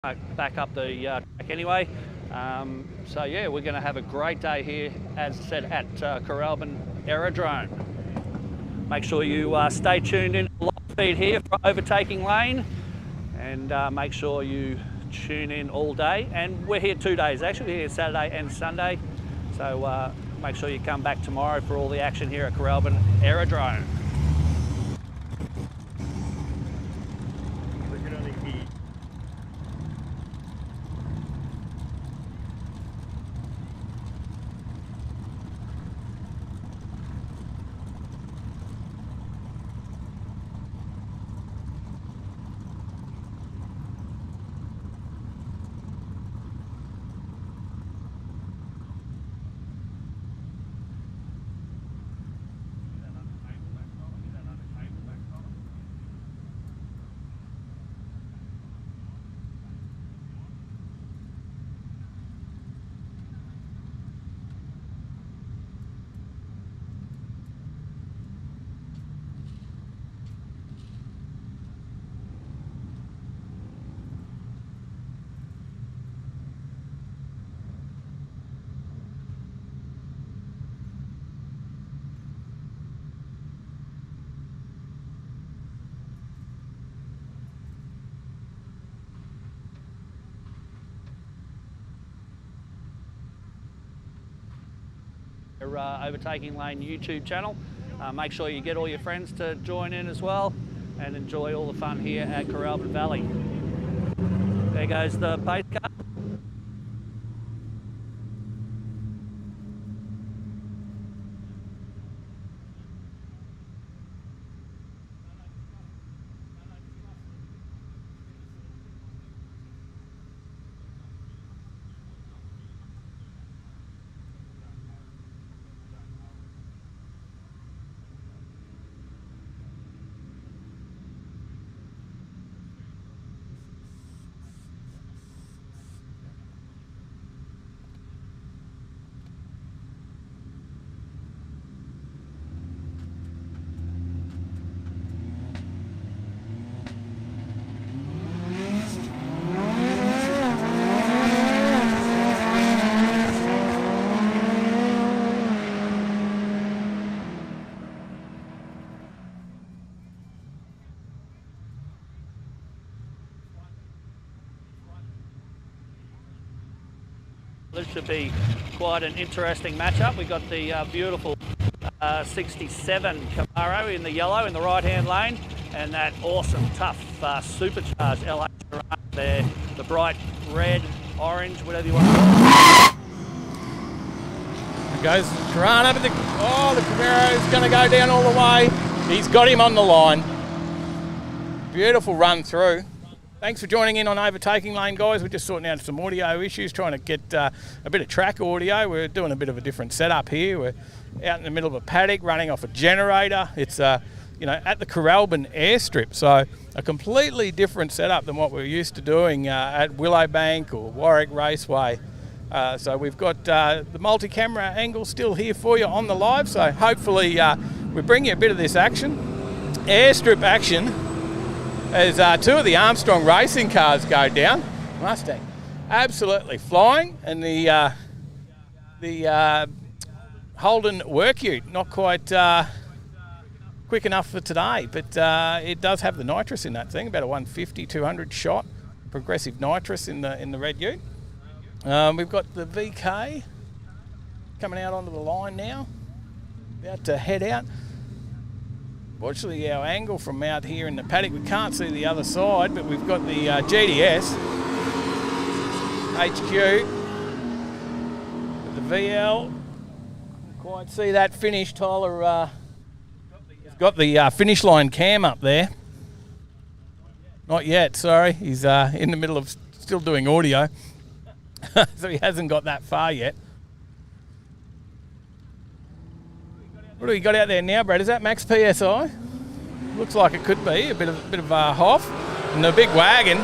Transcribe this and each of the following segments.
back up the track anyway. So yeah, we're going to have a great day here, as I said, at Coralban Aerodrome. Make sure you stay tuned in to the live feed here for Overtaking Lane, and make sure you tune in all day. And we're here 2 days, actually. We're here Saturday and Sunday. So make sure you come back tomorrow for all the action here at Coralban Aerodrome. Overtaking Lane YouTube channel. Make sure you get all your friends to join in as well and enjoy all the fun here at Coralban Valley. There goes the pace car. This should be quite an interesting matchup. We've got the beautiful 67 Camaro in the yellow in the right-hand lane, and that awesome, tough, supercharged LA there, the bright red, orange, whatever you want to call it. There goes Carano, but the Camaro is going to go down all the way. He's got him on the line. Beautiful run through. Thanks for joining in on Overtaking Lane, guys. We're just sorting out some audio issues, trying to get a bit of track audio. We're doing a bit of a different setup here. We're out in the middle of a paddock running off a generator. It's at the Coralban Airstrip, so a completely different setup than what we're used to doing at Willowbank or Warwick Raceway. So we've got the multi-camera angle still here for you on the live, so hopefully we bring you a bit of this action. Airstrip action as two of the Armstrong racing cars go down. Mustang absolutely flying, and the Holden work ute not quite quick enough for today, but it does have the nitrous in that thing, about a 150, 200 shot progressive nitrous in the red ute. We've got the VK coming out onto the line now, about to head out. Fortunately, our angle from out here in the paddock, we can't see the other side, but we've got the GDS HQ, the VL. Can't quite see that finish. Tyler has got the finish line cam up there. Not yet, sorry. He's in the middle of still doing audio, so he hasn't got that far yet. What do we got out there now, Brad? Is that max PSI? Looks like it could be a bit of Hoff. And the big wagon,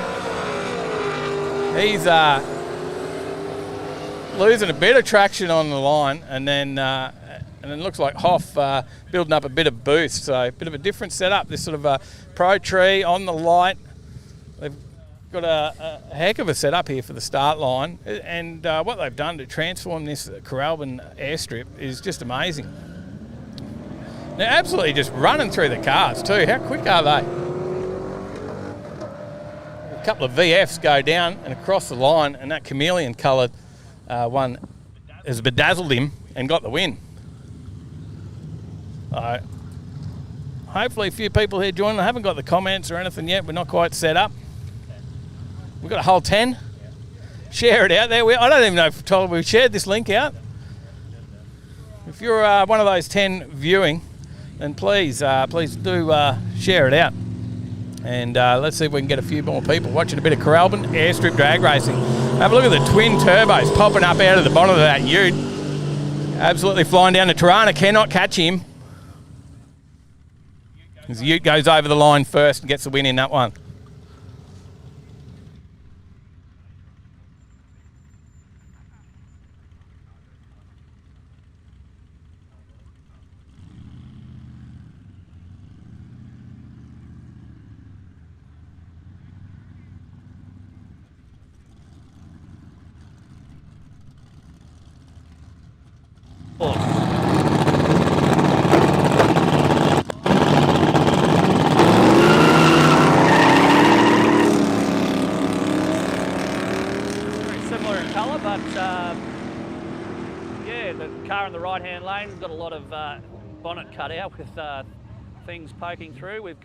he's losing a bit of traction on the line, and then looks like Hoff building up a bit of boost. So a bit of a different setup. This sort of Pro Tree on the light. They've got a heck of a setup here for the start line, and what they've done to transform this Coralban airstrip is just amazing. They're absolutely just running through the cars too. How quick are they? A couple of VFs go down and across the line, and that chameleon coloured one has bedazzled him and got the win. Hopefully a few people here joining. I haven't got the comments or anything yet. We're not quite set up. We've got a whole 10. Share it out there. I don't even know if we've shared this link out. If you're one of those 10 viewing, then please do share it out. And let's see if we can get a few more people watching a bit of Coralban airstrip drag racing. Have a look at the twin turbos popping up out of the bottom of that ute. Absolutely flying down to Tirana. Cannot catch him. As the ute goes over the line first and gets the win in that one. Car in the right-hand lane, we've got a lot of bonnet cut out with things poking through. We've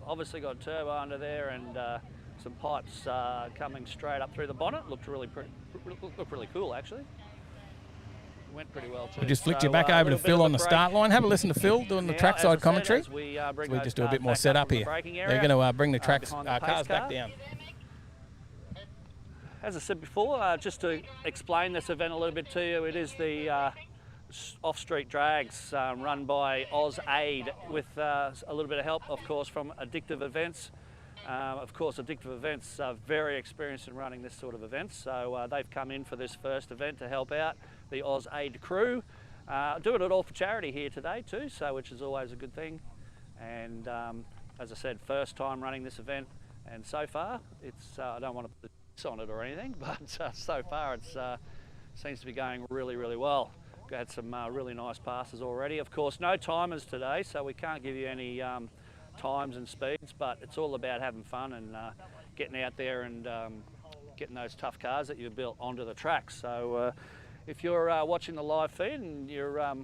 obviously got turbo under there and some pipes coming straight up through the bonnet. Looked really cool actually. Went pretty well too. We just flicked you back over to Phil on the start line. Have a listen to Phil doing the trackside commentary. We just do a bit more setup here. They're going to bring the cars back down. As I said before, just to explain this event a little bit to you, it is the off-street drags run by OZAID with a little bit of help, of course, from Addictive Events. Of course, Addictive Events are very experienced in running this sort of events, so they've come in for this first event to help out the OZAID crew. Doing it all for charity here today too, so which is always a good thing. And as I said, first time running this event, and so far, it's I don't want to put on it or anything, but so far it seems to be going really well. We've had some really nice passes already. Of course, no timers today, so we can't give you any times and speeds, but it's all about having fun and getting out there and getting those tough cars that you've built onto the track. So if you're watching the live feed and you're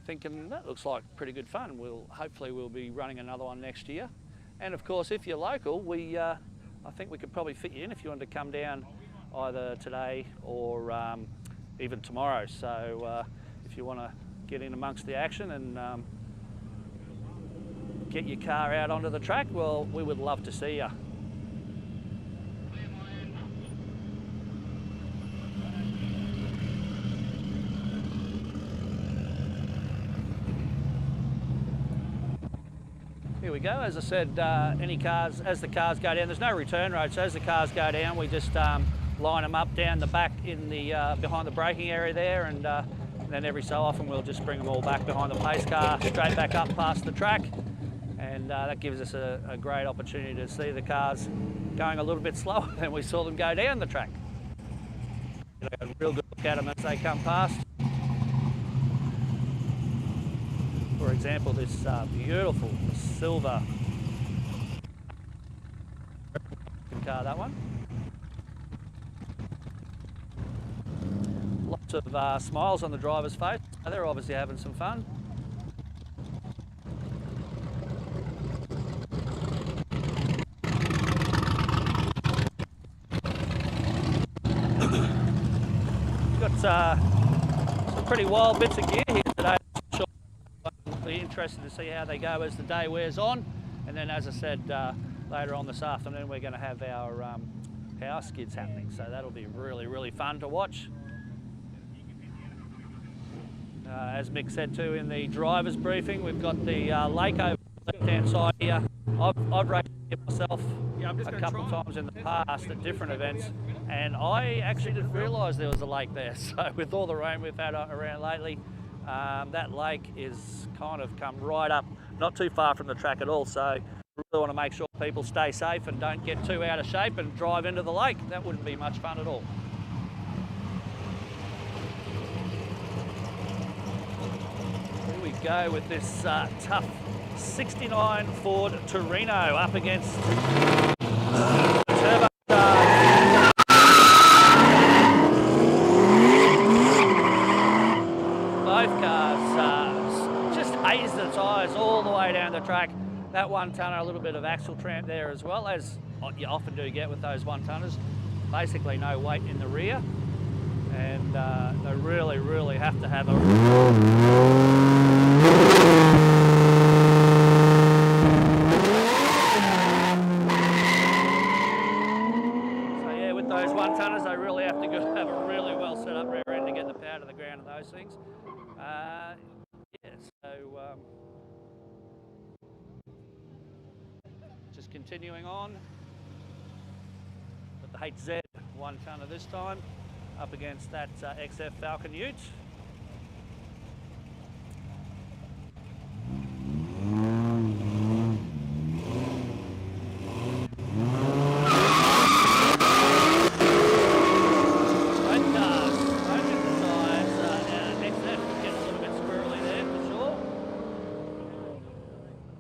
thinking that looks like pretty good fun, hopefully we'll be running another one next year. And of course, if you're local, I think we could probably fit you in if you wanted to come down either today or even tomorrow. So if you want to get in amongst the action and get your car out onto the track, well, we would love to see you. Here we go. As I said, as the cars go down, there's no return road, so as the cars go down, we just line them up down the back in the behind the braking area there, and then every so often we'll just bring them all back behind the pace car, straight back up past the track, and that gives us a great opportunity to see the cars going a little bit slower than we saw them go down the track. Get a real good look at them as they come past. For example, this beautiful silver car, that one. Lots of smiles on the driver's face. They're obviously having some fun. Got some pretty wild bits of gear here today. Be interested to see how they go as the day wears on, and then as I said later on this afternoon we're going to have our power skids happening, so that'll be really fun to watch. As Mick said too in the driver's briefing, we've got the lake over the left hand side here. I've raced it myself a couple of times in the past at different events, and I actually didn't realise there was a lake there. So with all the rain we've had around lately, that lake is kind of come right up, not too far from the track at all, so really want to make sure people stay safe and don't get too out of shape and drive into the lake. That wouldn't be much fun at all. Here we go with this tough 69 Ford Torino up against the turbo. Both cars just hazed the tyres all the way down the track. That one-tonner, a little bit of axle tramp there as well, as you often do get with those one-tonners. Basically no weight in the rear, and they really, really have to have a... So yeah, with those one-tonners, they really have to have a really well set up rear end to get the power to the ground and those things. Yeah, so... just continuing on with the HZ one-tonner this time up against that XF Falcon Ute. Both cars, both in the tyres. XF getting a little bit squirrely there for sure.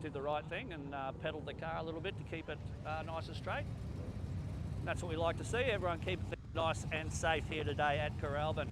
Did the right thing and pedalled the car a little bit to keep it nice and straight. And that's what we like to see, everyone keep things nice and safe here today at Coralban.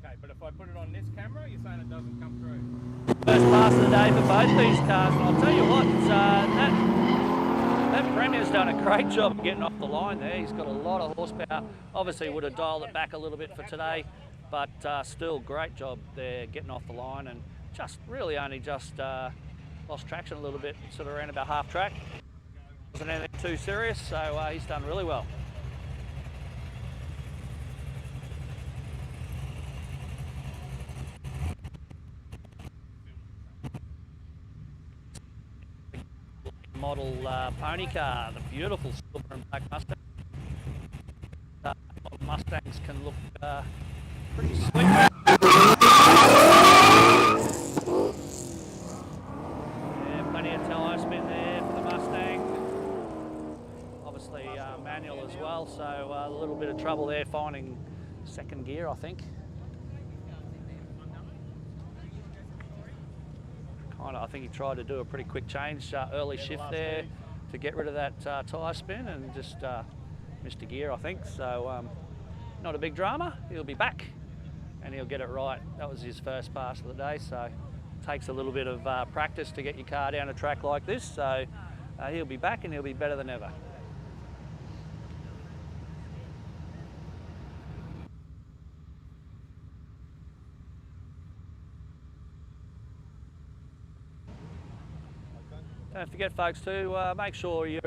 Okay, but if I put it on this camera, you're saying it doesn't come through? First pass of the day for both these cars, and I'll tell you what, that Premier's done a great job of getting off the line there. He's got a lot of horsepower. Obviously would have dialed it back a little bit for today, but still great job there getting off the line, and just really only just lost traction a little bit, sort of around about half track. Wasn't anything too serious, so he's done really well. Model pony car, the beautiful silver and black Mustang. Mustangs can look pretty sweet. Yeah, plenty of tyre spin there for the Mustang. Obviously manual as well, so a little bit of trouble there finding second gear, I think. I think he tried to do a pretty quick change, early shift there to get rid of that tyre spin, and just missed a gear, I think. So not a big drama. He'll be back and he'll get it right. That was his first pass of the day, so it takes a little bit of practice to get your car down a track like this. So he'll be back and he'll be better than ever. Don't forget, folks, to make sure you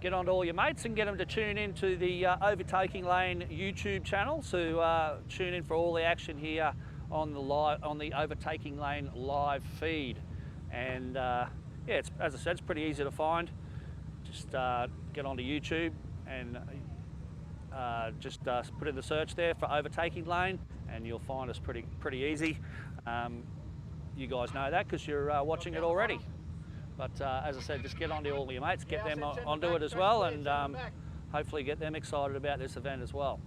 get onto all your mates and get them to tune into the Overtaking Lane YouTube channel to tune in for all the action here on the Overtaking Lane live feed. And yeah, as I said, it's pretty easy to find. Just get onto YouTube and just put in the search there for Overtaking Lane, and you'll find us pretty easy. You guys know that because you're watching it already. But as I said, just get onto all your mates, get them onto it as well, and hopefully get them excited about this event as well.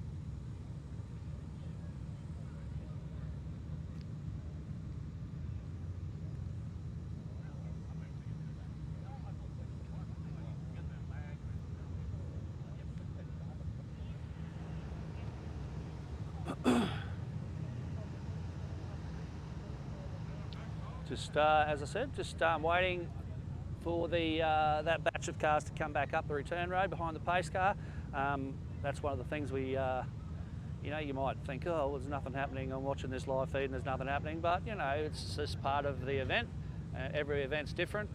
Just as I said, just waiting for the that batch of cars to come back up the return road behind the pace car. That's one of the things we, you know, you might think, oh, well, there's nothing happening, I'm watching this live feed and there's nothing happening, but you know, it's just part of the event. Every event's different.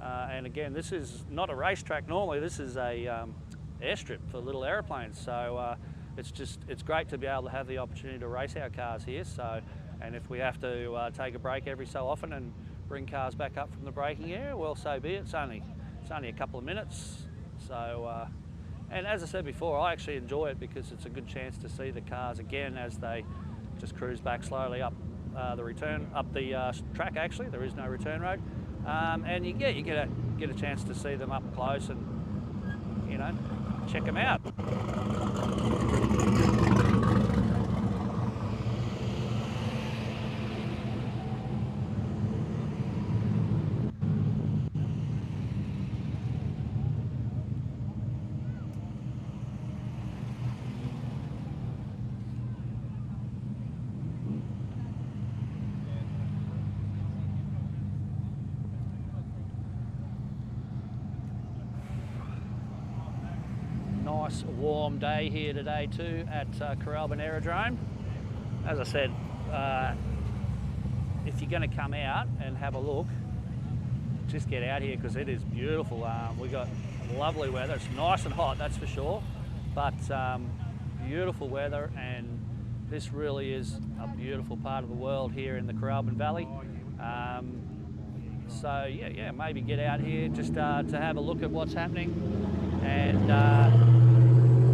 And again, this is not a racetrack normally, this is a airstrip for little aeroplanes. So it's great to be able to have the opportunity to race our cars here. So, and if we have to take a break every so often and bring cars back up from the braking area, well, so be it. It's only a couple of minutes. So, and as I said before, I actually enjoy it because it's a good chance to see the cars again as they just cruise back slowly up the track. Actually, there is no return road, and you get a chance to see them up close and, you know, check them out. Nice warm day here today too at Curralbin Aerodrome. As I said, if you're going to come out and have a look, just get out here because it is beautiful. We got lovely weather. It's nice and hot, that's for sure, but beautiful weather, and this really is a beautiful part of the world here in the Curralbin Valley. So yeah, maybe get out here just to have a look at what's happening, and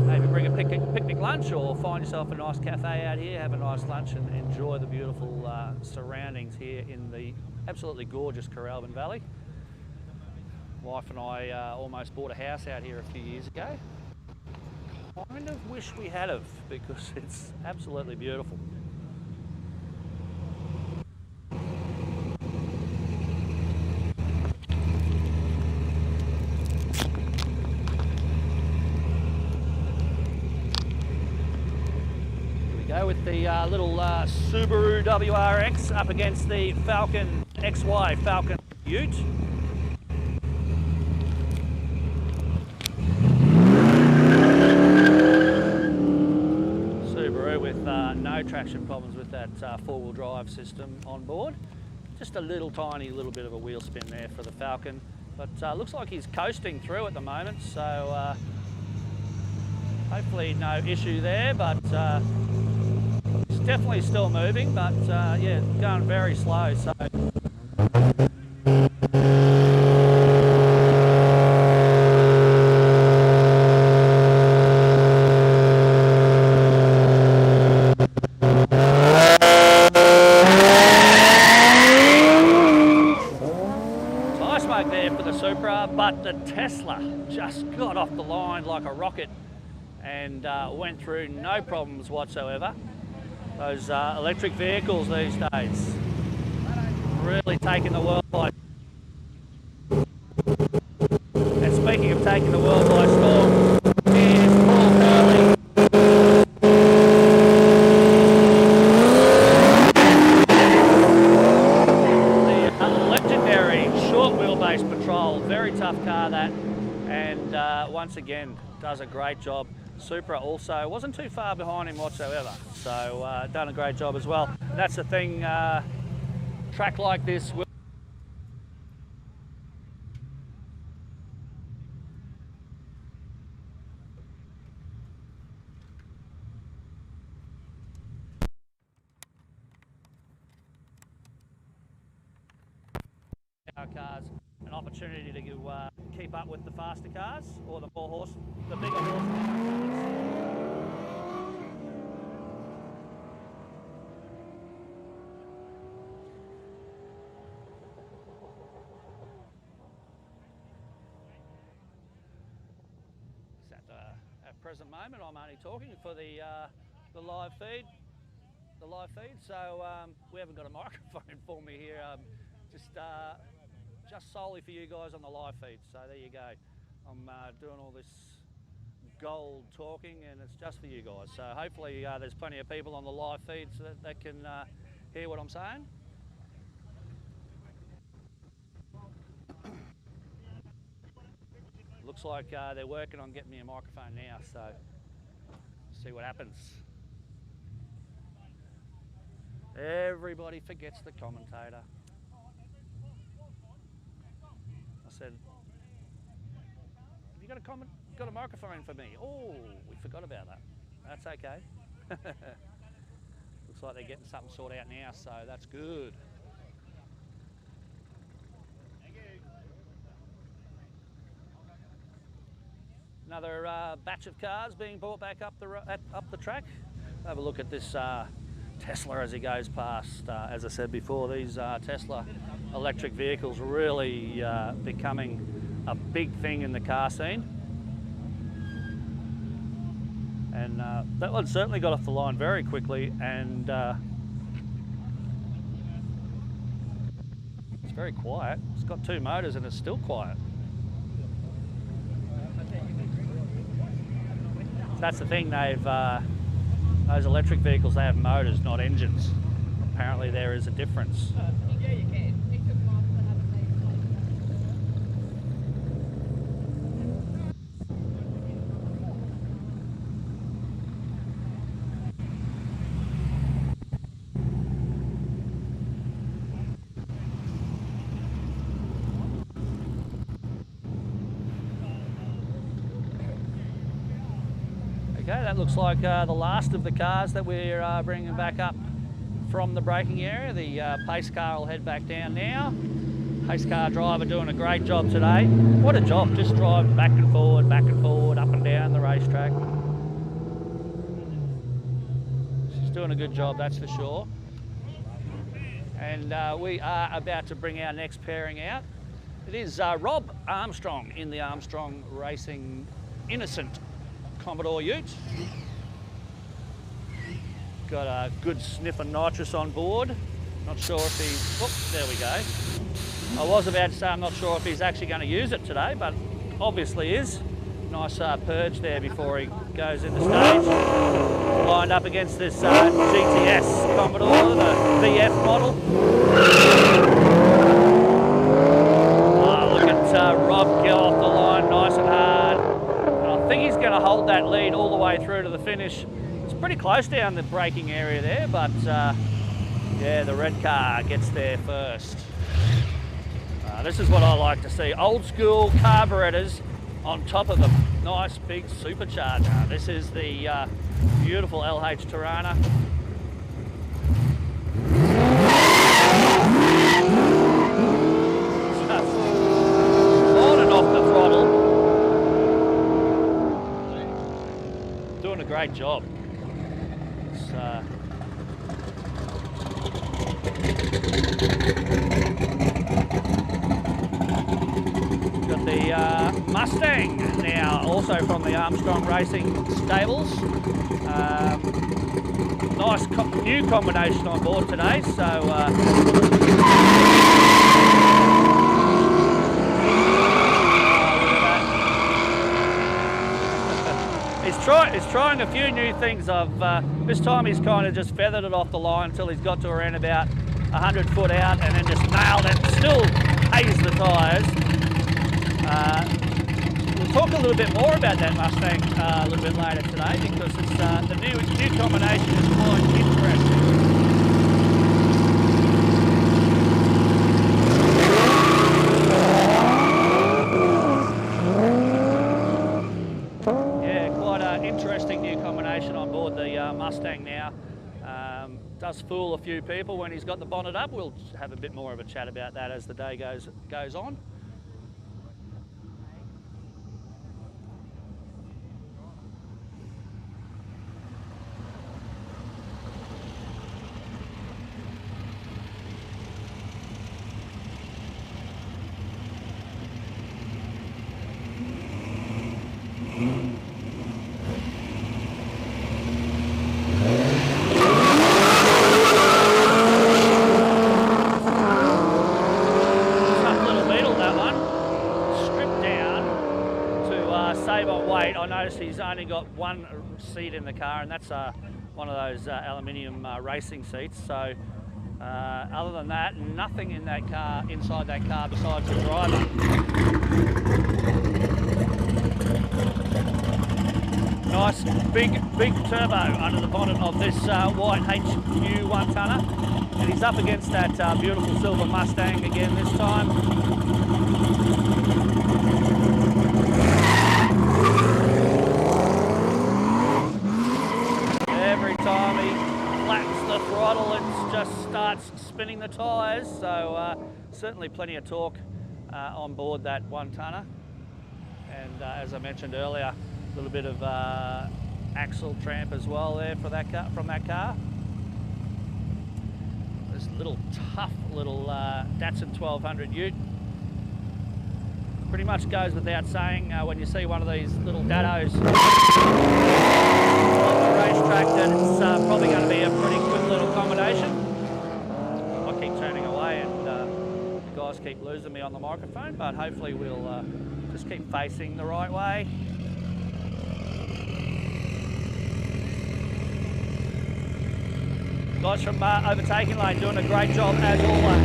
maybe bring a picnic lunch, or find yourself a nice cafe out here, have a nice lunch and enjoy the beautiful surroundings here in the absolutely gorgeous Curralbin Valley. Wife and I almost bought a house out here a few years ago. Kind of wish we had have, because it's absolutely beautiful. Go with the little Subaru WRX up against the Falcon XY Falcon Ute. Subaru with no traction problems with that four-wheel drive system on board. Just a tiny little bit of a wheel spin there for the Falcon, but looks like he's coasting through at the moment, so hopefully no issue there, but it's definitely still moving, but yeah, going very slow. So tire smoke there for the Supra, but the Tesla just got off the line like a rocket and went through no problems whatsoever. Those electric vehicles these days really taking the world by. And speaking of taking the world by storm, here's Paul Curley. The legendary short wheelbase Patrol, very tough car that, and once again does a great job. Supra also wasn't too far behind him whatsoever, so done a great job as well. And that's the thing, track like this will our cars an opportunity to keep up with the faster cars, or the bigger horsepower cars. At present moment, I'm only talking for the live feed. So we haven't got a microphone for me here. Just solely for you guys on the live feed. So there you go. I'm doing all this gold talking, and it's just for you guys. So hopefully there's plenty of people on the live feed so that can hear what I'm saying. Looks like they're working on getting me a microphone now, so see what happens. Everybody forgets the commentator. I said, have you got a microphone for me? Oh, we forgot about that. That's okay. Looks like they're getting something sorted out now, so that's good. Another batch of cars being brought back up the track. Have a look at this Tesla as he goes past. As I said before, these Tesla electric vehicles really becoming a big thing in the car scene. And that one certainly got off the line very quickly, and it's very quiet. It's got 2 motors and it's still quiet. That's the thing, those electric vehicles, they have motors, not engines. Apparently there is a difference. Yeah, you can. Pick them off and have a Okay, that looks like the last of the cars that we're bringing back up from the braking area. The pace car will head back down now. Pace car driver doing a great job today. What a job, just driving back and forward, up and down the racetrack. She's doing a good job, that's for sure. And we are about to bring our next pairing out. It is Rob Armstrong in the Armstrong Racing Innocent Commodore Ute. Got a good sniff of nitrous on board. Not sure if he's, whoop, there we go. I was about to say I'm not sure if he's actually going to use it today, but obviously is. Nice purge there before he goes into stage. Lined up against this GTS Commodore, the VF model. Oh, look at Rob get off the line nice and hard. I think he's going to hold that lead all the way through to the finish. It's pretty close down the braking area there, but yeah, the red car gets there first. This is what I like to see. Old school carburetors on top of a nice big supercharger. This is the beautiful LH Tirana. Just on and off the throttle. Doing a great job. It's, got the Mustang now, also from the Armstrong Racing stables. Nice new combination on board today, so He's trying a few new things. This time he's kind of just feathered it off the line until he's got to around about 100 foot out and then just nailed it. Still hazed the tyres. We'll talk a little bit more about that Mustang a little bit later today because it's, the new combination is quite interesting. Interesting new combination on board the Mustang now. Does fool a few people when he's got the bonnet up. We'll have a bit more of a chat about that as the day goes on. He's only got one seat in the car, and that's one of those aluminium racing seats. So other than that, nothing in that car, inside that car, besides the driver. Nice big turbo under the bonnet of this white HQ 1 tonner, and he's up against that beautiful silver Mustang again this time. Every time he flattens the throttle, it just starts spinning the tyres, so certainly plenty of torque on board that 1 tonner. And as I mentioned earlier, a little bit of axle tramp as well there for that car, from that car. This little tough little Datsun 1200 Ute. Pretty much goes without saying when you see one of these little dados on the racetrack that it's probably going to be a pretty good little combination. I keep turning away and the guys keep losing me on the microphone, but hopefully we'll just keep facing the right way. Guys from Overtaking Lane doing a great job as always.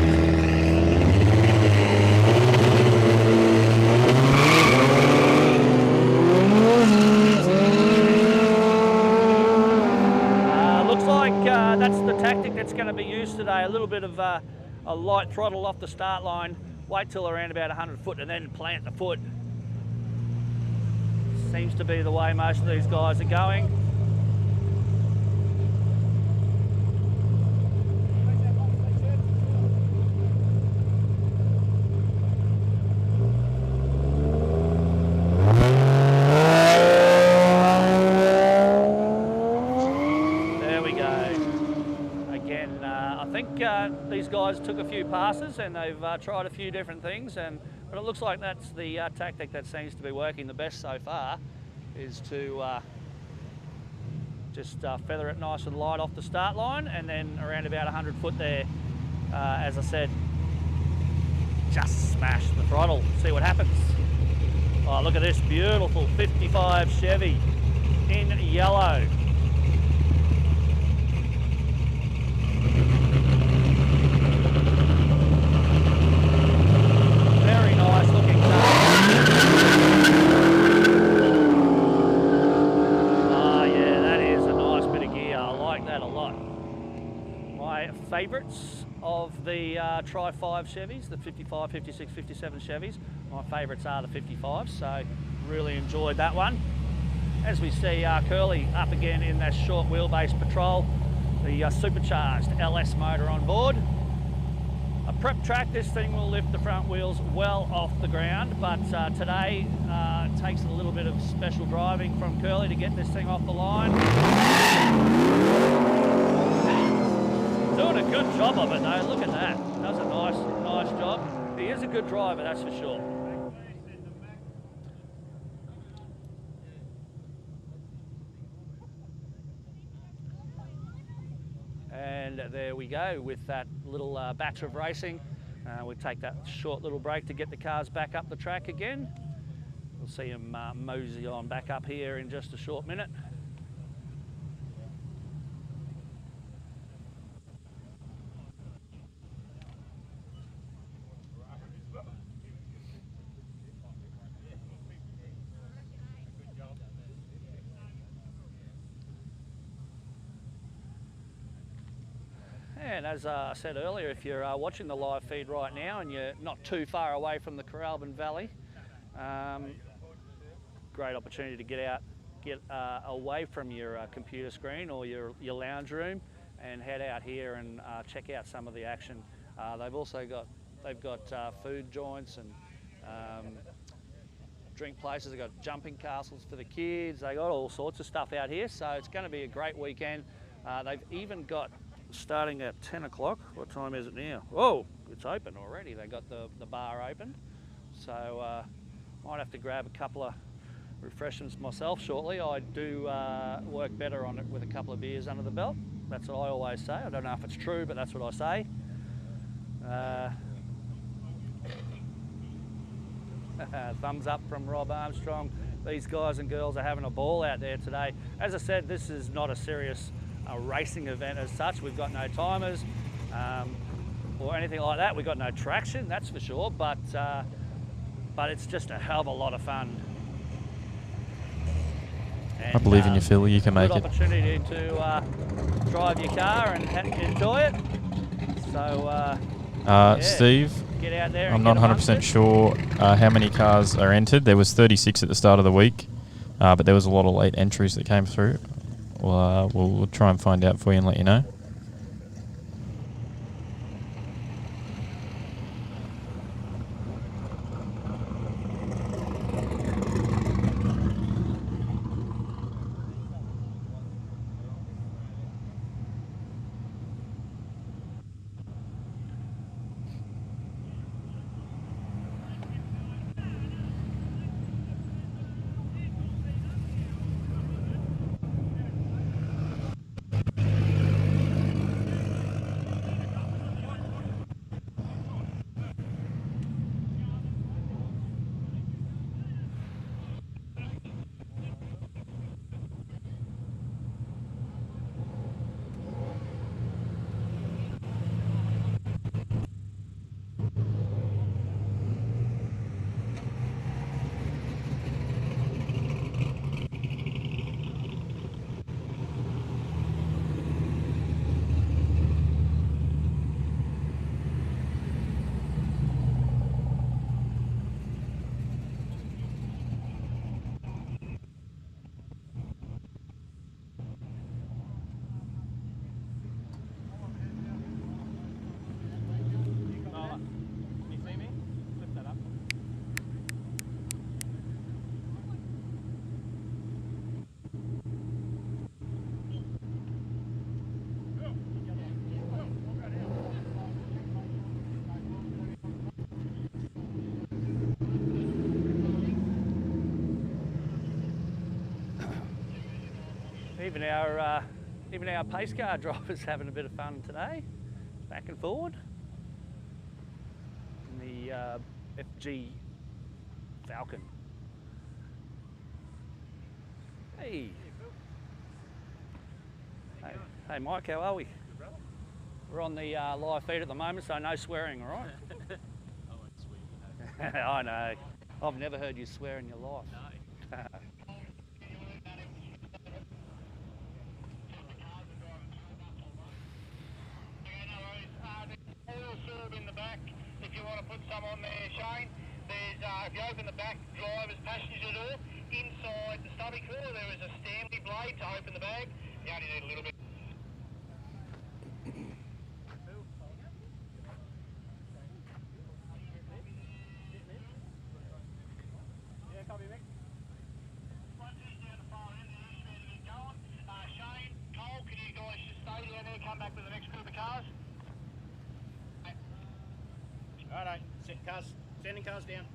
Looks like that's the tactic that's going to be used today. A little bit of a light throttle off the start line, wait till around about 100 foot and then plant the foot. Seems to be the way most of these guys are going. These guys took a few passes and they've tried a few different things, but it looks like that's the tactic that seems to be working the best so far, is to just feather it nice and light off the start line, and then around about 100 foot there, as I said, just smash the throttle, see what happens. Oh, look at this beautiful 55 Chevy in yellow. Favourites of the Tri-5 Chevys, the 55, 56, 57 Chevys. My favourites are the 55s, so really enjoyed that one. As we see Curly up again in that short wheelbase patrol, the supercharged LS motor on board. A prep track, this thing will lift the front wheels well off the ground, but today it takes a little bit of special driving from Curly to get this thing off the line. Doing a good job of it though, look at that. Does a nice job. He is a good driver, that's for sure. And there we go with that little batch of racing. We take that short little break to get the cars back up the track again. We'll see him mosey on back up here in just a short minute. And as I said earlier, if you're watching the live feed right now and you're not too far away from the Coralban Valley, great opportunity to get out, get away from your computer screen or your lounge room and head out here and check out some of the action. They've also got food joints and drink places. They've got jumping castles for the kids. They got all sorts of stuff out here, so it's going to be a great weekend. They've even got, starting at 10 o'clock, what time is it now? Oh, it's open already. They got the bar open, so might have to grab a couple of refreshments myself shortly. I do work better on it with a couple of beers under the belt. That's what I always say. I don't know if it's true, but that's what I say. Thumbs up from Rob Armstrong. These guys and girls are having a ball out there today. As I said, this is not a serious racing event as such. We've got no timers or anything like that. We've got no traction, that's for sure, but it's just a hell of a lot of fun. And, I believe in you, Phil. You can make good it. opportunity to drive your car and enjoy it. So, yeah, Steve, get out there I'm and not get amongst 100% it. sure how many cars are entered. There was 36 at the start of the week, but there was a lot of late entries that came through. We'll try and find out for you and let you know. Even our pace car driver's having a bit of fun today, back and forward. In the FG Falcon. Hey. Hey Mike, how are we? Good, brother. We're on the live feed at the moment, so no swearing, all right? I won't swear, you know. I know. I've never heard you swear in your life. No. In the back, if you want to put some on there, Shane. There's, if you open the back driver's passenger door, inside the stubby cooler there is a Stanley blade to open the bag. You only need a little bit. Yeah, copy, Mick. Down the far end, the eastman to get going. Shane, Cole, can you guys just stay down there, come back with the next group of cars? Alright, sending cars down.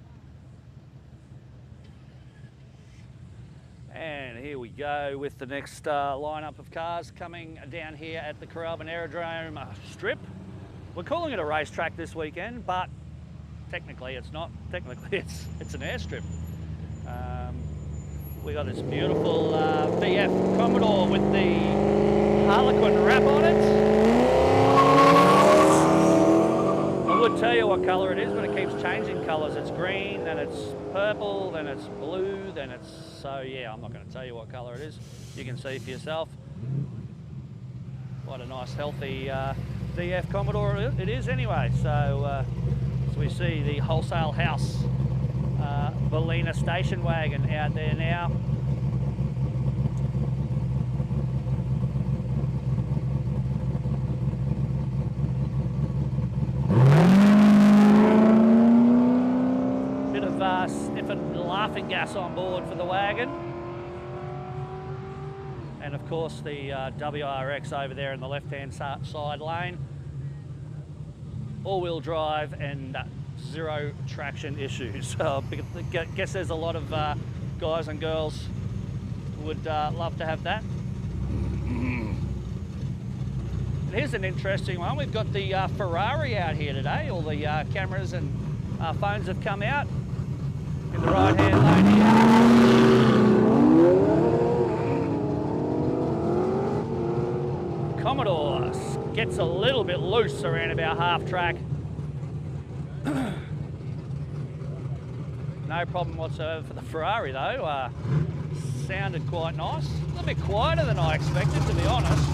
And here we go with the next lineup of cars coming down here at the Coralban Aerodrome strip. We're calling it a racetrack this weekend, but technically it's not. Technically it's an airstrip. We got this beautiful VF Commodore with the Harlequin wrap on it. I would tell you what colour it is, but it keeps changing colours. It's green, then it's purple, then it's blue, then it's... So yeah, I'm not going to tell you what colour it is. You can see for yourself. What a nice healthy VF Commodore it is anyway. So we see the Wholesale House Bellina station wagon out there now. Bit of sniffing laughing gas on board for the wagon. And of course the WRX over there in the left-hand side lane. All-wheel drive and zero traction issues. I guess there's a lot of guys and girls who would love to have that. And here's an interesting one. We've got the Ferrari out here today. All the cameras and phones have come out in the right-hand lane here. Commodore gets a little bit loose around about half track. No problem whatsoever for the Ferrari though. sounded quite nice. A little bit quieter than I expected, to be honest.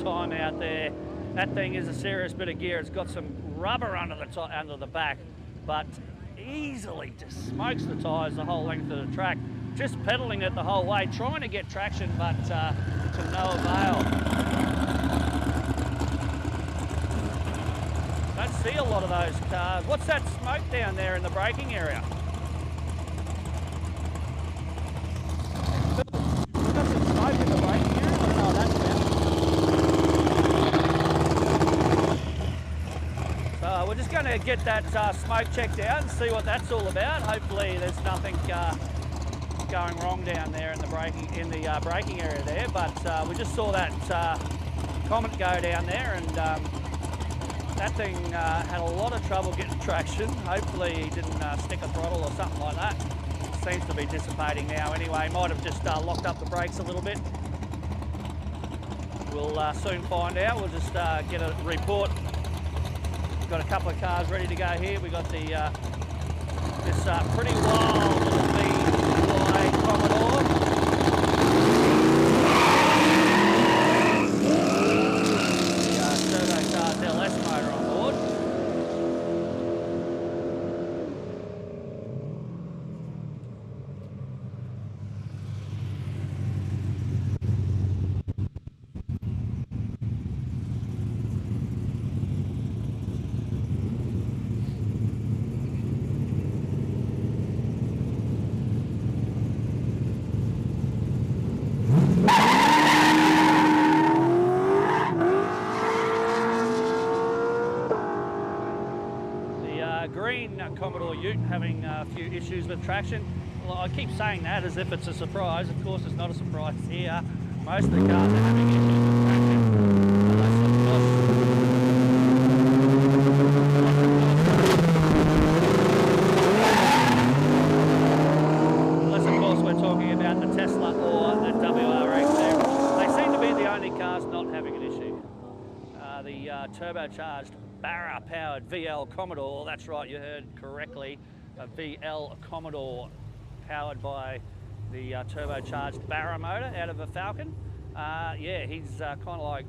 Time out there. That thing is a serious bit of gear. It's got some rubber under the top, under the back, but easily just smokes the tyres the whole length of the track. Just pedaling it the whole way, trying to get traction, but to no avail. Don't see a lot of those cars. What's that smoke down there in the braking area? We've got some smoke in the braking area. I don't know what that's about. We're just going to get that smoke checked out and see what that's all about. Hopefully there's nothing going wrong down there in the braking area there. But we just saw that Comet go down there, and that thing had a lot of trouble getting traction. Hopefully he didn't stick a throttle or something like that. Seems to be dissipating now anyway. Might have just locked up the brakes a little bit. We'll soon find out. We'll just get a report. We've got a couple of cars ready to go here. We've got this pretty wild little VY Commodore. The Turbocharged LS motor on board. Commodore Ute having a few issues with traction. Well, I keep saying that as if it's a surprise. Of course, it's not a surprise here. Most of the cars are having issues with traction. Unless, of course, we're talking about the Tesla or the WRX there. They seem to be the only cars not having an issue. The turbocharged Barra-powered VL Commodore, that's right, you heard correctly, a VL Commodore powered by the turbocharged Barra motor out of a Falcon. Yeah, he's kind of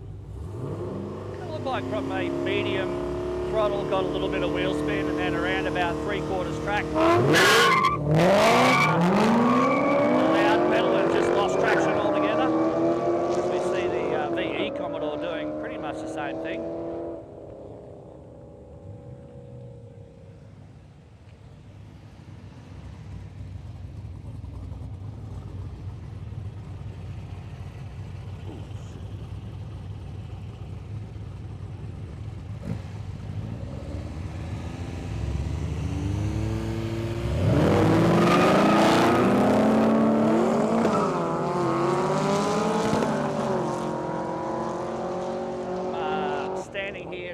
look like probably medium throttle, got a little bit of wheel spin, and then around about 3/4 track. Loud pedal and just lost traction altogether. As we see the VE Commodore doing pretty much the same thing.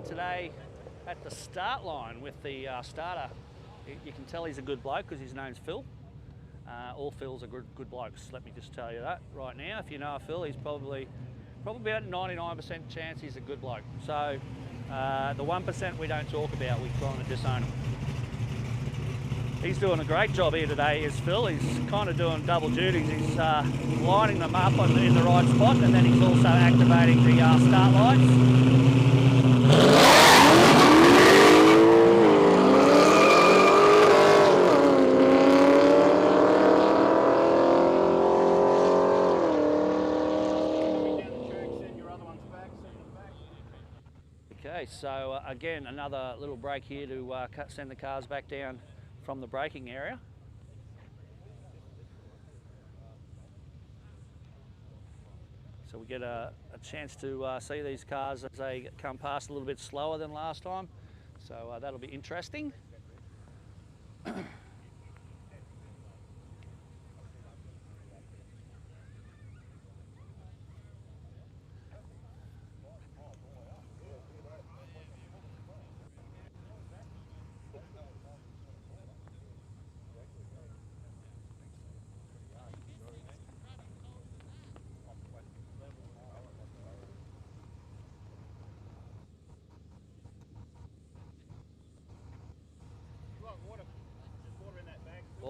Today at the start line with the starter. You can tell he's a good bloke because his name's Phil. All Phils are good blokes, let me just tell you that right now. If you know a Phil, he's probably about 99% chance he's a good bloke. So the 1% we don't talk about, we kind of disown him. He's doing a great job here today, is Phil. He's kind of doing double duties. He's lining them up in the right spot, and then he's also activating the start lights. Okay, so again, another little break here to send the cars back down from the braking area. So we get a chance to see these cars as they come past a little bit slower than last time. So that'll be interesting.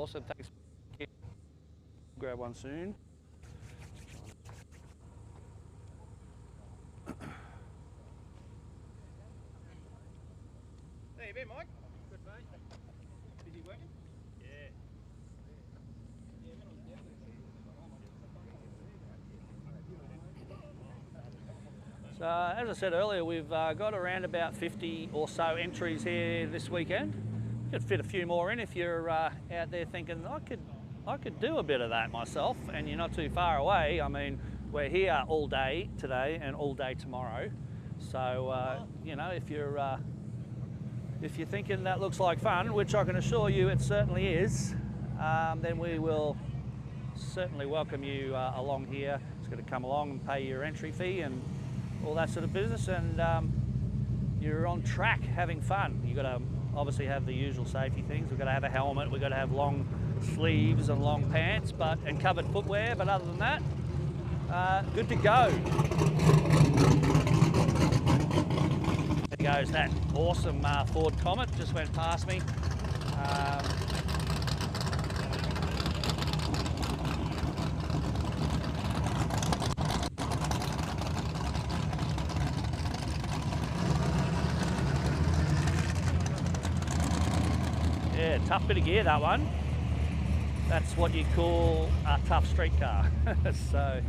Awesome, thanks. Grab one soon. There you been, Mike. Good, mate. Busy working? Yeah. So, as I said earlier, we've got around about 50 or so entries here this weekend. Could fit a few more in if you're out there thinking, I could do a bit of that myself, and you're not too far away. I mean, we're here all day today and all day tomorrow. So, you know, if you're thinking that looks like fun, which I can assure you it certainly is, then we will certainly welcome you along here. It's going to come along and pay your entry fee and all that sort of business, and you're on track having fun. You've got to obviously have the usual safety things. We've got to have a helmet, we've got to have long sleeves and long pants and covered footwear, but other than that, good to go. There goes that awesome Ford Comet, just went past me. Yeah, tough bit of gear, that one. That's what you call a tough street car. So.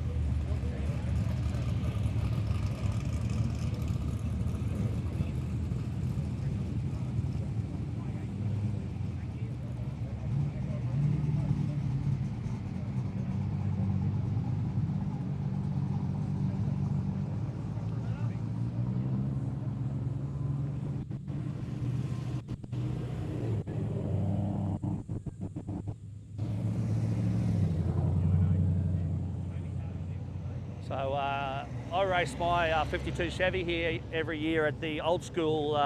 So I race my 52 Chevy here every year at the old school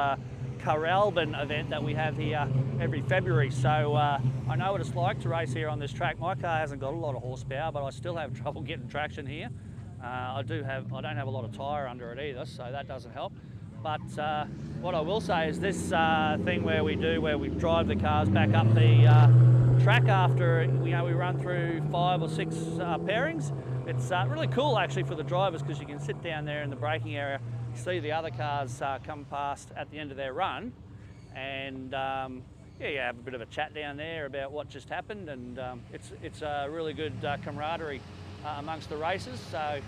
Caralban event that we have here every February. So I know what it's like to race here on this track. My car hasn't got a lot of horsepower, but I still have trouble getting traction here. I don't have a lot of tyre under it either, so that doesn't help. But what I will say is this thing where we drive the cars back up the track after we run through 5 or 6 pairings. It's really cool actually for the drivers, because you can sit down there in the braking area, see the other cars come past at the end of their run, and yeah, you have a bit of a chat down there about what just happened, and it's a really good camaraderie amongst the racers. So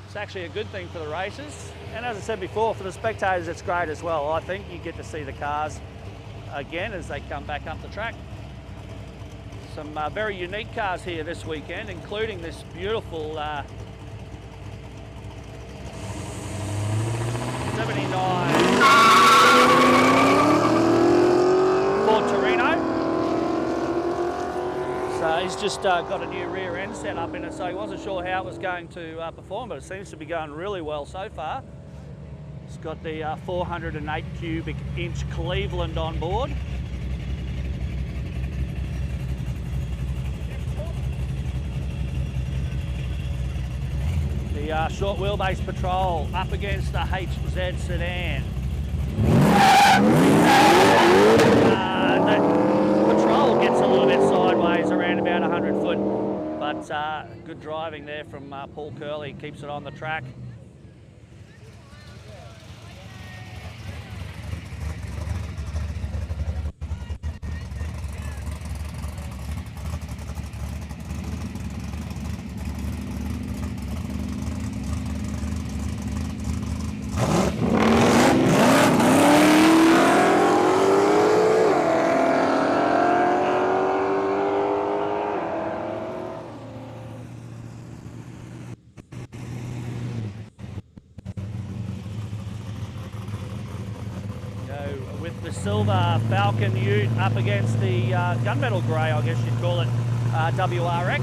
it's actually a good thing for the racers, and as I said before, for the spectators it's great as well. I think you get to see the cars again as they come back up the track. Some very unique cars here this weekend, including this beautiful 79 Ford Torino. So he's just got a new rear end set up in it, so he wasn't sure how it was going to perform, but it seems to be going really well so far. It's got the 408 cubic inch Cleveland on board. The short wheelbase Patrol up against the HZ sedan. The Patrol gets a little bit sideways around about 100 foot, but good driving there from Paul Curley, keeps it on the track. With the silver Falcon Ute up against the gunmetal grey, I guess you'd call it, WRX.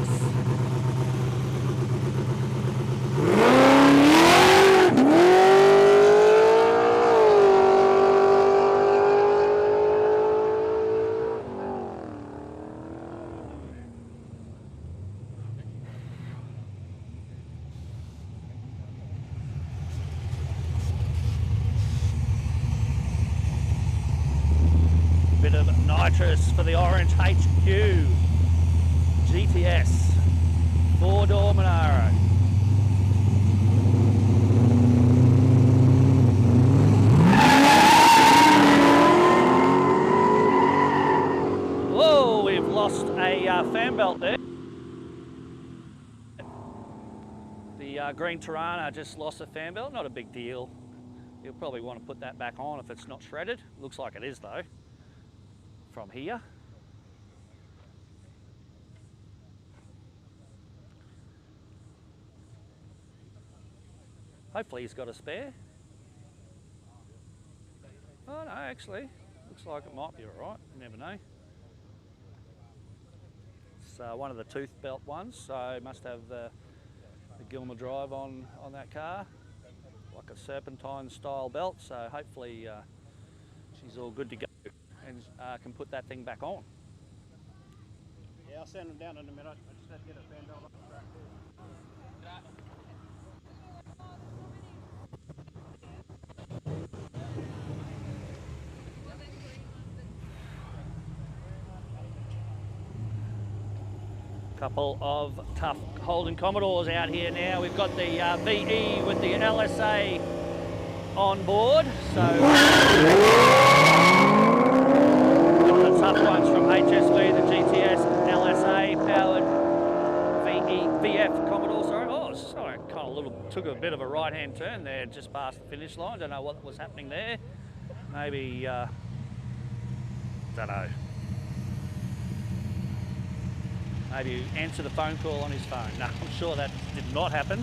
nitrous for the orange HQ GTS 4-door Monaro. Whoa, we've lost a fan belt there. The green Tirana just lost a fan belt, not a big deal. You'll probably want to put that back on if it's not shredded. Looks like it is though, from here. Hopefully he's got a spare. Oh no, actually, looks like it might be all right, you never know. It's one of the tooth belt ones, so must have the Gilmer drive on that car, like a serpentine style belt, so hopefully she's all good to go and can put that thing back on. Yeah, I'll send them down in a minute. I just had to get a fan belt off the track too. Couple of tough Holden Commodores out here now. We've got the VE with the LSA on board, so one of the tough ones from HSV, the GTS LSA powered VF Commodore. Sorry, kind of took a bit of a right-hand turn there just past the finish line. Don't know what was happening there. Maybe don't know. Maybe answer the phone call on his phone. No, I'm sure that did not happen.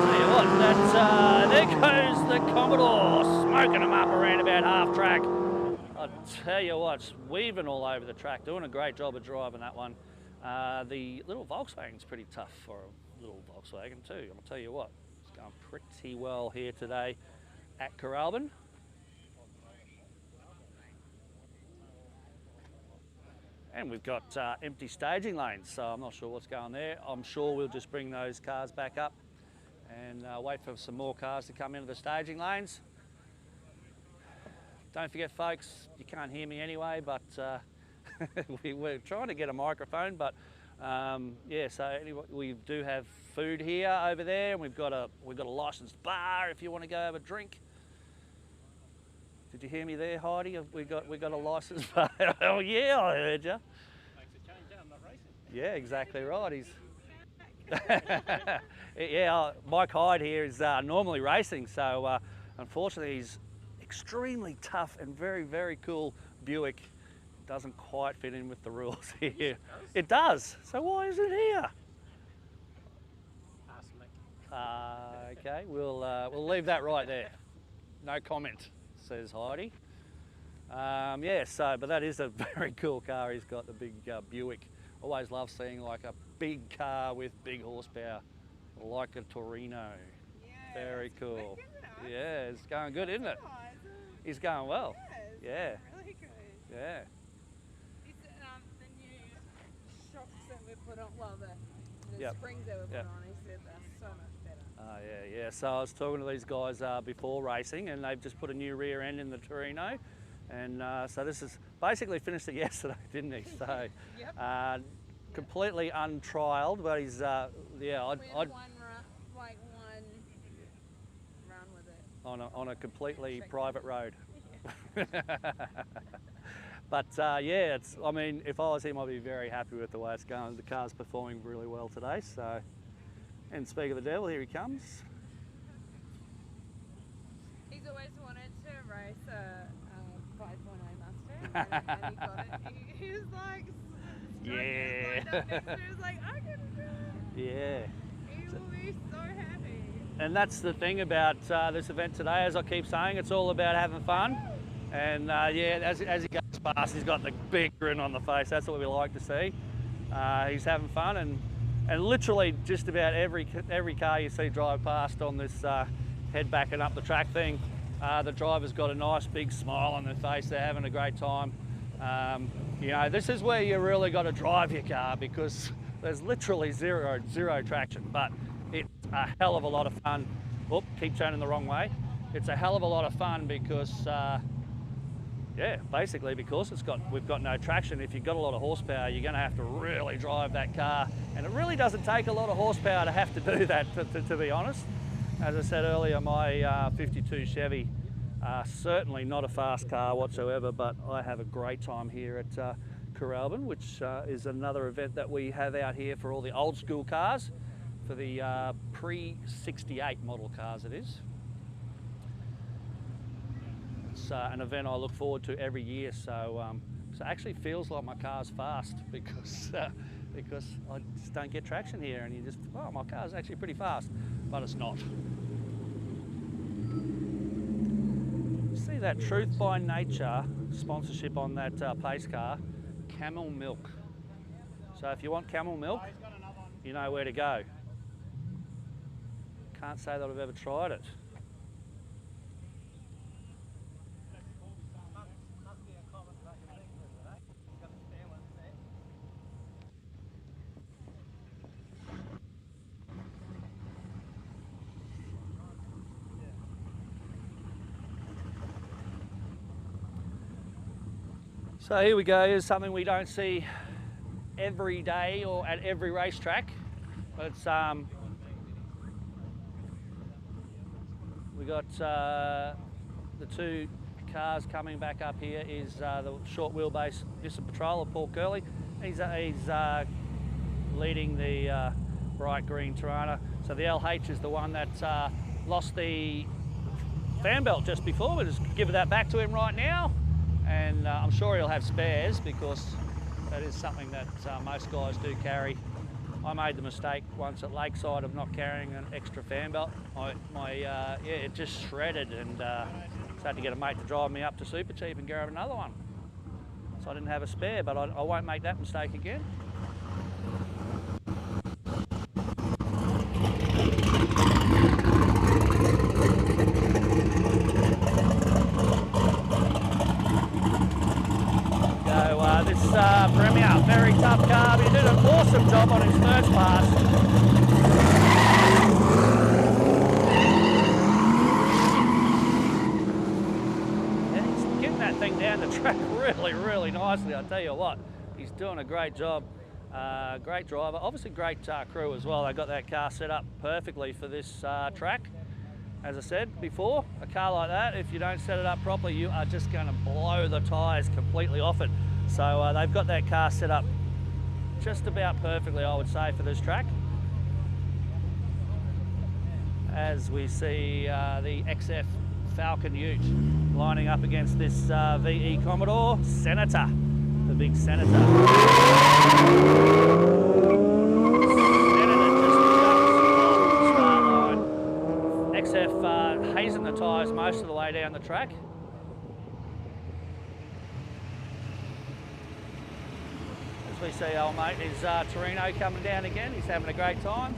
Tell you what, there goes the Commodore, smoking them up around about half track. I tell you what, it's weaving all over the track, doing a great job of driving that one. The little Volkswagen's pretty tough for a little Volkswagen too, I'll tell you what. Going pretty well here today at Coralban. And we've got empty staging lanes, so I'm not sure what's going there. I'm sure we'll just bring those cars back up and wait for some more cars to come into the staging lanes. Don't forget, folks, you can't hear me anyway, but we're trying to get a microphone, but yeah, so anyway, we do have food here over there, and we've got a licensed bar if you want to go have a drink. Did you hear me there, Heidi? We got a licensed bar. Oh yeah, I heard you. Makes a change, I'm not racing. Yeah, exactly right. He's yeah, Mike Hyde here is normally racing, so unfortunately he's extremely tough and very, very cool Buick. Doesn't quite fit in with the rules here. It does. So why is it here? Okay, we'll leave that right there. No comment, says Heidi. Yeah, so but that is a very cool car. He's got the big Buick. Always love seeing like a big car with big horsepower, like a Torino. Yeah, Very cool. Quick, isn't it? Yeah, it's going good, isn't it? He's going well. Yes, Yeah. really good. Yeah. It's the new shocks that we put on, well, the Yep. springs that we put Yep. on, he said they're so much better. Oh yeah. So I was talking to these guys before racing, and they've just put a new rear end in the Torino, and so this is basically finished it yesterday, didn't he? So Yep. completely untrialed, but he's yeah. We had I'd one run with it. on a completely private road. But yeah, I mean, if I was him, I'd be very happy with the way it's going. The car's performing really well today. So, and speak of the devil, here he comes. He's always wanted to race a 5.0 Mustang, and he got it. He was like, Yeah. He was like, I can do it. Yeah. He will be so happy. And that's the thing about this event today, as I keep saying, it's all about having fun. And yeah, as he goes past, he's got the big grin on the face. That's what we like to see. He's having fun, and literally just about every car you see drive past on this head back and up the track thing, the driver's got a nice big smile on their face. They're having a great time. You know, this is where you really got to drive your car, because there's literally zero traction. But a hell of a lot of fun. Oop, keep turning the wrong way. It's a hell of a lot of fun because, yeah, basically because we've got no traction. If you've got a lot of horsepower, you're going to have to really drive that car. And it really doesn't take a lot of horsepower to have to do that, to be honest. As I said earlier, my 52 Chevy, certainly not a fast car whatsoever, but I have a great time here at Coralban, which is another event that we have out here for all the old school cars, for the pre-68 model cars it is. It's an event I look forward to every year, so it actually feels like my car's fast because I just don't get traction here, and you just, oh, my car's actually pretty fast, but it's not. See that Truth by Nature sponsorship on that pace car, camel milk. So if you want camel milk, you know where to go. Can't say that I've ever tried it. So here we go, here's something we don't see every day or at every racetrack. But it's, we got the two cars coming back up here is the short wheelbase Vista Patroller, Paul Curley. He's leading the bright green Tirana. So the LH is the one that lost the fan belt just before. We'll just give that back to him right now. And I'm sure he'll have spares because that is something that most guys do carry. I made the mistake once at Lakeside of not carrying an extra fan belt. Yeah, it just shredded, and so I had to get a mate to drive me up to Super Cheap and grab another one. So I didn't have a spare, but I won't make that mistake again. Premier, very tough car, but he did an awesome job on his first pass. Yeah, he's getting that thing down the track really, really nicely, I tell you what. He's doing a great job. Great driver, obviously great crew as well. They got that car set up perfectly for this track. As I said before, a car like that, if you don't set it up properly, you are just going to blow the tyres completely off it. So they've got that car set up just about perfectly, I would say, for this track. As we see the XF Falcon Ute lining up against this VE Commodore Senator, the big Senator. XF hazing the tyres most of the way down the track. As we see old mate is Torino coming down again, he's having a great time.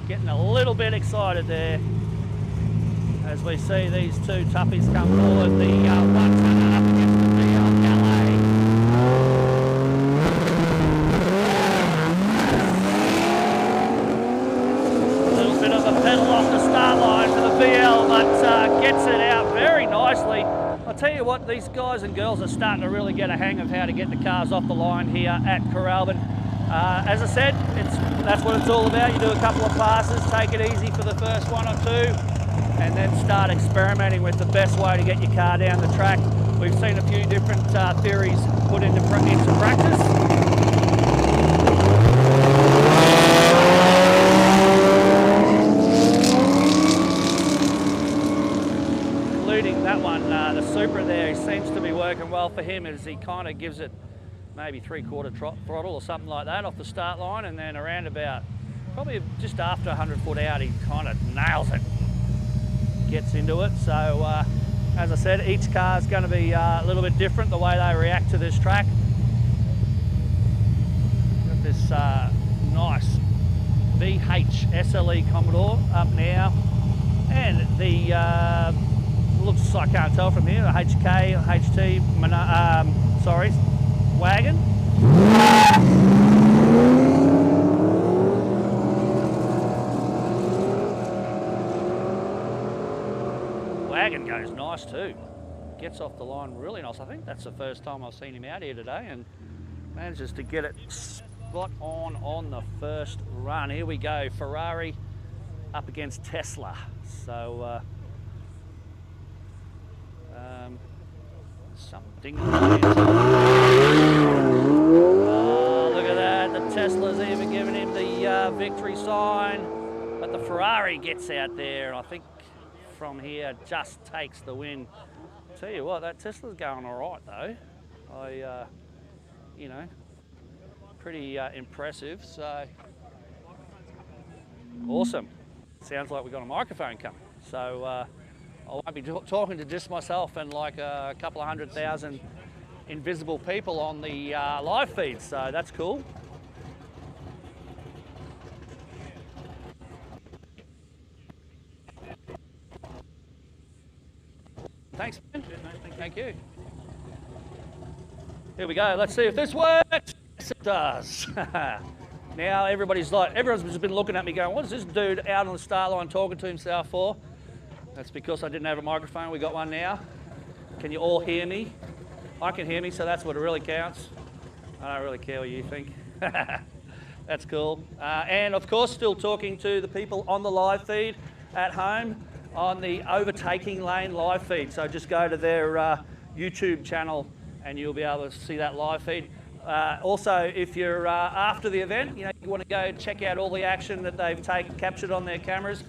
Getting a little bit excited there as we see these two toughies come forward. The one tonner up against the VL Calais. A little bit of a pedal off the start line for the VL, but gets it out very nicely. I'll tell you what, these guys and girls are starting to really get a hang of how to get the cars off the line here at Coralban. As I said, that's what it's all about. You do a couple of passes, take it easy for the first one or two, and then start experimenting with the best way to get your car down the track. We've seen a few different theories put into practice. Including that one, the Supra there, he seems to be working well for him as he kind of gives it maybe 3/4 throttle or something like that off the start line, and then around about probably just after 100 foot out he kind of nails it, gets into it. So As I said, each car is going to be a little bit different, the way they react to this track. Got this nice VH SLE Commodore up now, and the looks I can't tell from here, a HK, HT, sorry, wagon. Wagon goes nice too. Gets off the line really nice. I think that's the first time I've seen him out here today, and manages to get it spot on the first run. Here we go, Ferrari up against Tesla. So something. Oh, look at that. The Tesla's even giving him the victory sign, but the Ferrari gets out there, and I think from here just takes the win. Tell you what, that Tesla's going all right though. You know, pretty impressive. So awesome. Sounds like we've got a microphone coming. So I won't be talking to just myself and like a couple of 100,000 invisible people on the live feed. So that's cool. Thanks, man. Thank you. Here we go. Let's see if this works. Yes, it does. Now everyone's just been looking at me going, what is this dude out on the start line talking to himself for? That's because I didn't have a microphone. We got one now. Can you all hear me? I can hear me, so that's what really counts. I don't really care what you think. That's cool. And of course, still talking to the people on the live feed at home on the Overtaking Lane live feed. So just go to their YouTube channel and you'll be able to see that live feed. Also, if you're after the event, you want to go check out all the action that they've captured on their cameras.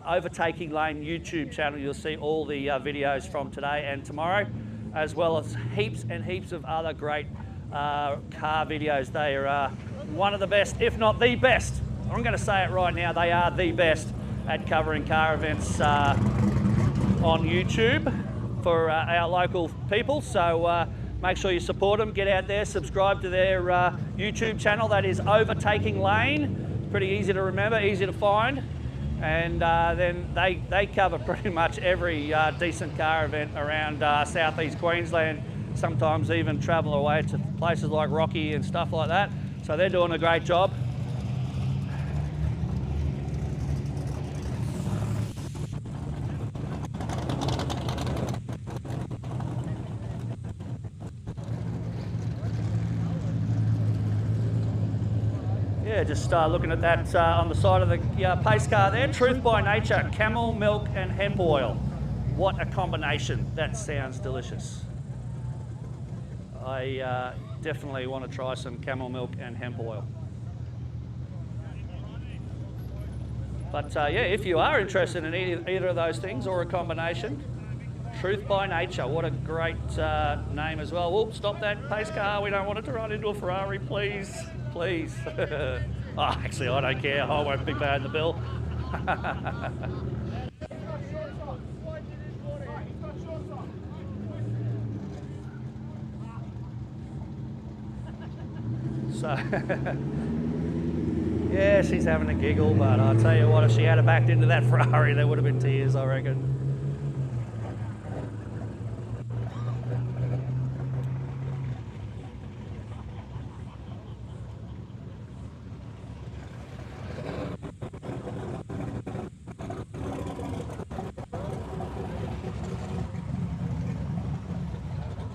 Overtaking Lane YouTube channel, you'll see all the videos from today and tomorrow, as well as heaps and heaps of other great car videos. They are one of the best, if not the best. I'm going to say it right now, they are the best at covering car events on YouTube for our local people. So make sure you support them, get out there, subscribe to their YouTube channel. That is Overtaking Lane. Pretty easy to remember, easy to find. And then they cover pretty much every decent car event around southeast Queensland, sometimes even travel away to places like Rocky and stuff like that. So they're doing a great job. Yeah, just looking at that on the side of the pace car there. Truth by Nature, camel milk and hemp oil. What a combination. That sounds delicious. I definitely want to try some camel milk and hemp oil. But yeah, if you are interested in either of those things or a combination, Truth by Nature, what a great name as well. Whoop, stop that pace car. We don't want it to run into a Ferrari, please. Please. Oh, actually, I don't care. I won't be paying the bill. So, yeah, she's having a giggle, but I'll tell you what, if she had backed into that Ferrari, there would have been tears, I reckon.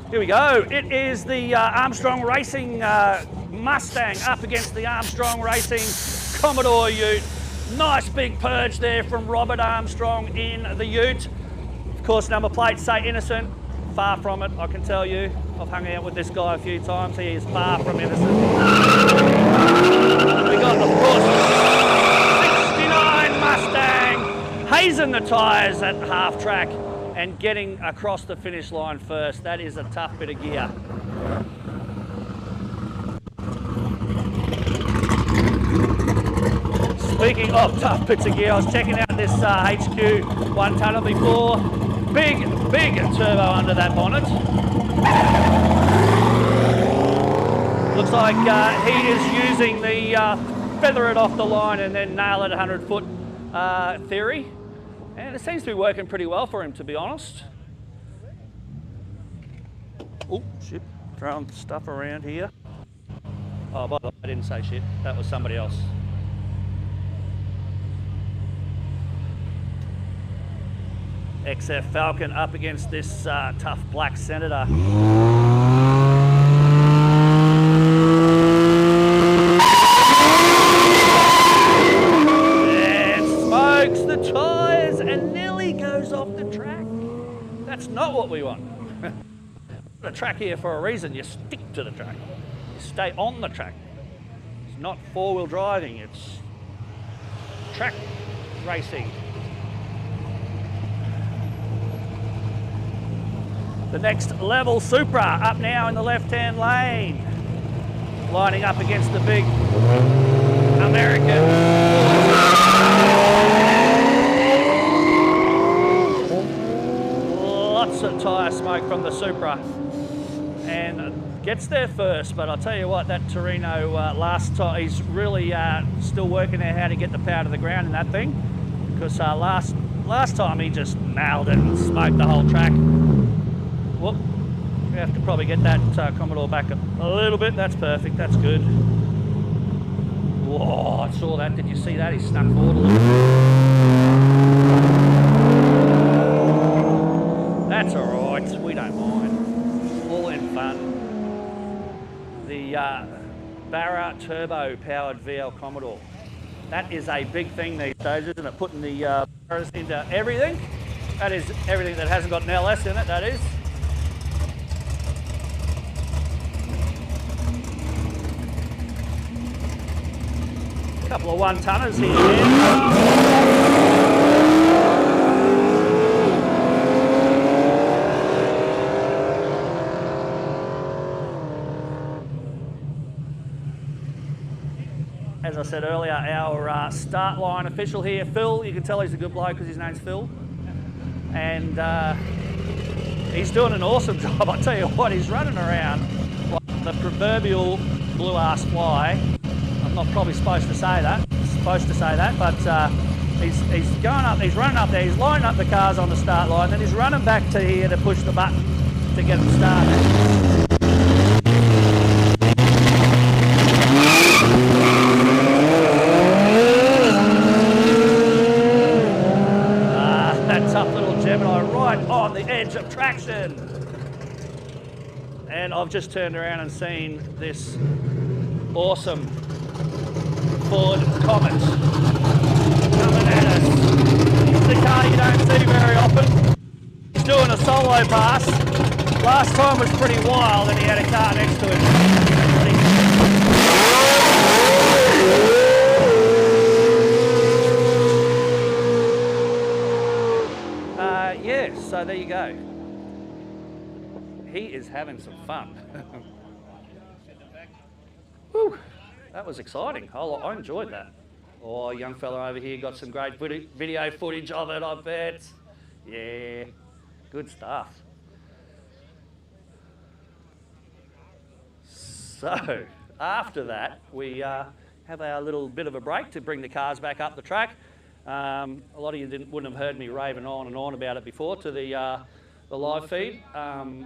Here we go. It is the Armstrong Racing Mustang up against the Armstrong Racing Commodore Ute. Nice big purge there from Robert Armstrong in the Ute. Of course, number plates say innocent. Far from it, I can tell you. I've hung out with this guy a few times. He is far from innocent. We got the push. 69 Mustang, hazing the tyres at half track and getting across the finish line first. That is a tough bit of gear. Speaking of tough bits of gear, I was checking out this HQ 1 tonner before. big turbo under that bonnet. Looks like he is using the feather it off the line and then nail it 100-foot theory. And it seems to be working pretty well for him, to be honest. Oh, shit. Throwing stuff around here. Oh, by the way, I didn't say shit. That was somebody else. XF Falcon up against this tough black Senator. And smokes the tyres and nearly goes off the track. That's not what we want. The track here for a reason. You stick to the track. You stay on the track. It's not four-wheel driving. It's track racing. The next level Supra up now in the left-hand lane. Lining up against the big American. Lots of tyre smoke from the Supra. And gets there first, but I'll tell you what, that Torino last time, he's really still working out how to get the power to the ground in that thing. Because last time he just nailed it and smoked the whole track. Whoop. We have to probably get that Commodore back a little bit. That's perfect. That's good. Whoa, I saw that. Did you see that? He snuck forward a little bit. That's all right. We don't mind. All in fun. The Barra Turbo powered VL Commodore. That is a big thing these days, isn't it? Putting the Barras into everything. That is everything that hasn't got an LS in it, that is. Couple of one-tonners here. As I said earlier, our start line official here, Phil, you can tell he's a good bloke because his name's Phil. And he's doing an awesome job. I tell you what, he's running around like the proverbial blue-ass fly. I'm not probably supposed to say that, but he's going up, he's running up there, he's lining up the cars on the start line, then he's running back to here to push the button to get them started. That tough little Gemini right on the edge of traction. And I've just turned around and seen this awesome Ford Comet coming at us. It's a car you don't see very often. He's doing a solo pass. Last time was pretty wild and he had a car next to him. Yeah, so there you go. He is having some fun. Whew. That was exciting. I enjoyed that. Oh, young fella over here got some great video footage of it, I bet. Yeah, good stuff. So, after that, we have our little bit of a break to bring the cars back up the track. A lot of you wouldn't have heard me raving on and on about it before to the live feed.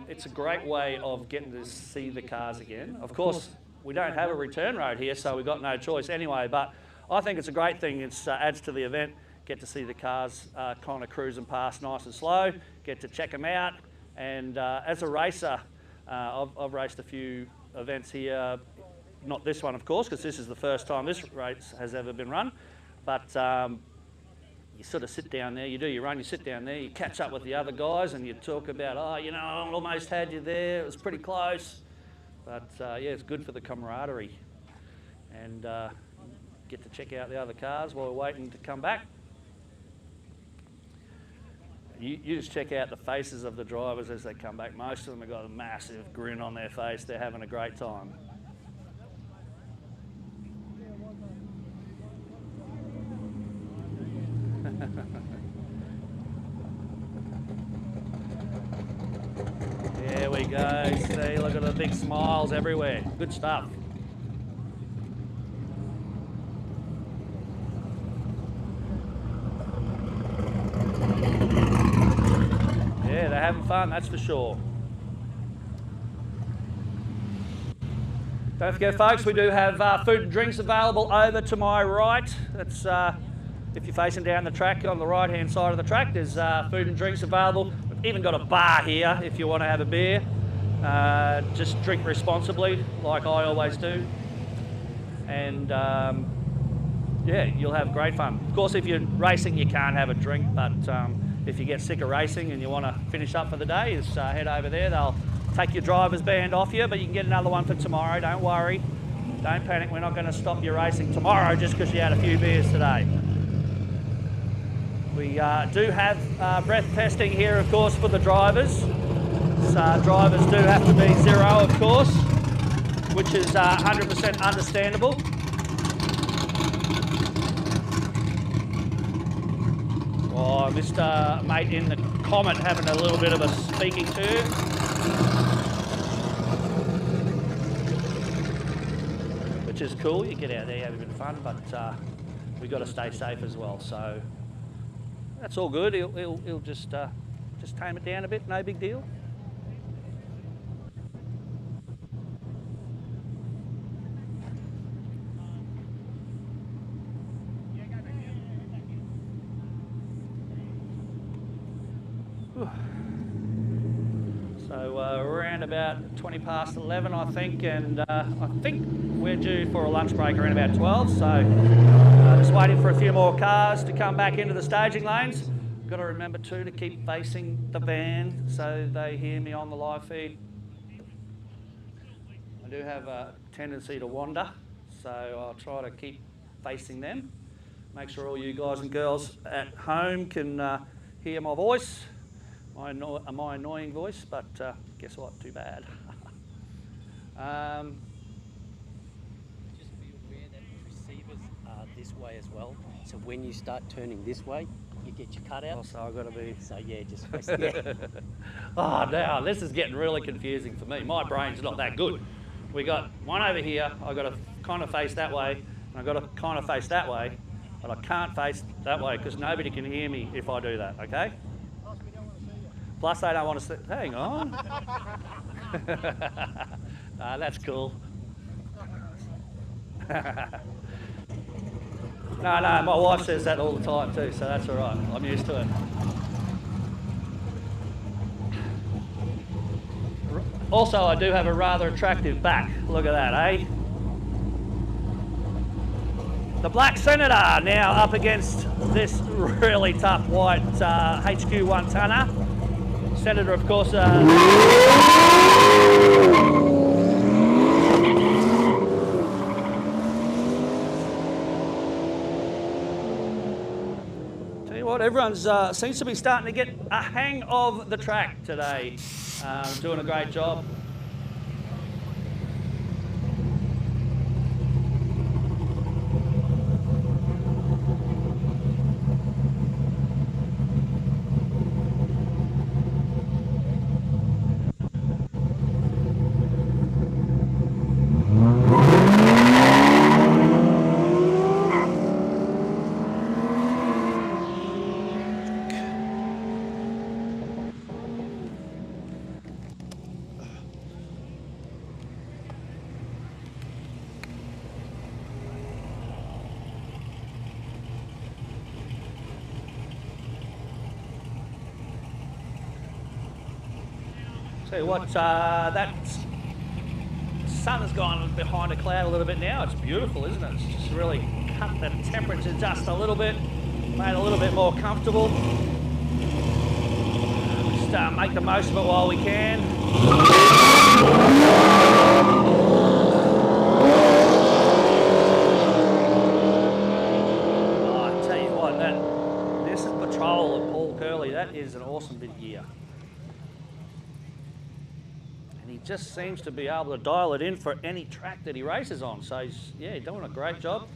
It's a great way of getting to see the cars again. Of course, we don't have a return road here, so we've got no choice anyway, but I think it's a great thing. It adds to the event. Get to see the cars kind of cruising past nice and slow, get to check them out. And as a racer, I've raced a few events here, not this one, of course, because this is the first time this race has ever been run, but you sort of sit down there, you do your run, you sit down there, you catch up with the other guys and you talk about, oh, you know, I almost had you there, it was pretty close. But yeah, it's good for the camaraderie. And get to check out the other cars while we're waiting to come back. You just check out the faces of the drivers as they come back. Most of them have got a massive grin on their face. They're having a great time. go. See, look at the big smiles everywhere. Good stuff. Yeah, they're having fun, that's for sure. Don't forget, folks, we do have food and drinks available over to my right. That's if you're facing down the track on the right-hand side of the track, there's food and drinks available. We've even got a bar here if you want to have a beer. Just drink responsibly, like I always do. And yeah, you'll have great fun. Of course, if you're racing, you can't have a drink, but if you get sick of racing and you want to finish up for the day, just head over there. They'll take your driver's band off you, but you can get another one for tomorrow. Don't worry. Don't panic. We're not going to stop your racing tomorrow just because you had a few beers today. We do have breath testing here, of course, for the drivers. So drivers do have to be 0, of course, which is 100% understandable. Oh, Mr. Mate in the comment having a little bit of a speaking to. Which is cool. You get out there, have a bit of fun, but we've got to stay safe as well. So that's all good. He'll just tame it down a bit. No big deal. So around about 20 past 11, I think, and I think we're due for a lunch break around about 12. So just waiting for a few more cars to come back into the staging lanes. Got to remember too to keep facing the van so they hear me on the live feed. I do have a tendency to wander, so I'll try to keep facing them. Make sure all you guys and girls at home can hear my voice. My annoying voice, but guess what? Too bad. Just be aware that receivers are this way as well. So when you start turning this way, you get your cutout. Also, I've got to be. So yeah, just face yeah. Oh, now this is getting really confusing for me. My brain's not that good. We got one over here. I got to kind of face that way, and I got to kind of face that way, but I can't face that way because nobody can hear me if I do that. Okay. Plus, they don't want to see. Hang on. That's cool. No, my wife says that all the time too, so that's all right. I'm used to it. Also, I do have a rather attractive back. Look at that, eh? The Black Senator now up against this really tough white HQ 1-tonner. Senator, of course. Tell you what, everyone's seems to be starting to get a hang of the track today. Doing a great job. Tell you what, that sun has gone behind a cloud a little bit now. It's beautiful, isn't it? It's just really cut the temperature just a little bit, made it a little bit more comfortable. Just make the most of it while we can. Oh, I tell you what, this is Patrol of Paul Curley. That is an awesome bit of gear. He just seems to be able to dial it in for any track that he races on. So he's, yeah, doing a great job.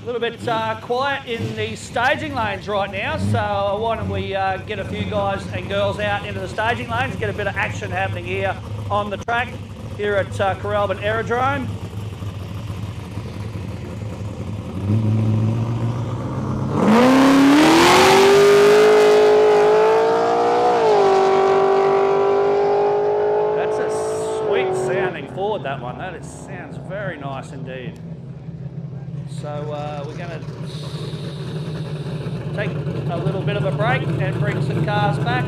A little bit quiet in the staging lanes right now, so why don't we get a few guys and girls out into the staging lanes, get a bit of action happening here on the track here at Coralban Aerodrome. That's a sweet sounding Ford, that one. That sounds very nice indeed. So we're going to take a little bit of a break and bring some cars back.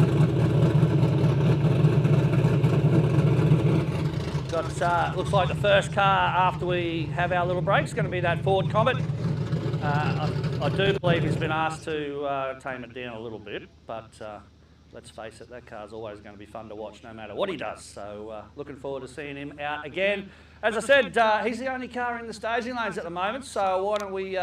Got looks like the first car after we have our little break is going to be that Ford Comet. I do believe he's been asked to tame it down a little bit, but let's face it, that car's always going to be fun to watch no matter what he does. So looking forward to seeing him out again. As I said, he's the only car in the staging lanes at the moment, so why don't we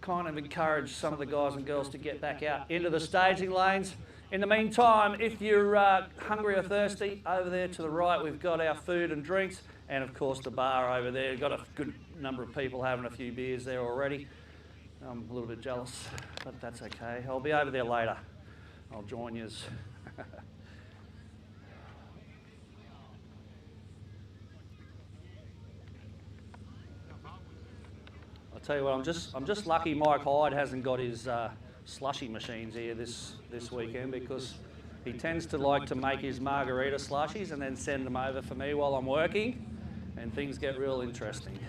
kind of encourage some of the guys and girls to get back out into the staging lanes. In the meantime, if you're hungry or thirsty, over there to the right we've got our food and drinks, and of course the bar over there. We've got a good number of people having a few beers there already. I'm a little bit jealous, but that's okay. I'll be over there later. I'll join yous. I'll tell you what, I'm just lucky Mike Hyde hasn't got his slushy machines here this weekend, because he tends to like to make his margarita slushies and then send them over for me while I'm working, and things get real interesting.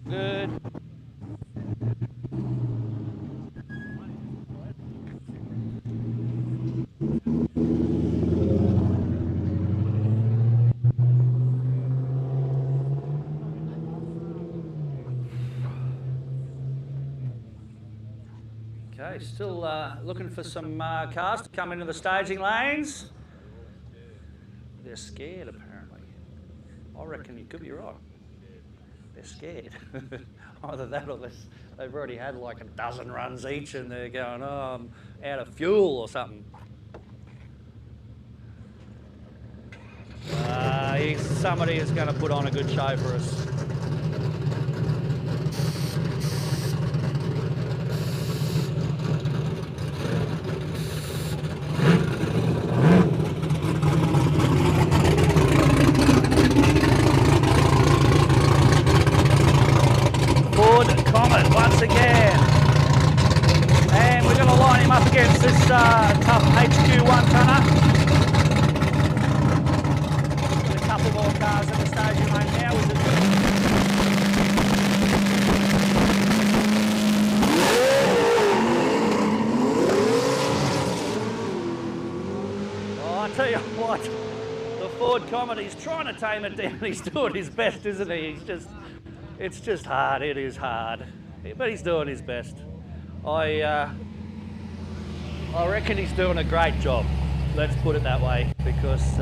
Good. Okay, still looking for some cars to come into the staging lanes. They're scared, apparently. I reckon you could be right. They're scared. Either that or they've already had like a dozen runs each and they're going, oh, I'm out of fuel or something. Somebody is going to put on a good show for us. Once again, and we're going to line him up against this tough HQ 1-tonner. A couple more cars in the staging lane now. Oh, I tell you what, the Ford Comet, he's trying to tame it down. He's doing his best, isn't he? It's just hard. It is hard. But he's doing his best. I reckon he's doing a great job. Let's put it that way, because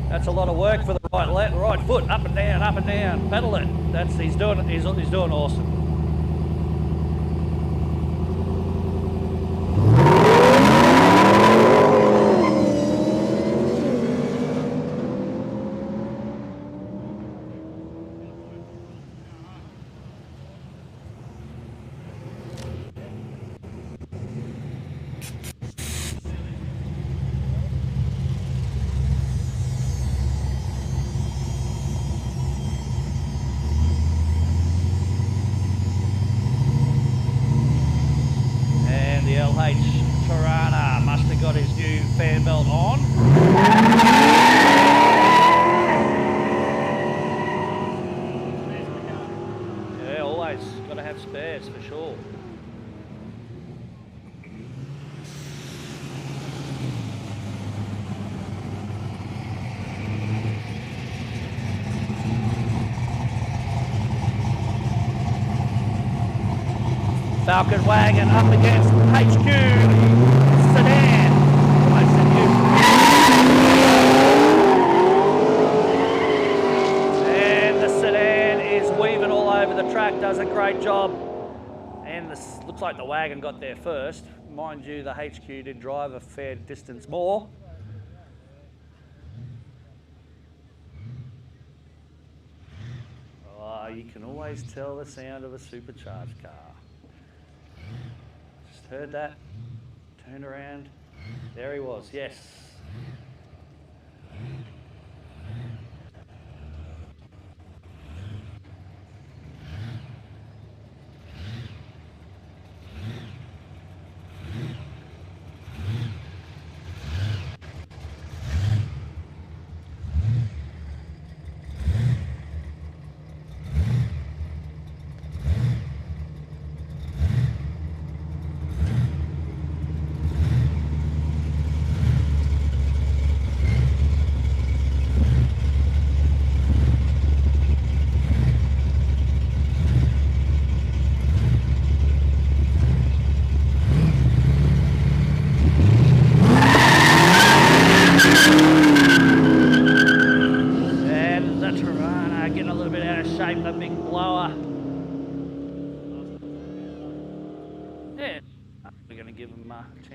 that's a lot of work for the right foot, up and down, pedal it. He's doing awesome. Falcon Wagon up against HQ Sedan. Almost said you. And the Sedan is weaving all over the track, does a great job. And this looks like the wagon got there first. Mind you, the HQ did drive a fair distance more. Oh, you can always tell the sound of a supercharged car. Just heard that, turned around, there he was, yes.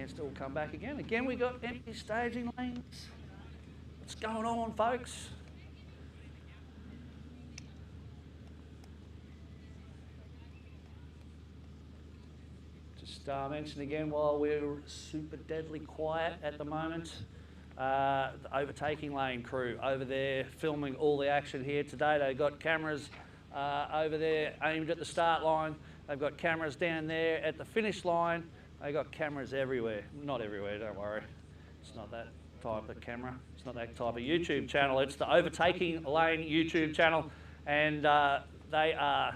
Still come back again. Again, we got empty staging lanes. What's going on, folks? Just mention again while we're super deadly quiet at the moment. The Overtaking lane crew over there filming all the action here today. They've got cameras over there aimed at the start line. They've got cameras down there at the finish line. They got cameras everywhere. Not everywhere, don't worry. It's not that type of camera. It's not that type of YouTube channel. It's the Overtaking Lane YouTube channel. And they are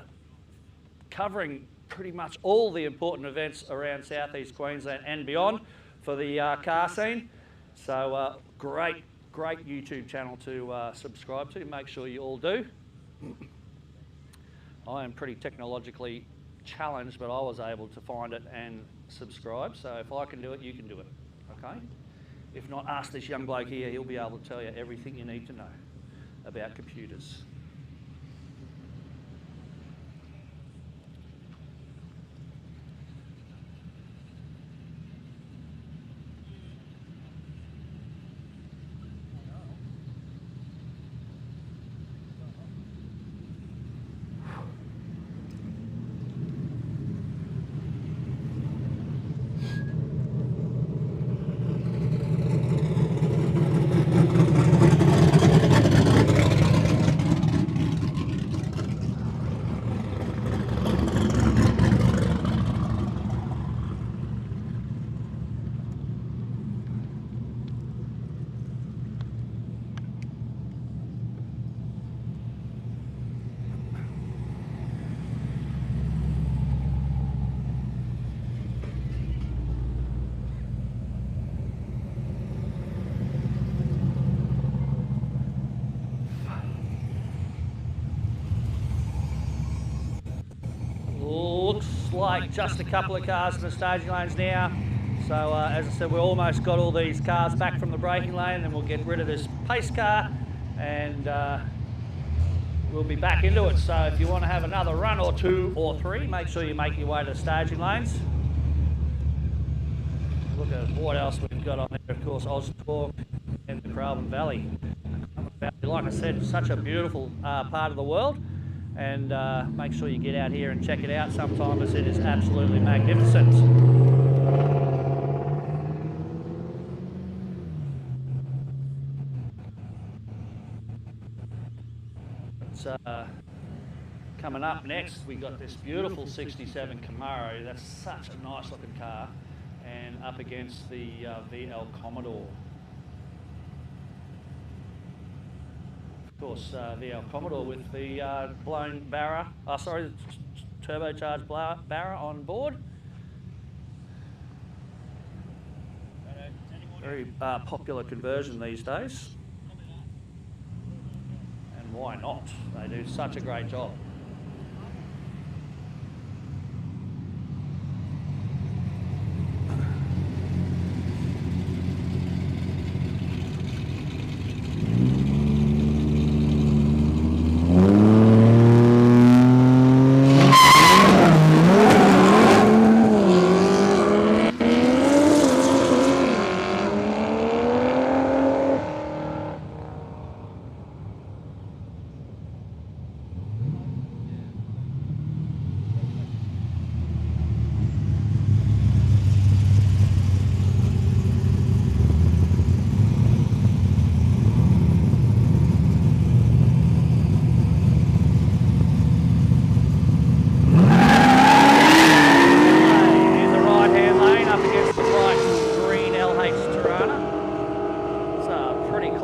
covering pretty much all the important events around Southeast Queensland and beyond for the car scene. So great YouTube channel to subscribe to. Make sure you all do. I am pretty technologically challenged, but I was able to find it and subscribe. So if I can do it, you can do it, okay? If not, ask this young bloke here. He'll be able to tell you everything you need to know about computers. Like just a couple of cars in the staging lanes now. So as I said, we almost got all these cars back from the braking lane, and we'll get rid of this pace car and we'll be back into it. So if you want to have another run or two or three, make sure you make your way to the staging lanes. Look at what else we've got on there. Of course, Oztalk and the Carlton Valley. Like I said, such a beautiful part of the world. And make sure you get out here and check it out sometimes. It is absolutely magnificent. It's, coming up next, we got this beautiful 67 Camaro. That's such a nice looking car. And up against the VL Commodore. Of course, VL Commodore with the blown Barra, turbocharged Barra on board. Very popular conversion these days. And why not? They do such a great job.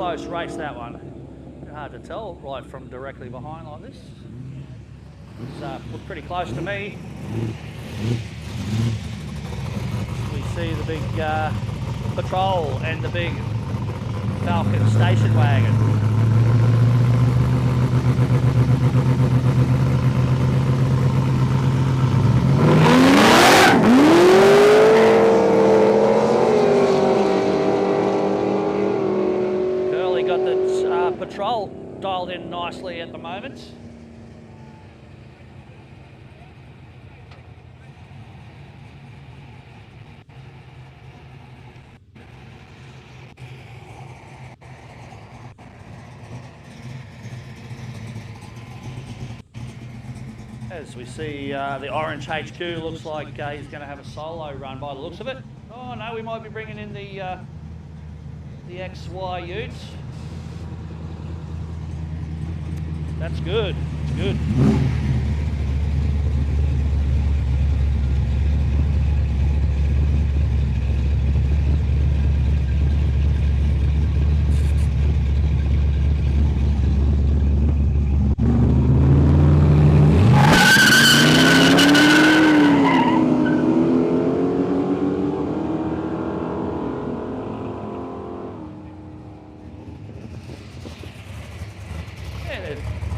close race, that one. Hard to tell right from directly behind like this. It's looked pretty close to me. We see the big patrol and the big Falcon station wagon. Curly got the patrol dialed in nicely at the moment. As we see the Orange HQ looks like he's going to have a solo run by the looks of it. Oh no, we might be bringing in the XY Utes. That's good, it's good.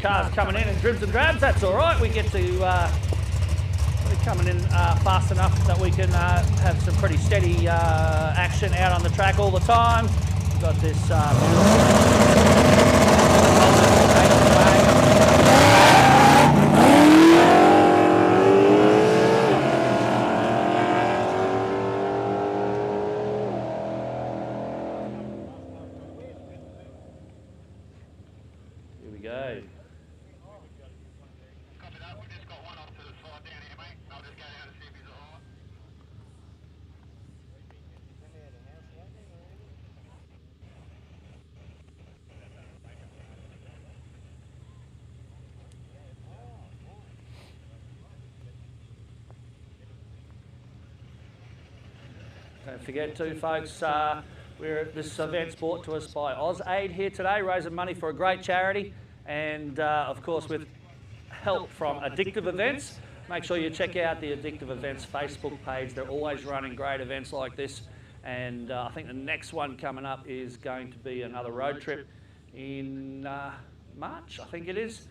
Cars coming in dribs and drabs, that's all right. We get to, we're coming in fast enough that we can have some pretty steady action out on the track all the time. We've got this here we go. Don't forget too, folks, this event's brought to us by OZAID here today, raising money for a great charity, and of course with help from Addictive Events. Make sure you check out the Addictive Events Facebook page. They're always running great events like this, and I think the next one coming up is going to be another road trip in March, I think it is.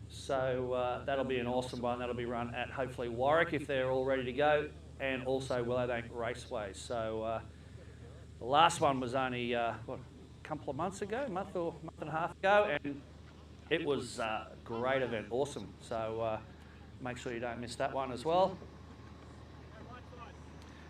So that'll be an awesome one. That'll be run at hopefully Warwick if they're all ready to go, and also Willowbank Raceway. So the last one was only what, a couple of months ago, month and a half ago, and it was a great event, awesome. So make sure you don't miss that one as well.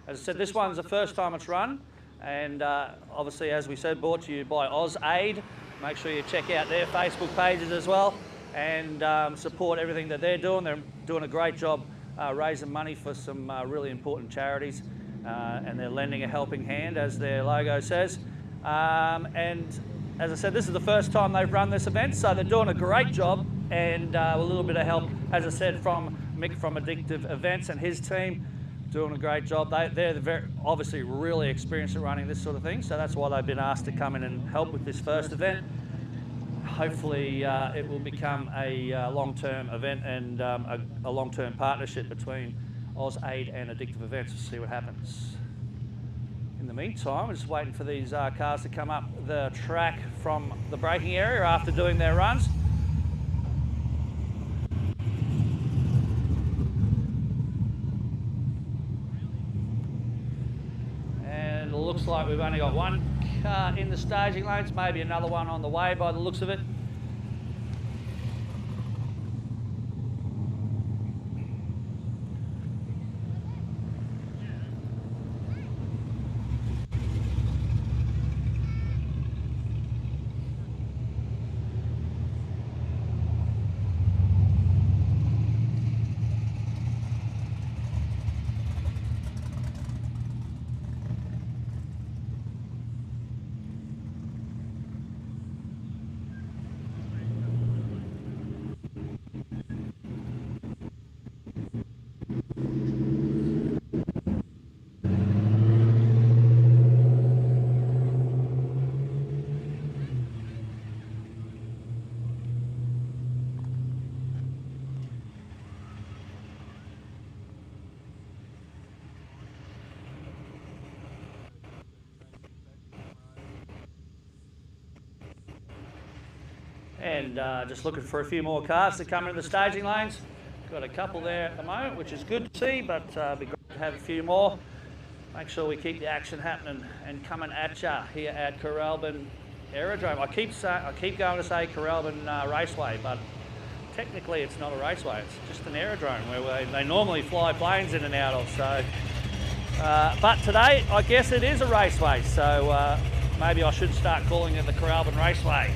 As I said, this one's the first time it's run, and obviously, as we said, brought to you by OZAID. Make sure you check out their Facebook pages as well, and support everything that they're doing. They're doing a great job raising money for some really important charities, and they're lending a helping hand, as their logo says. And as I said, this is the first time they've run this event, so they're doing a great job, and a little bit of help, as I said, from Mick from Addictive Events and his team, doing a great job. They're obviously really experienced at running this sort of thing, so that's why they've been asked to come in and help with this first event. Hopefully it will become a long-term event and a long-term partnership between OZAID and Addictive Events. We'll see what happens. In the meantime, we're just waiting for these cars to come up the track from the braking area after doing their runs. And it looks like we've only got one car in the staging lanes, maybe another one on the way by the looks of it. And just looking for a few more cars to come into the staging lanes. Got a couple there at the moment, which is good to see, but it'd be great to have a few more. Make sure we keep the action happening and coming at ya here at Coralban Aerodrome. I keep going to say Coralban Raceway, but technically it's not a raceway. It's just an aerodrome where they normally fly planes in and out of. So, but today I guess it is a raceway. So maybe I should start calling it the Coralban Raceway.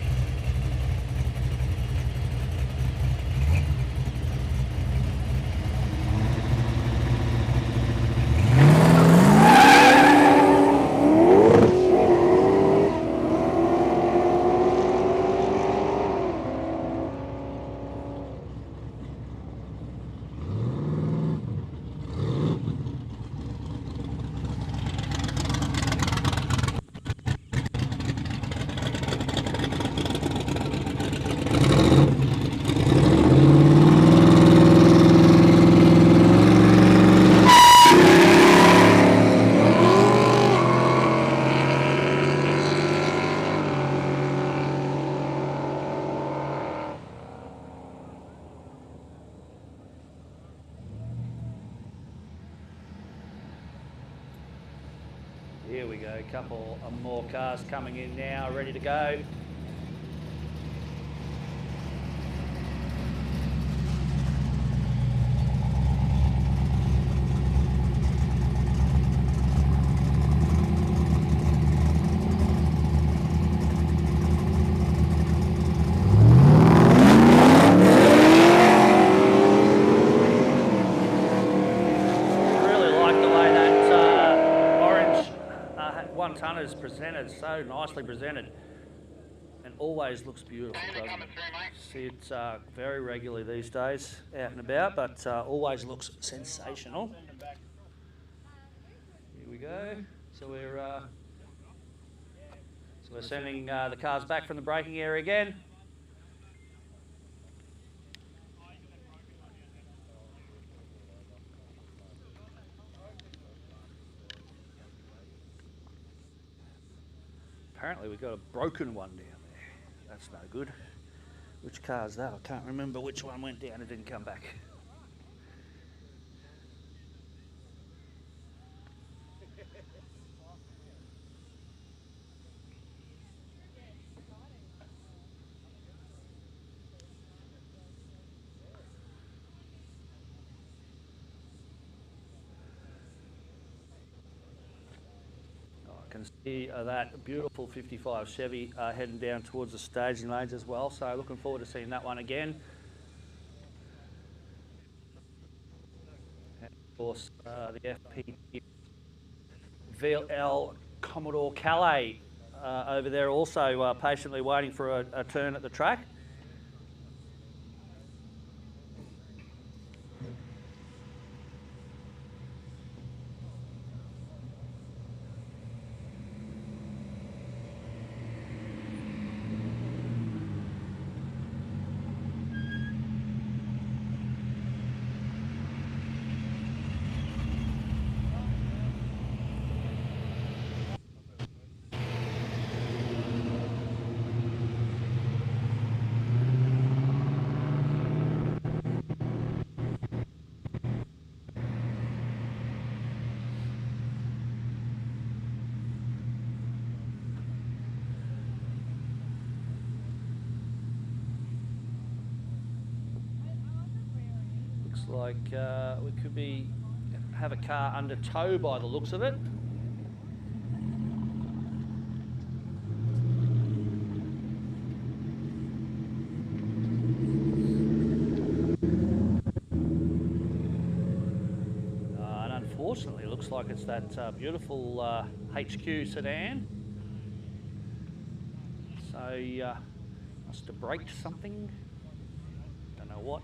Here we go, a couple of more cars coming in now, ready to go. Tonner's presented, so nicely presented, and always looks beautiful, doesn't it? See it very regularly these days, out and about, but always looks sensational. Here we go. So we're sending the cars back from the braking area again. Apparently we've got a broken one down there. That's no good. Which car's that? I can't remember which one went down and didn't come back. Can see that beautiful 55 Chevy heading down towards the staging lanes as well, so looking forward to seeing that one again. And of course the FP VL Commodore Calais over there also patiently waiting for a turn at the track. Like we could have a car under tow by the looks of it. And unfortunately it looks like it's that beautiful HQ sedan. So must have braked something, don't know what.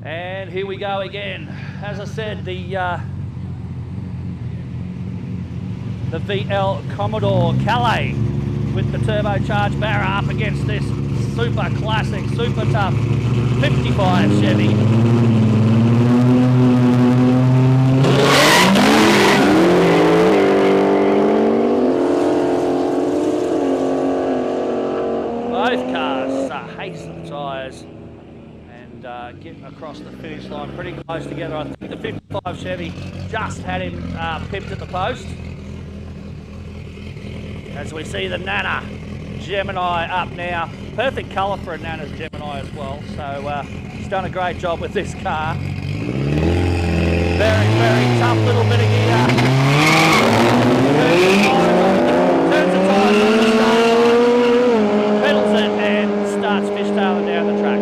And here we go again. As I said, the VL Commodore Calais with the turbocharged barra up against this super classic, super tough 55 Chevy. Both cars haste the tyres and getting across the finish line pretty close together. I think the 55 Chevy just had him pipped at the post. As we see the Nana Gemini up now. Perfect colour for a Nana's Gemini as well. So he's done a great job with this car. Very, very tough little bit of gear. Turns the tyres on the start, pedals it and starts fishtailing down the track.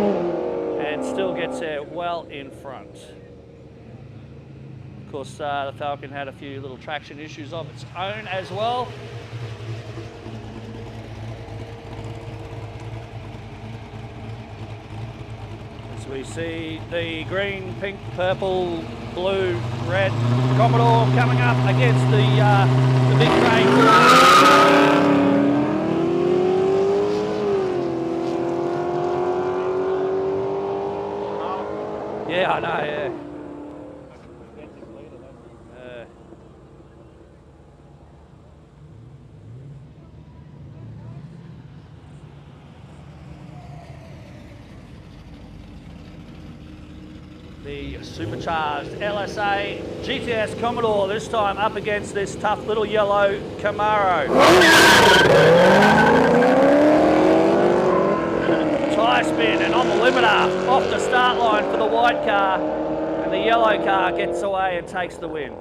And still gets there well in front. Of course, the Falcon had a few little traction issues of its own as well. We see the green, pink, purple, blue, red Commodore coming up against the big crane. Yeah, I know, yeah. The supercharged LSA GTS Commodore, this time up against this tough little yellow Camaro. Tyre spin and on the limiter, off the start line for the white car, and the yellow car gets away and takes the win.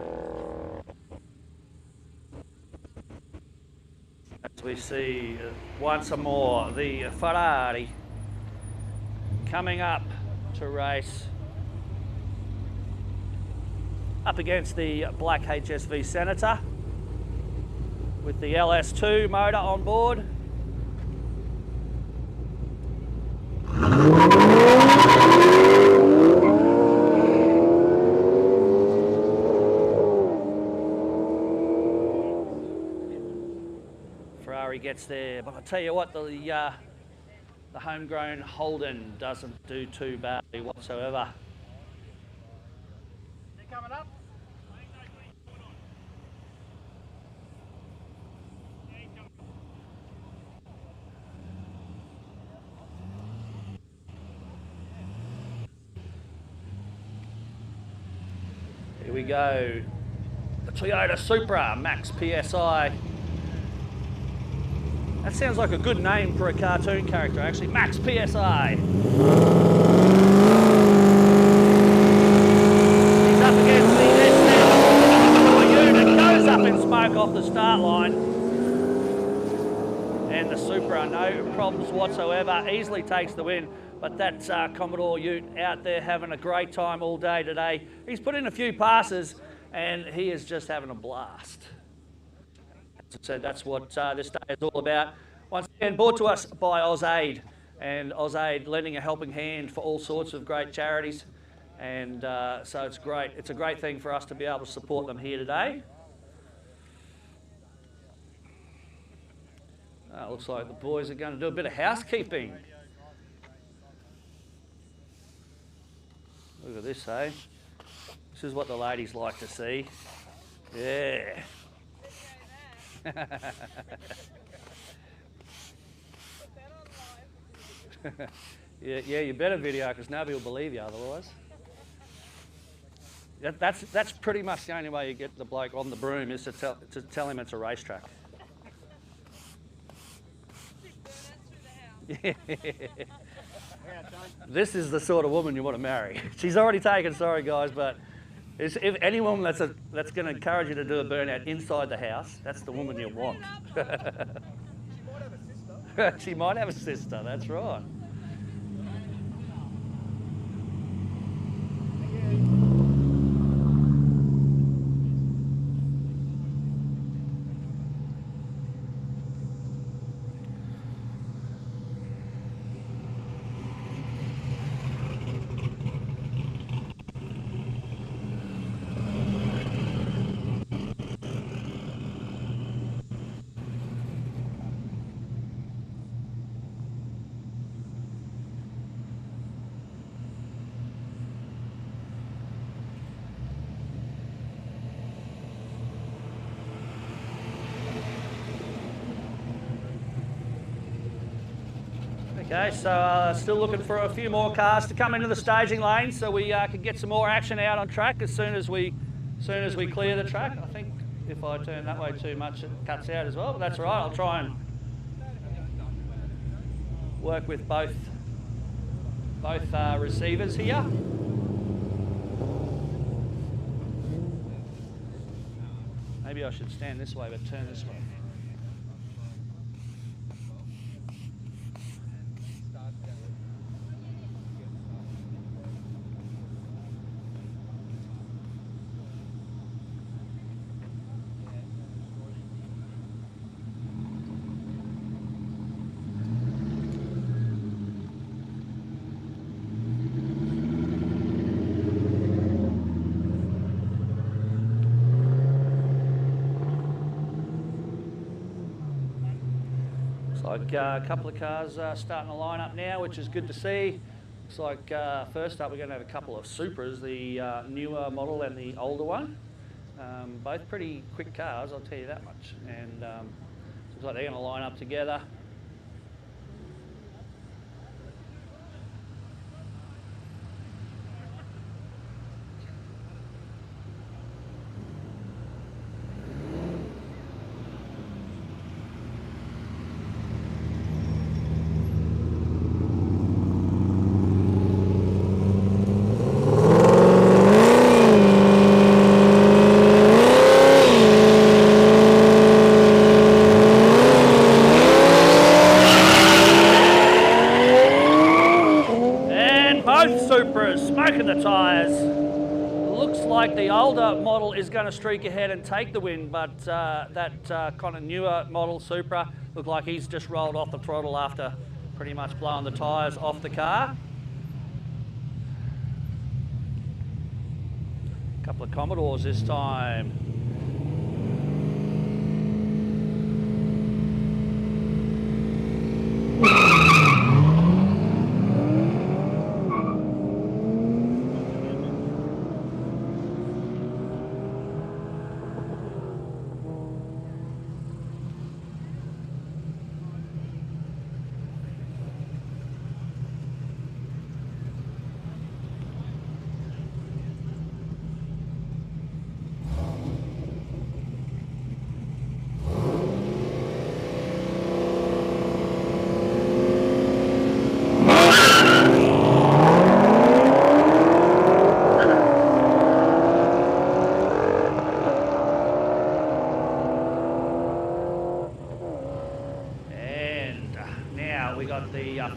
As we see once more the Ferrari coming up to race up against the black HSV Senator with the LS2 motor on board. Ferrari gets there, but I tell you what, the homegrown Holden doesn't do too badly whatsoever. Coming up. Here we go. The Toyota Supra Max PSI. That sounds like a good name for a cartoon character, actually. Max PSI. Off the start line, and the Supra, no problems whatsoever, easily takes the win. But that's Commodore Ute out there having a great time all day today. He's put in a few passes and he is just having a blast. As I said, that's what this day is all about. Once again, brought to us by OZAID, and OZAID lending a helping hand for all sorts of great charities, and so it's great. It's a great thing for us to be able to support them here today. Looks like the boys are going to do a bit of housekeeping. Look at this, eh? This is what the ladies like to see. Yeah. Yeah, you better video because nobody will believe you otherwise. That's pretty much the only way you get the bloke on the broom is to tell him it's a racetrack. Yeah. This is the sort of woman you want to marry. She's already taken, sorry guys, but if any woman that's going to encourage you to do a burnout inside the house, that's the woman you want. She might have a sister, that's right. Okay, so still looking for a few more cars to come into the staging lane so we can get some more action out on track as soon as we clear the track. I think if I turn that way too much, it cuts out as well, but that's all right. I'll try and work with both receivers here. Maybe I should stand this way, but turn this way. Like a couple of cars starting to line up now, which is good to see. Looks like first up we're going to have a couple of Supras, the newer model and the older one. Both pretty quick cars, I'll tell you that much. And looks like they're going to line up together. Smoking the tyres. Looks like the older model is going to streak ahead and take the win, but that kind of newer model Supra looked like he's just rolled off the throttle after pretty much blowing the tyres off the car. A couple of Commodores this time.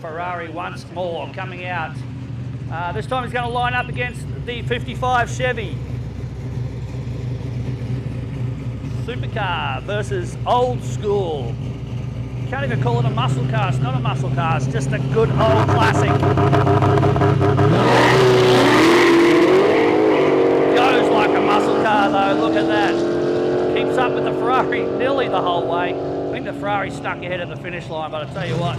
Ferrari once more coming out. This time he's going to line up against the 55 Chevy. Supercar versus old school. You can't even call it a muscle car. It's not a muscle car. It's just a good old classic. Goes like a muscle car though. Look at that. Keeps up with the Ferrari nearly the whole way. I think the Ferrari stuck ahead at the finish line, but I tell you what,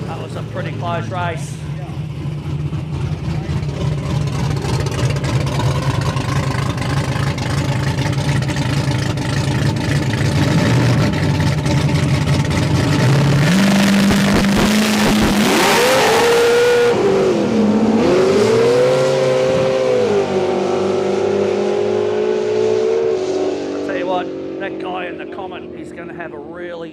that was a pretty close race.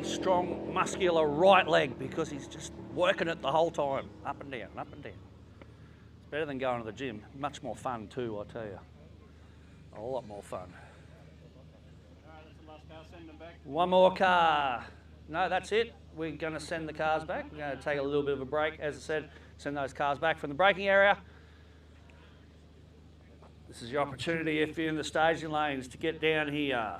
Strong, muscular right leg because he's just working it the whole time, up and down, up and down. It's better than going to the gym. Much more fun too, I tell you. A lot more fun. That's the last car, send them back. One more car. No, that's it. We're going to send the cars back. We're going to take a little bit of a break. As I said, send those cars back from the braking area. This is your opportunity if you're in the staging lanes to get down here.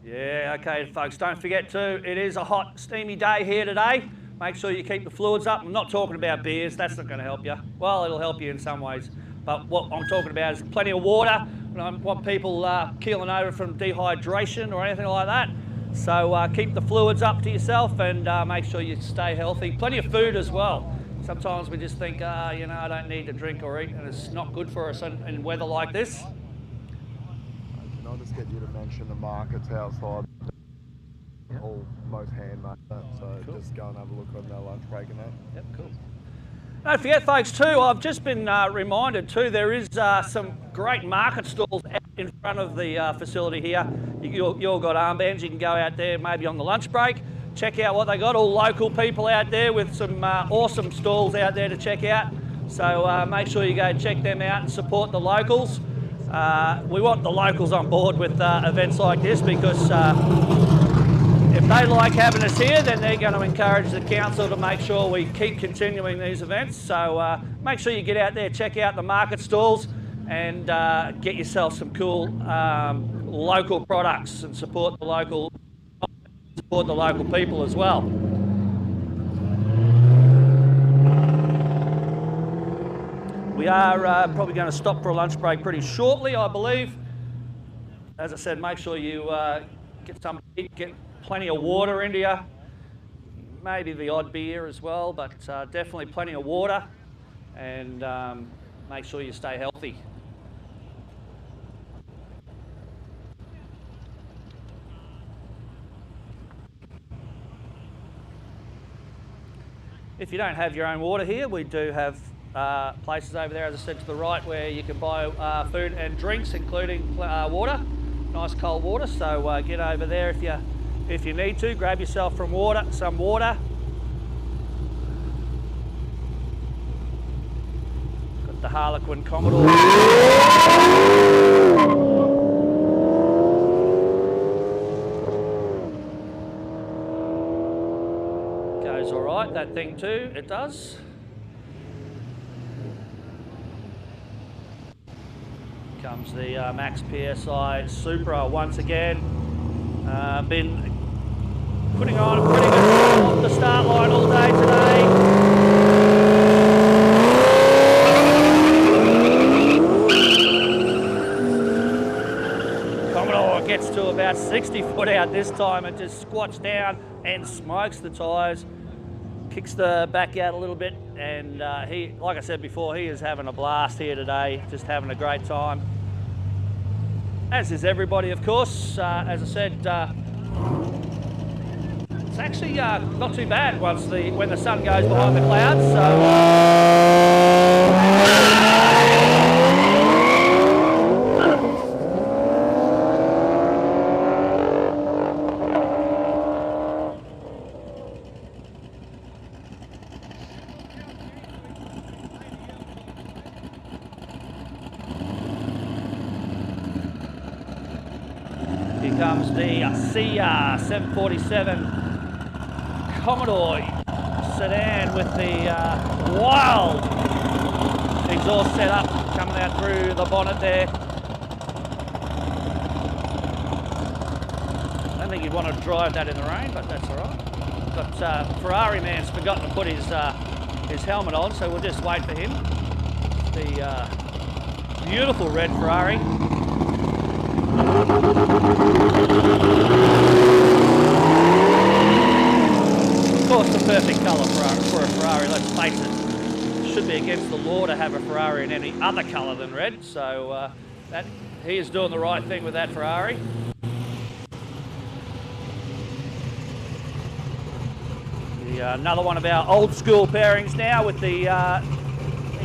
Yeah, okay, folks, don't forget to, it is a hot, steamy day here today. Make sure you keep the fluids up. I'm not talking about beers, that's not going to help you. Well, it'll help you in some ways, but what I'm talking about is plenty of water. I don't want people keeling over from dehydration or anything like that. So keep the fluids up to yourself and make sure you stay healthy. Plenty of food as well. Sometimes we just think, you know, I don't need to drink or eat, and it's not good for us in weather like this. Can I just get you to mention the markets outside? All most handmade, so Cool. just go and have a look on their lunch break and that. Yep, cool. Don't forget, folks, too, I've just been reminded, too, there is some great market stalls out in front of the facility here. You all got armbands, you can go out there maybe on the lunch break, check out what they got. All local people out there with some awesome stalls out there to check out. So make sure you go check them out and support the locals. We want the locals on board with events like this because if they like having us here, then they're going to encourage the council to make sure we keep continuing these events. So make sure you get out there, check out the market stalls and get yourself some cool local products and support the local people as well. We are probably going to stop for a lunch break pretty shortly, I believe. As I said, make sure you get some eat, get plenty of water into you. Maybe the odd beer as well, but definitely plenty of water. And make sure you stay healthy. If you don't have your own water here, we do have places over there, as I said, to the right, where you can buy food and drinks, including water, nice cold water. So get over there if you need to. Grab yourself some water. Got the Harlequin Commodore. Goes all right, that thing too, it does. Comes the Max PSI Supra once again. Been putting on a pretty good show off the start line all day today. Commodore gets to about 60 foot out this time and just squats down and smokes the tyres. Kicks the back out a little bit, and he, like I said before, he is having a blast here today, just having a great time. As is everybody, of course. As I said, it's actually not too bad when the sun goes behind the clouds. Here comes the C747 Commodore sedan with the wild exhaust setup coming out through the bonnet there. I don't think you'd want to drive that in the rain, but that's all right. But Ferrari man's forgotten to put his helmet on, so we'll just wait for him. The beautiful red Ferrari. Of course, the perfect colour for a Ferrari, let's face it. It should be against the law to have a Ferrari in any other colour than red, so that he is doing the right thing with that Ferrari. Another one of our old school pairings now with the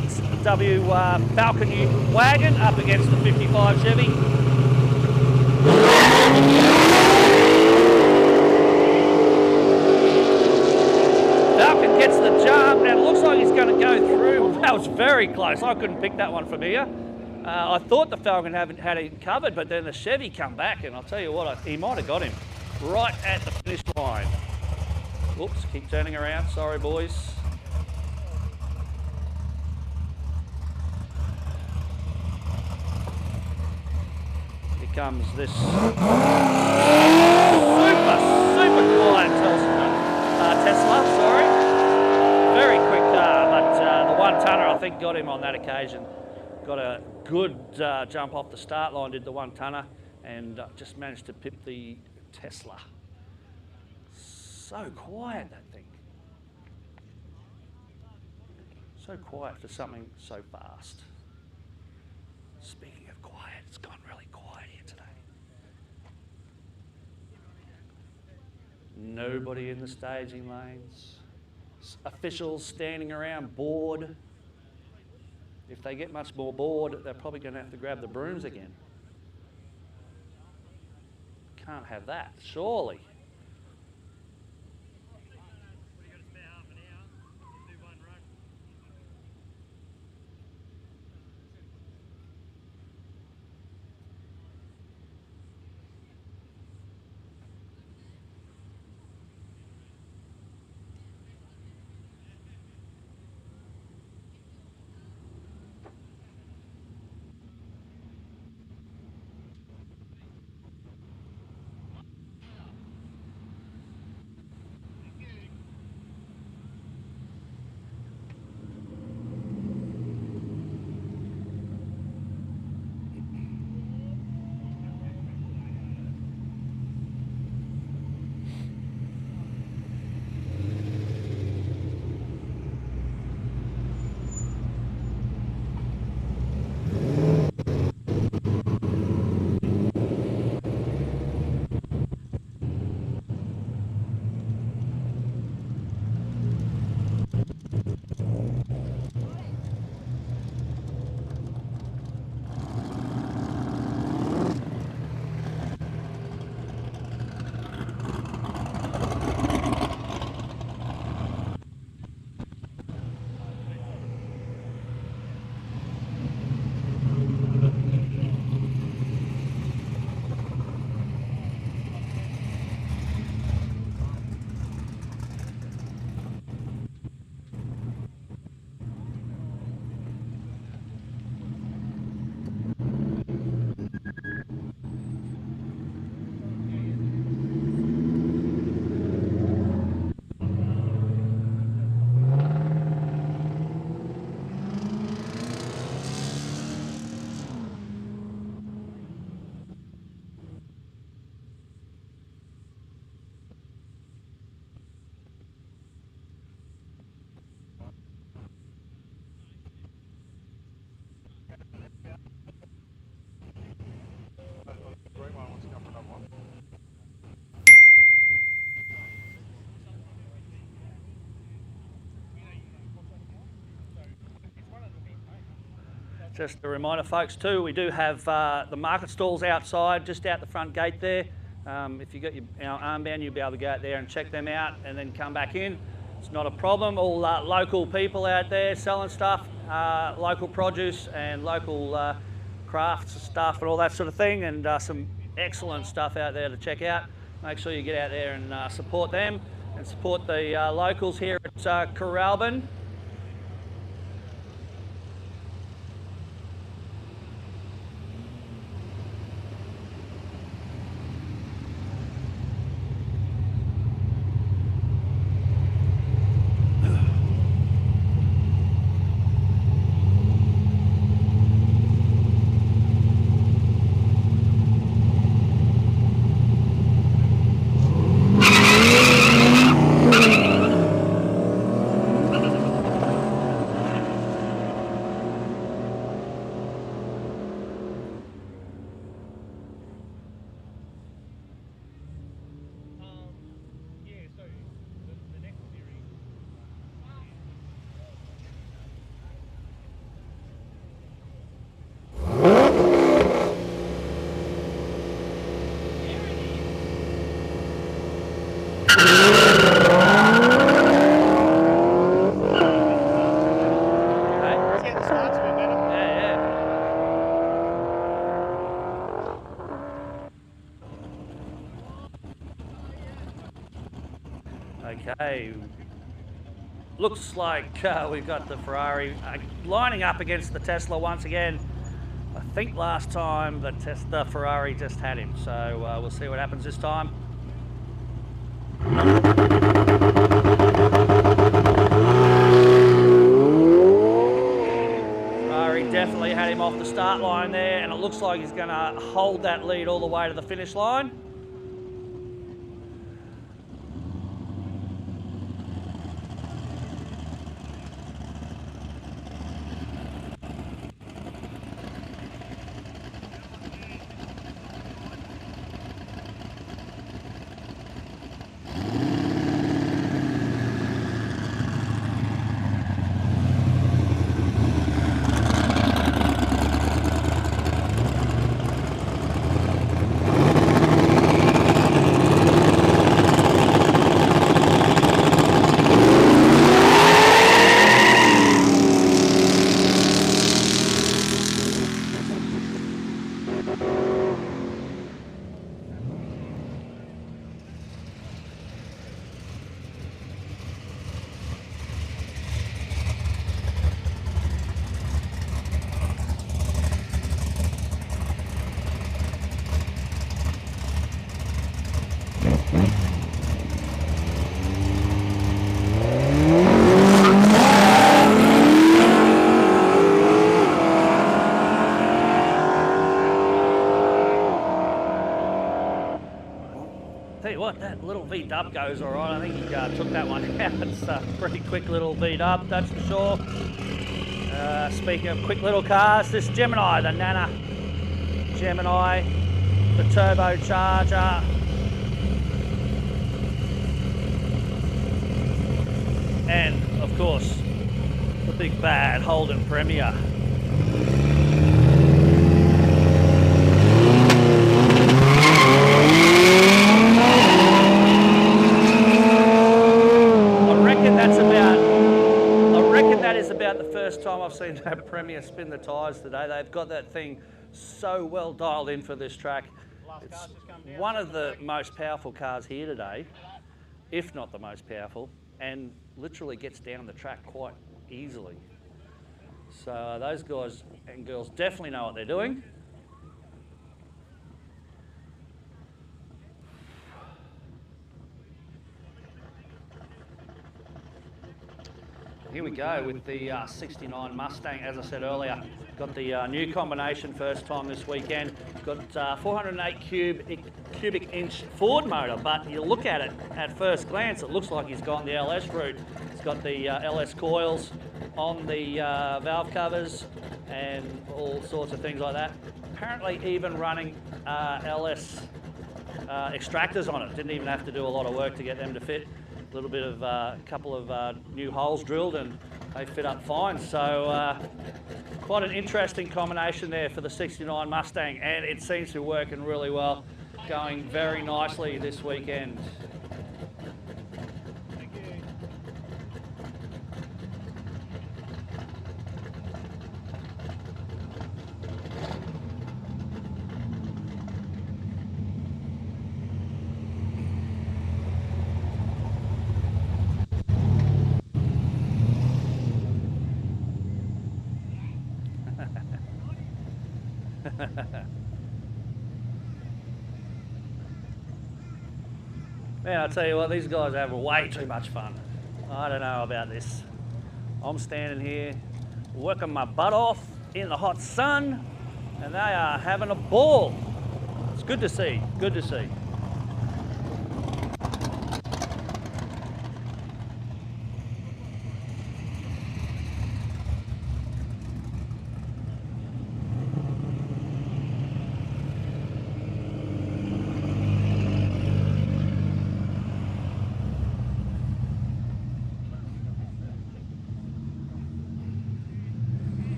XW Falcon wagon up against the 55 Chevy. Falcon gets the jump, and it looks like he's going to go through. That was very close. I couldn't pick that one from here. I thought the Falcon had it covered, but then the Chevy come back, and I'll tell you what, he might have got him right at the finish line. Oops, keep turning around. Sorry, boys. comes this super quiet Tesla, sorry. Very quick car, but the 1 tonner I think got him on that occasion. Got a good jump off the start line, did the 1 tonner, and just managed to pip the Tesla. So quiet, that thing. So quiet for something so fast. Speaking of quiet, it's gone really quiet here today. Nobody in the staging lanes. Officials standing around bored. If they get much more bored, they're probably going to have to grab the brooms again. Can't have that, surely. Just a reminder, folks, too, we do have the market stalls outside, just out the front gate there. If you've got your armband, you'll be able to go out there and check them out and then come back in. It's not a problem. All local people out there selling stuff, local produce and local crafts stuff and all that sort of thing, and some excellent stuff out there to check out. Make sure you get out there and support them and support the locals here at Coralban. Okay, looks like we've got the Ferrari lining up against the Tesla once again. I think last time the Ferrari just had him, so we'll see what happens this time. Ferrari definitely had him off the start line there, and it looks like he's going to hold that lead all the way to the finish line. Tell you what, that little V-dub goes all right. I think he took that one out. It's a pretty quick little V-dub, that's for sure. Speaking of quick little cars, this Gemini, the Nana Gemini, the turbocharger. And, of course, the big bad Holden Premier. The first time I've seen that Premier spin the tyres today. They've got that thing so well dialed in for this track. It's one of the most powerful cars here today, if not the most powerful, and literally gets down the track quite easily. So those guys and girls definitely know what they're doing. Here we go with the 69 Mustang. As I said earlier, got the new combination first time this weekend. Got 408 cubic inch Ford motor, but you look at it at first glance, it looks like he's gone the LS route. It's got the LS coils on the valve covers and all sorts of things like that. Apparently even running LS extractors on it. Didn't even have to do a lot of work to get them to fit. A little bit of couple of new holes drilled and they fit up fine. So quite an interesting combination there for the 69 Mustang, and it seems to be working really well, going very nicely this weekend. Man, I tell you what, these guys have way too much fun. I don't know about this. I'm standing here working my butt off in the hot sun, and they are having a ball. It's good to see, good to see.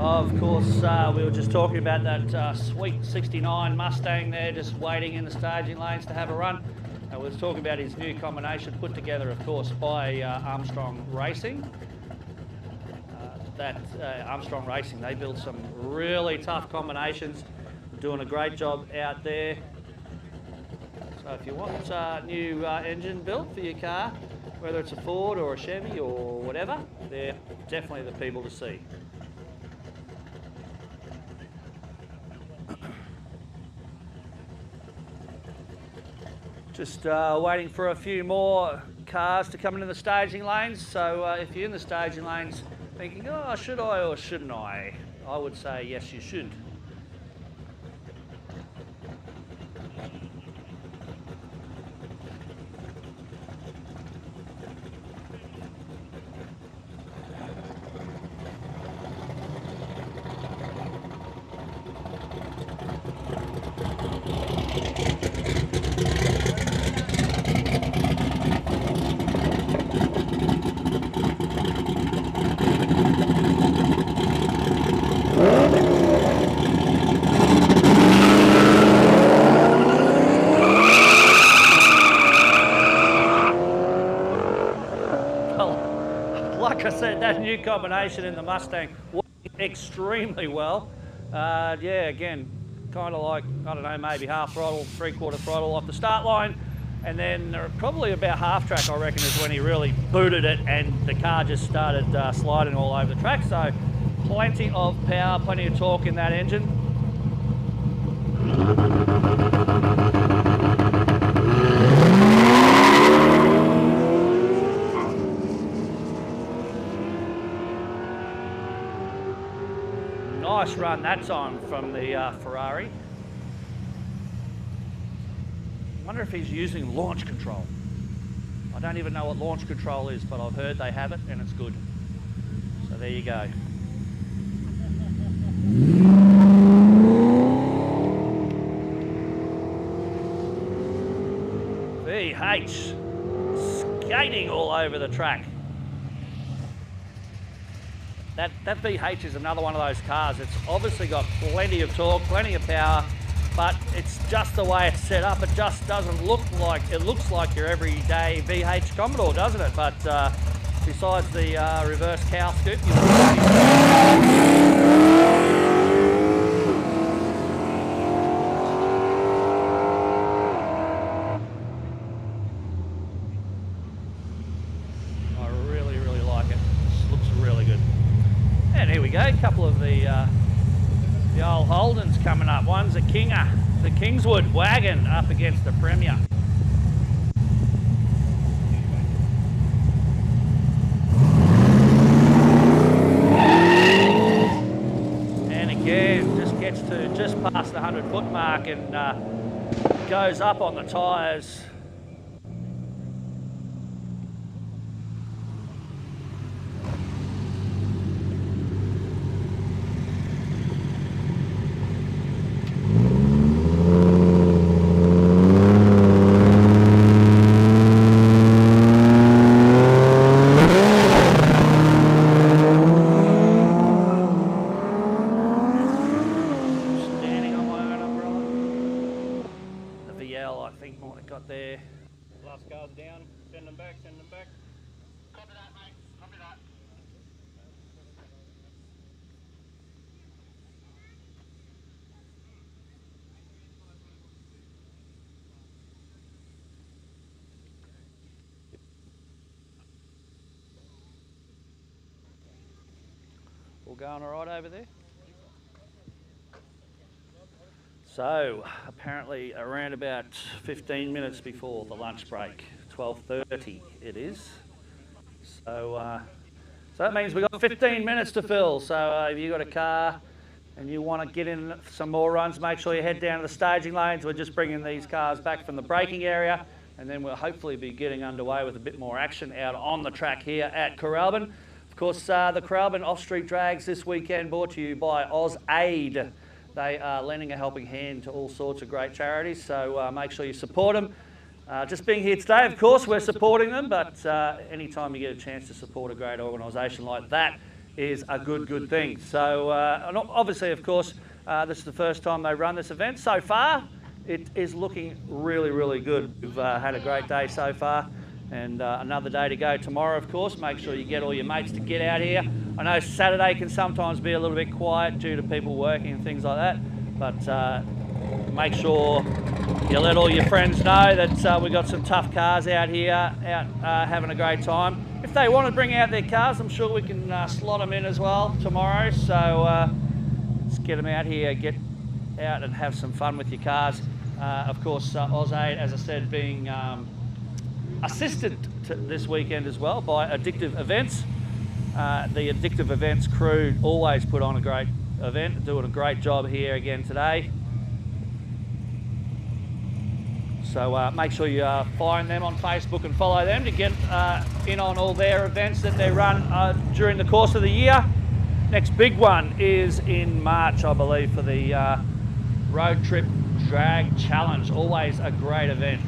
Of course, we were just talking about that sweet 69 Mustang there, just waiting in the staging lanes to have a run. We were talking about his new combination put together, of course, by Armstrong Racing. Armstrong Racing, they build some really tough combinations, doing a great job out there. So if you want a new engine built for your car, whether it's a Ford or a Chevy or whatever, they're definitely the people to see. Just waiting for a few more cars to come into the staging lanes. So if you're in the staging lanes thinking, oh, should I or shouldn't I would say yes, you should. Like I said, that new combination in the Mustang worked extremely well. Yeah, again, kind of like, I don't know, maybe half throttle, three-quarter throttle off the start line. And then probably about half track, I reckon, is when he really booted it and the car just started sliding all over the track. So plenty of power, plenty of torque in that engine. Nice run that time from the Ferrari. I wonder if he's using launch control. I don't even know what launch control is, but I've heard they have it and it's good. So there you go. VH skating all over the track. That VH is another one of those cars. It's obviously got plenty of torque, plenty of power, but it's just the way it's set up. It just doesn't look like, it looks like your everyday VH Commodore, doesn't it? But besides the reverse cow scoop, I really, really like it. This looks really good. And here we go, a couple of the old Holdens coming up. One's a Kinger, the Kingswood wagon up against the Premier. And again, just gets to just past the 100-foot mark and goes up on the tyres. Last car's down, send them back, send them back. Copy that, mate. Copy that. All going all right over there? So apparently around about 15 minutes before the lunch break, 12:30 it is. So that means we've got 15 minutes to fill. So if you've got a car and you want to get in some more runs, make sure you head down to the staging lanes. We're just bringing these cars back from the braking area, and then we'll hopefully be getting underway with a bit more action out on the track here at Coralbin. Of course, the Coralbin off-street drags this weekend brought to you by OZAID. They are lending a helping hand to all sorts of great charities, so make sure you support them. Just being here today, of course, we're supporting them, but anytime you get a chance to support a great organisation like that is a good thing. So and obviously, of course, this is the first time they run this event. So far, it is looking really good. We've had a great day so far, and another day to go tomorrow, of course. Make sure you get all your mates to get out here. I know Saturday can sometimes be a little bit quiet due to people working and things like that, but make sure You let all your friends know that we've got some tough cars out here, having a great time. If they want to bring out their cars, I'm sure we can slot them in as well tomorrow. So let's get them out here, get out and have some fun with your cars. Of course, OZAID, as I said, being assisted this weekend as well by Addictive Events. The Addictive Events crew always put on a great event, doing a great job here again today. So make sure you find them on Facebook and follow them to get in on all their events that they run during the course of the year. Next big one is in March, I believe, for the Road Trip Drag Challenge. Always a great event.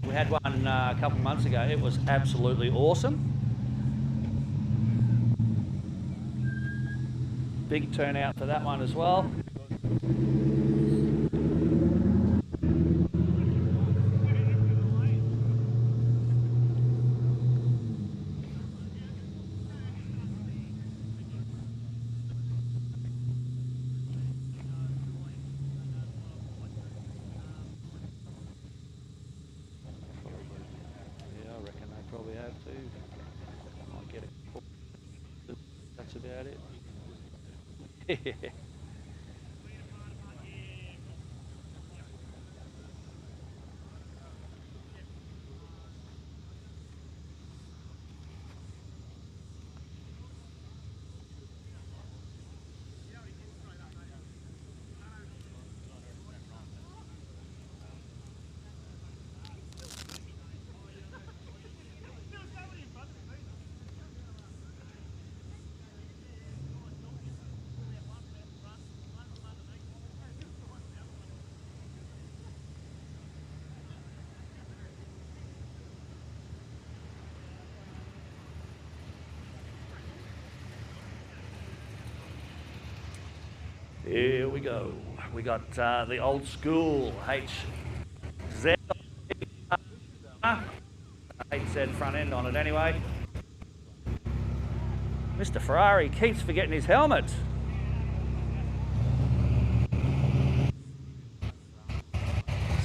We had one a couple of months ago. It was absolutely awesome. Big turnout for that one as well. Yeah, I reckon they probably have too. Might get it. That's about it. Here we go. We got the old school HZ. HZ front end on it anyway. Mr. Ferrari keeps forgetting his helmet.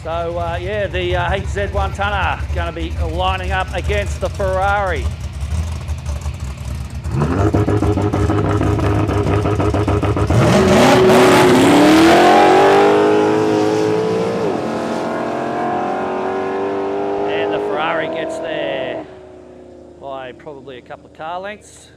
So yeah, the HZ 1-tonner going to be lining up against the Ferrari. And the Ferrari gets there by probably a couple of car lengths.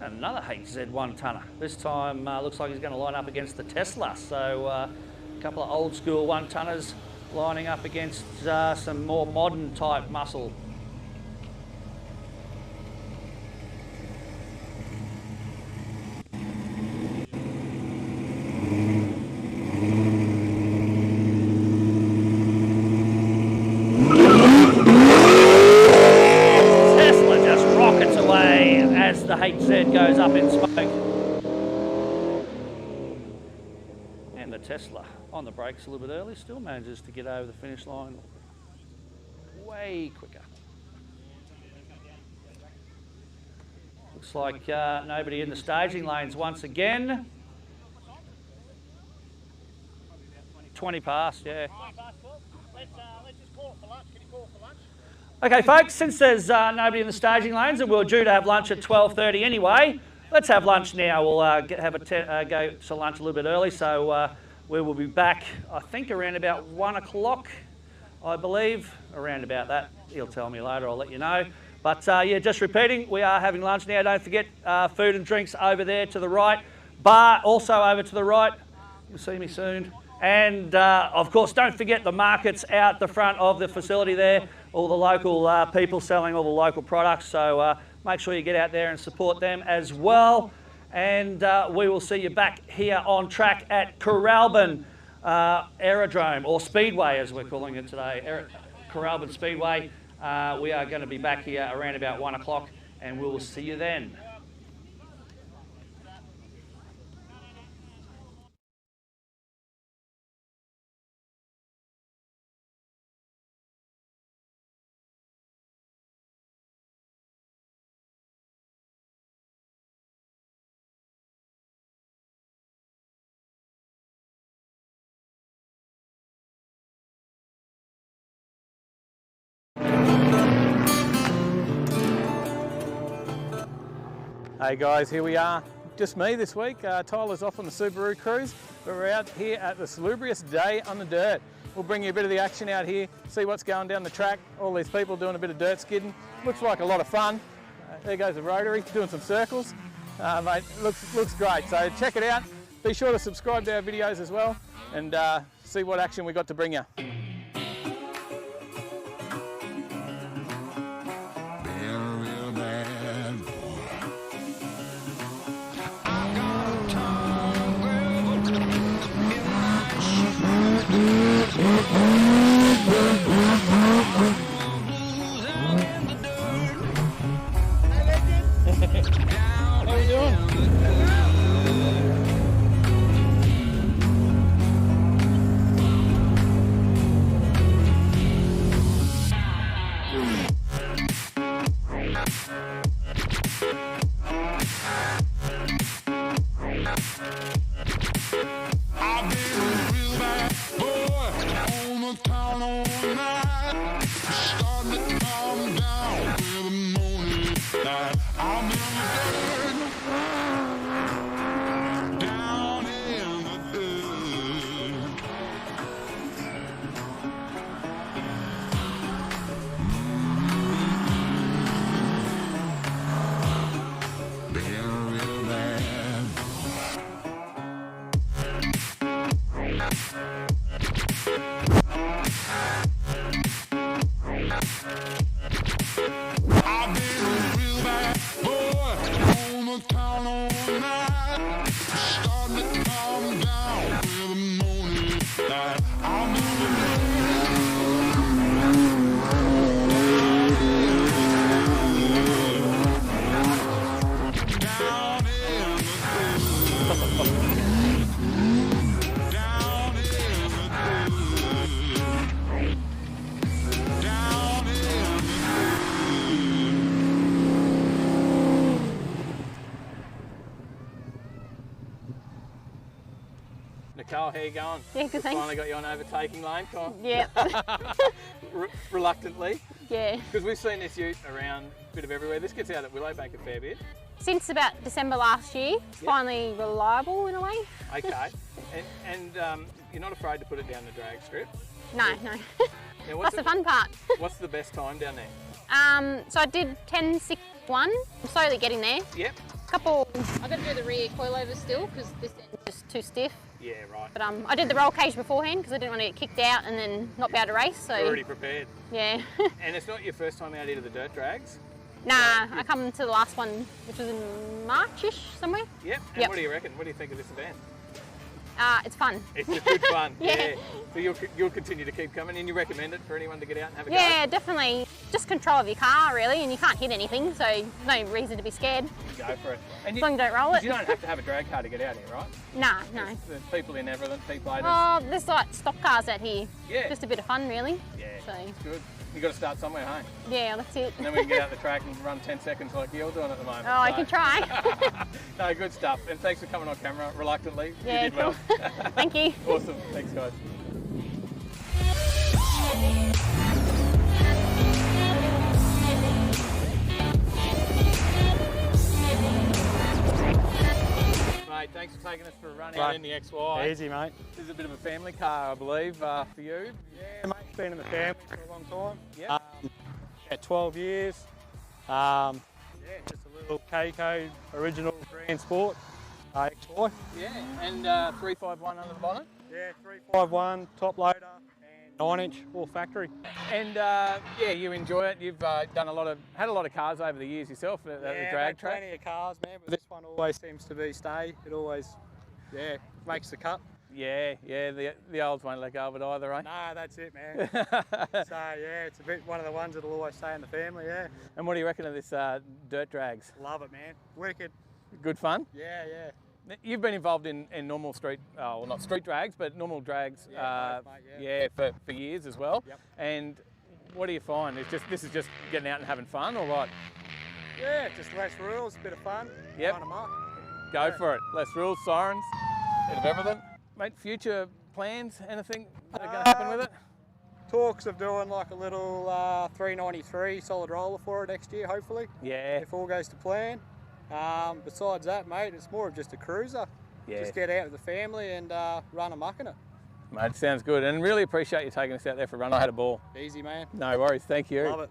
Another HZ 1-tonner. This time looks like he's going to line up against the Tesla. So a couple of old school 1-tonners lining up against some more modern type muscle. As the HZ goes up in smoke. And the Tesla on the brakes a little bit early, still manages to get over the finish line way quicker. Looks like nobody in the staging lanes once again. 20 past, yeah. Let's just call it for lunch. Can you call it for lunch? Okay, folks, since there's nobody in the staging lanes and we're due to have lunch at 12:30 anyway, let's have lunch now. We'll go to lunch a little bit early, so we will be back, I think, around about 1 o'clock, I believe, around about that. He'll tell me later, I'll let you know. But yeah, just repeating, we are having lunch now. Don't forget food and drinks over there to the right. Bar also over to the right. You'll see me soon. And of course, don't forget the markets out the front of the facility there. All the local people selling all the local products. So make sure you get out there and support them as well. And we will see you back here on track at Coralbin Aerodrome, or Speedway as we're calling it today. Coralbin Speedway. We are going to be back here around about 1 o'clock, and we will see you then. Hey guys, here we are. Just me this week. Tyler's off on the Subaru cruise, but we're out here at the salubrious day on the dirt. We'll bring you a bit of the action out here, see what's going down the track. All these people doing a bit of dirt skidding. Looks like a lot of fun. There goes the rotary, doing some circles. Mate, looks great. So check it out. Be sure to subscribe to our videos as well, and see what action we got to bring you. How you doing? Nicole, how you going? Yeah, good, thanks. Finally got you on overtaking lane, come on. Yeah. Reluctantly. Yeah. Because we've seen this ute around a bit of everywhere. This gets out at Willowbank a fair bit. Since about December last year, it's finally reliable in a way. Okay. And you're not afraid to put it down the drag strip? No. Now, That's the fun part. What's the best time down there? So I did 10.61. I'm slowly getting there. Yep. I've got to do the rear coilover still because this end's just too stiff. Yeah, right. But I did the roll cage beforehand because I didn't want to get kicked out and then not be able to race. So Already prepared. Yeah. And it's not your first time out here to the dirt drags? Nah, I come to the last one, which was in March-ish somewhere. Yep. And what do you reckon? What do you think of this event? It's fun. It's just good fun. Yeah. So you'll continue to keep coming, and you recommend it for anyone to get out and have a go? Yeah, definitely. Just control of your car, really, and you can't hit anything, so no reason to be scared. Go for it. And as long as you don't roll it. You don't have to have a drag car to get out here, right? Nah, no. There's people in Everland, P-platers. Oh, there's like stock cars out here. Yeah. Just a bit of fun, really. Yeah, So it's good. You've got to start somewhere, hey? yeah, that's it. And then we can get out the track and run 10 seconds like you're doing at the moment. Oh, I can try. No, good stuff. And thanks for coming on camera reluctantly. Yeah, you did well. cool. Thank you. Awesome. Thanks, guys. Mate, thanks for taking us for a run out in the XY. Easy, mate. This is a bit of a family car, I believe, for you. Yeah, mate, been in the family for a long time. Yep. Yeah, 12 years. Yeah, just a little Keiko original Grand Sport XY. Yeah, and 351 under the bonnet. Yeah, 351 top loader and 9-inch all factory. And yeah, you enjoy it. You've had a lot of cars over the years yourself at the drag track. Plenty of cars, man. But this one always seems to be stay. It always, makes the cut. Yeah, the olds won't let go of it either, eh? No, that's it, man. So yeah, it's a bit one of the ones that'll always stay in the family. Yeah. And what do you reckon of this dirt drags? Love it, man. Wicked. Good fun. Yeah. You've been involved in normal street, well, not street drags, but normal drags. Yeah, both, mate, for years as well. Yep. And what do you find? This is just getting out and having fun, or what? Yeah, just less rules, a bit of fun. Yep. Line 'em up. Go for it. Less rules, sirens, bit of everything. Mate, future plans? Anything that are going to happen with it? Talks of doing like a little 393 solid roller for it next year, hopefully. Yeah. If all goes to plan. Besides that, mate, it's more of just a cruiser. Yeah. Just get out with the family and run amok in it. Mate, sounds good. And really appreciate you taking us out there for a run. I had a ball. Easy, man. No worries. Thank you. Love it.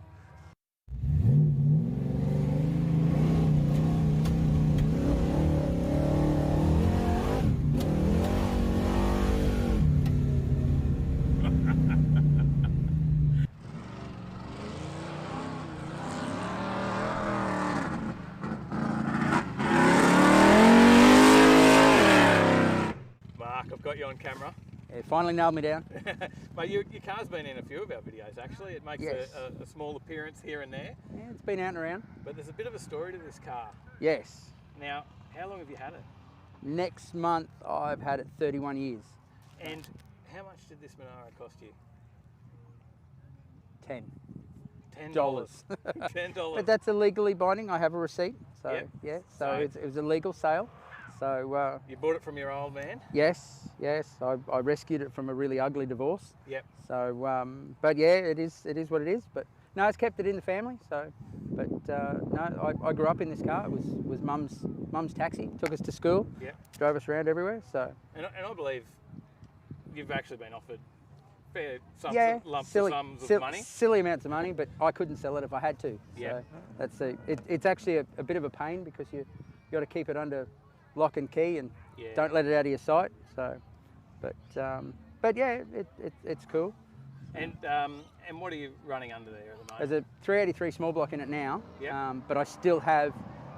Mark, I've got you on camera. Yeah, finally nailed me down. Mate, your car's been in a few of our videos actually. It makes Yes. a small appearance here and there. Yeah, it's been out and around. But there's a bit of a story to this car. Yes. Now, how long have you had it? Next month I've had it 31 years. And how much did this Monaro cost you? 10. $10. $10. But that's illegally binding. I have a receipt. So Yep. yeah, so it was a legal sale. So you bought it from your old man? yes. I rescued it from a really ugly divorce. Yep. So but yeah, it is what it is. But no, it's kept it in the family. So, but no, I grew up in this car. It was mum's taxi. Took us to school. Yep. Drove us around everywhere. So. And I believe you've actually been offered fair lumps silly, sums of money. Silly amounts of money, but I couldn't sell it if I had to. Yeah. So that's it's actually a bit of a pain because you got to keep it under lock and key and don't let it out of your sight. So, but yeah, it's cool. And what are you running under there at the moment? There's a 383 small block in it now. Yep. But I still have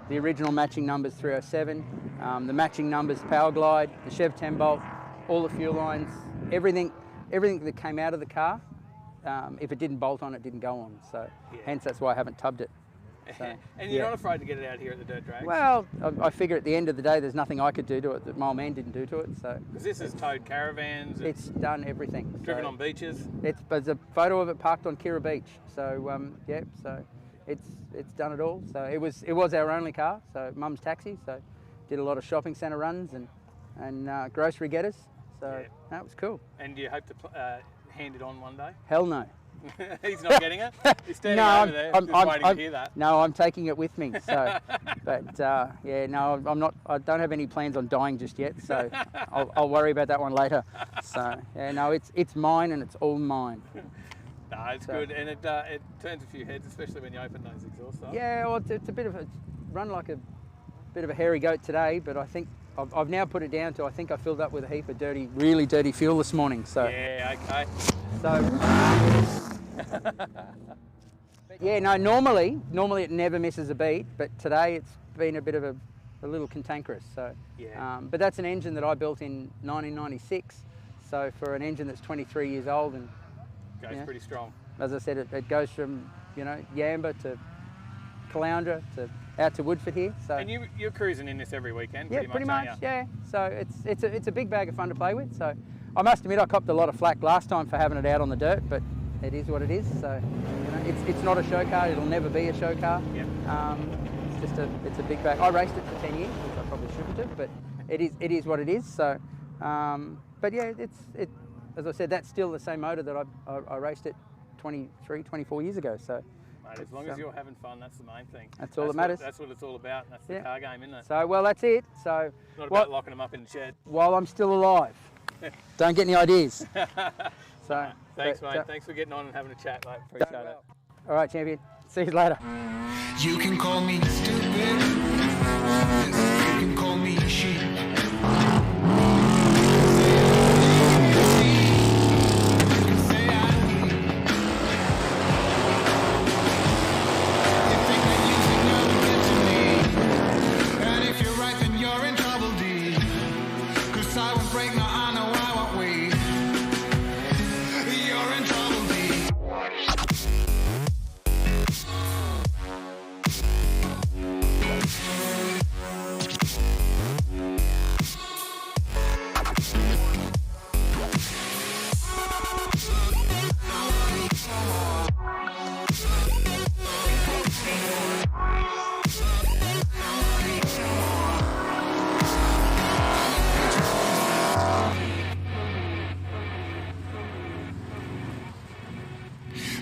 the original matching numbers 307, the matching numbers Power Glide, the Chev 10 bolt, all the fuel lines, everything that came out of the car. If it didn't bolt on, it didn't go on. So hence that's why I haven't tubbed it. So, and you're not afraid to get it out here at the dirt drags? Well, I figure at the end of the day, there's nothing I could do to it that my old man didn't do to it. So because this has towed caravans. It's done everything. Driven on beaches. There's a photo of it parked on Kirra Beach. So yeah, so it's done it all. So it was our only car. So mum's taxi. So did a lot of shopping centre runs and grocery getters. So that was cool. And do you hope to hand it on one day? Hell no. He's not getting it? He's standing over there, just waiting to hear that. No, I'm taking it with me. So, but yeah, no, I'm not. I don't have any plans on dying just yet. So, I'll worry about that one later. So, yeah, no, it's mine and it's all mine. No, it's good, and it turns a few heads, especially when you open those exhaust sides. Yeah, well, it's a bit of a run like a bit of a hairy goat today, but I think I've now put it down to I think I filled up with a heap of really dirty fuel this morning. So yeah, okay. So. But yeah, no, normally it never misses a beat, but today it's been a bit of a little cantankerous. So, yeah. But that's an engine that I built in 1996. So for an engine that's 23 years old and goes pretty strong. As I said, it goes from Yamba to Caloundra to out to Woodford here. So and you're cruising in this every weekend. Yeah, pretty much. Aren't you? Yeah. So it's a big bag of fun to play with. So I must admit I copped a lot of flack last time for having it out on the dirt, but it is what it is. So it's not a show car. It'll never be a show car. Yeah. It's a big bag. I raced it for 10 years, which I probably shouldn't have, but it is what it is. So, but yeah, as I said, that's still the same motor that I raced it 23, 24 years ago. So. Mate, as long as you're having fun, that's the main thing. That's all that matters. That's what it's all about. And that's the car game, isn't it? So well, that's it. So it's not about locking them up in the shed. While I'm still alive, don't get any ideas. So thanks, mate. Thanks for getting on and having a chat, mate. Appreciate it. All right, champion. See you later. You can call me stupid. You can call me sheep.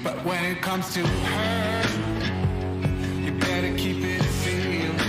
But when it comes to her, you better keep it sealed.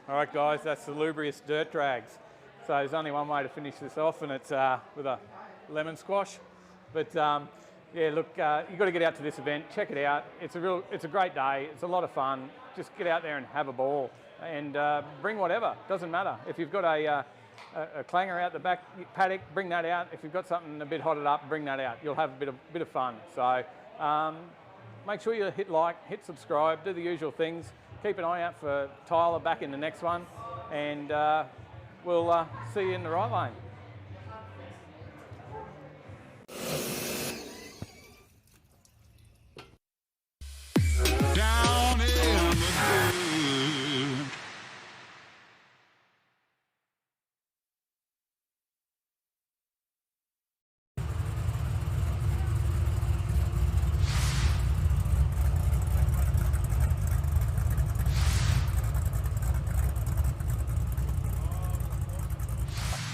All right, guys, that's the Lubrious Dirt Drags. So there's only one way to finish this off, and it's with a lemon squash. But yeah, look, you've got to get out to this event, check it out. It's a great day. It's a lot of fun. Just get out there and have a ball, and bring whatever. Doesn't matter. If you've got a clanger out the back paddock, bring that out. If you've got something a bit hotted up, bring that out. You'll have a bit of fun. So make sure you hit like, hit subscribe, do the usual things. Keep an eye out for Tyler back in the next one, and we'll see you in the right lane. Down in the dirt.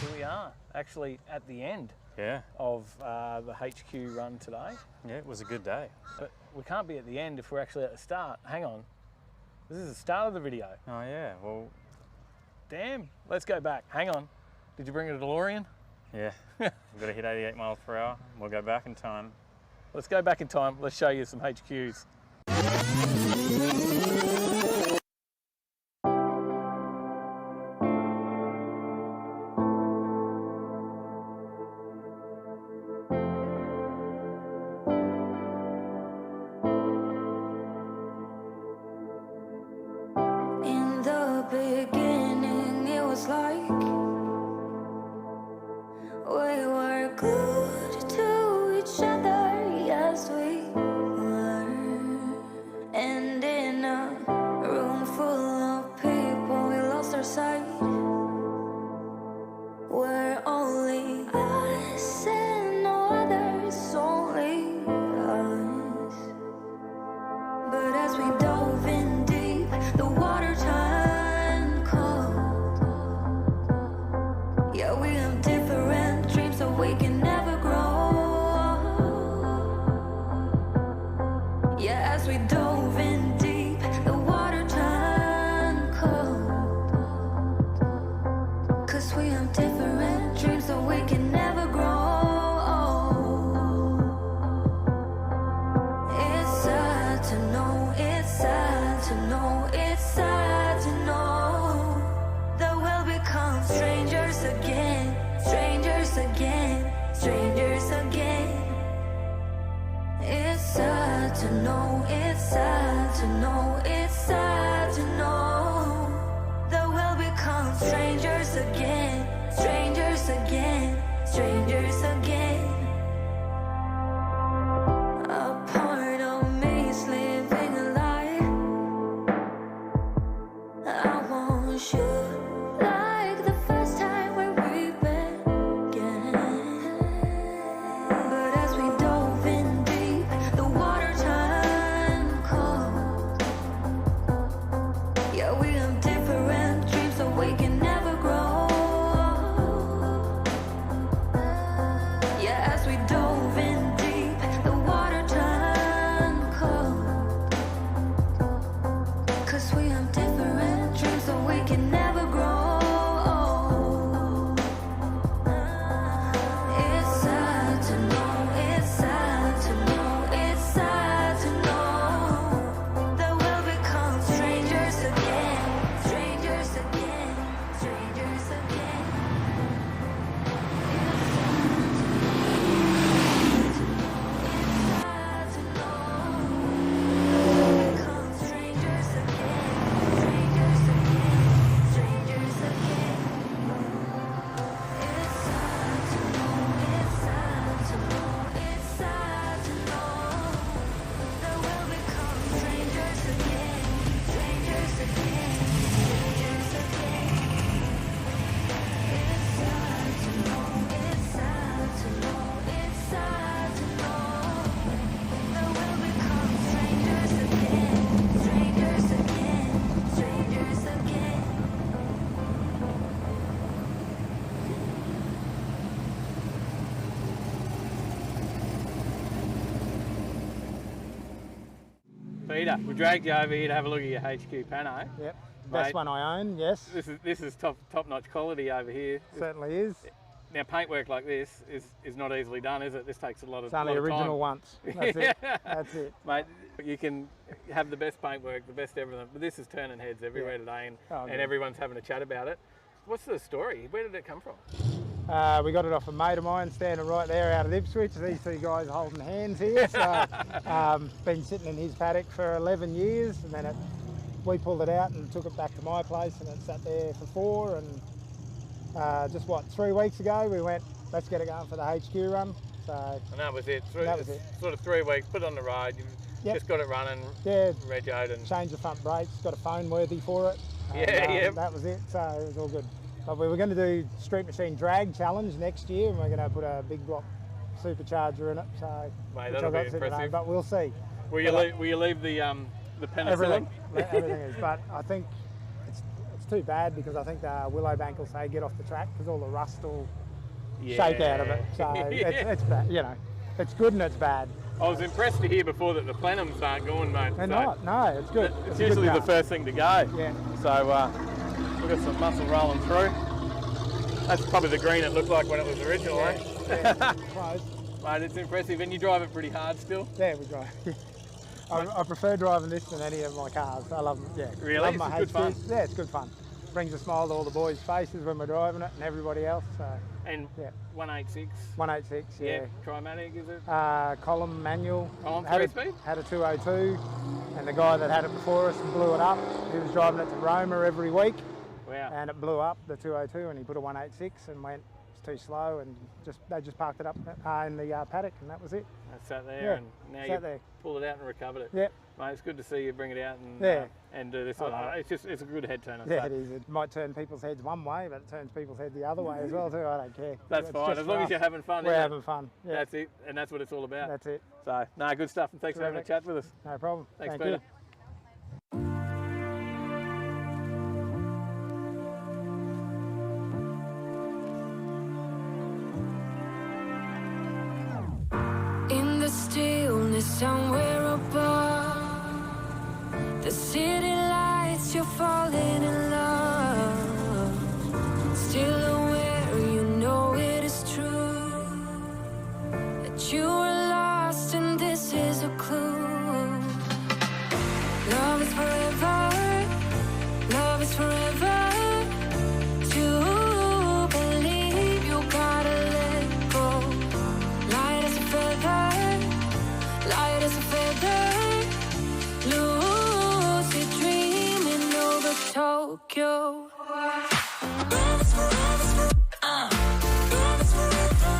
Here we are, actually at the end Yeah. of the HQ run today. Yeah, it was a good day. But we can't be at the end if we're actually at the start. Hang on. This is the start of the video. Oh yeah, well, Damn. Let's go back. Hang on. Did you bring a DeLorean? yeah. We've got to hit 88 miles per hour. We'll go back in time. Let's go back in time. Let's show you some HQs. In the beginning, it was like we were glued to each other, yes we were. And in a room full of people, we lost our sight. We're only us and no others, only us. But as we dove in deep, the water turned cold. Yeah, we have different dreams, so we can never grow. Yeah, as we dove in deep, the water turned cold. 'Cause we have different dreams, so we can never grow. It's sad to know, it's sad to know, it's sad to know that we'll become strangers again, strangers again, strangers again. It's sad to know, it's sad to know, it's sad to know that we'll become strangers again, strangers again, strangers again. A part of me is living a lie. I want you like the first time when we began. But as we dove in deep, the water turned cold. Yeah, we have different dreams, so we can never grow. Yeah, as we dove in deep, the water turned cold. 'Cause we have different dreams, so we can never grow. It's sad to know, it's sad to know, it's sad to know that we'll become strangers again, strangers again, strangers again. It's sad to know we'll become strangers again, strangers again, strangers again. It's sad to know, it's sad to know, it's sad to know that we'll become strangers again, strangers again, strangers again. It's sad to know, it's sad to know, it's sad to know that we'll become strangers again, strangers again, strangers again. Peter, we dragged you over here to have a look at your HQ pano. Yep. Mate, best one I own, yes. This is top-notch quality over here. Certainly is. Now, paintwork like this is not easily done, is it? This takes a lot of It's only lot of original time. once. That's it. That's it. Mate, you can have the best paintwork, the best everything, but this is turning heads everywhere today, and everyone's having a chat about it. What's the story? Where did it come from? We got it off a mate of mine standing right there out of Ipswich. These two guys are holding hands here. So, been sitting in his paddock for 11 years, and then we pulled it out and took it back to my place, and it sat there for 4. And just 3 weeks ago, we went, let's get it going for the HQ run. So, And that was it. That was it. Sort of 3 weeks, put it on the road, you just got it running, regoed, and changed the front brakes, got a phone worthy for it. And, that was it, so it was all good. But we were going to do Street Machine Drag Challenge next year, and we're going to put a big block supercharger in it. So, mate, that'll be impressive. But we'll see. Will you leave the penicillin? Everything is, but I think it's too bad because I think the Willowbank will say get off the track because all the rust will shake out of it. So it's bad, you know. It's good and it's bad. I was impressed to hear before that the plenums aren't going, mate. They're not. No, it's good. It's usually the first thing to go. Yeah. So we've got some muscle rolling through. That's probably the green it looked like when it was original, Yeah, close. Mate, it's impressive. And you drive it pretty hard still? Yeah, we drive. I prefer driving this than any of my cars. I love them. Yeah. Really? Love my It's good fun. HQs. Yeah, it's good fun. Brings a smile to all the boys' faces when we're driving it and everybody else. So. And 186? 186, yeah. Trimatic, is it? Column manual. Column had 3-speed? Had a 202, and the guy that had it before us and blew it up, he was driving it to Roma every week. Wow. And it blew up, the 202, and he put a 186 and went, it's too slow, and they just parked it up in the paddock, and that was it. It sat there, and now you pulled it out and recovered it. Yeah. Mate, it's good to see you bring it out and do this. It's a good head turner. Yeah, it is. It might turn people's heads one way, but it turns people's head the other way as well too. I don't care. That's fine, as long as you're having fun. We're having fun. Yeah. That's it, and that's what it's all about. That's it. So, no, good stuff, and thanks for having a chat with us. No problem. Thanks, Thank Peter. you. In the stillness somewhere above, the city lights, you're falling in love. Still aware, you know it is true that you are lost and this is a clue. Love is forever, love is forever. To believe you gotta let go. Light as a feather, light as a feather. Lucid dreaming over Tokyo. Love is forever, love is forever.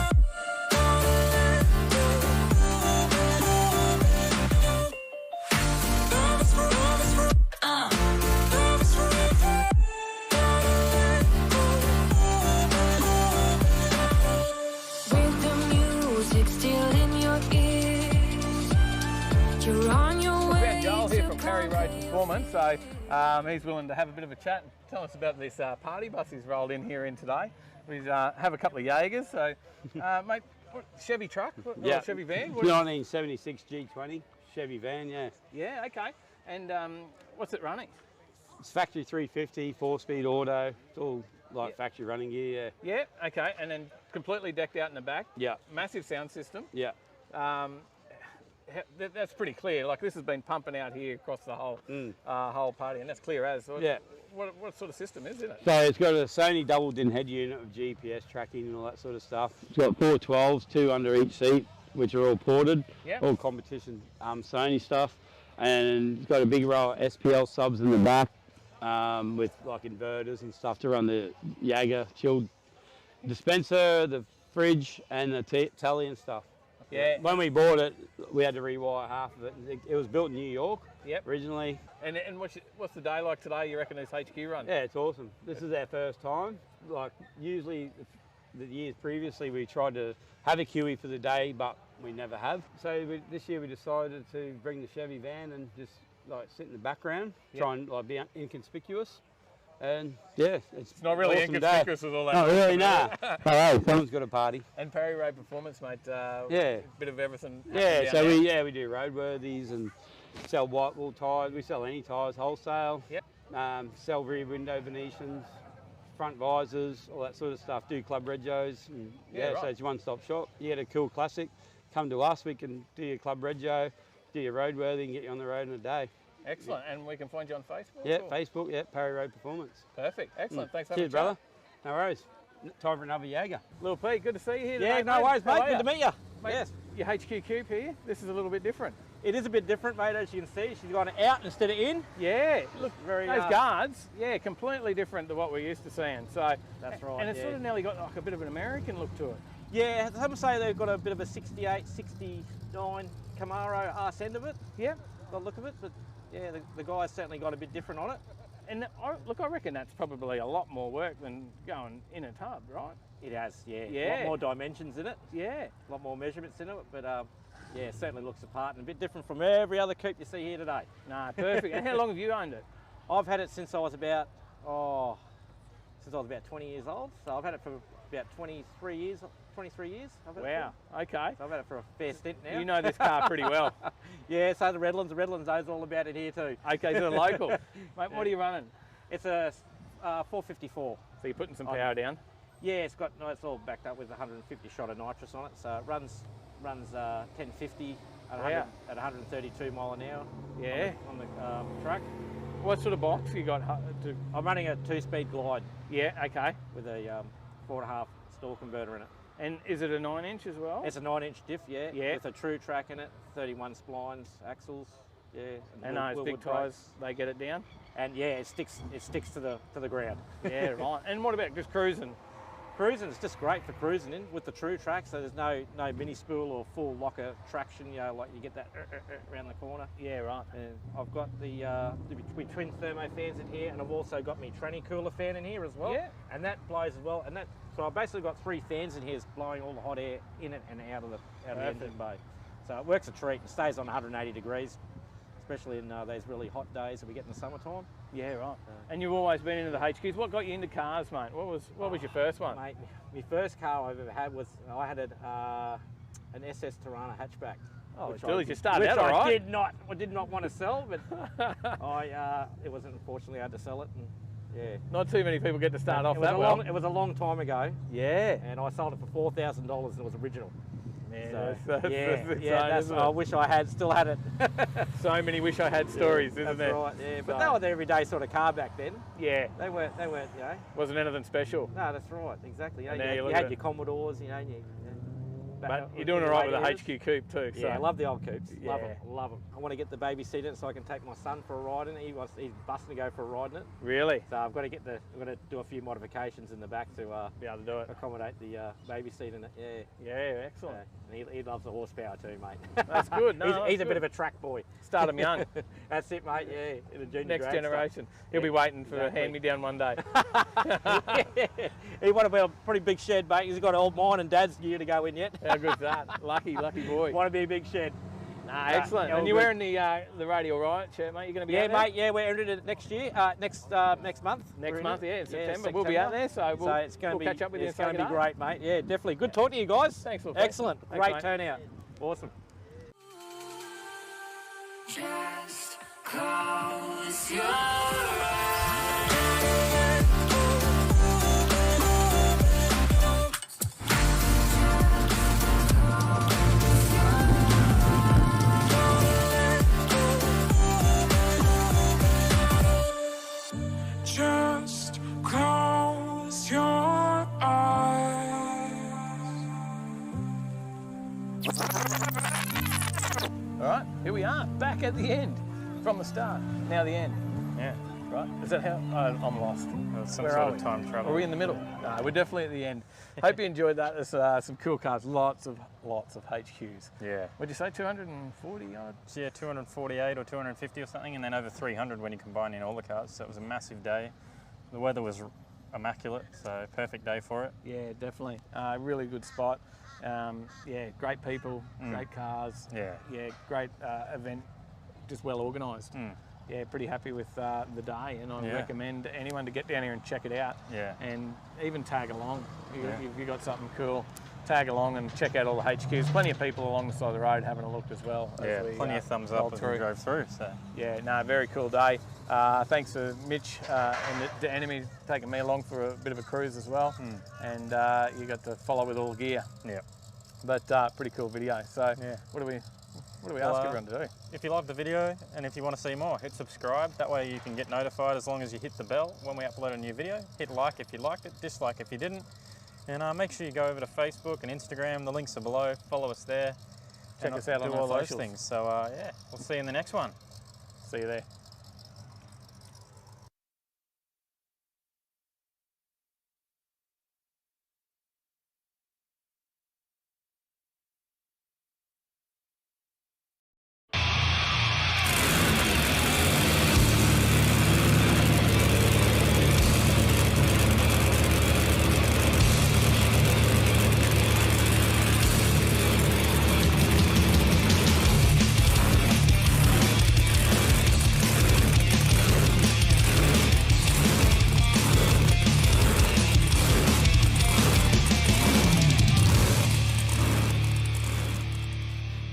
Love is forever, love is forever. With the music still in your ears, you're on your way. Joel here from Perry Road Performance. So he's willing to have a bit of a chat and tell us about this party bus he's rolled in here in today. We have a couple of Jaegers. So, mate, Chevy truck? Yeah. Or Chevy van? 1976 G20 Chevy van, yeah. Yeah, okay. And what's it running? It's factory 350, 4-speed auto. It's all like factory running gear, yeah. Yeah, okay. And then completely decked out in the back. Yeah. Massive sound system. Yeah. That's pretty clear. Like this has been pumping out here across the whole whole party, and that's clear as. So Yeah. What sort of system is it? So it's got a Sony double din head unit with GPS tracking and all that sort of stuff. It's got 4 12s, 2 under each seat, which are all ported, Yep. all competition Sony stuff. And it's got a big row of SPL subs in the back with like inverters and stuff to run the Jaeger chilled dispenser, the fridge, and the telly and stuff. Yeah. When we bought it, we had to rewire half of it. It was built in New York originally. And what's the day like today? You reckon this HQ run? Yeah, it's awesome. This is our first time. Like usually the years previously we tried to have a QE for the day, but we never have. So this year we decided to bring the Chevy van and just like sit in the background, try and like be inconspicuous. And yeah, it's not really awesome inconspicuous day. with all that. Not really, nah. Oh, hey, someone's got a party. And Perry Road Performance, mate. Yeah. Bit of everything. Yeah, down so there. we do roadworthies and sell white wall tyres. We sell any tyres wholesale. Yep. Sell rear window Venetians, front visors, all that sort of stuff. Do club regos. And Yeah, so right. it's your one-stop shop. You had a cool classic, come to us. We can do your club rego, do your roadworthy, and get you on the road in a day. Excellent. And we can find you on Facebook? Yeah, or- Facebook. Yeah, Parry Road Performance. Perfect. Excellent. Thanks so Cheers, much, brother. No worries. Time for another Jaeger. Little Pete, good to see you here Yeah, today, no worries, How mate. are Good ya? to meet you. Mate, Yes. Your HQ Cube here, this is a little bit different. It is a bit different, mate, as you can see. She's gone out instead of in. Yeah, look, Very, those guards, yeah, completely different to what we're used to seeing. So That's right, And it's yeah. sort of nearly got like a bit of an American look to it. Yeah, some say they've got a bit of a 68, 69 Camaro arse end of it. Yeah. By the look of it, but yeah, the guy's certainly got a bit different on it. And I reckon that's probably a lot more work than going in a tub, right? It has, yeah. Yeah. A lot more dimensions in it. Yeah. A lot more measurements in it, but yeah, it certainly looks apart and a bit different from every other coupe you see here today. No, perfect. And how long have you owned it? I've had it since I was about, since I was about 20 years old. So I've had it for about 23 years. 23 years. I've had it Wow, okay. for. So I've had it for a fair stint now. You know this car pretty well. Yeah, so the Redlands knows all about it here too. Okay, so local. Mate, what are you running? It's a 454. So you're putting some power down? Yeah, it's all backed up with 150 shot of nitrous on it. So it runs 1050 at, 132 mile an hour. Yeah. On the track. What sort of box you got? I'm running a 2-speed glide. Yeah, okay. With a 4.5 stall converter in it. And is it a 9-inch as well? It's a 9-inch diff, yeah. Yeah. With a true track in it, 31 splines, axles, yeah. And those big tyres, they get it down? And yeah, it sticks to the ground. Yeah, right. And what about just cruising? Cruising is just great for cruising in with the true track, so there's no mini spool or full locker traction, you know, like you get that around the corner. Yeah, right. And I've got the twin thermo fans in here, and I've also got my tranny cooler fan in here as well. Yeah. And that blows as well. And that, so I've basically got 3 fans in here blowing all the hot air in it and out of the engine bay. So it works a treat. It stays on 180 degrees, especially in those really hot days that we get in the summertime. Yeah, right. And you've always been into the HQs. What got you into cars, mate? What was your first one? Mate, my first car I've ever had was, I had an SS Tirana hatchback. Oh, Julie, you started out all right. I did not want to sell, but it wasn't, unfortunately, I had to sell it. And yeah. Not too many people get to start off that well. It was a long time ago. Yeah. And I sold it for $4,000 and it was original. Man, that's I wish I had still had it. So many wish I had stories, isn't that's there? Right, yeah. But they were the everyday sort of car back then. Yeah. They weren't, you know. Wasn't anything special. No, that's right, exactly. You, know, And you had your Commodores, you know. But you're doing all right with the HQ coupe too. Yeah, I so. love the old coupes. Yeah. Love them. I want to get the baby seat in it so I can take my son for a ride in it. He's busting to go for a ride in it. Really? So I've got to do a few modifications in the back to be able to do it. Accommodate the baby seat in it. Yeah. Yeah, excellent. And he loves the horsepower too, mate. That's good. No, he's a bit of a track boy. Start him young. That's it, mate. Yeah, in a junior Next grade generation. stuff. He'll be waiting for a hand-me-down one day. He wanted to be a pretty big shed, mate. He's got old mine and dad's gear to go in yet. How good's that? Lucky boy. Want to be a big shed. Nah, excellent. And you're wearing the Radio Riot shirt, mate? You're going to be out there? Mate. Yeah, we're entering it next year. Next month. Next month, yeah, in September. We'll be out there, so we'll catch up with you. It's going to be great, mate. Yeah, definitely. Good talking to you guys. Thanks, Phil. Excellent. Thanks, Great mate. turnout. Awesome. Just close your eyes. Just close your eyes. All right, here we are, back at the end. From the start, now the end. Yeah. Right? Is that how? I'm lost. Some Where sort are of we? time travel. Are we in the middle? No, we're definitely at the end. Hope you enjoyed that. There's some cool cars, lots of HQs. Yeah. What'd you say, 240 odd? Yeah, 248 or 250 or something, and then over 300 when you combine in all the cars. So it was a massive day. The weather was immaculate, so perfect day for it. Yeah, definitely. Really good spot. Yeah, great people, great cars. Yeah. Yeah, great event, just well organised. Yeah, pretty happy with the day, and I recommend anyone to get down here and check it out. Yeah. And even tag along if you got something cool. tag along and check out all the HQs. Plenty of people along the side of the road having a look as well. Yeah, plenty of thumbs up as we drove through. So yeah, no, very cool day. Thanks to Mitch and the enemy taking me along for a bit of a cruise as well. And you got to follow with all the gear. Yeah. But pretty cool video. So yeah. What do we ask everyone to do? If you like the video and if you want to see more, hit subscribe. That way you can get notified as long as you hit the bell when we upload a new video. Hit like if you liked it, dislike if you didn't. And make sure you go over to Facebook and Instagram. The links are below. Follow us there. Check us out on all our those socials. things. So yeah, we'll see you in the next one. See you there.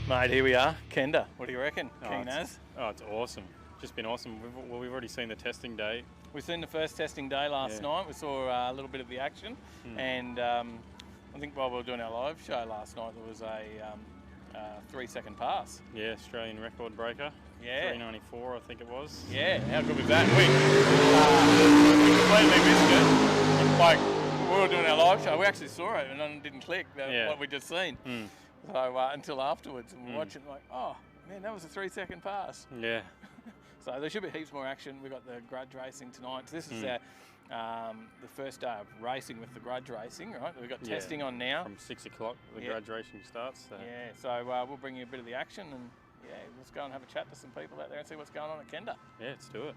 Mate, here we are, Kenda. What do you reckon? Keen as? Oh, it's awesome. Just been awesome. We've already seen the testing day. We've seen the first testing day last night. We saw a little bit of the action, and I think while we were doing our live show last night, there was a 3-second pass. Yeah, Australian record breaker. Yeah. 394, I think it was. Yeah, how good was that? We completely missed it. Like, we were doing our live show, we actually saw it and it didn't click, what we just seen. So until afterwards, and we're watching like, oh man, that was a 3-second pass. Yeah. So there should be heaps more action. We've got the grudge racing tonight. So this is the first day of racing with the grudge racing, right? We've got testing on now. From 6 o'clock, the grudge racing starts. So. Yeah, so we'll bring you a bit of the action, and yeah, let's go and have a chat to some people out there and see what's going on at Kenda. Yeah, let's do it.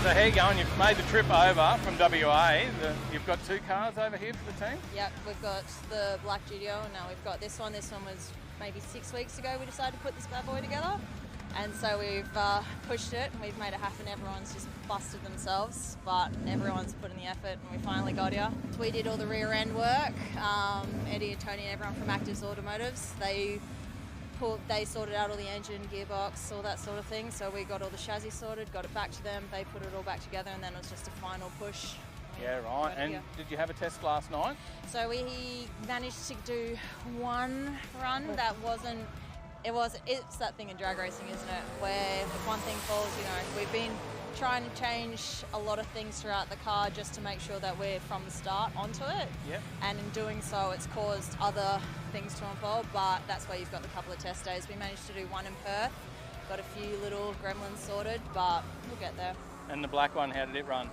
So how you going? You've made the trip over from WA. You've got 2 cars over here for the team? Yep, we've got the black GTO and now we've got this one. This one was maybe 6 weeks ago we decided to put this bad boy together. And so we've pushed it and we've made it happen. Everyone's just busted themselves, but everyone's put in the effort and we finally got here. We did all the rear end work. Eddie and Tony and everyone from Actives Automotives, they sorted out all the engine, gearbox, all that sort of thing. So we got all the chassis sorted, got it back to them. They put it all back together and then it was just a final push. Yeah, right. And did you have a test last night? So we managed to do one run that wasn't, it's that thing in drag racing, isn't it? Where if one thing falls, we've been trying to change a lot of things throughout the car just to make sure that we're from the start onto it. Yep. And in doing so, it's caused other things to unfold, but that's why you've got the couple of test days. We managed to do one in Perth, got a few little gremlins sorted, but we'll get there. And the black one, how did it run?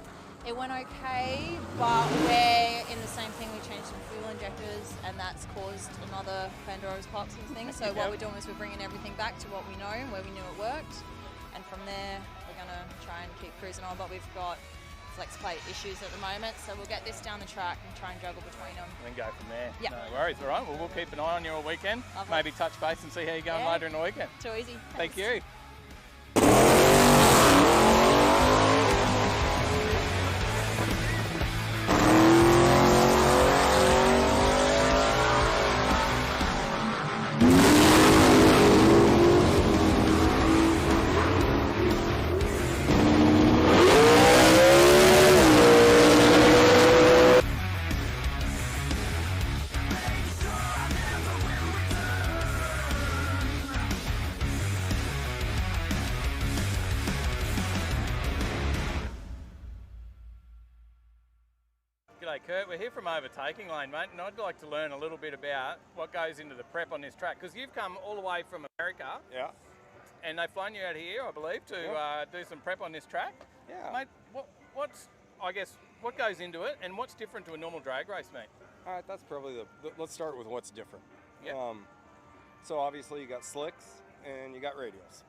It went okay, but we're in the same thing. We changed some fuel injectors and that's caused another Pandora's box and things. So what we're doing is we're bringing everything back to what we know, where we knew it worked. And from there, we're gonna try and keep cruising on, but we've got flex plate issues at the moment. So we'll get this down the track and try and juggle between them. And then go from there. Yeah. No worries. All right, well, we'll keep an eye on you all weekend. Lovely. Maybe touch base and see how you're going later in the weekend. Too easy. Thank you. Okay, Kurt, we're here from Overtaking Lane, mate, and I'd like to learn a little bit about what goes into the prep on this track, because you've come all the way from America. Yeah. And they've flown you out here, I believe, to do some prep on this track. Yeah. Mate, what goes into it, and what's different to a normal drag race, mate? All right, that's probably let's start with what's different. Yeah. So obviously you got slicks and you got radials.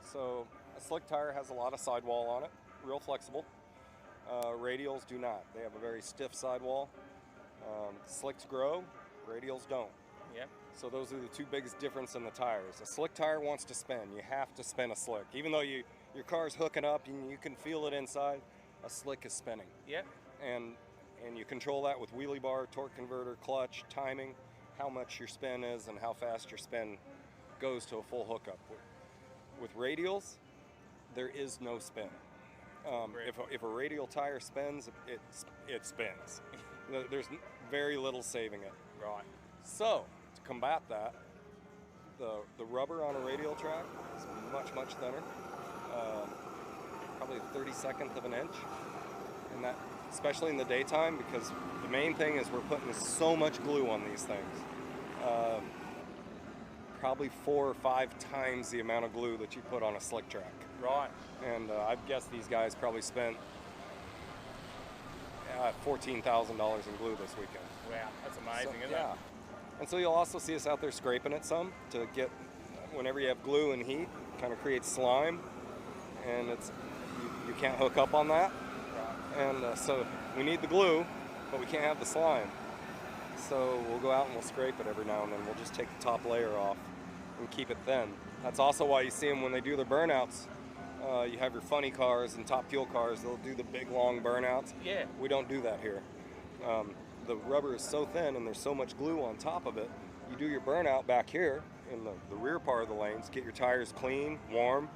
So a slick tire has a lot of sidewall on it, real flexible. Radials do not. They have a very stiff sidewall. Slicks grow, radials don't. Yeah. So those are the two biggest differences in the tires. A slick tire wants to spin. You have to spin a slick. Even though your car's hooking up and you can feel it inside, a slick is spinning. Yeah. And you control that with wheelie bar, torque converter, clutch, timing, how much your spin is and how fast your spin goes to a full hookup. With radials, there is no spin. If a radial tire spins, it spins. There's very little saving it. Right. So, to combat that, the rubber on a radial track is much, much thinner, probably a 32nd of an inch, and that, especially in the daytime, because the main thing is we're putting so much glue on these things. Probably 4 or 5 times the amount of glue that you put on a slick track. Right. And I guess these guys probably spent $14,000 in glue this weekend. Wow, that's amazing, isn't it? And so you'll also see us out there scraping it some to get, whenever you have glue and heat, kind of creates slime, and you can't hook up on that. Right. And so we need the glue, but we can't have the slime. So we'll go out and we'll scrape it every now and then. We'll just take the top layer off and keep it thin. That's also why you see them when they do their burnouts. You have your funny cars and top fuel cars, they'll do the big long burnouts. Yeah. We don't do that here. The rubber is so thin and there's so much glue on top of it. You do your burnout back here in the rear part of the lanes, get your tires clean, warm,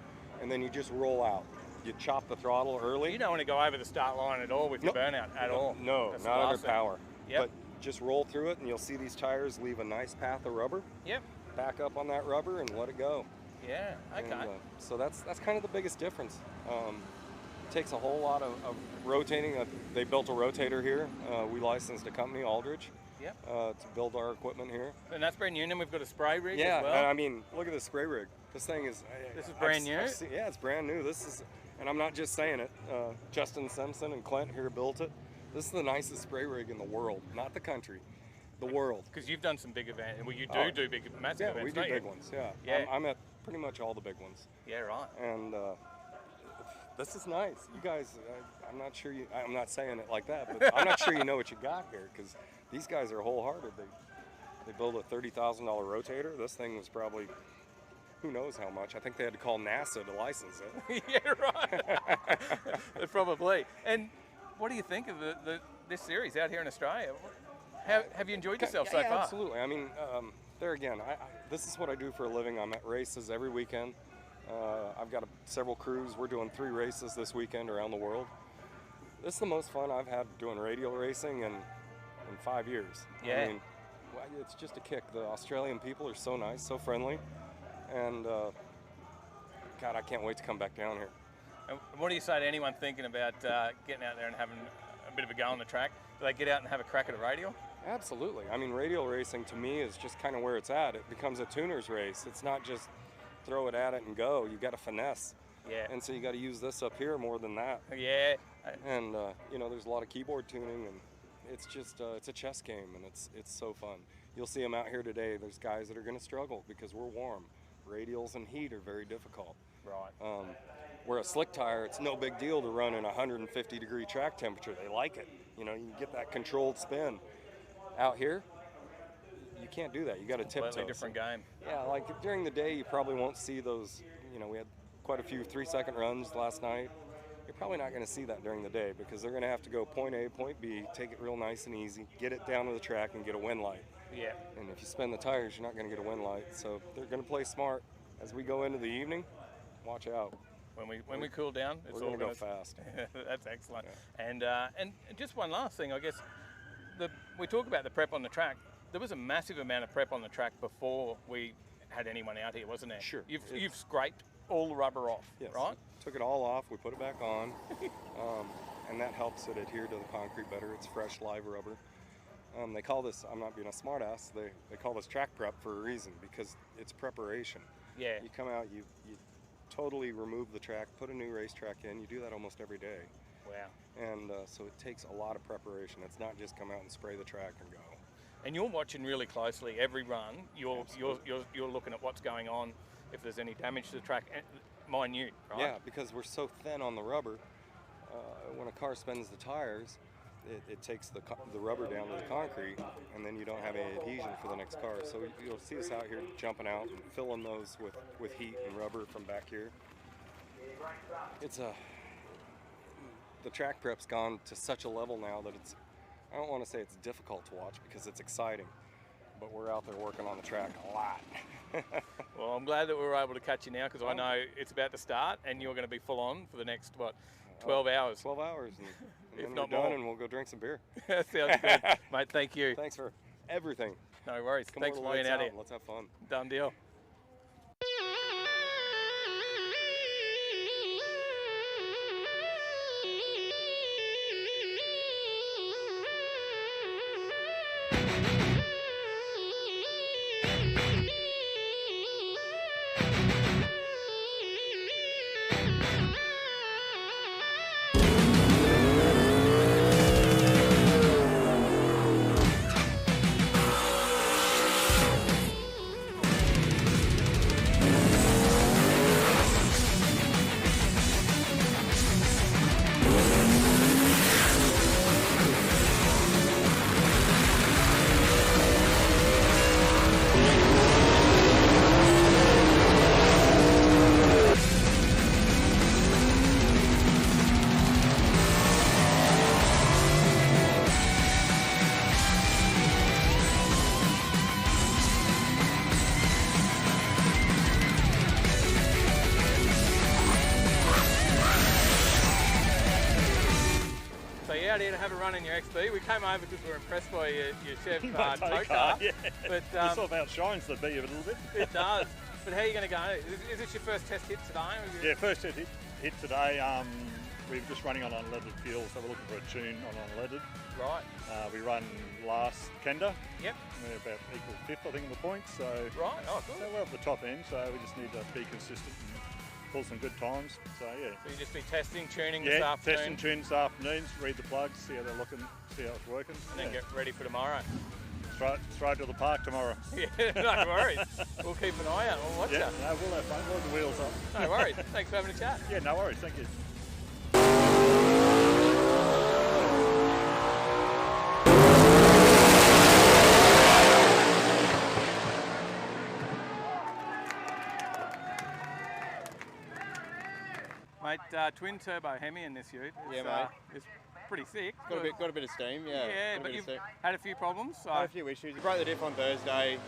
and then you just roll out. You chop the throttle early. You don't want to go over the start line at all with your burnout at all. No, That's not under power. Yep. But just roll through it and you'll see these tires leave a nice path of rubber. Yep. Back up on that rubber and let it go. Yeah, okay. And, so that's kind of the biggest difference. It takes a whole lot of rotating. They built a rotator here. We licensed a company, Aldridge, Yep. To build our equipment here. And that's brand new, and then we've got a spray rig Yeah, as well. and I mean, look at this spray rig. This thing is... This is brand new? Yeah, it's brand new. This is, and I'm not just saying it. Justin Simpson and Clint here built it. This is the nicest spray rig in the world, not the country, the world. Because you've done some big events. Well, you do big, massive yeah, events, we do don't you? big ones, yeah. Yeah. I'm at pretty much all the big ones. Yeah, right. And this is nice. You guys, I'm not sure I'm not saying it like that, but I'm not sure you know what you got here, because these guys are wholehearted. They built a $30,000 rotator. This thing was probably, who knows how much. I think they had to call NASA to license it. Yeah, right. Probably. And what do you think of this series out here in Australia? Have you enjoyed yourself so far? Absolutely. I mean, there again, this is what I do for a living. I'm at races every weekend. I've got several crews. We're doing 3 races this weekend around the world. This is the most fun I've had doing radial racing in 5 years. Yeah. I mean, it's just a kick. The Australian people are so nice, so friendly, and God, I can't wait to come back down here. And what do you say to anyone thinking about getting out there and having a bit of a go on the track? Do they get out and have a crack at a radial? Absolutely. I mean, radial racing to me is just kind of where it's at. It becomes a tuner's race. It's not just throw it at it and go. You got to finesse. Yeah. And so you got to use this up here more than that. Yeah. And you know, there's a lot of keyboard tuning, and it's just it's a chess game, and it's so fun. You'll see them out here today. There's guys that are going to struggle because we're warm. Radials and heat are very difficult. Right. Where a slick tire, it's no big deal to run in 150-degree track temperature. They like it. You know, you can get that controlled spin. Out here, you can't do that. You got to tiptoe. Completely different game. Yeah, like during the day, you probably won't see those. You know, we had quite a few 3-second runs last night. You're probably not going to see that during the day because they're going to have to go point A, point B, take it real nice and easy, get it down to the track and get a wind light. Yeah. And if you spin the tires, you're not going to get a wind light. So they're going to play smart. As we go into the evening, watch out. When we cool down, it's we're all going to go fast. That's excellent. Yeah. And just one last thing, I guess. We talk about the prep on the track. There was a massive amount of prep on the track before we had anyone out here, wasn't there? Sure. You've scraped all the rubber off, yes. right? Took it all off. We put it back on. and that helps it adhere to the concrete better. It's fresh, live rubber. They call this, I'm not being a smartass, they call this track prep for a reason, because it's preparation. Yeah. You come out, you totally remove the track, put a new racetrack in. You do that almost every day. Wow. And so it takes a lot of preparation. It's not just come out and spray the track and go. And you're watching really closely every run. You're looking at what's going on, if there's any damage to the track, minute, right? Yeah, because we're so thin on the rubber. When a car spins the tires, it takes the rubber down to the concrete, and then you don't have any adhesion for the next car. So you'll see us out here jumping out and filling those with heat and rubber from back here. The track prep's gone to such a level now that I don't want to say it's difficult to watch because it's exciting, but we're out there working on the track a lot. Well, I'm glad that we were able to catch you now, because I know it's about to start and you're going to be full on for the next, 12 hours? 12 hours, and if then not we're more. done and we'll go drink some beer. Sounds good. Mate, thank you. Thanks for everything. No worries. Come Thanks over for to being Lights out here. and let's have fun. Done deal. Out here to have a run in your XB. We came over because we were impressed by your Chev tow car. Yeah. But it sort of outshines the B a little bit. It does. But how are you going to go? Is this your first test hit today? Yeah, first test hit today. We're just running on unleaded fuel, so we're looking for a tune on unleaded. Right. We run last Kenda. Yep. We're about equal fifth, I think, in the points. So right. Oh, good. So we're at the top end. So we just need to be consistent and pull some good times. So yeah. So you just be testing, tuning this afternoon. Yeah, testing, tuning this afternoon. Read the plugs, see how they're looking, see how it's working, and then get ready for tomorrow. Straight to the park tomorrow. Yeah, no worries. We'll keep an eye out. We'll watch you. No, we'll have fun. We'll have the wheels up. No worries. Thanks for having a chat. Yeah, no worries. Thank you. Mate, twin turbo Hemi in this ute. Yeah, mate. It's pretty sick. Got a bit of steam, yeah. Yeah, but you've had a few problems. So. Had a few issues. We broke the diff on Thursday,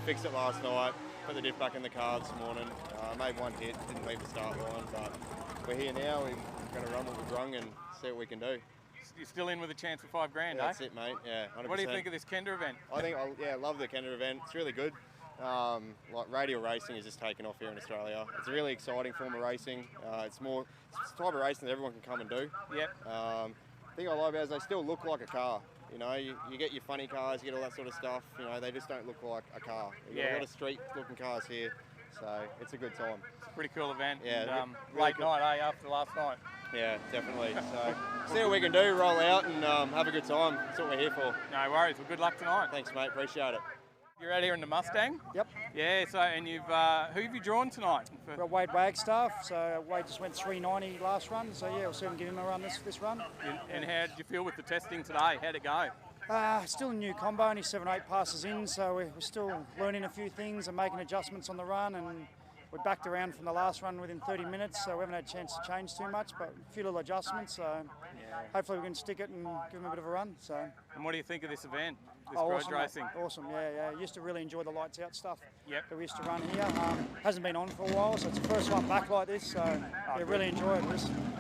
fixed it last night, put the diff back in the car this morning. Made one hit, didn't leave the start line, but we're here now. We're going to run what we've rung and see what we can do. You're still in with a chance of $5 grand, That's it, mate. Yeah, 100%. What do you think of this Kenda event? I love the Kenda event. It's really good. Like radial racing is just taken off here in Australia. It's a really exciting form of racing. It's the type of racing that everyone can come and do. Yep. The thing I love about it is they still look like a car. You know, you get your funny cars, you get all that sort of stuff. You know, they just don't look like a car. You got a lot of street-looking cars here, so it's a good time. It's a pretty cool event. Yeah, and, really late night, after last night. Yeah, definitely. So see what we can do, roll out and have a good time. That's what we're here for. No worries. Well, good luck tonight. Thanks, mate. Appreciate it. You're out here in the Mustang? Yep. Yeah, so, and you've, who have you drawn tonight? We've got Wade Wagstaff, so Wade just went 390 last run, so yeah, we'll see if we can give him a run this run. And how did you feel with the testing today? How'd it go? Still a new combo, only 7-8 passes in, so we're still learning a few things and making adjustments on the run, and we're backed around from the last run within 30 minutes, so we haven't had a chance to change too much, but a few little adjustments, so hopefully we can stick it and give him a bit of a run. So. And what do you think of this event, this awesome, racing? Awesome, yeah. Used to really enjoy the lights out stuff that we used to run here. Hasn't been on for a while, so it's the first one back like this, so really enjoy it.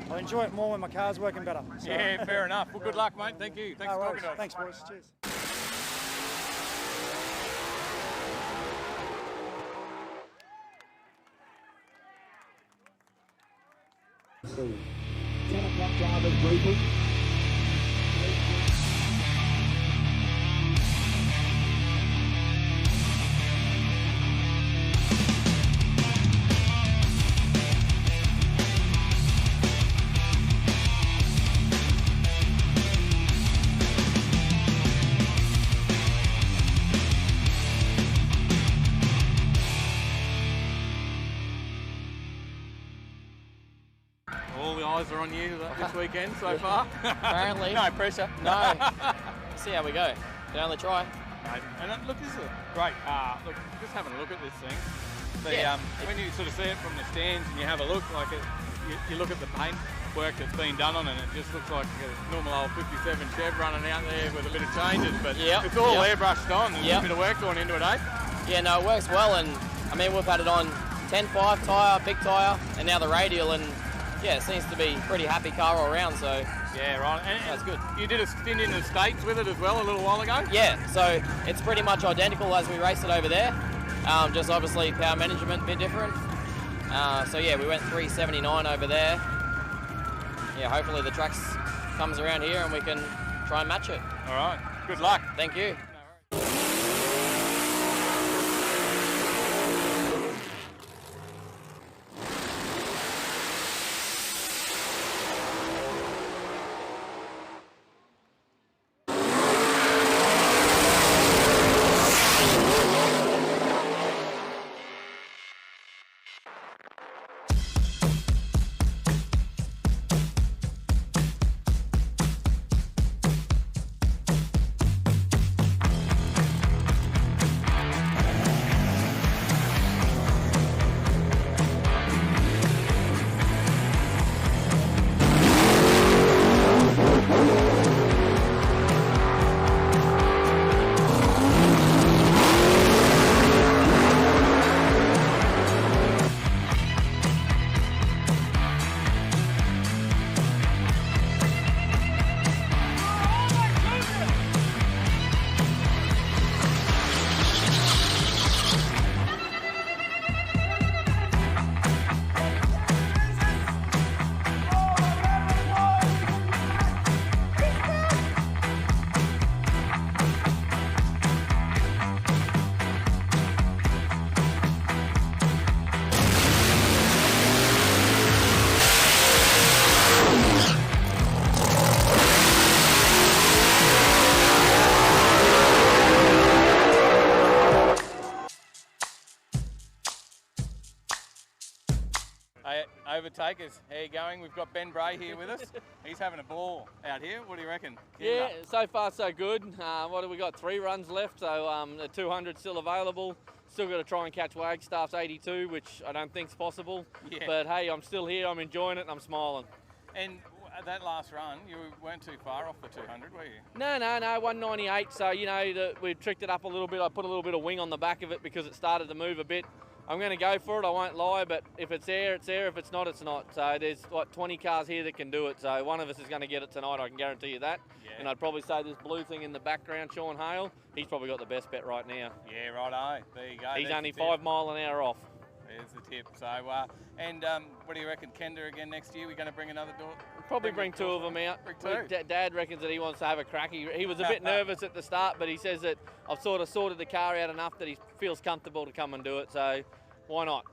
I enjoy it more when my car's working better. So. Yeah, fair enough. Well, good luck, mate. Thank you. Thanks for talking to us. Thanks, boys. Cheers. See. 10 o'clock drivers grouping. All the eyes are on you this weekend so far. Apparently. No pressure. No. See how we go. Can only try. Mate, and look, this is a great car. Look, just having a look at this thing. When you sort of see it from the stands and you have a look, like you look at the paint work that's been done on it, it just looks like a normal old 57 Chev running out there with a bit of changes, but it's all airbrushed on. There's a bit of work going into it, eh? Yeah, no, it works well, and I mean, we've had it on 10.5 tyre, big tyre, and now the radial, and yeah, it seems to be a pretty happy car all around, so... Yeah, right. And that's good. You did a stint in the States with it as well a little while ago? Yeah, so it's pretty much identical as we raced it over there. Just obviously power management a bit different. So yeah, we went 379 over there. Yeah, hopefully the track comes around here and we can try and match it. All right, good luck. Thank you. Overtakers, how you going? We've got Ben Bray here with us. He's having a ball out here. What do you reckon? Yeah, so far so good. What have we got? 3 runs left, so the 200's still available. Still got to try and catch Wagstaff's 82, which I don't think's possible. Yeah. But hey, I'm still here, I'm enjoying it, and I'm smiling. And that last run, you weren't too far off the 200, were you? No, 198. So, you know, we tricked it up a little bit. I put a little bit of wing on the back of it because it started to move a bit. I'm going to go for it, I won't lie, but if it's there, it's there. If it's not, it's not. So there's like 20 cars here that can do it. So one of us is going to get it tonight, I can guarantee you that. Yeah. And I'd probably say this blue thing in the background, Sean Hale, he's probably got the best bet right now. Yeah, righto. There you go. He's There's only the tip. 5 mile an hour off. There's the tip. So, what do you reckon, Kenda again next year? We're going to bring another door? Probably bring 2 of them out. Bring 2? Dad reckons that he wants to have a crack. He was a bit nervous at the start, but he says that I've sort of sorted the car out enough that he feels comfortable to come and do it. So why not?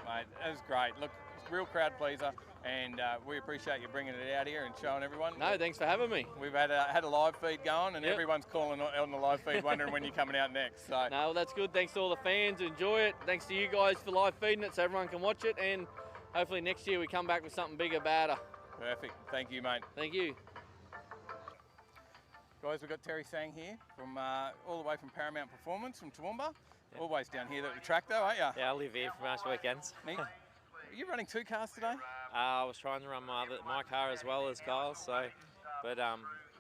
Mate, that was great. Look, real crowd pleaser, and we appreciate you bringing it out here and showing everyone. No, thanks for having me. We've had a live feed going, and everyone's calling on the live feed, wondering when you're coming out next. So no, well, that's good. Thanks to all the fans. Enjoy it. Thanks to you guys for live feeding it, so everyone can watch it, and hopefully next year we come back with something bigger, badder. Perfect. Thank you, mate. Thank you. Guys, we've got Terry Sang here from all the way from Paramount Performance from Toowoomba. Always down here at the track though, aren't you? Yeah, I live here for most weekends. Are you running 2 cars today? I was trying to run my car as well as Kyle's, so, but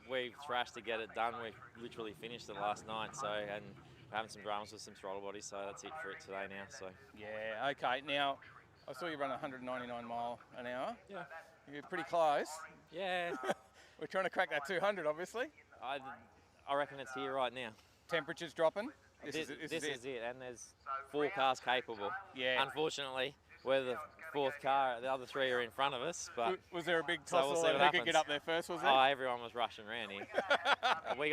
we thrashed to get it done. We literally finished it last night, so, and we're having some dramas with some throttle bodies, so that's it for it today now. So yeah, okay. Now, I saw you run 199 mile an hour. Yeah. You're pretty close. Yeah. We're trying to crack that 200, obviously. I reckon it's here right now. Temperature's dropping. This is it, and there's 4 cars capable. Yeah. Unfortunately, we're the fourth car. The other three are in front of us. But Was there a big so tussle we'll see and what who could get up there first, was there? Oh, everyone was rushing around here. We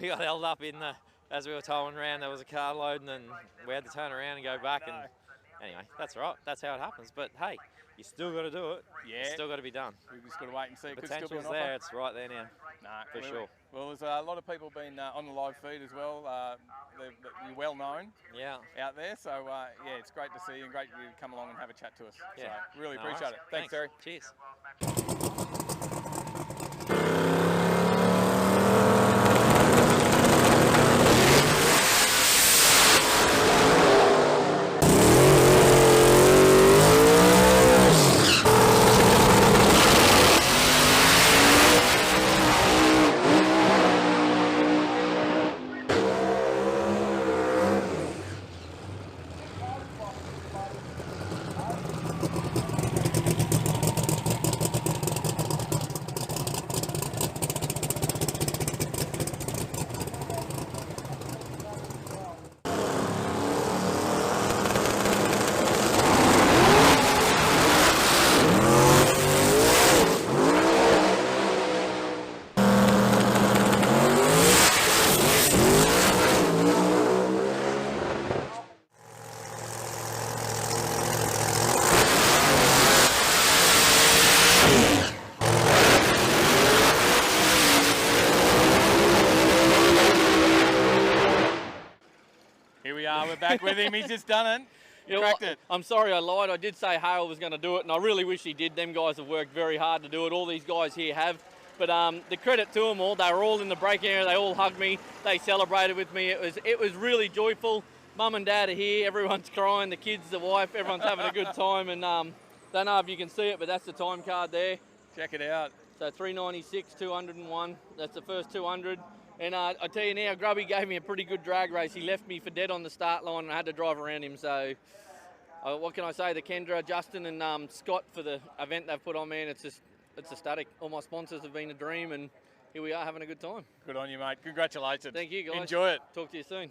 got held up in the, as we were towing around, there was a car loading and we had to turn around and go back. And anyway, that's all right. That's how it happens. But hey, you still got to do it. Yeah. It's still got to be done. We've just got to wait and see. It The could still be potential's an there. offer. It's right there now. No, for clearly. sure. Well, there's a lot of people been on the live feed as well. You're well known out there. So, yeah, it's great to see you and great you come along and have a chat to us. Yeah. So, really No appreciate worries. it. Thanks, Terry. Cheers. Here we are. We're back with him. He's just done it. You know what? I'm sorry I lied. I did say Hale was going to do it, and I really wish he did. Them guys have worked very hard to do it. All these guys here have. But the credit to them all, they were all in the braking area. They all hugged me. They celebrated with me. It was really joyful. Mum and Dad are here. Everyone's crying. The kids, the wife, everyone's having a good time. And don't know if you can see it, but that's the time card there. Check it out. So 396, 201. That's the first 200. And I tell you now, Grubby gave me a pretty good drag race. He left me for dead on the start line and I had to drive around him. So what can I say? The Kendra, Justin and Scott for the event they've put on, man, it's ecstatic. All my sponsors have been a dream and here we are having a good time. Good on you, mate. Congratulations. Thank you, guys. Enjoy it. Talk to you soon.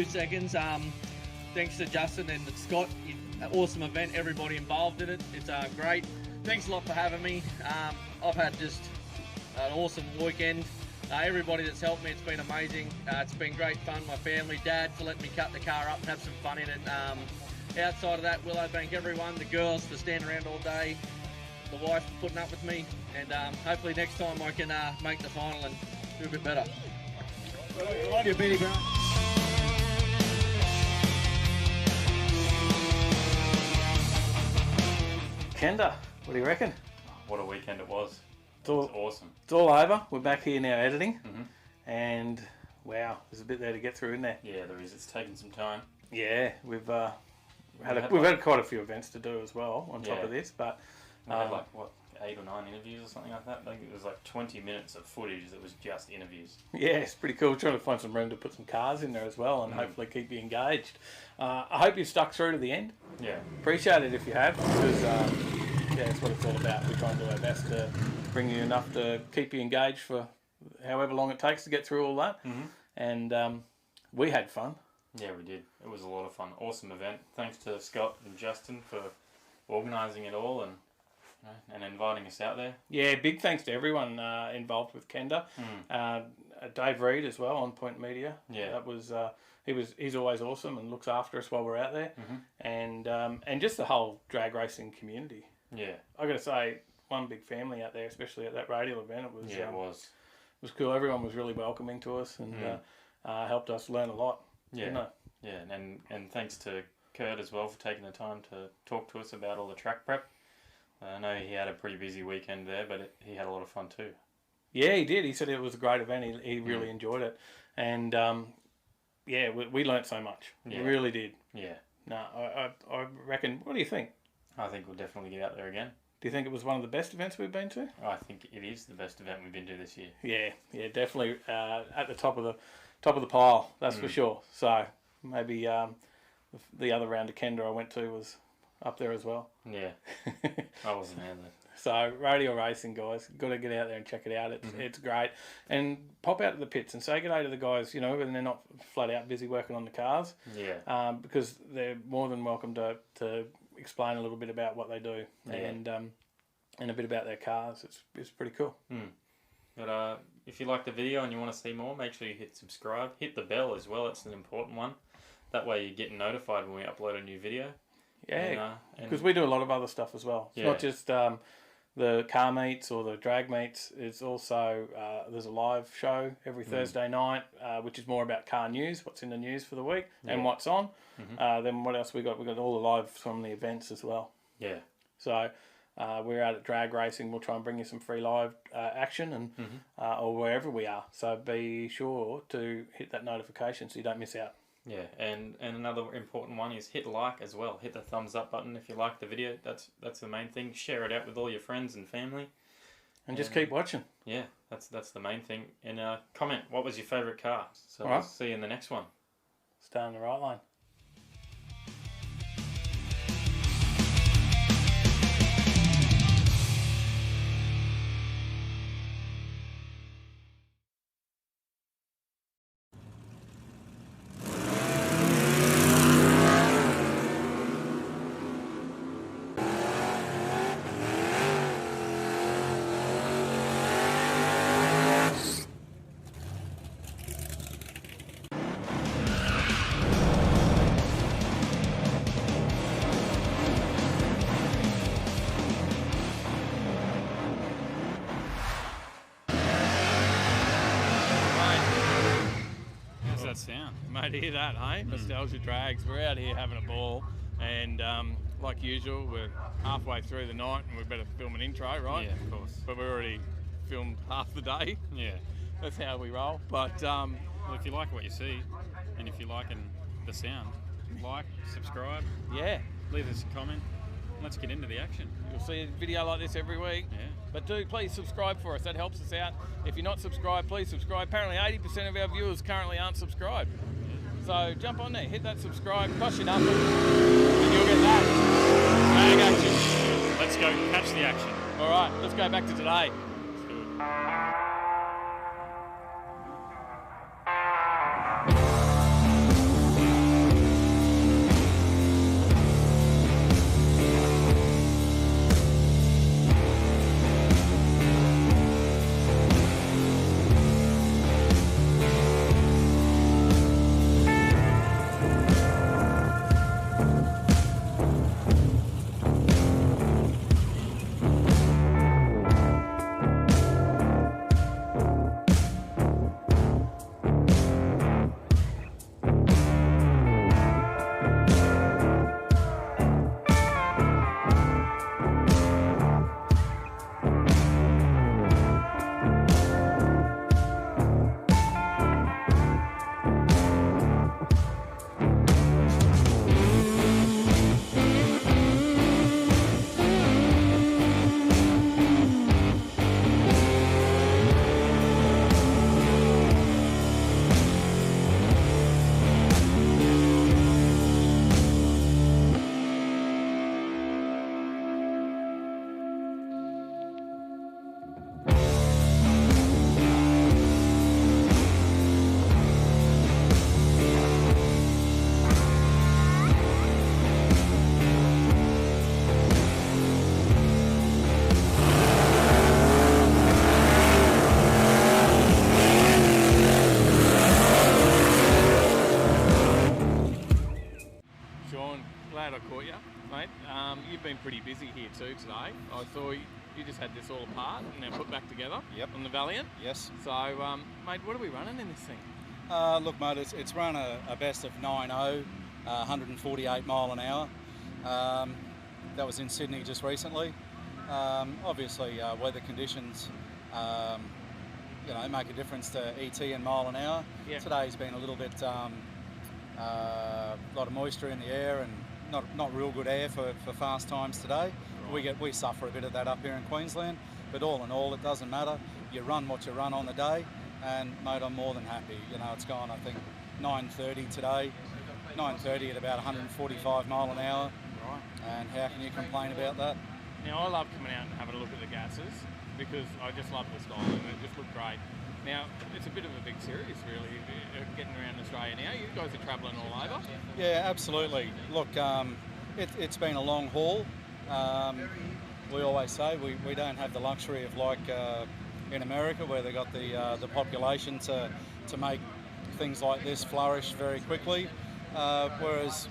seconds. Thanks to Justin and Scott. Awesome event. Everybody involved in it. It's great. Thanks a lot for having me. I've had just an awesome weekend. Everybody that's helped me, it's been amazing. It's been great fun. My family, Dad for letting me cut the car up and have some fun in it. Outside of that, Willowbank, everyone, the girls for standing around all day, the wife for putting up with me, and hopefully next time I can make the final and do a bit better. Love you, Benny Brown. Kenda, what do you reckon? What a weekend it was. It's all, It was awesome. It's all over. We're back here now editing. Mm-hmm. And wow, there's a bit there to get through, isn't there? Yeah, there is. It's taken some time. Yeah, we've had quite a few events to do as well on top of this, but we had like what 8 or 9 interviews or something like that. I think it was like 20 minutes of footage that was just interviews. yeah, it's pretty cool. We're trying to find some room to put some cars in there as well, and hopefully keep you engaged. I hope you stuck through to the end. Yeah, appreciate it if you have, because yeah, that's what it's all about. We try and do our best to bring you enough to keep you engaged for however long it takes to get through all that. And we had fun. Yeah, we did. It was a lot of fun. Awesome event. Thanks to Scott and Justin for organising it all and inviting us out there. Yeah, big thanks to everyone involved with Kenda. Dave Reed as well on Point Media. Yeah, that was he's always awesome and looks after us while we're out there. And just the whole drag racing community. Yeah, I got to say, one big family out there, especially at that radial event. It was it was. It was cool. Everyone was really welcoming to us and helped us learn a lot. Yeah, didn't it? yeah, and thanks to Kurt as well for taking the time to talk to us about all the track prep. I know he had a pretty busy weekend there, but he had a lot of fun too. Yeah, he did. He said it was a great event. He really enjoyed it. And yeah, we learnt so much. Yeah. We really did. Yeah. No, I reckon, what do you think? I think we'll definitely get out there again. Do you think it was one of the best events we've been to? I think it is the best event we've been to this year. Yeah, definitely at the top of the pile, that's for sure. So maybe the other round of Kenda I went to was up there as well. Yeah, I wasn't there though. So radial racing, guys, got to get out there and check it out. It's great, and pop out to the pits and say good day to the guys. You know, when they're not flat out busy working on the cars. Yeah. Because they're more than welcome to explain a little bit about what they do and a bit about their cars. It's pretty cool. But if you like the video and you want to see more, make sure you hit subscribe. Hit the bell as well. It's an important one. That way you get notified when we upload a new video. Yeah, because we do a lot of other stuff as well. It's not just the car meets or the drag meets. It's also there's a live show every Thursday night, which is more about car news, what's in the news for the week and what's on. Then what else we got? We got all the live from the events as well. Yeah. So we're out at drag racing. We'll try and bring you some free live action and or wherever we are. So be sure to hit that notification so you don't miss out. Yeah, and another important one is hit like as well. Hit the thumbs up button if you like the video. That's the main thing. Share it out with all your friends and family. And just keep watching. Yeah, that's the main thing. And comment, what was your favourite car? So All we'll right. see you in the next one. Stay on the right line. Sound. Mate, hear that, hey? Nostalgia Drags. We're out here having a ball, and like usual, we're halfway through the night, and we better film an intro, right? Yeah, of course. But we've already filmed half the day. Yeah. That's how we roll. But well, if you like what you see, and if you're liking the sound, like, subscribe. Yeah. Leave us a comment. Let's get into the action. You'll see a video like this every week. Yeah. But do please subscribe for us. That helps us out. If you're not subscribed, please subscribe. Apparently 80% of our viewers currently aren't subscribed. So jump on there, hit that subscribe, cost you nothing, and you'll get that. Drag action. Let's go catch the action. All right, let's go back to today. We'll Sean, glad I caught you, mate. You've been pretty busy here too today. I saw you just had this all apart and then put back together on the Valiant. Yes. So, mate, what are we running in this thing? Look, mate, it's run a best of 9.0, 148 mile an hour. That was in Sydney just recently. Obviously, weather conditions, make a difference to ET and mile an hour. Yeah. Today's been a little bit, lot of moisture in the air and not real good air for fast times today. Right. We suffer a bit of that up here in Queensland, but all in all, it doesn't matter. You run what you run on the day, and mate, I'm more than happy. It's gone, I think, 9:30 today, 9:30 at about 145 mile an hour. Right. And how can you complain about that? Now, I love coming out and having a look at the gases because I just love the style and it just looked great. Now, it's a bit of a big series, really, getting around Australia now. You guys are travelling all over. Yeah, absolutely. Look, it's been a long haul. We always say we don't have the luxury of like in America where they got the population to make things like this flourish very quickly. Whereas,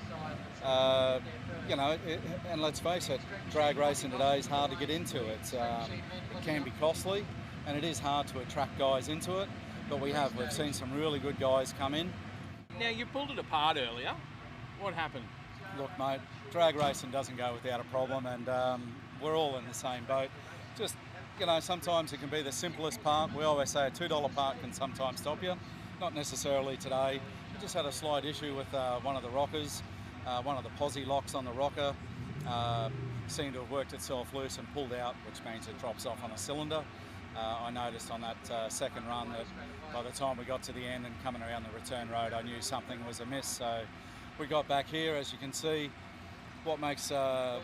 and let's face it, drag racing today is hard to get into. It can be costly, and it is hard to attract guys into it. But we've seen some really good guys come in. Now, you pulled it apart earlier. What happened? Look, mate, drag racing doesn't go without a problem, and we're all in the same boat. Just, sometimes it can be the simplest part. We always say a $2 part can sometimes stop you. Not necessarily today. We just had a slight issue with one of the rockers. One of the posi locks on the rocker seemed to have worked itself loose and pulled out, which means it drops off on a cylinder. I noticed on that second run that by the time we got to the end and coming around the return road, I knew something was amiss. So we got back here. As you can see, what makes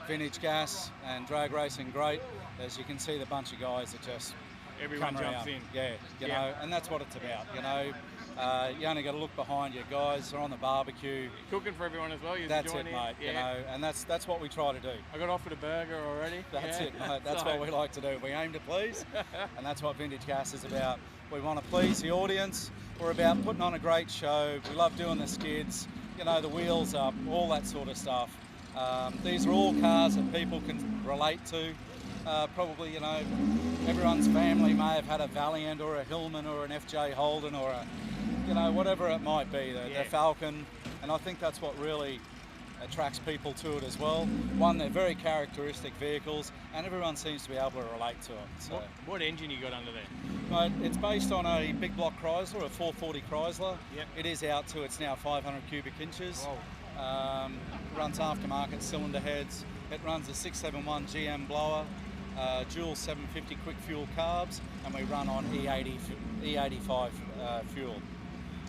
vintage gas and drag racing great, as you can see the bunch of guys that just everyone come jumps around. in. Yeah, you know, and that's what it's about. You only got to look behind you. Guys are on the barbecue. You're cooking for everyone as well. That's it, mate. Yeah. And that's what we try to do. I got offered a burger already. That's it, mate. That's what we like to do. We aim to please, and that's what Vintage Gas is about. We want to please the audience. We're about putting on a great show. We love doing the skids, the wheels up, all that sort of stuff. These are all cars that people can relate to. Probably, everyone's family may have had a Valiant or a Hillman or an FJ Holden or a, whatever it might be, the Falcon. And I think that's what really attracts people to it as well. One, they're very characteristic vehicles, and everyone seems to be able to relate to it. So. What engine you got under there? Mate, it's based on a big block Chrysler, a 440 Chrysler. Yep. It is out to, it's now 500 cubic inches. Runs aftermarket cylinder heads. It runs a 671 GM blower, dual 750 quick fuel carbs, and we run on E85 fuel.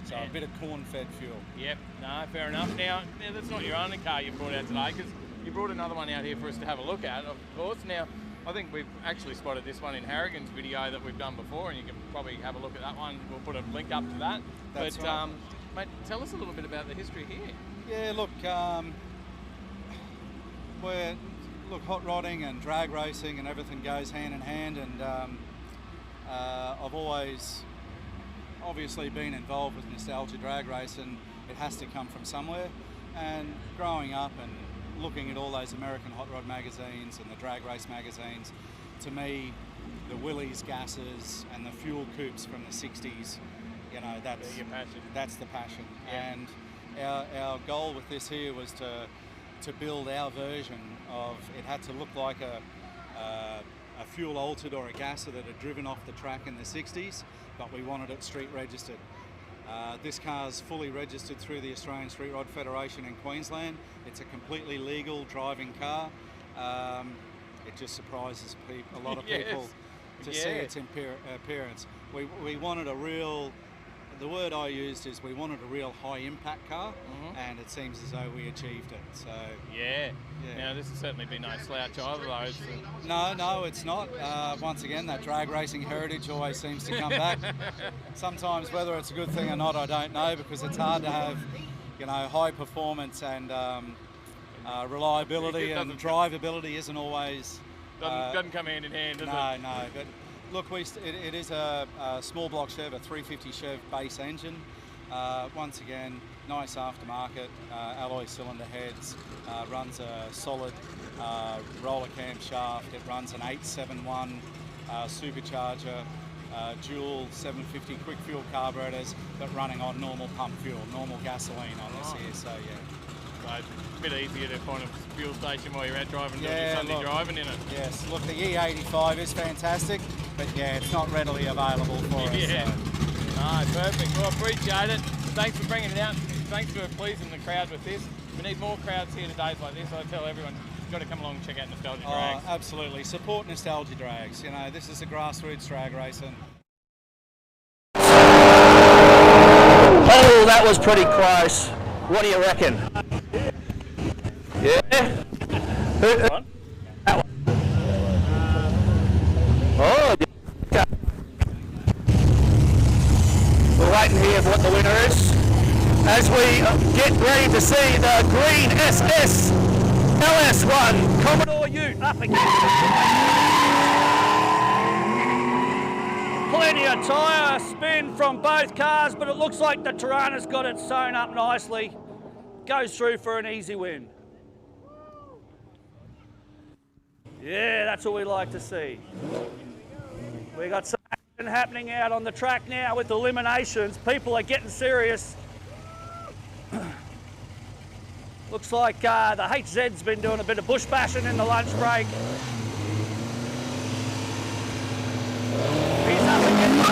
So a bit of corn-fed fuel. Yep, no, fair enough. Now, that's not your only car you brought out today, because you brought another one out here for us to have a look at, of course. Now, I think we've actually spotted this one in Harrigan's video that we've done before, and you can probably have a look at that one. We'll put a link up to that. That's right. Mate, tell us a little bit about the history here. Yeah, look, hot rodding and drag racing and everything goes hand in hand, and I've always obviously been involved with nostalgia drag race, and it has to come from somewhere. And growing up and looking at all those American hot rod magazines and the drag race magazines, to me, the Willys gases and the fuel coupes from the 60s, that's your passion. That's the passion. Yeah. And our goal with this here was to build our version of, it had to look like a fuel altered or a gasser that had driven off the track in the 60s, but we wanted it street registered. This car's fully registered through the Australian Street Rod Federation in Queensland. It's a completely legal driving car. It just surprises a lot of people to see its appearance. We wanted a real, the word I used is we wanted a real high impact car, and it seems as though we achieved it. So yeah. Now this has certainly been no slouch either, though. No, it's not. Once again, that drag racing heritage always seems to come back. Sometimes whether it's a good thing or not, I don't know, because it's hard to have, high performance and reliability and drivability isn't always doesn't come hand in hand, does it? No. But look, it is a small block Chev, a 350 Chev base engine. Once again, nice aftermarket, alloy cylinder heads, runs a solid roller camshaft. It runs an 871 supercharger, dual 750 quick fuel carburetors, but running on normal pump fuel, normal gasoline on this here, so yeah. So it's a bit easier to find a fuel station while you're out driving, doing your Sunday driving in it. Yes, look, the E85 is fantastic, but yeah, it's not readily available for us. Yeah. So. No, perfect. Well, I appreciate it. Thanks for bringing it out. Thanks for pleasing the crowd with this. We need more crowds here to days like this. I tell everyone, you've got to come along and check out Nostalgia Drags. Absolutely. Support Nostalgia Drags. You know, this is a grassroots drag racing. Oh, that was pretty close. What do you reckon? Yeah? That one? Oh, yeah. We're waiting here for what the winner is. As we get ready to see the green SS LS1 Commodore Ute up against plenty of tyre spin from both cars, but it looks like the Tirana's got it sewn up nicely. Goes through for an easy win. Yeah, that's what we like to see. We got some action happening out on the track now with eliminations. People are getting serious. Looks like the HZ's been doing a bit of bush bashing in the lunch break. He's up against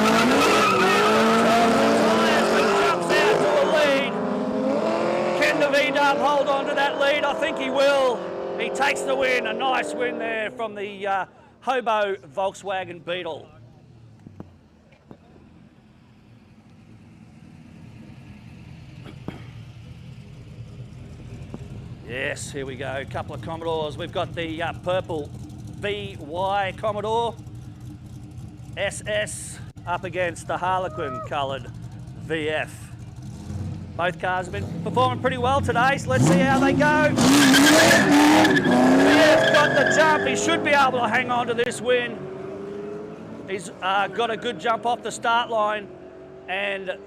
jumps out to a lead. Can the V-Dub hold on to that lead? I think he will. He takes the win. A nice win there from the Hobo Volkswagen Beetle. Yes, here we go. A couple of Commodores. We've got the purple VY Commodore SS up against the Harlequin coloured VF. Both cars have been performing pretty well today, so let's see how they go. VF's got the jump. He should be able to hang on to this win. He's got a good jump off the start line and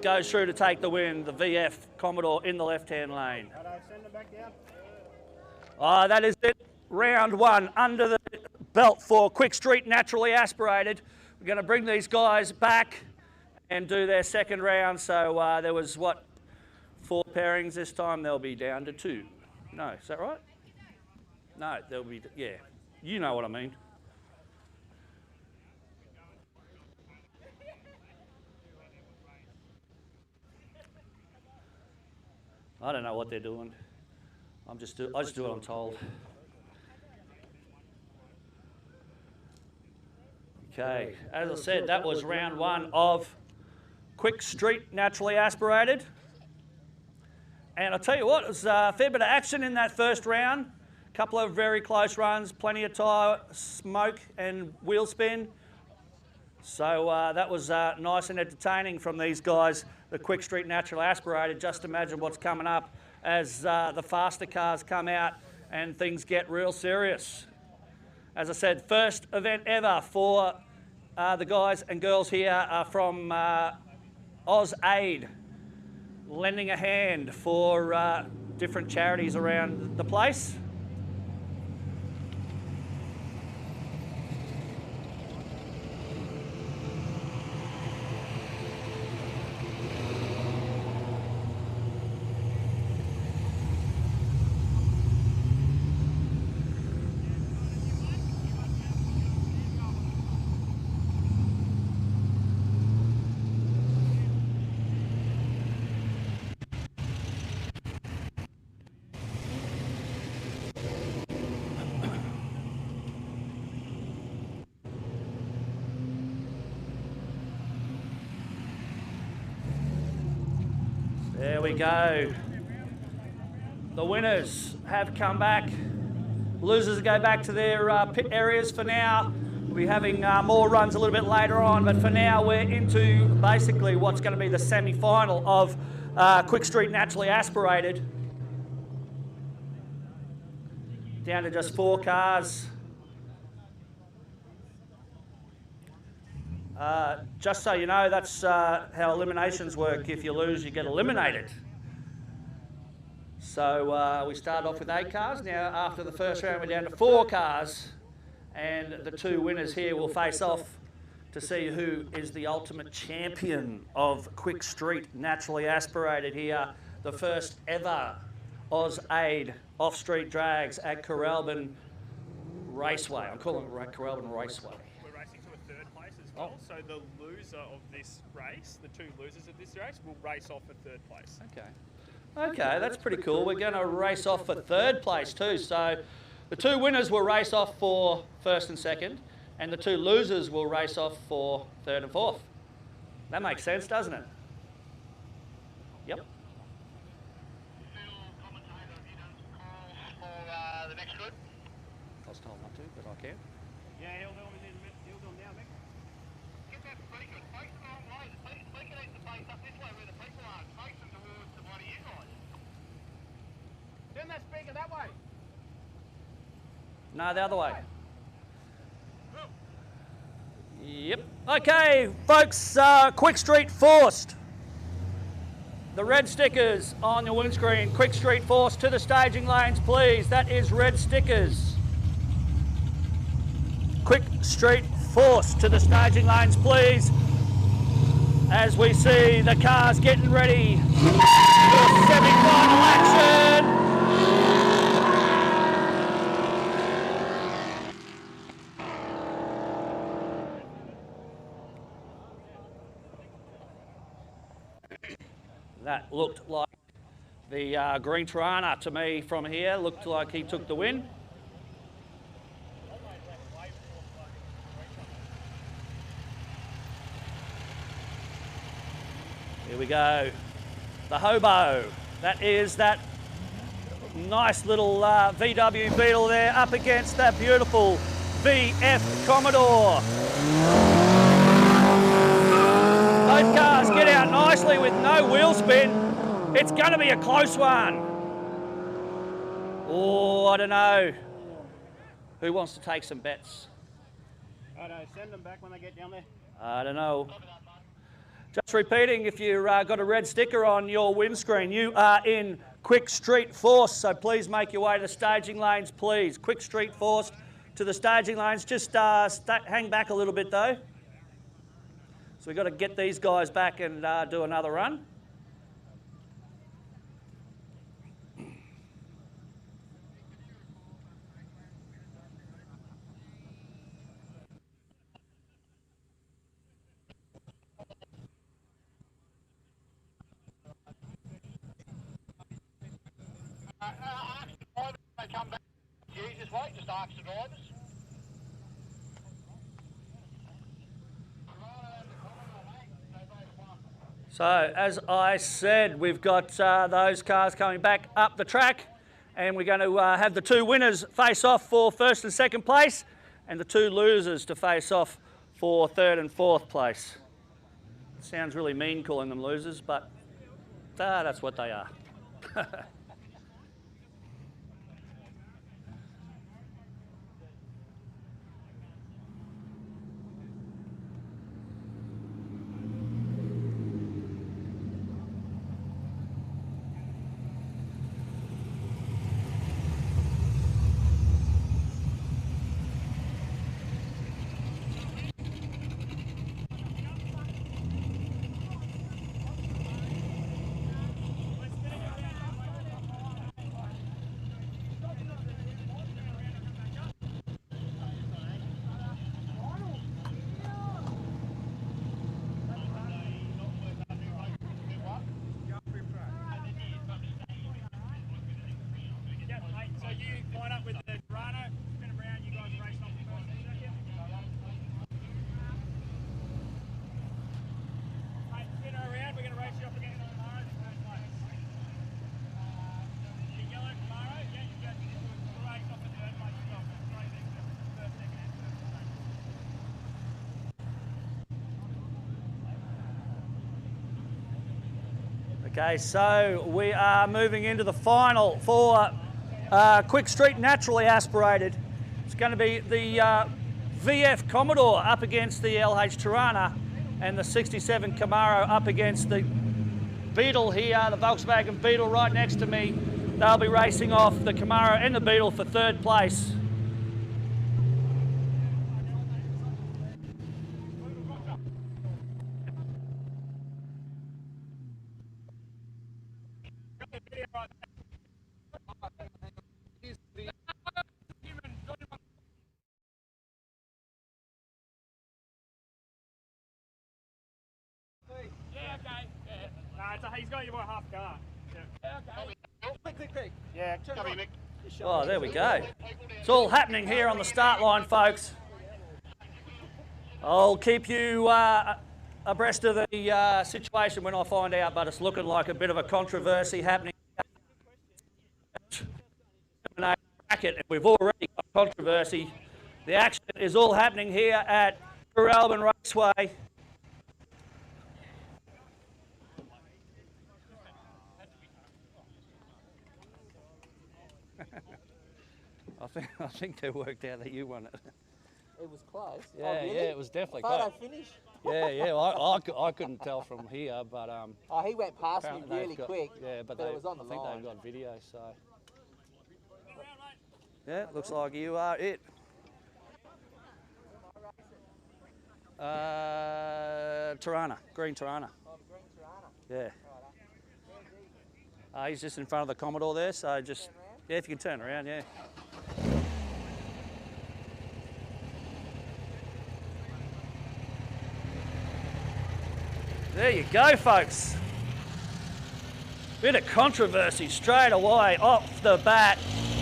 goes through to take the win. The VF Commodore in the left-hand lane. That is it. Round one under the belt for Quick Street Naturally Aspirated. We're going to bring these guys back and do their second round. So there was, what, 4 pairings this time? They'll be down to 2. No, is that right? No, there'll be, yeah. You know what I mean. I don't know what they're doing. I just do what I'm told. Okay, as I said, that was round one of Quick Street Naturally Aspirated. And I'll tell you what, it was a fair bit of action in that first round. A couple of very close runs, plenty of tyre smoke and wheel spin. So that was nice and entertaining from these guys, the Quick Street Naturally Aspirated. Just imagine what's coming up as the faster cars come out and things get real serious. As I said, first event ever for the guys and girls here from OZAID, lending a hand for different charities around the place. There we go. The winners have come back. Losers go back to their pit areas for now. We'll be having more runs a little bit later on, but for now we're into basically what's going to be the semi-final of Quick Street Naturally Aspirated. Down to just 4 cars. Just so you know, that's how eliminations work. If you lose, you get eliminated. So we started off with 8 cars. Now, after the first round, we're down to 4 cars. And the 2 winners here will face off to see who is the ultimate champion of Quick Street Naturally Aspirated here. The first ever OZAID off-street drags at Coralban Raceway. I'm calling it Coralban Raceway. We're racing to a 3rd place as well. So the loser of this race, the 2 losers of this race, will race off for 3rd place. Okay. Okay, that's pretty cool. We're going to race off for 3rd place too. So the 2 winners will race off for 1st and 2nd, and the 2 losers will race off for 3rd and 4th. That makes sense, doesn't it? Yep. I was told not to, but I can. Yeah, he'll do them now, Mick. Get that speaker. Face the wrong way. The speaker needs to face up this way where the people are. Face them towards the body you guys. Turn that speaker that way. No, the other way. Yep. Okay, folks, Quick Street Forced. The red stickers on your windscreen. Quick Street Forced to the staging lanes, please. That is red stickers. Quick Street Forced to the staging lanes, please. As we see the cars getting ready for semi-final action. That looked like the green Tirana to me from here. Looked like he took the win. Here we go. The Hobo. That is that nice little VW Beetle there up against that beautiful VF Commodore. Both cars get out nicely with no wheel spin. It's going to be a close one. Oh, I don't know. Who wants to take some bets? Righto, send them back when they get down there. I don't know. Just repeating, if you've got a red sticker on your windscreen, you are in Quick Street Force, so please make your way to the staging lanes, please. Quick Street Force to the staging lanes. Just hang back a little bit, though. So we've got to get these guys back and do another run. Come back. Easiest way, just ask the drivers. So, as I said, we've got those cars coming back up the track, and we're going to have the 2 winners face off for 1st and 2nd place, and the 2 losers to face off for 3rd and 4th place. Sounds really mean calling them losers, but that's what they are. Okay, so we are moving into the final for Quick Street Naturally Aspirated. It's going to be the VF Commodore up against the LH Tirana, and the 67 Camaro up against the Beetle here, the Volkswagen Beetle right next to me. They'll be racing off the Camaro and the Beetle for third place. Yeah, okay. Yeah. No, he's got you by half car. Yeah, okay. Quick. Yeah, come here, Mick. Oh, there we go. It's all happening here on the start line, folks. I'll keep you abreast of the situation when I find out, but it's looking like a bit of a controversy happening. Bracket, and we've already got controversy. The action is all happening here at Coralban Raceway. I think they worked out that you won it. It was close. Yeah, Oh, really? yeah, it was definitely Photo close. finish? Yeah. I couldn't tell from here, but Oh, he went past me apparently really they've got, quick. Yeah, but it was on the I think line. they've got video. So yeah, looks like you are it. Tirana, green Tirana. Oh, the green Tirana. Yeah. He's just in front of the Commodore there, so just yeah, if you can turn around, yeah. There you go, folks. Bit of controversy straight away off the bat.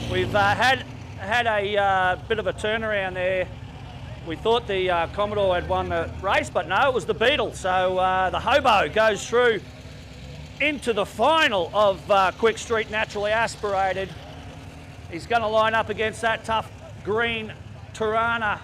We've had a bit of a turnaround there. We thought the Commodore had won the race, but no, it was the Beetle. So the Hobo goes through into the final of Quick Street Naturally Aspirated. He's going to line up against that tough green Tirana.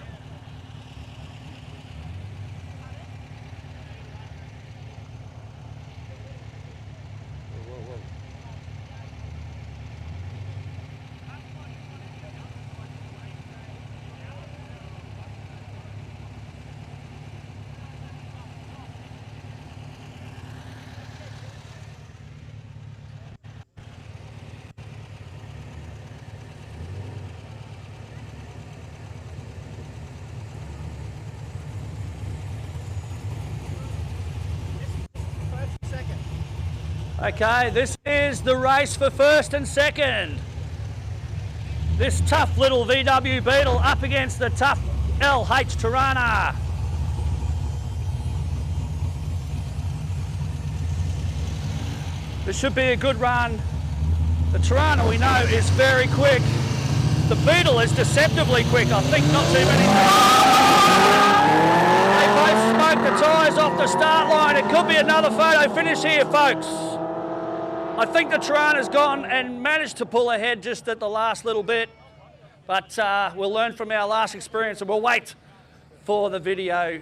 Okay, this is the race for first and second. This tough little VW Beetle up against the tough LH Tirana. This should be a good run. The Tirana we know is very quick. The Beetle is deceptively quick. I think not too many. They both smoked the tyres off the start line. It could be another photo finish here, folks. I think the Tirana's gone and managed to pull ahead just at the last little bit, but we'll learn from our last experience and we'll wait for the video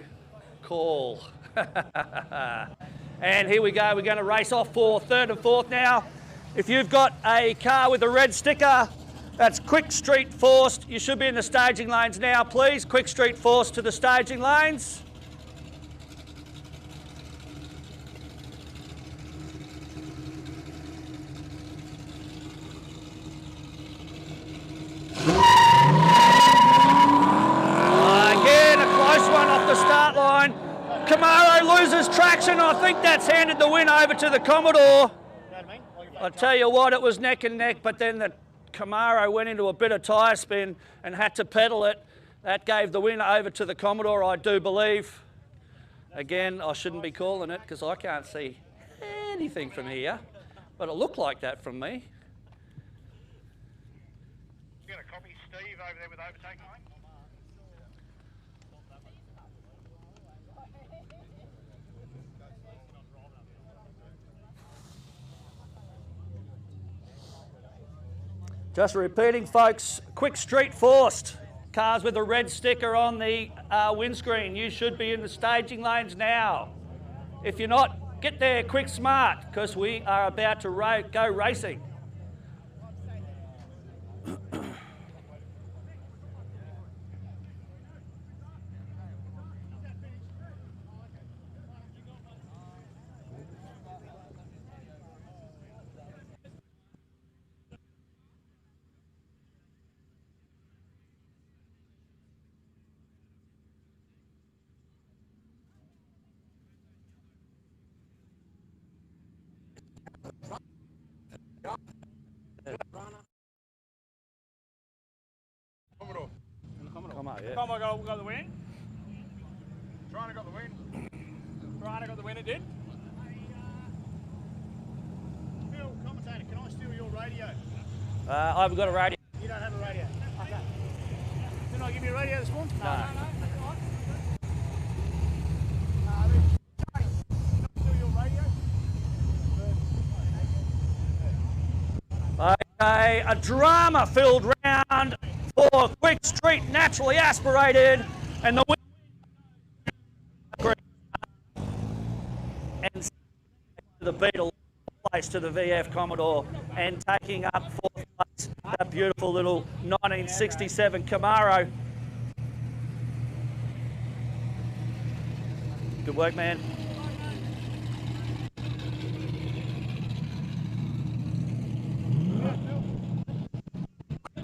call. And here we go, we're going to race off for third and fourth now. If you've got a car with a red sticker, that's Quick Street Forced. You should be in the staging lanes now, please. Quick Street Forced to the staging lanes. Again, a close one off the start line. Camaro loses traction. I think that's handed the win over to the Commodore. I tell you what, it was neck and neck, but then the Camaro went into a bit of tyre spin and had to pedal it. That gave the win over to the Commodore, I do believe. Again, I shouldn't be calling it because I can't see anything from here, but it looked like that from me. You got a copy, Steve, over there with Overtaking, mate? Just repeating, folks, Quick Street Forced. Cars with a red sticker on the windscreen. You should be in the staging lanes now. If you're not, get there quick smart, because we are about to go racing. Commodore. Commodore, yeah. Commodore got the win. Toronto got the win. Toronto got the win, it did. Phil, commentator, can I steal your radio? I've got a radio. You don't have a radio? Okay. Didn't I give you a radio this morning? No. Okay, a drama-filled round for Quick Street, naturally aspirated, and the winner and the Beetle place to the VF Commodore, and taking up fourth place, that beautiful little 1967 Camaro. Good work, man.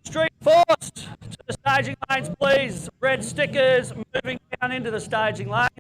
Street forced to the staging lanes, please. Red stickers moving down into the staging lanes.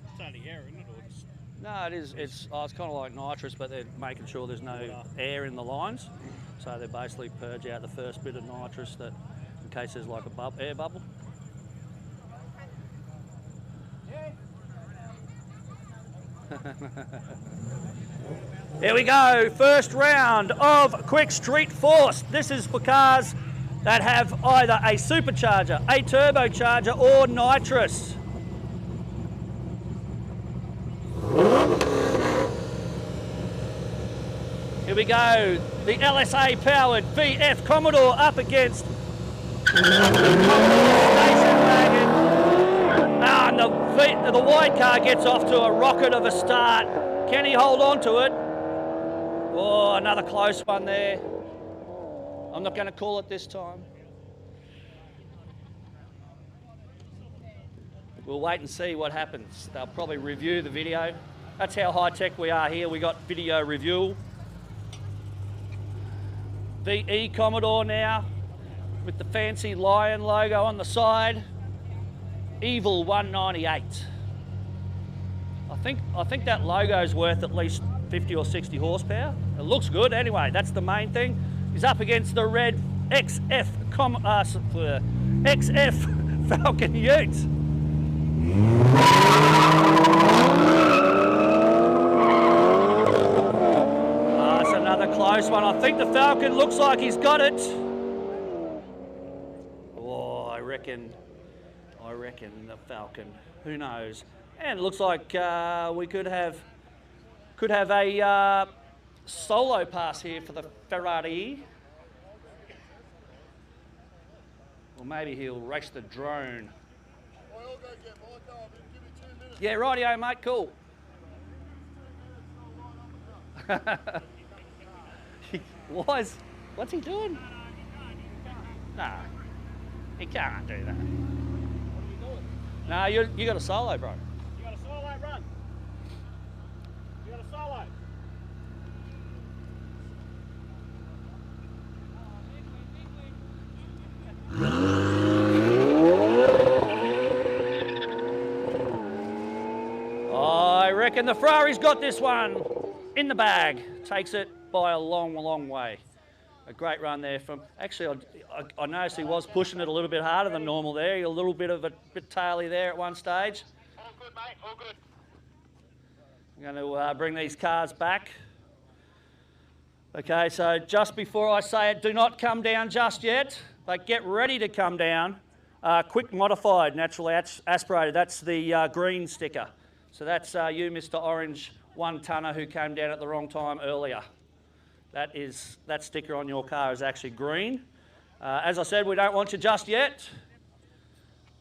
It's only air, isn't it? Or just... No, it is. It's kind of like nitrous, but they're making sure there's no air in the lines. So they basically purge out the first bit of nitrous that, in case there's like a air bubble. Here we go, first round of Quick Street Force. This is for cars that have either a supercharger, a turbocharger, or nitrous. Here we go, the LSA powered VF Commodore up against the station wagon. And the white car gets off to a rocket of a start. Can he hold on to it? Oh, another close one there. I'm not going to call it this time. We'll wait and see what happens. They'll probably review the video. That's how high tech we are here. We got video review. VE Commodore now with the fancy lion logo on the side. Evil 198. I think that logo's worth at least 50 or 60 horsepower. It looks good anyway. That's the main thing. He's up against the red XF Falcon Ute. That's another close one. I think the Falcon looks like he's got it. Oh, I reckon the Falcon. Who knows? And it looks like we could have a solo pass here for the Ferrari. Or maybe he'll race the drone. Yeah, rightio, mate, cool. What's he doing? Nah, he can't do that. Nah, you got a solo, bro. You got a solo run. You got a solo. I reckon the Ferrari's got this one in the bag. Takes it by a long, long way. A great run there from, actually I noticed he was pushing it a little bit harder than normal there. A little bit of a bit taily there at one stage. All good, mate, all good. I'm going to bring these cars back. Okay, so just before I say it, do not come down just yet, but get ready to come down. Quick modified, naturally aspirated. That's the green sticker. So that's you, Mr. Orange one-tonner who came down at the wrong time earlier. That sticker on your car is actually green. As I said, we don't want you just yet,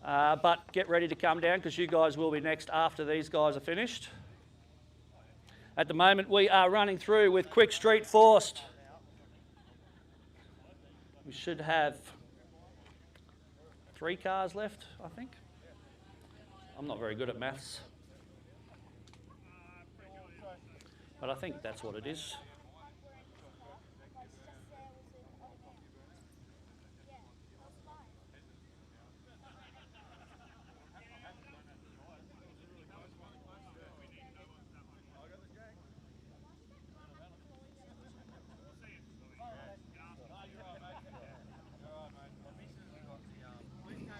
but get ready to come down because you guys will be next after these guys are finished. At the moment, we are running through with Quick Street Forced. We should have 3 cars left, I think. I'm not very good at maths. But I think that's what it is. No.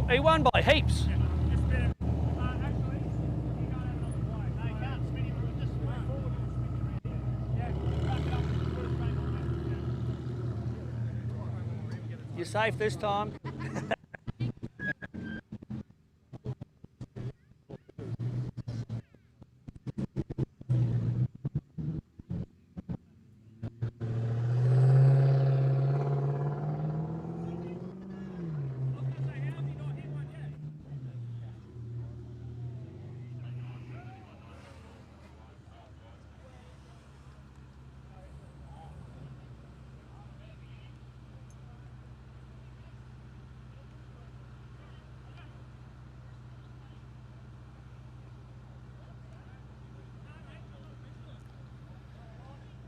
He won by heaps. You're safe this time.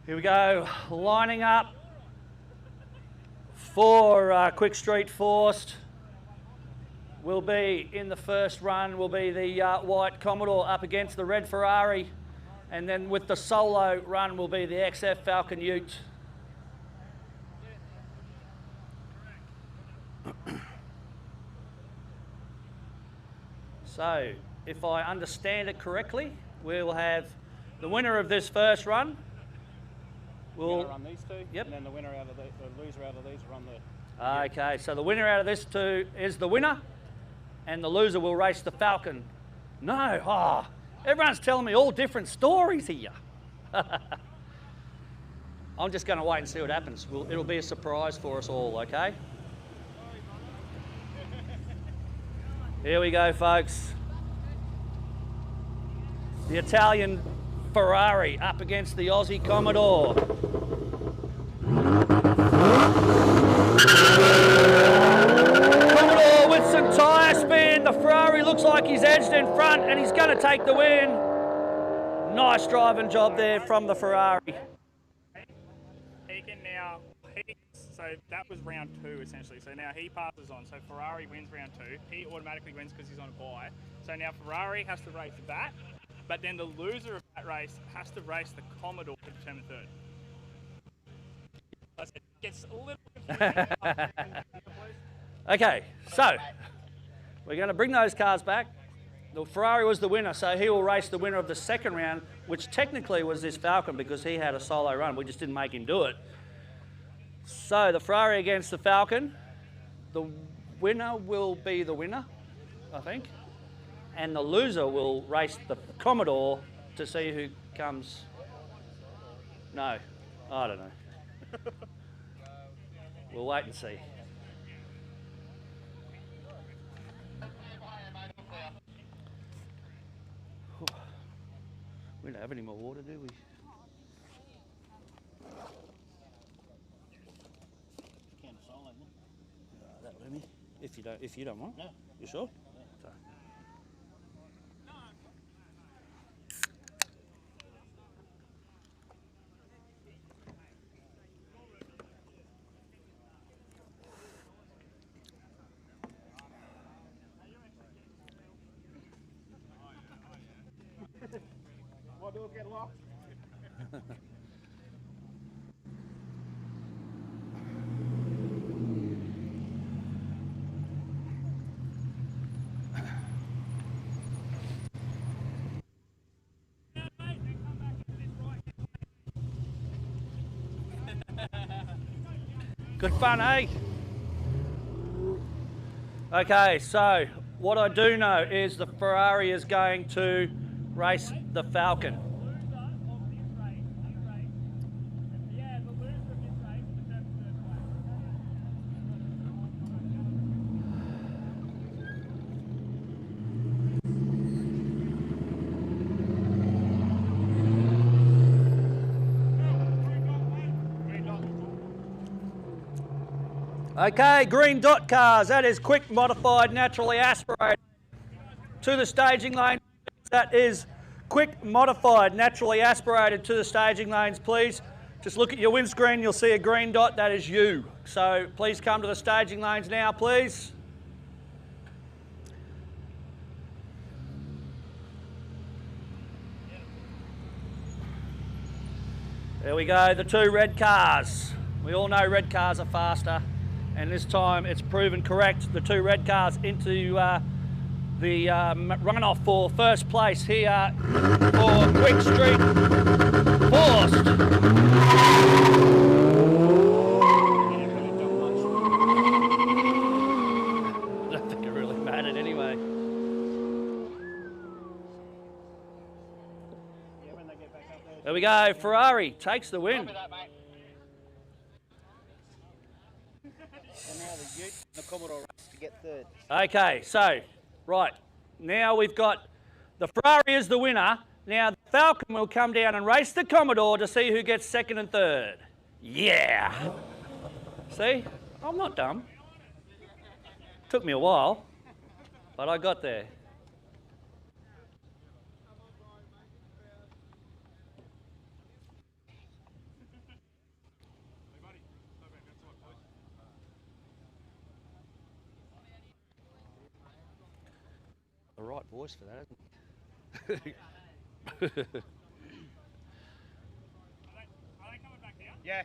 Here we go, lining up for Quick Street Forced. Will be in the first run, will be the white Commodore up against the red Ferrari. And then with the solo run will be the XF Falcon Ute. So, if I understand it correctly, we'll have the winner of this first run. We'll run these two, yep. And then the winner out of the loser out of these will run the... Okay, so the winner out of this two is the winner, and the loser will race the Falcon. No, everyone's telling me all different stories here. I'm just going to wait and see what happens. It'll be a surprise for us all, okay? Here we go, folks. The Italian Ferrari up against the Aussie Commodore. Commodore with some tyre spin. The Ferrari looks like he's edged in front and he's going to take the win. Nice driving job there from the Ferrari. Taken now, so that was round 2 essentially. So now he passes on. So Ferrari wins round 2. He automatically wins because he's on a bye. So now Ferrari has to race that, but then the loser of that race has to race the Commodore to determine third. It gets a little confusing. Okay, so we're going to bring those cars back. The Ferrari was the winner, so he will race the winner of the second round, which technically was this Falcon because he had a solo run. We just didn't make him do it. So the Ferrari against the Falcon. The winner will be the winner, I think. And the loser will race the Commodore to see who comes. No, I don't know. We'll wait and see. We don't have any more water, do we? That'll do me. If you don't want. No. You sure? So. My doors get locked. Good fun, eh? Okay, so what I do know is the Ferrari is going to race the Falcon. Okay, green dot cars, that is quick modified, naturally aspirated. To the staging lane, that is quick modified, naturally aspirated to the staging lanes, please. Just look at your windscreen, you'll see a green dot, that is you. So please come to the staging lanes now, please. There we go, the two red cars. We all know red cars are faster, and this time it's proven correct. The two red cars into the runoff for first place here for Quick Street Forced. I don't think it really mattered anyway. There we go, Ferrari takes the win. Okay, so, right, now we've got the Ferrari is the winner. Now the Falcon will come down and race the Commodore to see who gets second and third. Yeah! See, I'm not dumb. Took me a while, but I got there. The right voice for that, isn't it? Yeah.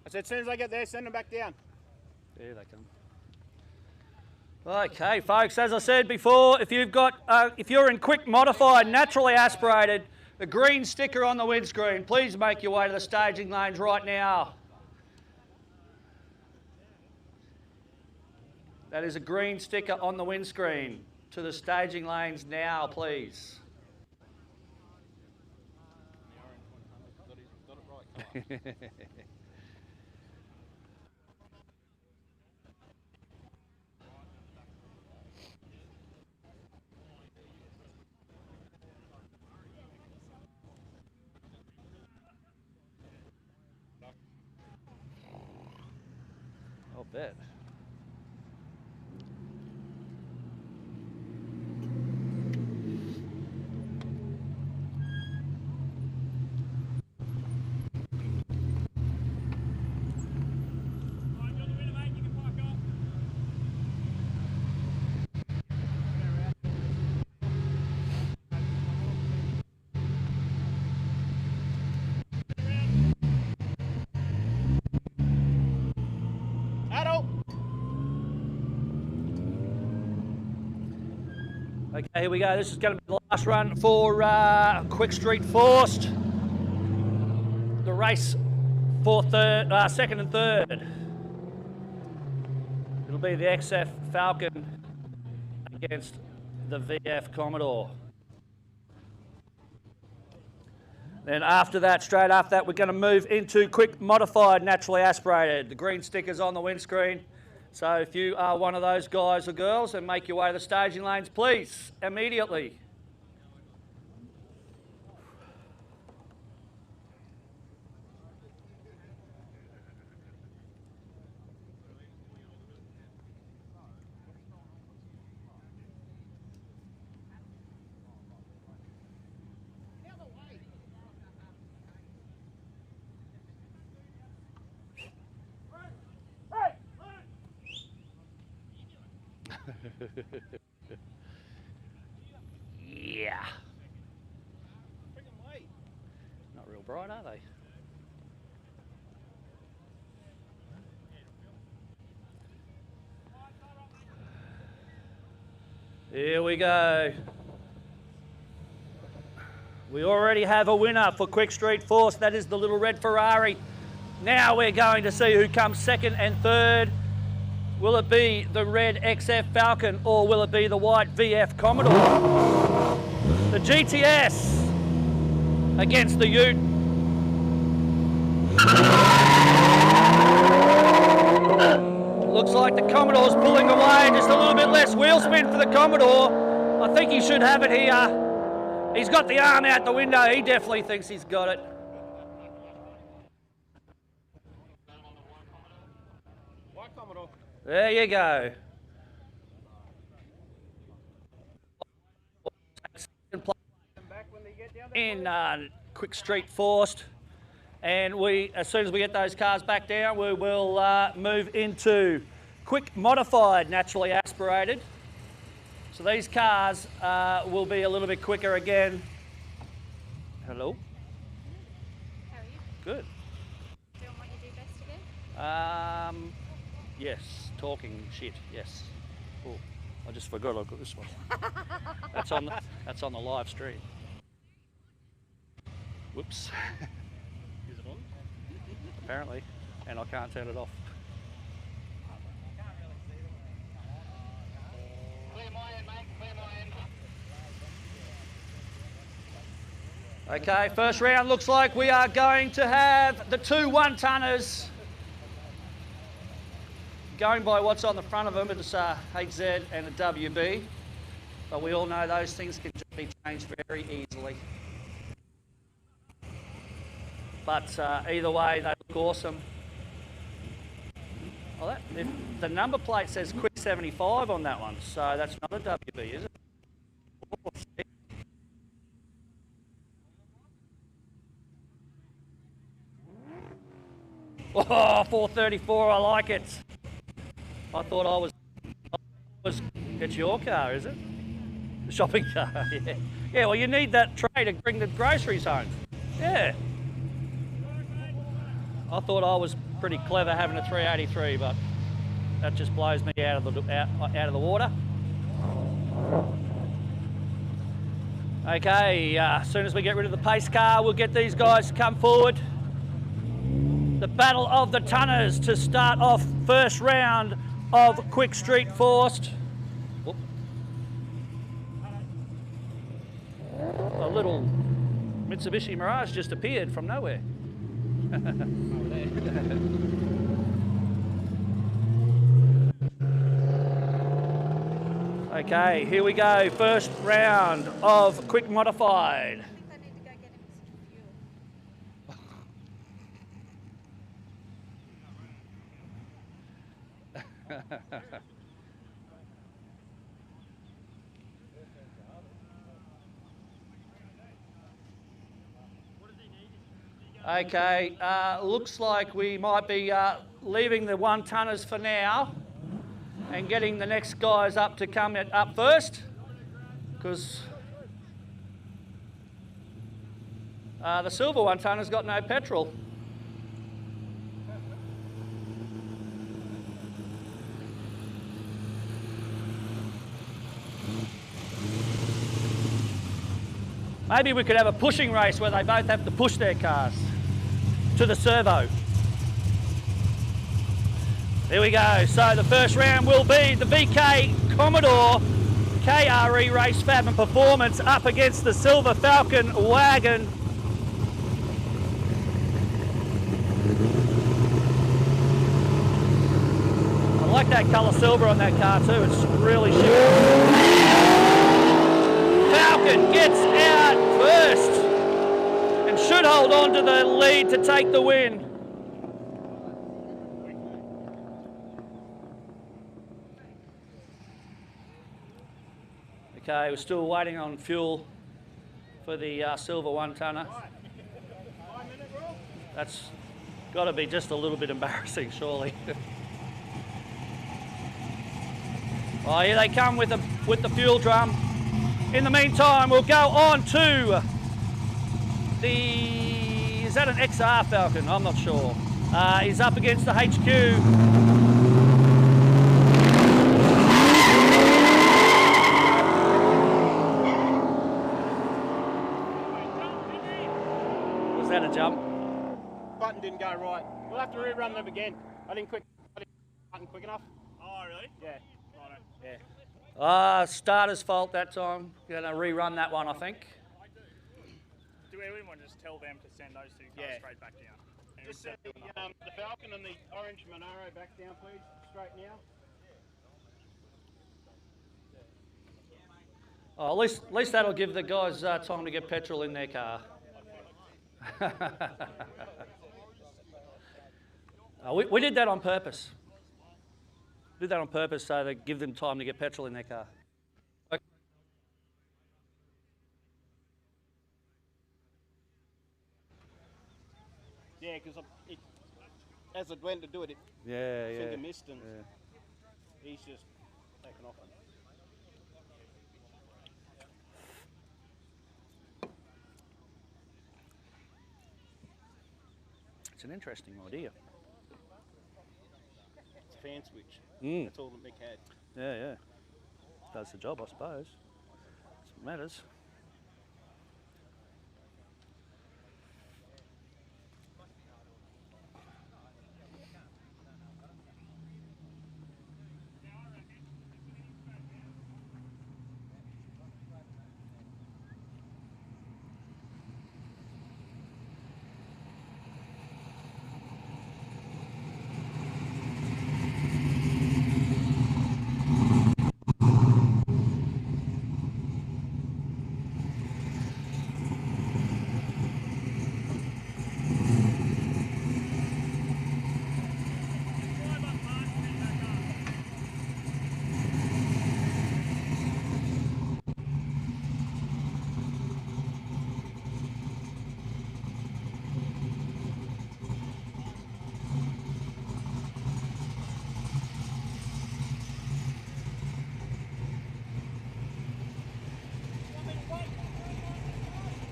I said, as soon as I get there, send them back down. There they come. Okay, folks, as I said before, if you're in quick modified, naturally aspirated, the green sticker on the windscreen, please make your way to the staging lanes right now. That is a green sticker on the windscreen. To the staging lanes now, please. I'll bet. Okay, here we go. This is going to be the last run for Quick Street Forced. The race for second and third. It'll be the XF Falcon against the VF Commodore. Then after that, straight after that, we're going to move into quick modified, naturally aspirated. The green sticker's on the windscreen. So if you are one of those guys or girls, then make your way to the staging lanes, please, immediately. Yeah. Not real bright, are they? Here we go. We already have a winner for Quick Street Force. That is the little red Ferrari. Now we're going to see who comes second and third. Will it be the red XF Falcon or will it be the white VF Commodore? The GTS against the Ute. Looks like the Commodore's pulling away, just a little bit less wheel spin for the Commodore. I think he should have it here. He's got the arm out the window. He definitely thinks he's got it. There you go. In quick street forced. And as soon as we get those cars back down, we will move into quick modified, naturally aspirated. So these cars will be a little bit quicker again. Hello. How are you? Good. Doing what you do best again? Yes, talking shit. Yes. Oh, I just forgot I've got this one. that's on the live stream. Whoops. Is it on? Apparently, and I can't turn it off. Okay, first round looks like we are going to have the two 1-tonners. Going by what's on the front of them, it's a HZ and a WB. But we all know those things can be changed very easily. But either way, they look awesome. Well, the number plate says Quick 75 on that one, so that's not a WB, is it? Oh, 434, I like it. I thought I was, it's your car, is it? The shopping car, yeah. Yeah, well, you need that tray to bring the groceries home. Yeah. I thought I was pretty clever having a 383, but that just blows me out of the water. Okay, as soon as we get rid of the pace car, we'll get these guys to come forward. The battle of the tonners to start off first round of quick street forced. Whoop. A little Mitsubishi Mirage just appeared from nowhere. Okay, here we go. First round of quick modified. Okay, looks like we might be leaving the 1-tonners for now and getting the next guys up to come up first, because the silver 1-tonner's got no petrol. Maybe we could have a pushing race where they both have to push their cars to the servo. There we go. So the first round will be the VK Commodore KRE Race Fab and Performance up against the Silver Falcon Wagon. I like that colour silver on that car too. It's really shimmery. Falcon gets out first and should hold on to the lead to take the win. Okay, we're still waiting on fuel for the silver 1-tonner. That's got to be just a little bit embarrassing, surely. Oh, here they come with the fuel drum. In the meantime, we'll go on to is that an XR Falcon? I'm not sure. He's up against the HQ. Was that a jump? Button didn't go right. We'll have to rerun them again. I didn't quick enough. Oh, really? Yeah. Righto. Yeah. Starter's fault that time. Gonna rerun that one, I think. Do everyone just tell them to send those two cars straight back down? Just send the Falcon and the orange Monaro back down, please. Straight now. Oh, at least that'll give the guys time to get petrol in their car. We did that on purpose. Did that on purpose so to give them time to get petrol in their car. Yeah, because as it went to do it, finger missed and he's just taken off. It's an interesting idea. It's a fan switch. That's all that Mick had. Yeah. Does the job, I suppose. It matters.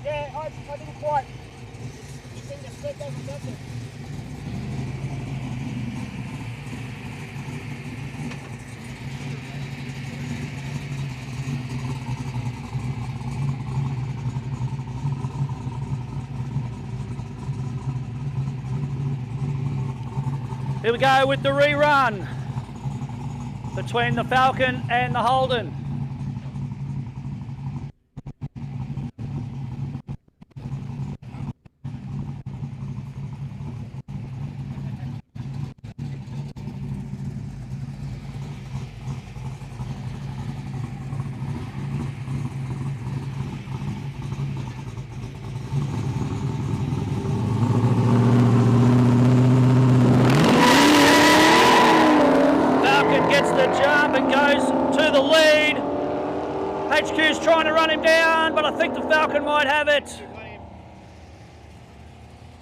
Yeah, I didn't quite. You think the sled doesn't touch it? Here we go with the rerun between the Falcon and the Holden. Gets the jump and goes to the lead. HQ's trying to run him down, but I think the Falcon might have it.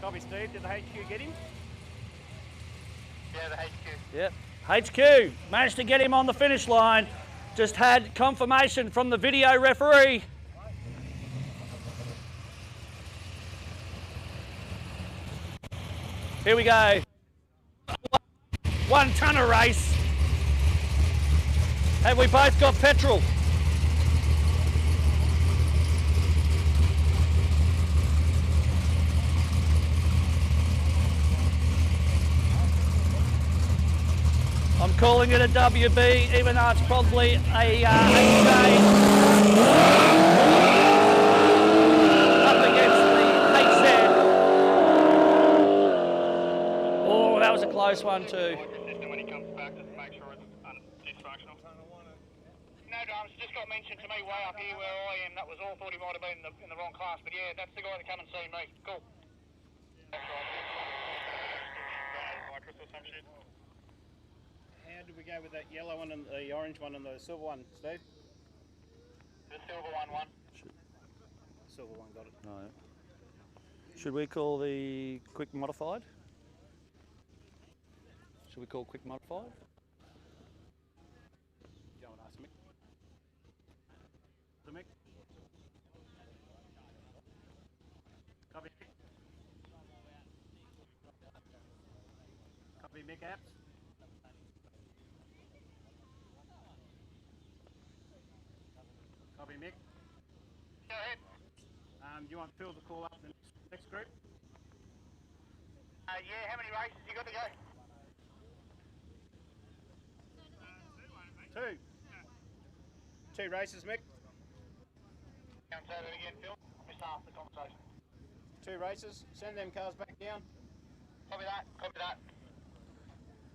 Copy, Steve. Did the HQ get him? Yeah, the HQ. Yep. HQ managed to get him on the finish line. Just had confirmation from the video referee. Here we go. 1 tonner race. Have we both got petrol? I'm calling it a WB, even though it's probably a HJ. Up against the HZ. Oh, that was a close one too. Just got mentioned to me way up here where I am. That was all. Thought he might have been in the wrong class, but yeah, that's the guy that come and seen me. Cool. How did we go with that yellow one and the orange one and the silver one, Steve? The silver one won. Silver one got it. No. Should we call the quick modified? Should we call quick modified? Go and ask Mick. Mick. Copy. Copy Mick apps. Copy Mick. Go ahead. Do you want Phil to call up the next group? Yeah, how many races you got to go? Two races, Mick. Say that again, Phil. Missed half the conversation. 2 races. Send them cars back down. Copy that, copy that.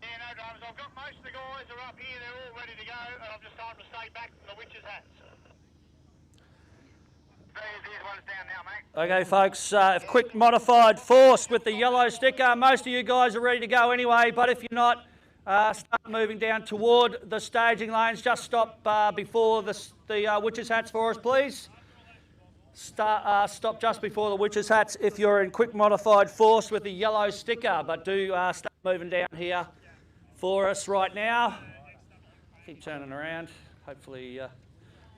Yeah, no dramas. I've got most of the guys are up here. They're all ready to go, and I've just time to stay back from the witches' hats. There's one's down now, mate. Okay, folks, quick modified force with the yellow sticker. Most of you guys are ready to go anyway, but if you're not, start moving down toward the staging lanes. Just stop before the witches' hats for us, please. Stop just before the witches' hats if you're in quick modified force with the yellow sticker, but do start moving down here for us right now. Keep turning around. Hopefully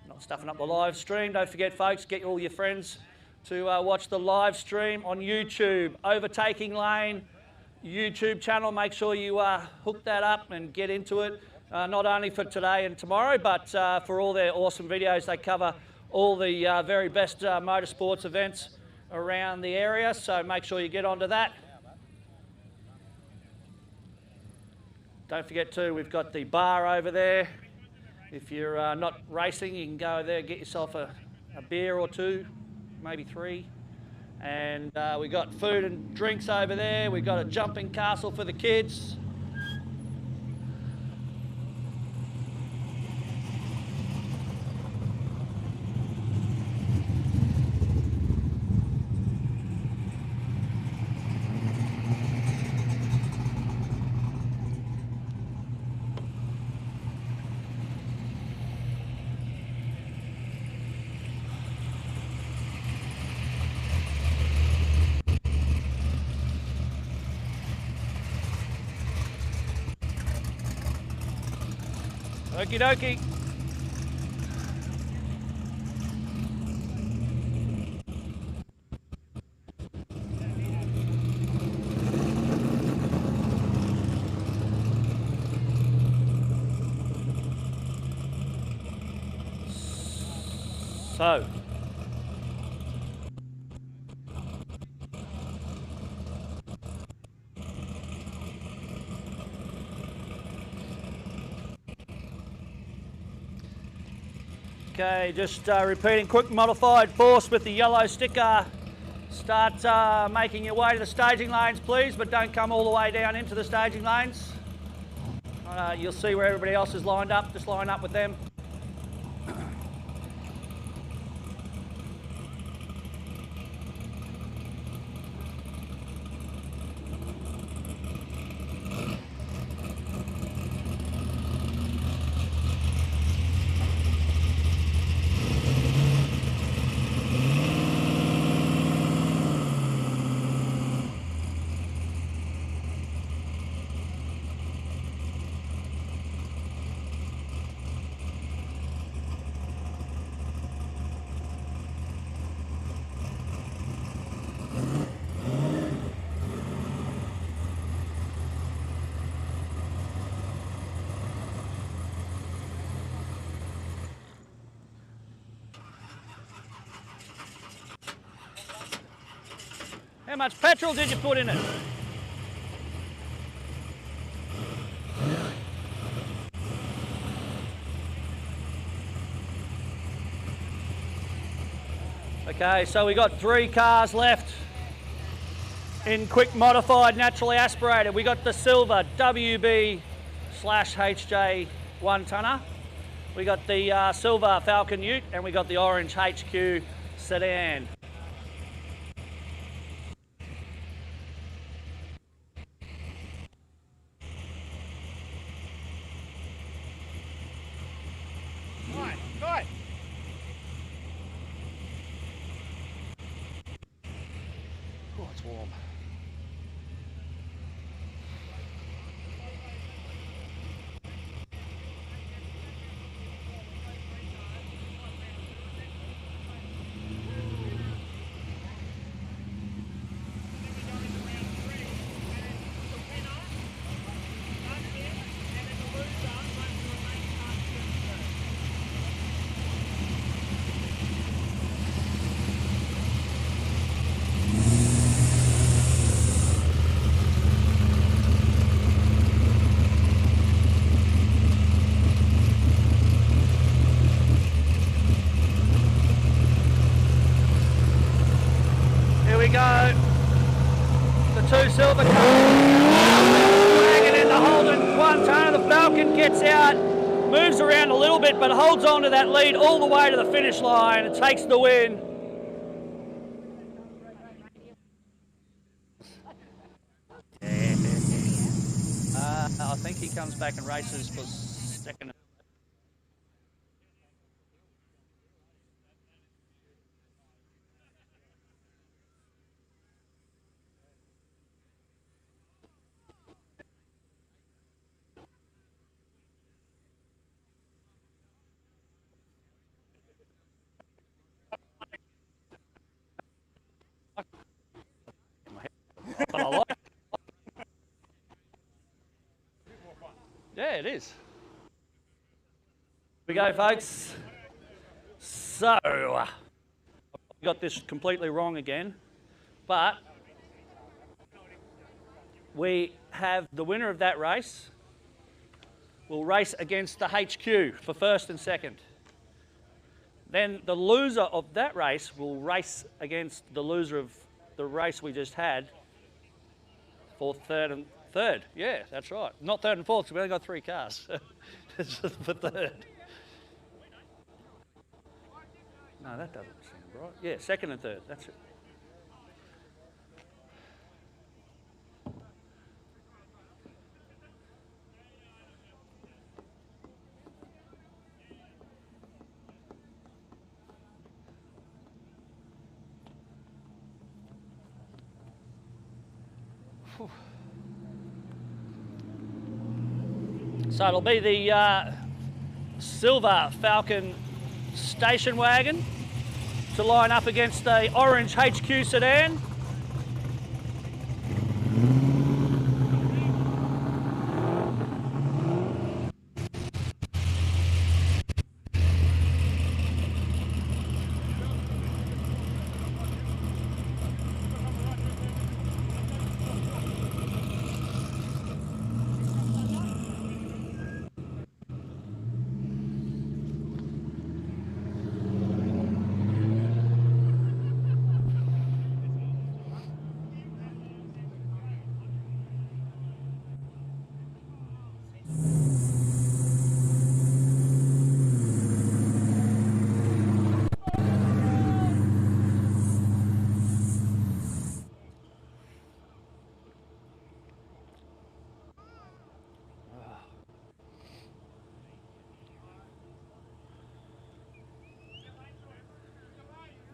not stuffing up the live stream. Don't forget, folks, get all your friends to watch the live stream on YouTube. Overtaking Lane YouTube channel. Make sure you hook that up and get into it, not only for today and tomorrow, but for all their awesome videos. They cover all the very best motorsports events around the area, so make sure you get onto that. Don't forget too, we've got the bar over there. If you're not racing, you can go there, get yourself a beer or 2, maybe 3. And we got food and drinks over there. We've got a jumping castle for the kids. Okie dokie. So, okay, just repeating quick modified force with the yellow sticker. Start making your way to the staging lanes, please, but don't come all the way down into the staging lanes. You'll see where everybody else is lined up. Just line up with them. How much petrol did you put in it? Okay, so we got 3 cars left in quick modified naturally aspirated. We got the silver WB/HJ 1-tonner. We got the silver Falcon Ute, and we got the orange HQ sedan. Right. Oh, it's warm. silver car. Wagon in the Holden 1 tonner. The Falcon gets out, moves around a little bit, but holds on to that lead all the way to the finish line and takes the win. I think he comes back and races for second. But I like it. Yeah, it is. Here we go, folks. So, I got this completely wrong again, but we have the winner of that race will race against the HQ for first and second. Then the loser of that race will race against the loser of the race we just had for third and third. Yeah, that's right. Not third and fourth, because we only got 3 cars. It's just for third. No, that doesn't seem right. Yeah, second and third. That's it. So it'll be the silver Falcon station wagon to line up against the orange HQ sedan.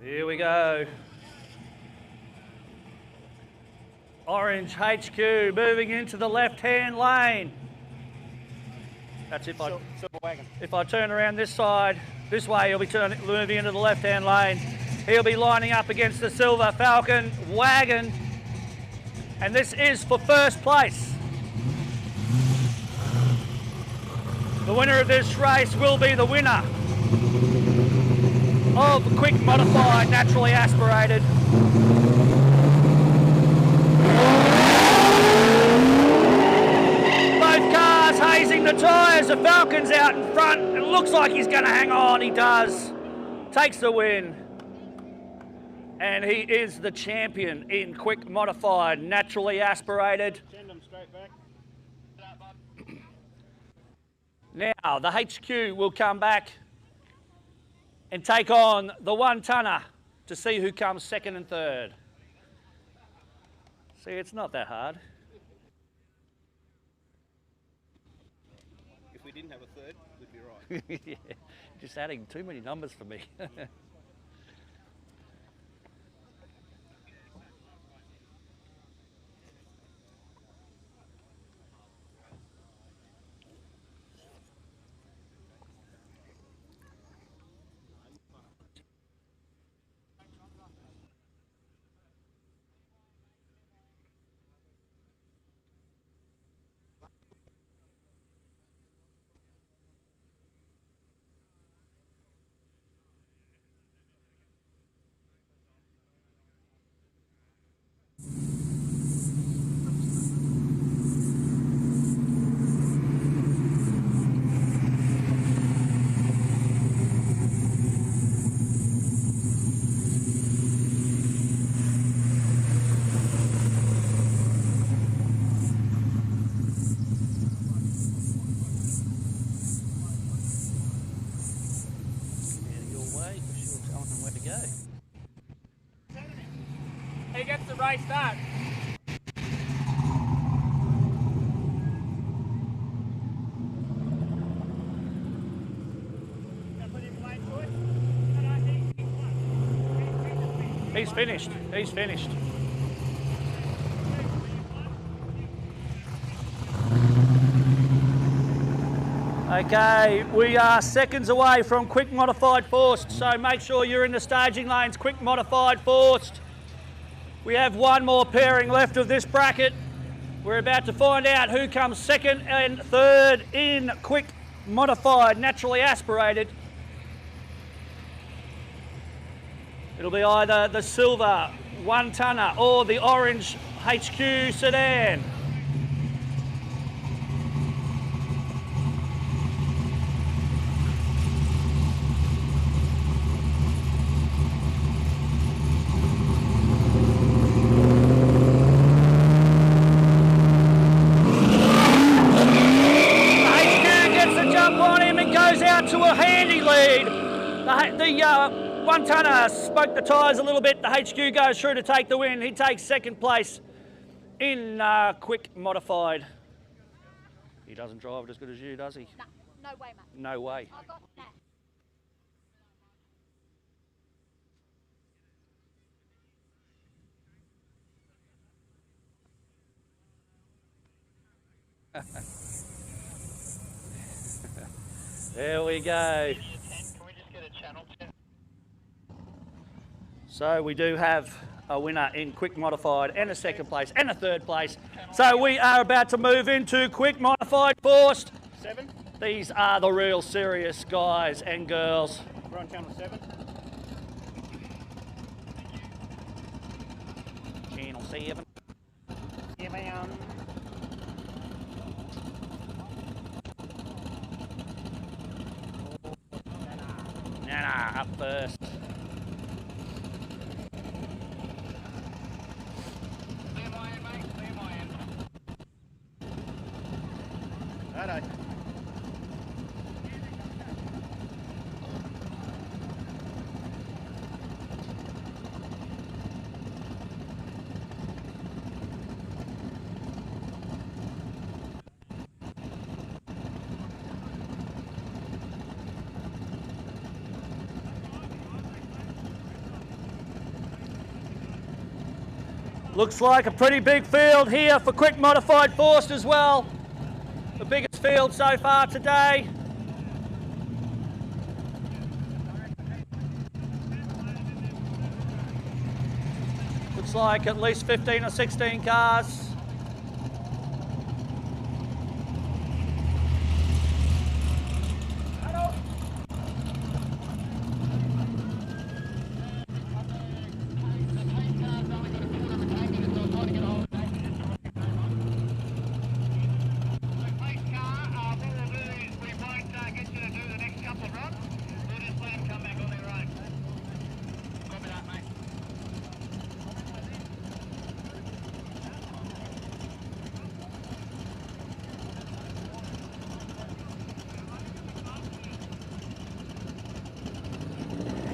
Here we go. Orange HQ moving into the left-hand lane. That's if I turn around this side, this way he'll be moving into the left-hand lane. He'll be lining up against the silver Falcon wagon. And this is for first place. The winner of this race will be the winner of quick modified, naturally aspirated. Both cars hazing the tyres. The Falcon's out in front. It looks like he's going to hang on. He does. Takes the win. And he is the champion in quick modified, naturally aspirated. Send them straight back. Now, the HQ will come back and take on the 1 tonner to see who comes second and third. See, it's not that hard. If we didn't have a third, we'd be right. Yeah, just adding too many numbers for me. he's finished. He's finished. Okay, we are seconds away from quick modified forced, so make sure you're in the staging lanes, quick modified forced. We have one more pairing left of this bracket. We're about to find out who comes second and third in quick modified, naturally aspirated. It'll be either the silver 1 tonner or the orange HQ sedan. To a handy lead. The 1 tonner smoked the tyres a little bit. The HQ goes through to take the win. He takes second place in quick modified. He doesn't drive it as good as you, does he? No way, mate. No way. I got that. There we go. So we do have a winner in quick modified and a second place and a third place. So we are about to move into quick modified forced. 7. These are the real serious guys and girls. We're on channel 7. Channel 7. Yeah, man. Nah, up first. Righto. Looks like a pretty big field here for quick modified forced as well. The biggest field so far today. Looks like at least 15 or 16 cars.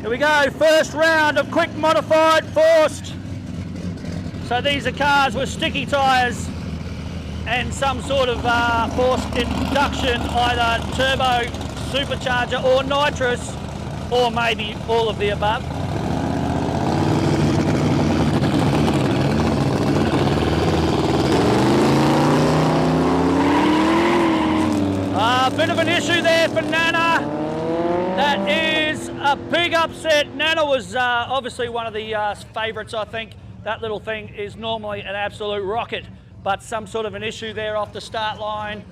Here we go, first round of quick modified forced. So these are cars with sticky tyres and some sort of forced induction, either turbo, supercharger or nitrous, or maybe all of the above. A bit of an issue there for Nana. That is a big upset. Nana was obviously one of the favourites, I think. That little thing is normally an absolute rocket, but some sort of an issue there off the start line.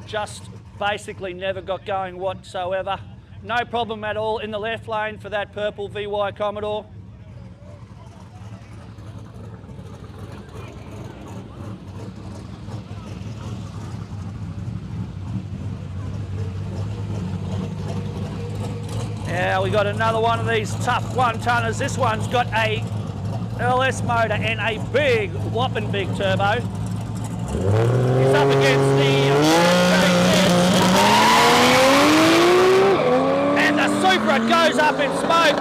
Just basically never got going whatsoever. No problem at all in the left lane for that purple VY Commodore. Yeah, we got another one of these tough 1 tonners. This one's got a LS motor and a big, whopping big turbo. He's up against the and the Supra goes up in smoke.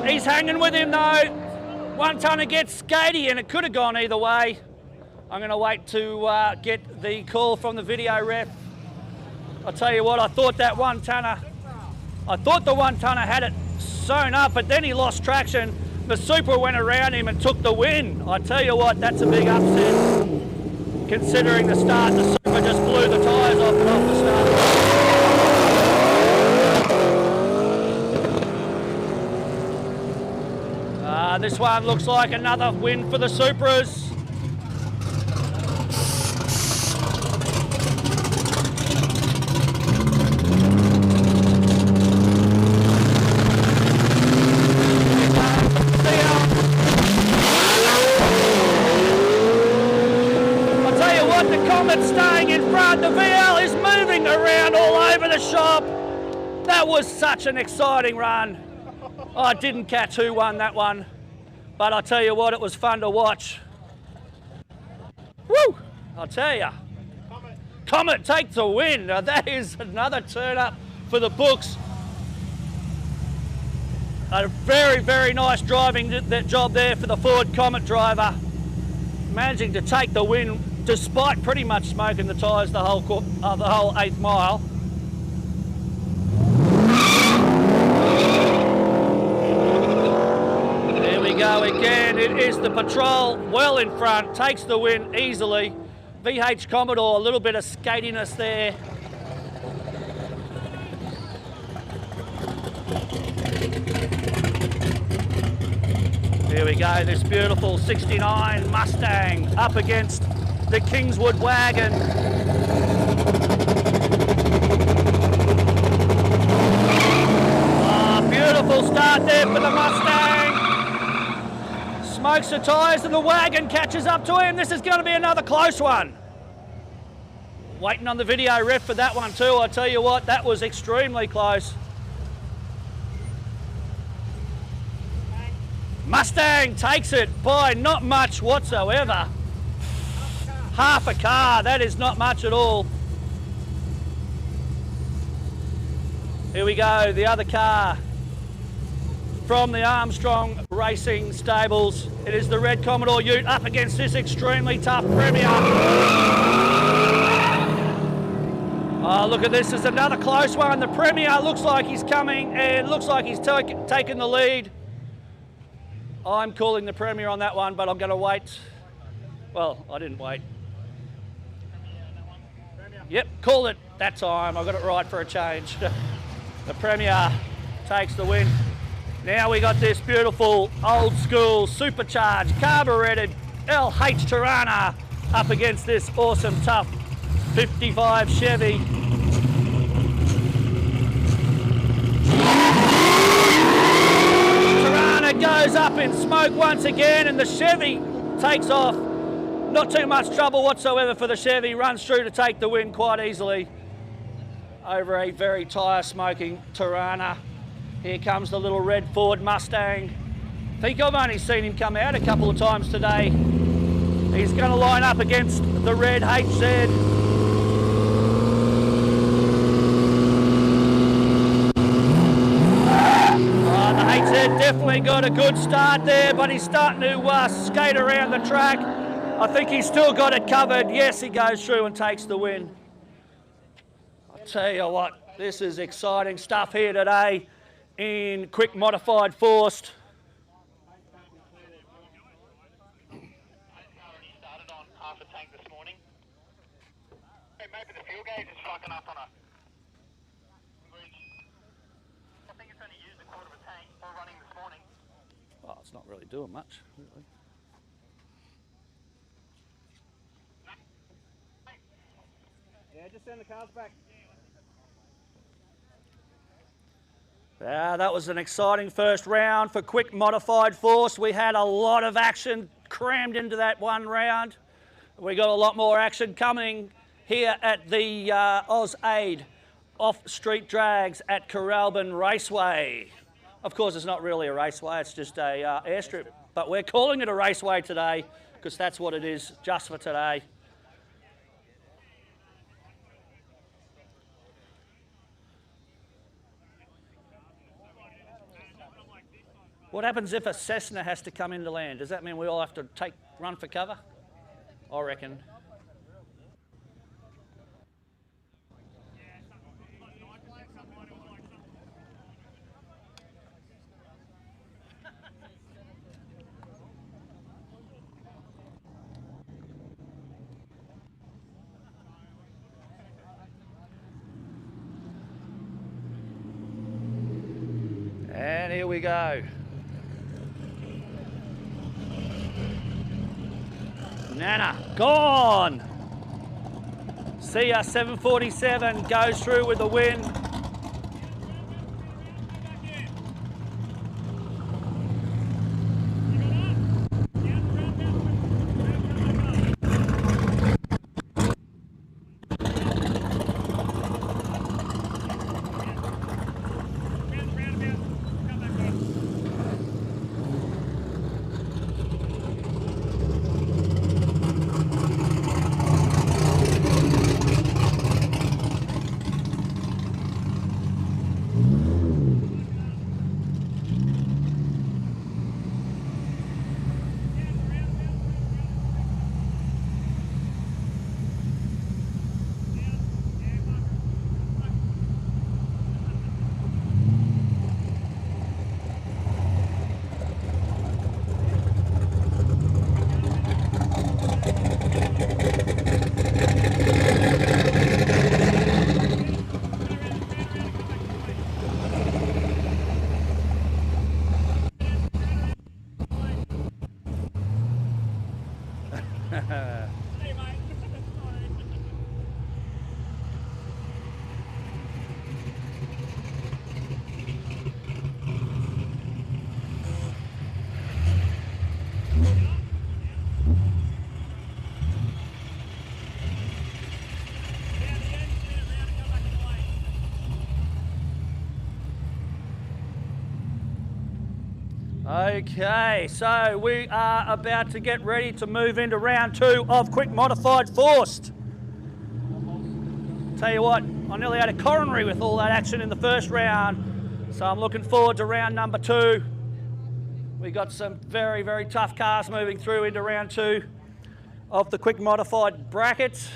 He's hanging with him though. 1 tonner gets skatey and it could have gone either way. I'm going to wait to get the call from the video ref. I'll tell you what, I thought the 1 tonner had it sewn up, but then he lost traction. The Super went around him and took the win. I tell you what, that's a big upset. Considering the start, the Super just blew the tyres off and off the start. This one looks like another win for the Supras. Staying in front, the VL is moving around all over the shop. That was such an exciting run. I didn't catch who won that one, but I tell you what, it was fun to watch. Woo! I'll tell you. Comet takes the win. Now that is another turn up for the books. A very, very nice driving that job there for the Ford Comet driver. Managing to take the win despite pretty much smoking the tyres the whole 8th mile. There we go again. It is the Patrol well in front, takes the win easily. VH Commodore, a little bit of skatiness there. Here we go, this beautiful 69 Mustang up against the Kingswood wagon. Oh, beautiful start there for the Mustang. Smokes the tyres and the wagon catches up to him. This is going to be another close one. Waiting on the video ref for that one too. I tell you what, that was extremely close. Mustang takes it by not much whatsoever. Half a car, that is not much at all. Here we go, the other car from the Armstrong Racing stables. It is the red Commodore Ute up against this extremely tough Premier. Oh, look at this, this is another close one. The Premier looks like he's coming and looks like he's taking the lead. I'm calling the Premier on that one, but I'm going to wait. Well, I didn't wait. Yep, called it that time. I got it right for a change. The Premier takes the win. Now we got this beautiful old school supercharged carburetted LH Tirana up against this awesome tough 55 Chevy. Tirana goes up in smoke once again and the Chevy takes off. Not too much trouble whatsoever for the Chevy, runs through to take the win quite easily over a very tyre smoking Tirana. Here comes the little red Ford Mustang. I think I've only seen him come out a couple of times today. He's going to line up against the red HZ. The HZ definitely got a good start there, but he's starting to skate around the track. I think he's still got it covered. Yes, he goes through and takes the win. I'll tell you what, this is exciting stuff here today in quick modified forced. Maybe the fuel gauge is fucking up on a... I think it's only used a quarter of a tank while running this morning. Oh, it's not really doing much, really. Yeah, just send the cars back. Yeah, that was an exciting first round for quick modified force. We had a lot of action crammed into that one round. We got a lot more action coming here at the OZAID off-street drags at Coralban Raceway. Of course, it's not really a raceway, it's just a airstrip, but we're calling it a raceway today because that's what it is just for today. What happens if a Cessna has to come into land? Does that mean we all have to run for cover? I reckon. And here we go. Nana, gone. See ya, 747 goes through with the win. Okay, so we are about to get ready to move into round 2 of quick modified forced. Tell you what, I nearly had a coronary with all that action in the first round, so I'm looking forward to round number 2. We got some very, very tough cars moving through into round 2 of the quick modified brackets.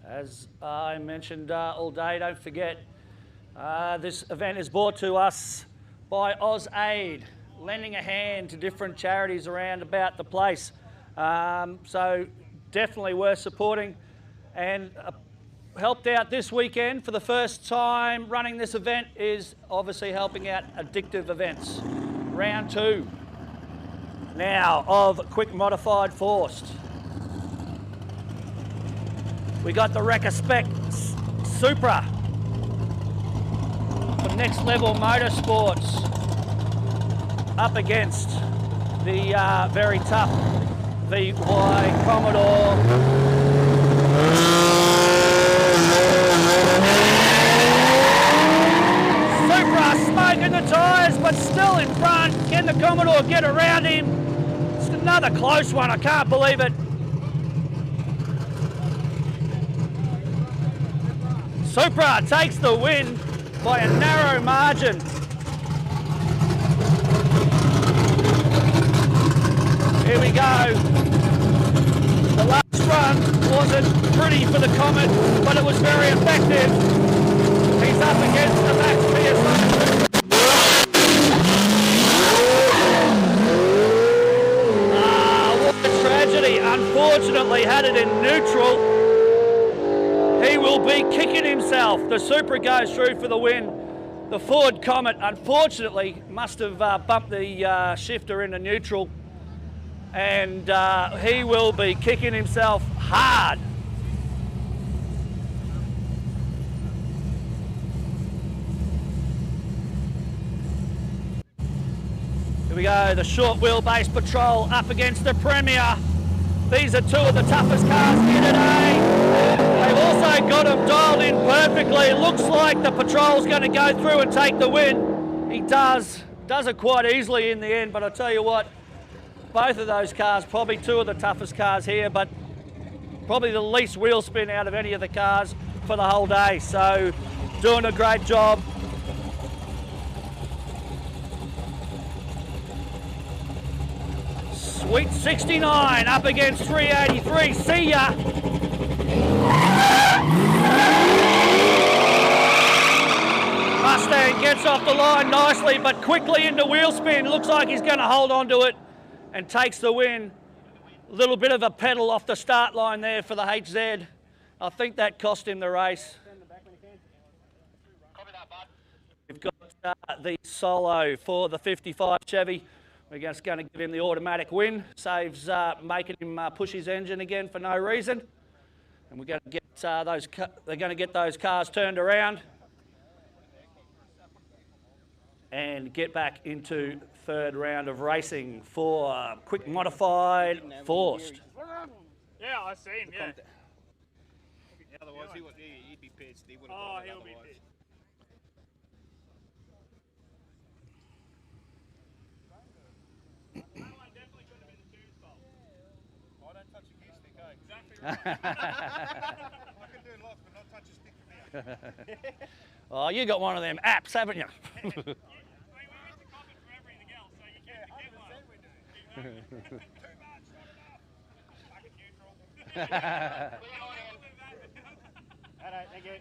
As I mentioned all day, don't forget, this event is brought to us by OZAID, lending a hand to different charities around about the place. So definitely worth supporting. And helped out this weekend for the first time running this event is obviously helping out addictive events. Round 2 now of quick modified forced. We got the Retrospective Supra for Next Level Motorsports up against the very tough VY Commodore. Supra smoking the tyres, but still in front. Can the Commodore get around him? It's another close one, I can't believe it. Supra takes the win by a narrow margin. Here we go. The last run wasn't pretty for the Comet, but it was very effective. He's up against the Max PSI. What a tragedy. Unfortunately, had it in neutral. He will be kicking himself. The Supra goes through for the win. The Ford Comet, unfortunately, must have bumped the shifter into neutral. And he will be kicking himself hard. Here we go, the short wheelbase patrol up against the Premier. These are two of the toughest cars here today. They've also got them dialed in perfectly. It looks like the patrol's going to go through and take the win. He does it quite easily in the end, but I'll tell you what, both of those cars, probably two of the toughest cars here, but probably the least wheel spin out of any of the cars for the whole day. So doing a great job. Sweet 69 up against 383. See ya. Mustang gets off the line nicely, but quickly into wheel spin. Looks like he's going to hold on to it and takes the win. A little bit of a pedal off the start line there for the HZ. I think that cost him the race. We've got the solo for the 55 Chevy. We're just going to give him the automatic win. Saves making him push his engine again for no reason. And we're going to get they're going to get those cars turned around and get back into third round of racing for quick modified forced. Yeah, I see him. Yeah. Otherwise, he'd be pissed. He would have Oh, got it he'll be otherwise. pissed. I don't touch a gear stick, eh? Exactly right. I can do lots, but not touch a stick from here. Oh, you got one of them apps, haven't you? We used to cop it for everything else, so you get to get one. Too much, not enough. Fucking neutral. Alright, thank you.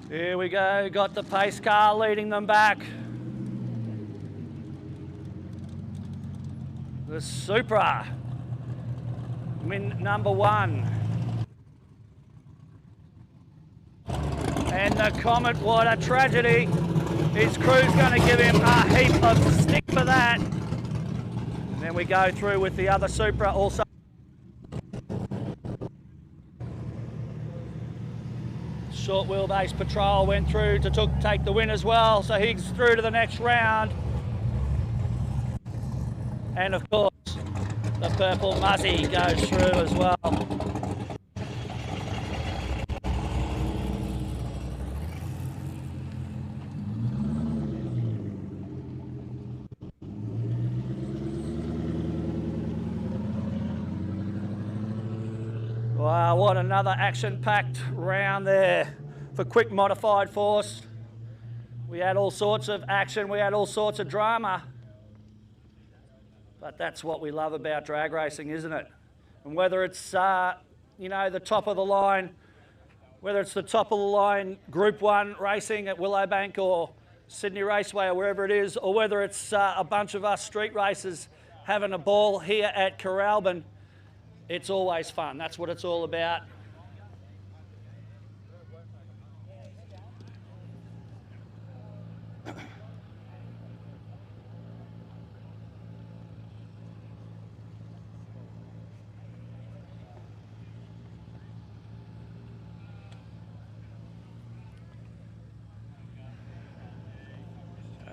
Here we go, got the pace car leading them back. The Supra, win number one. And the Comet, what a tragedy. His crew's going to give him a heap of stick for that. And then we go through with the other Supra also. Short wheelbase patrol went through to take the win as well, so he's through to the next round. And of course, the purple Muzzy goes through as well. Wow, what another action-packed round there for quick modified force. We had all sorts of action, we had all sorts of drama. But that's what we love about drag racing, isn't it? And whether it's, you know, the top of the line, whether it's the top of the line Group 1 racing at Willowbank or Sydney Raceway or wherever it is, or whether it's a bunch of us street racers having a ball here at Coralban, it's always fun. That's what it's all about.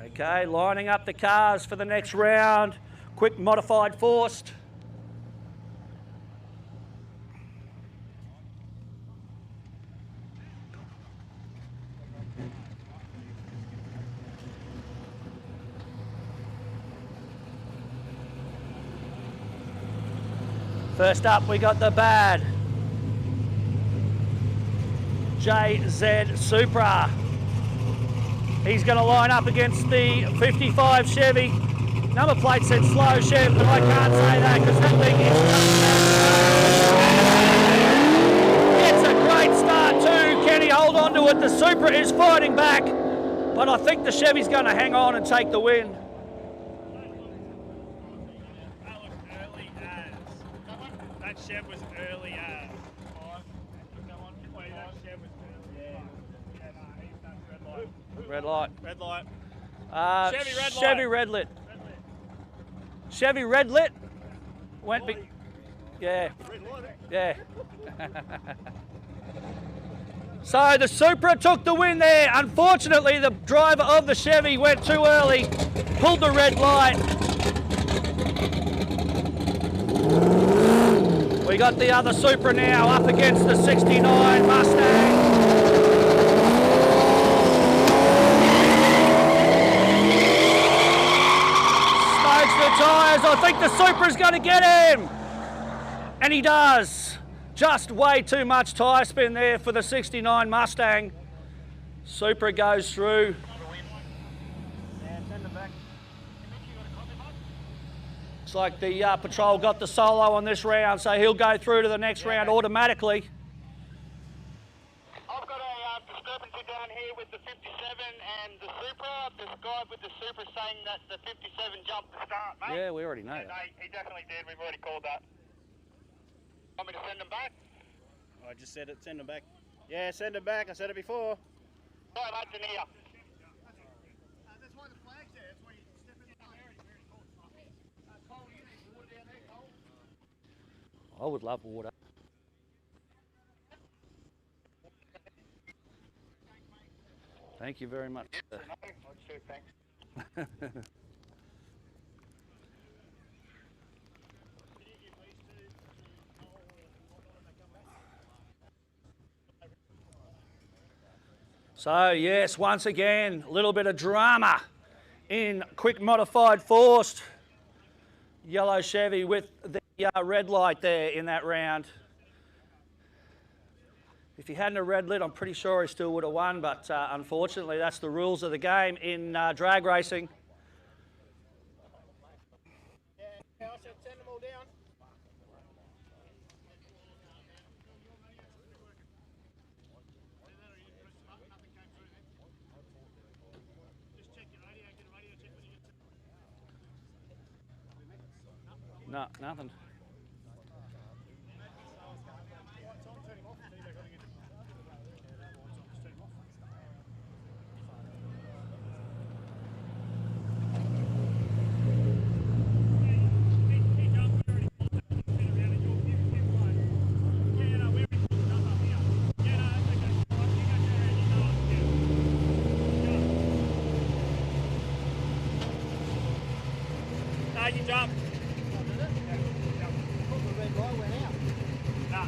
Okay, lining up the cars for the next round. Quick modified forced. First up, we got the bad JZ Supra. He's going to line up against the 55 Chevy. Number plate said slow Chev, but I can't say that because that thing is... It's a great start too. Can he hold on to it? The Supra is fighting back, but I think the Chevy's going to hang on and take the win. That Chev was early as. Wait, that Chev was early as. Yeah, no, he's done red light. Red light. Red light. Chevy red Chevy light. red lit. Chevy red lit. Went big. Yeah. Yeah. So the Supra took the win there. Unfortunately, the driver of the Chevy went too early, pulled the red light. We got the other Supra now up against the 69 Mustang. Smokes the tyres. I think the Supra's going to get him. And he does. Just way too much tyre spin there for the 69 Mustang. Supra goes through. Looks like the Patrol got the solo on this round, so he'll go through to the next round automatically. I've got a discrepancy down here with the 57 and the Supra. This guy with the Supra saying that the 57 jumped the start, mate. Yeah, we already know that. No, he definitely did. We've already called that. Want me to send him back? I just said it, send him back. Yeah, send him back. I said it before. Right, lads, in here. That's why the flag's there. That's why you step in the line. Cole, you need water down there, Cole? I would love water. Thank you very much. Thanks. So yes, once again, a little bit of drama in quick modified forced. Yellow Chevy with the red light there in that round. If he hadn't a red lit, I'm pretty sure he still would have won, but unfortunately that's the rules of the game in drag racing. Yeah, I said send them all down. No, nothing. No, you jump. No.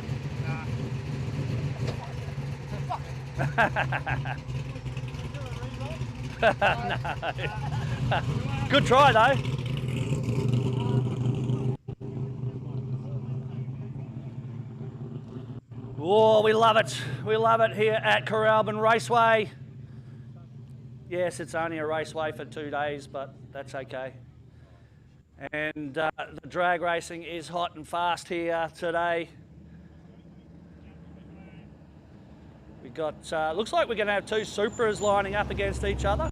Good try though. Oh, we love it. We love it here at Coralban Raceway. Yes, it's only a raceway for 2 days, but that's okay. And the drag racing is hot and fast here today. We got, looks like we're going to have two Supras lining up against each other.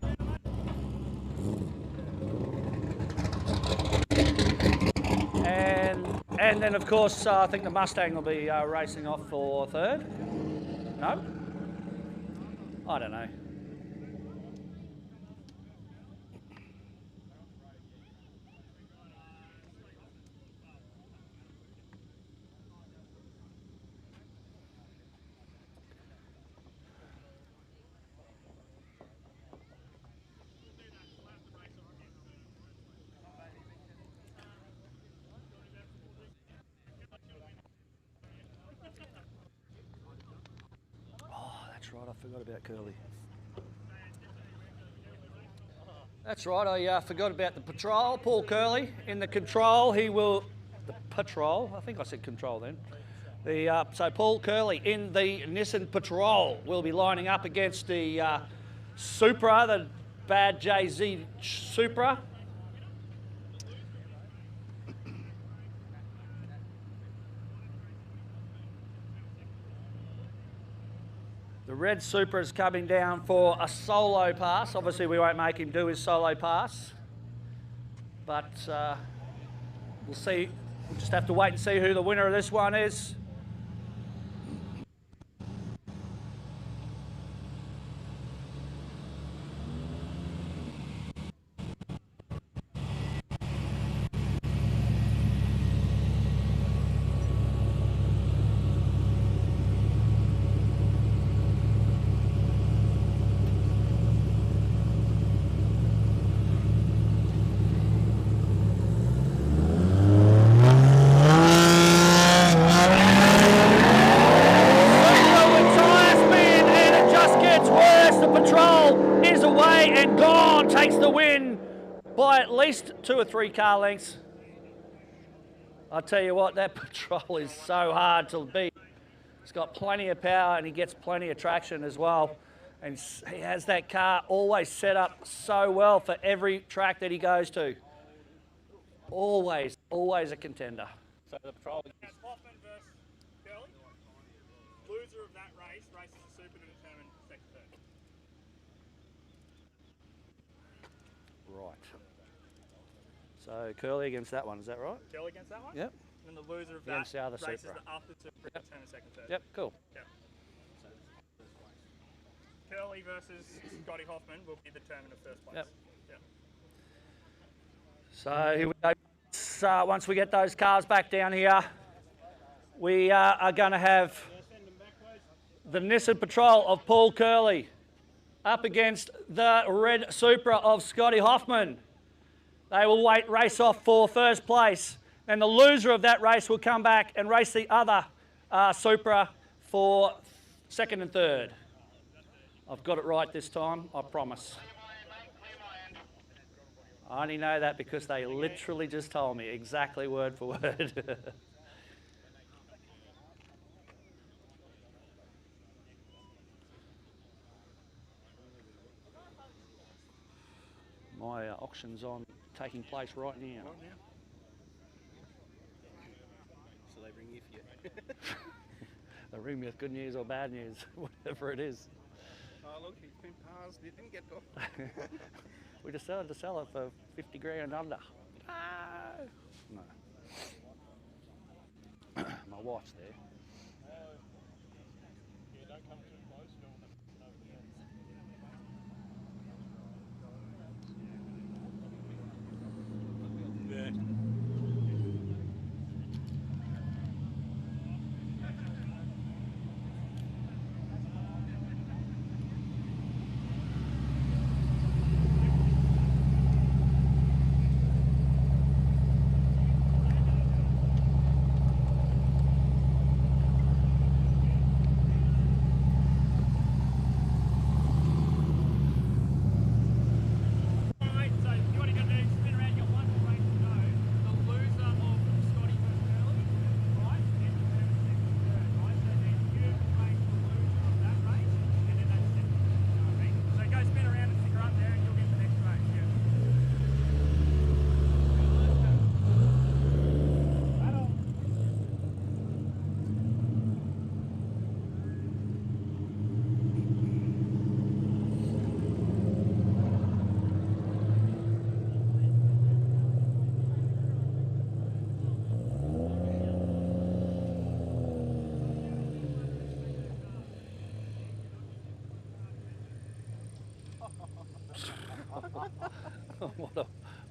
And then of course I think the Mustang will be racing off for third. No? I don't know. Right, I forgot about Curly. That's right, I forgot about the Patrol. Paul Curly in the control. He will, the Patrol, I think I said control then. So Paul Curly in the Nissan Patrol will be lining up against the Supra, the bad JZ Supra. The red Supra is coming down for a solo pass. Obviously we won't make him do his solo pass, but we'll see. We'll just have to wait and see who the winner of this one is. 2 or 3 car lengths. I tell you what, that patrol is so hard to beat. He's got plenty of power and he gets plenty of traction as well. And he has that car always set up so well for every track that he goes to. Always, always a contender. So the patrol. Hoffman versus Curly. Loser of that race races the super to determine second, third. Right. So Curly against that one, is that right? Curly against that one? Yep. And the loser of that Against the other races Supra. the after super to determine second, third. Yep, cool. Yep. Curly versus Scotty Hoffman will be determined in first place. Yep. Yep. So here we go. So once we get those cars back down here, we are going to have the Nissan Patrol of Paul Curley up against the red Supra of Scotty Hoffman. They will race off for first place, and the loser of that race will come back and race the other Supra for second and third. I've got it right this time, I promise. I only know that because they literally just told me exactly word for word. My auction's taking place right now. So they ring you for you. They ring me with good news or bad news, whatever it is. Oh look, he's been passed, you didn't get off. We decided to sell it for 50 grand under. No. My wife's there. Yeah, don't come too close, Yeah.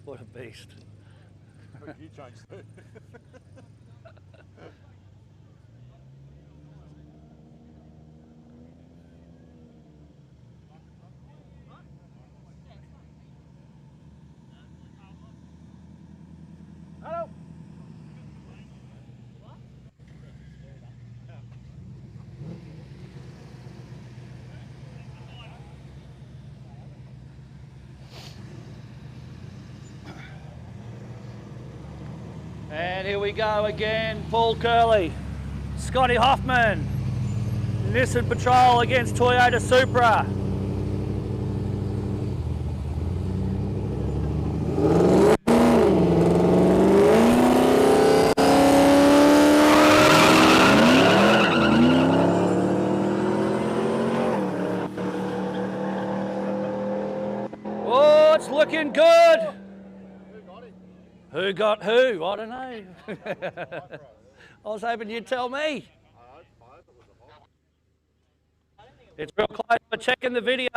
What a beast. You changed it. Hello. And here we go again, Paul Curley, Scotty Hoffman, Nissan Patrol against Toyota Supra. Oh, it's looking good. Who got who? I don't know. I was hoping you'd tell me. It's real close, but checking the video.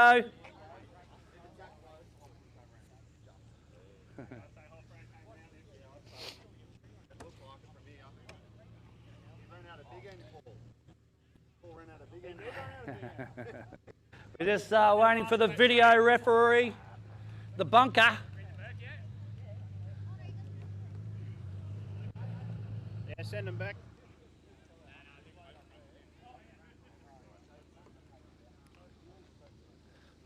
We're just waiting for the video referee, the bunker. Yeah, send them back.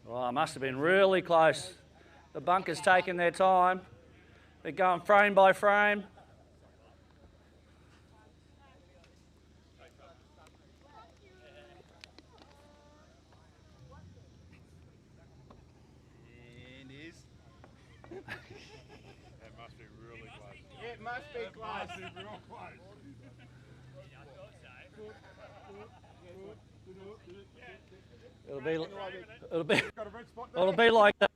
Well, it must have been really close. The bunker's taking their time. They're going frame by frame. And is. That must be really close. It must be close. Must be real close. It'll be like the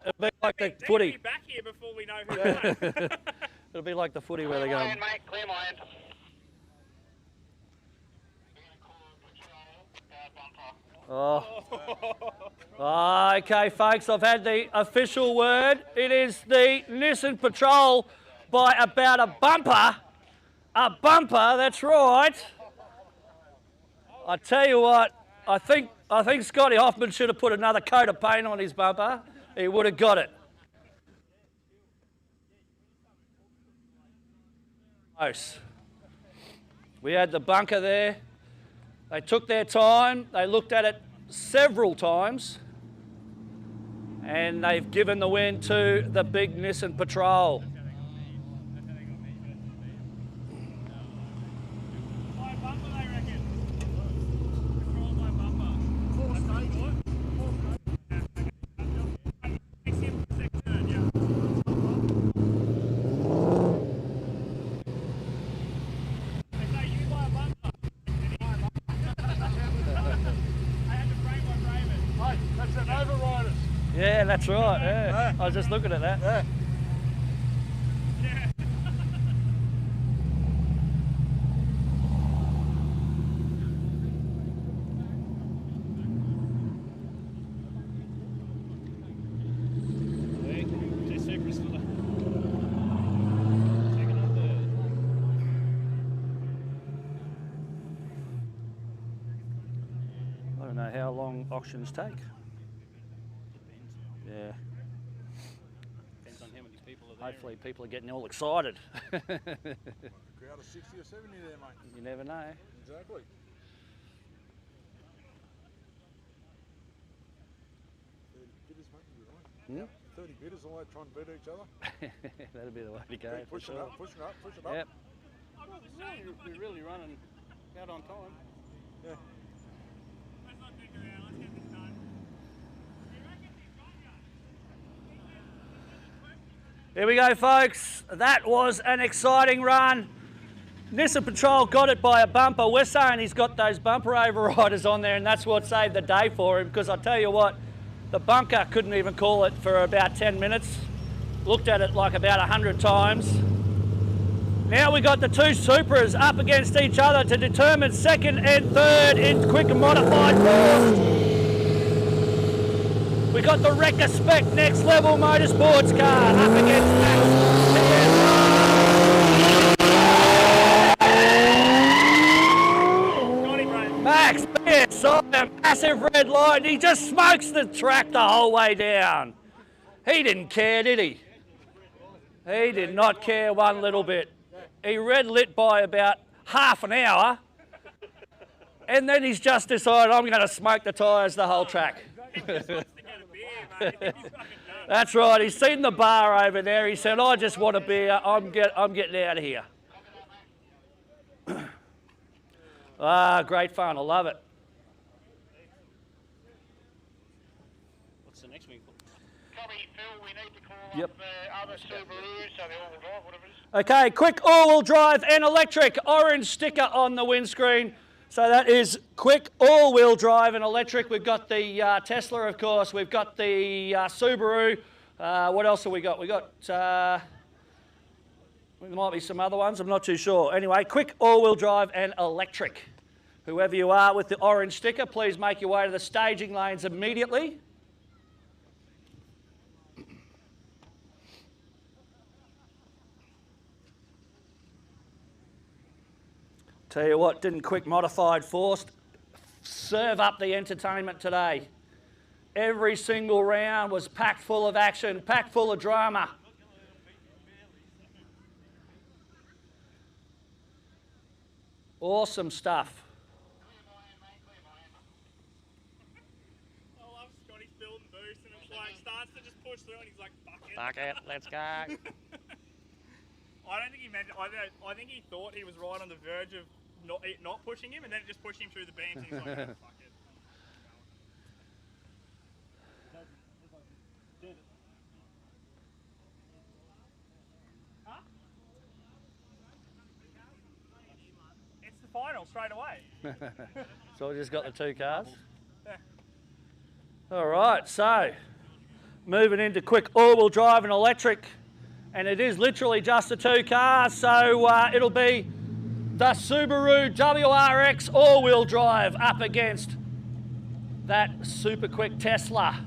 footy. Back here before we know who won. It'll be like the footy where they go. Mate, clear my end. Oh. Okay, folks, I've had the official word. It is the Nissan Patrol by about a bumper. A bumper, that's right. I tell you what, I think Scotty Hoffman should have put another coat of paint on his bumper. He would have got it. Close. We had the bunker there. They took their time. They looked at it several times. And they've given the win to the big Nissan Patrol. Yeah, that's right. Yeah. I was just looking at that. Yeah. I don't know how long auctions take. Yeah. Depends on how many people are there. Hopefully people are getting all excited. Crowd of 60 or 70 there, mate. You never know. Exactly. Bidders, mate, you'll be right. 30 bidders all out trying to beat each other. That'll be the way to go. Keep pushing up, pushing up, pushing up. Yep. We're really running out on time. Yeah. Here we go, folks. That was an exciting run. Nissan Patrol got it by a bumper. We're saying he's got those bumper overriders on there, and that's what saved the day for him, because I tell you what, the bunker couldn't even call it for about 10 minutes. Looked at it like about 100 times. Now we got the two Supras up against each other to determine second and third in quick and modified form. We got the Retrospective Next Level Motorsports car up against Max Pierce on a massive red line. He just smokes the track the whole way down. He didn't care, did he? He did not care one little bit. He red lit by about half an hour, and then he's just decided, I'm going to smoke the tyres the whole track. That's right, he's seen the bar over there. He said, I just want a beer, I'm getting out of here. Great fun, I love it. What's the next one? Copy, Phil, we need to call Yep. up the other Subaru, so they all drive, whatever it is. Okay, quick all-wheel drive and electric, orange sticker on the windscreen. So that is quick all-wheel drive and electric. We've got the Tesla, of course. We've got the Subaru. What else have we got? We got, there might be some other ones. I'm not too sure. Anyway, quick all-wheel drive and electric. Whoever you are with the orange sticker, please make your way to the staging lanes immediately. Tell you what, didn't quick modified force serve up the entertainment today. Every single round was packed full of action, packed full of drama. Awesome stuff. I love Scotty's building boost, and it's like starts to just push through, and he's like, fuck it. Fuck it, let's go. I don't think he meant. I think he thought he was right on the verge of not pushing him, and then it just pushed him through the beams. And he's like, oh, fuck it. Huh? It's the final straight away. So we just got the two cars. Yeah. All right, so moving into quick all-wheel drive and electric, and it is literally just the two cars, so it'll be the Subaru WRX all-wheel drive up against that super quick Tesla.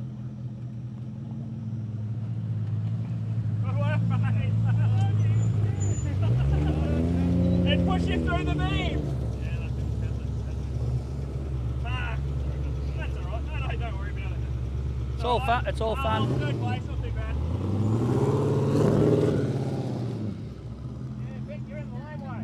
Good work, mate. It pushed you through the beam. That's all right. No, don't worry about it. It's all fun. It's all fun. Third place, not too bad. Yeah, Vic, you're in the laneway.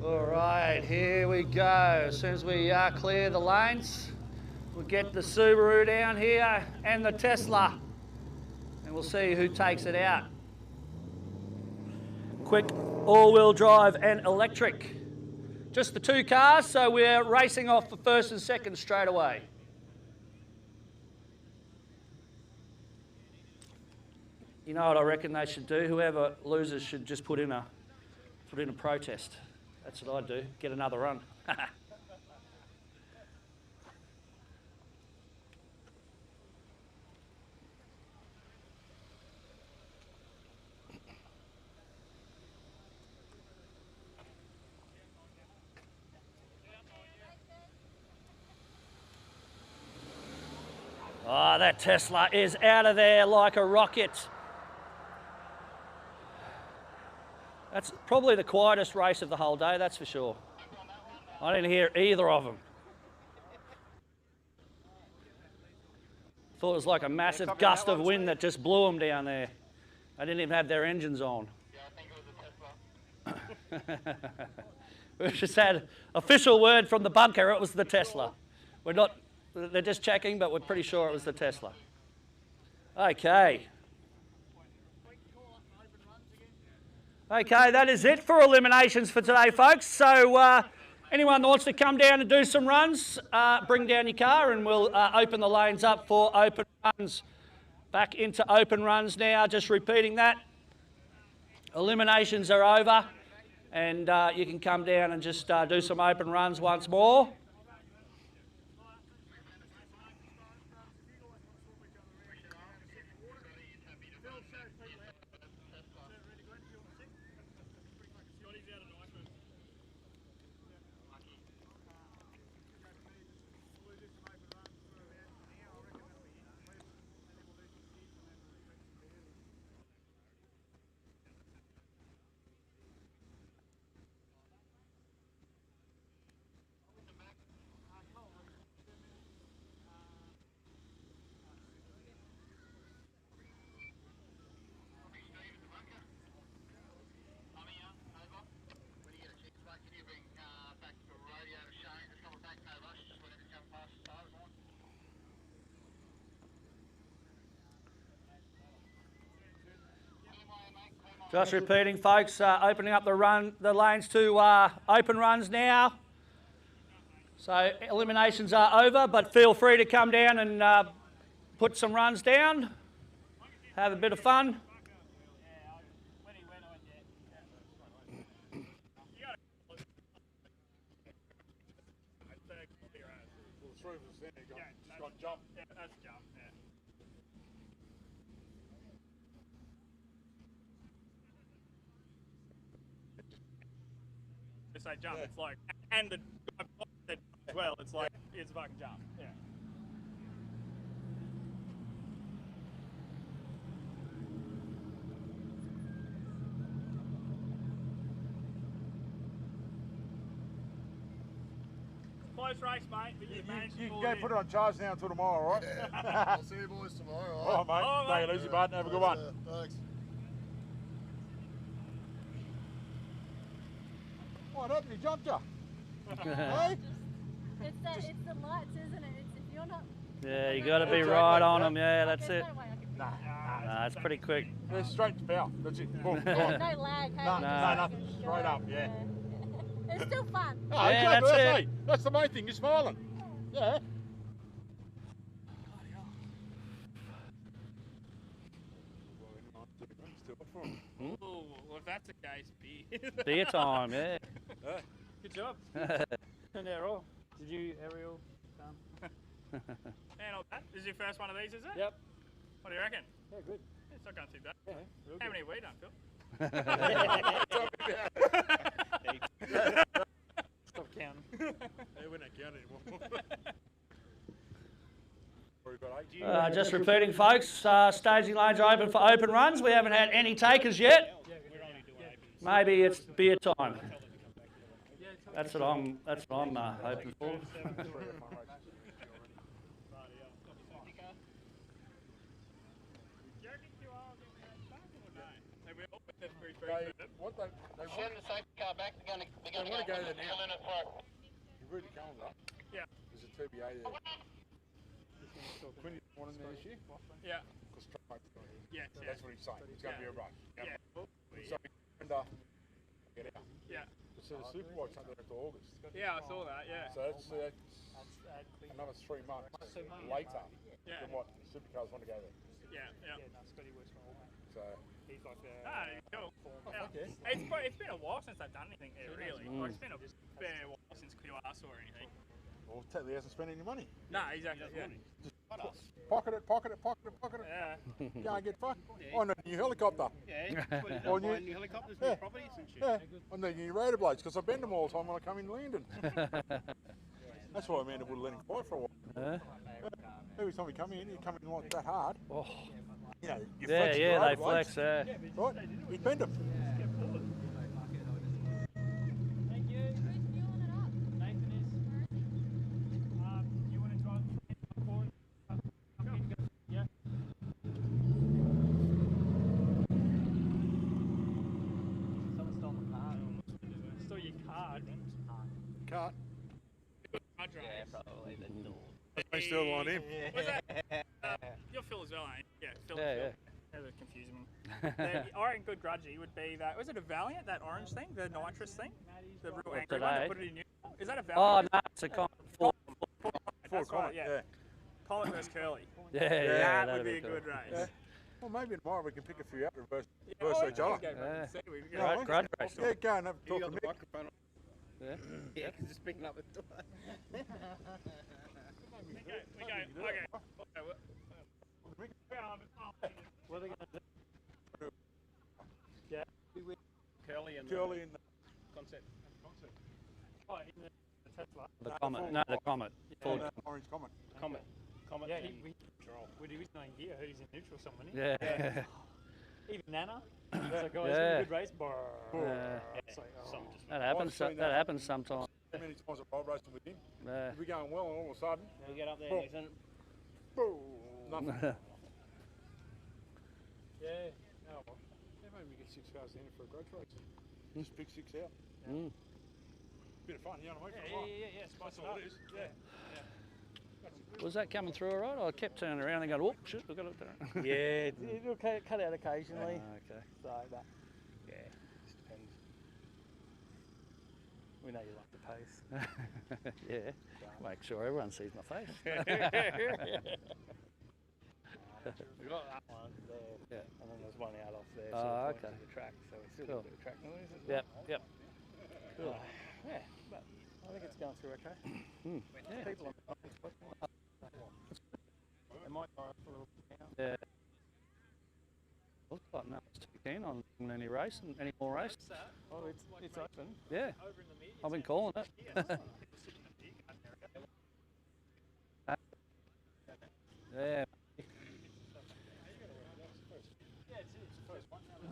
All right, here we go. As soon as we clear the lanes, we'll get the Subaru down here and the Tesla, and we'll see who takes it out. Quick all-wheel drive and electric. Just the two cars, so we're racing off for first and second straight away. You know what I reckon they should do? Whoever loses should just put in a protest. That's what I'd do. Get another run. Oh, that Tesla is out of there like a rocket. That's probably the quietest race of the whole day, that's for sure. I didn't hear either of them. Thought it was like a massive gust of wind that just blew them down there. They didn't even have their engines on. We've just had official word from the bunker, it was the Tesla. We're not, they're just checking, but we're pretty sure it was the Tesla. Okay. Okay, that is it for eliminations for today, folks. So anyone that wants to come down and do some runs, bring down your car and we'll open the lanes up for open runs. Back into open runs now, just repeating that. Eliminations are over and you can come down and just do some open runs once more. Just repeating, folks, opening up the lanes to open runs now. So eliminations are over, but feel free to come down and put some runs down. Have a bit of fun. Just say jump, it's like, and the as well, it's like, it's a fucking jump, yeah. Close race, mate, but you managed to You pull can it go put it on charge now until tomorrow, all right? I'll see you boys tomorrow. All right, mate. Take it easy, bud. Have a good one. Thanks. What happened? He jumped you. Hey? It's the lights, isn't it? It's if you're not. Yeah, you got to be right on them. Yeah, that's it. There's no way I can. Nah, it's pretty quick. They're straight to power. That's it. Boom, There's gone. no lag. Hey, No, you no, just nothing. go. Straight up, yeah. It's still fun. Oh, Yeah, exactly. that's it. That's the main thing. You're smiling. Yeah. Oh, well, if that's the case, beer. Beer time, yeah. Good job. Turned out all. Did you, Ariel? And all that. This is your first one of these, is it? Yep. What do you reckon? Yeah, good. It's not going too bad. Yeah, real How good. many we done, Phil? Stop counting. Yeah, we're not counting anymore. Just repeating, folks, staging lanes are open for open runs. We haven't had any takers yet. Maybe it's beer time. That's what I'm hoping for. Send the safety car back. They're going to go there now. You read the calendar? Yeah. There's a TBA there. Quinny one in there this year? Yeah. Because Trump's not here. Yes, So yeah. that's what he's saying. It's going to be a rush. Yeah. So, and, get out. Yeah. So the Superbike's not there until August. Yeah, I saw that, yeah. So that's another 3 months later Yeah. than what Supercars want to go there. Yeah, yeah. So He's like Ah, cool. Yeah. okay. It's been a while since I've done anything there, really. Mm. Like, it's been a fair while since QR saw anything. well, Tetley hasn't spent any money. No, exactly. Yeah. Just pocket it. Yeah. Can't get fucked. On a new helicopter. Yeah, Or new, new helicopters, yeah, new properties and shit. yeah. On the new rotor blades, because I bend them all the time when I come in landing. That's why Amanda would let him fly for a while. Every time we come in like that hard. Oh. You know, you Yeah, flex your yeah, rotor they blades. flex, yeah. Right, we bend them. Thank you. Nathan is. You want to drive forward? Yeah. Someone stole my car. Stole your card. Can't. Yeah, probably. They still want him. Was that? You're Phil as well, ain't you? Yeah, Phil. Yeah, Phil. yeah. That was confusing me. I reckon good grudgy would be that. Was it a Valiant, that orange thing? The nitrous thing? The real angry one that today? put it in neutral? Is that a Oh, Valiant? no, it's a Ford. That's right, Comet, yeah. Comet versus Curly. Yeah, That that'd would be a cool. good race. Yeah. Well, maybe tomorrow we can pick a few out and reverse Oh, each other. Yeah. No, Great race. yeah, go and have a You talk got to the Mick. microphone on. Yeah. Yeah, because it's picking up the door. We go. Okay. What are they going to do? Yeah. Curly and Curly and concept. Oh, in the Tesla. The Comet. No, the Comet. Ford. Orange Comet. Comet. Yeah, and when he was knowing gear, I heard he's in neutral somewhere. Yeah. Even Nana. He's like, oh, it's Yeah. a good race. Brr. Yeah. It's like, oh. That happens. That happens sometimes. How many times I've road racing with him? Yeah. We'll be going well, and all of a sudden, we get up there, boom, Nathan. boom, nothing. Yeah. Oh, well. Yeah, maybe we get 6 cars in for a grudge race. Just pick 6 out. Mm. Bit of fun, you know what I mean? Yeah. That's all it is. Yeah. Was that coming through all right? I kept turning around and going, oh, shit, we've got it. Yeah, it'll cut out occasionally. Okay. So, but yeah, just depends. We know you like the pace. Yeah. Make sure everyone sees my face. We've got that one there, Yeah. and then there's one out off there. Oh, so okay. to the track, so we still Cool. got a bit of track noise. As Yep, well. yep. Cool. Yeah, but I think it's going through okay. Hmm. Yeah. People are they might go up a little bit now. Yeah. Looks like no one's too keen on any race and any more race. Oh, it's open. Yeah. I've been calling it. Yeah.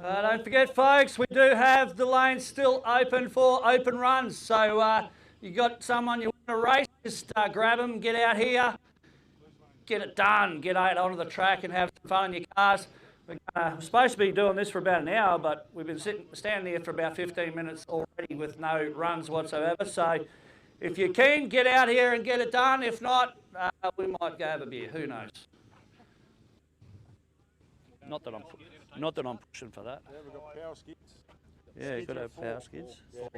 Don't forget, folks, we do have the lanes still open for open runs. So you got someone you want to race, just grab them, get out here, get it done, get out onto the track and have some fun in your cars. We're supposed to be doing this for about an hour, but we've been standing here for about 15 minutes already with no runs whatsoever. So if you can, get out here and get it done. If not, we might go have a beer. Who knows? Not that I'm pushing for that. Yeah, we've got power skids. Yeah, you've got to have power skids. Yeah,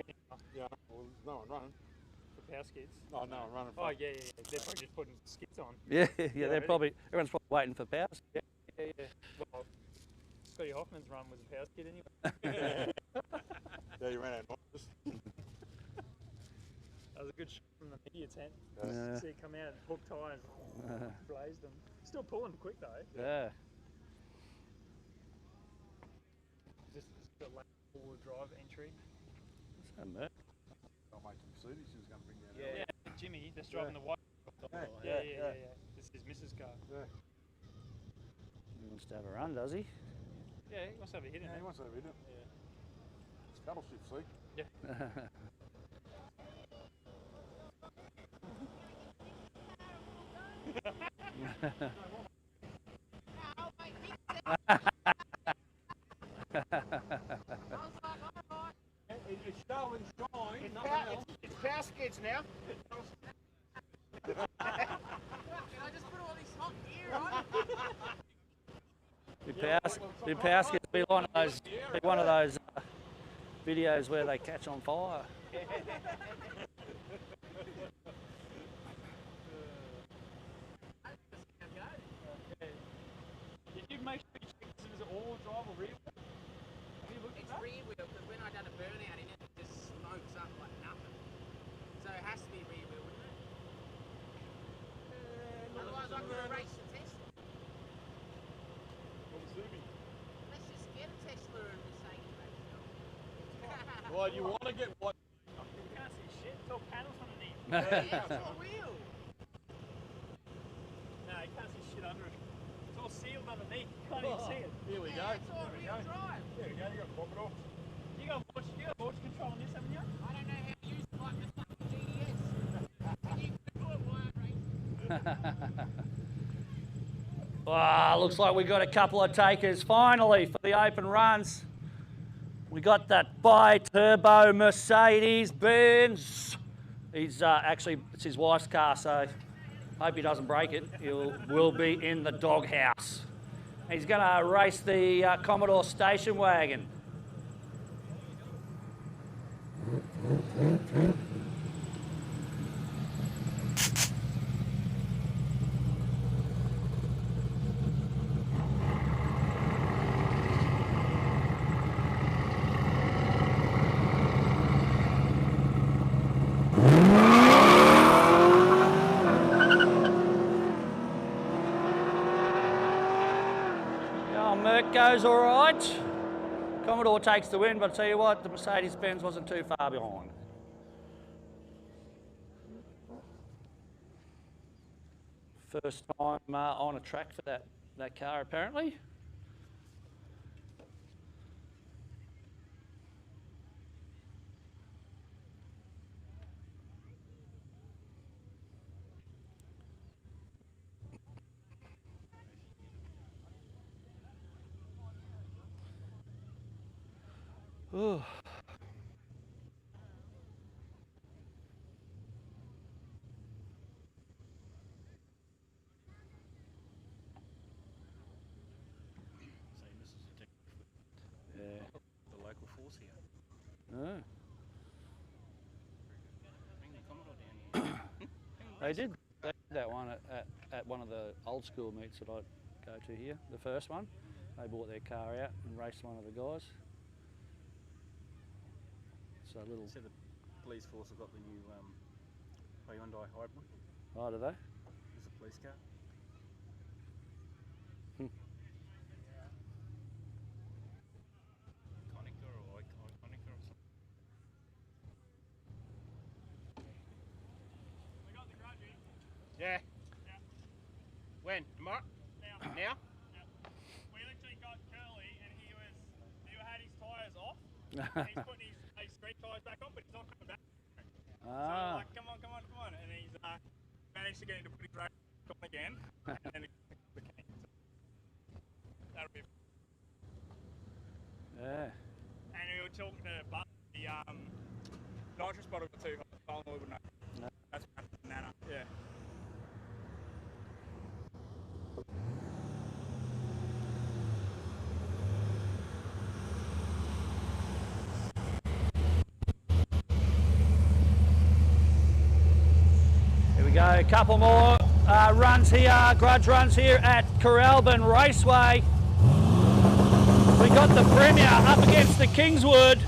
well, there's no one running. For power skids? No one running. Oh, yeah. They're probably just putting skids on. Yeah, they're probably, everyone's probably waiting for power skids. Yeah. Well, Scotty Hoffman's run was a power skid anyway. Yeah, you ran out of noise. That was a good shot from the media tent. Yeah. See it come out and hook tyres, blazed them. Still pulling quick though. Yeah. Just got late forward drive entry. What's that, Mert? I'll make him see this. He was going to bring down. Yeah, Jimmy, that's driving the white. Yeah. This is Mrs. car. Yeah. He wants to have a run, does he? Yeah, he wants to have a hit in Yeah, it. he wants to have a hit in it. Yeah. It's battleship, see? Yeah. It's show and shine. It's power skids now. Can I just put all this hot gear on? The power skids be one of those videos where they catch on fire. Did you make sure you checked this? Is it all drive or rear wheel? Have you looked at that? It's rear wheel, because when I done a burnout in it, it just smokes up like nothing. So it has to be rear wheel, wouldn't it? Otherwise I'm going to race the Tesla. Let's just get a Tesla and Mercedes race it. Well, you want to get what? You can't see shit. It's all panels underneath. Yeah, it's all real. No, you can't see shit under it. It's all sealed underneath. You can't even see it. Here we go. It's all real drive. There we go. You got to pop it off. You got launch control on this, haven't you? I don't know how to use it like the fucking GDS. Can you do it while I'm racing? Looks like we got a couple of takers finally for the open runs. We got that bi-turbo Mercedes-Benz. He's actually, it's his wife's car, so hope he doesn't break it. Will be in the doghouse. He's going to race the Commodore station wagon. Merc goes all right. Commodore takes the win, but I tell you what, the Mercedes-Benz wasn't too far behind. First time on a track for that car, apparently. Ooh. Yeah. The local force here. Oh. Bring the Commodore down here. They did that one at one of the old school meets that I go to here, the first one. They brought their car out and raced one of the guys. So a little. So the police force have got the new Hyundai hybrid. Oh, do they? It's a police car. Iconica or Iconica or something. We got the grudge. Yeah. When? Tomorrow? Now? We literally got Curly and he had his tyres off. He's putting his street tyres back on, but he's not coming back. So we're like, come on. And he's managed to get him to put his race on again. And then that'll be Yeah. And we were talking to Buck, the nitrous bottle got too hot. I wouldn't know. No. That's banana. Yeah. Here we go, a couple more runs here, grudge runs here at Coralban Raceway. We got the Premier up against the Kingswood.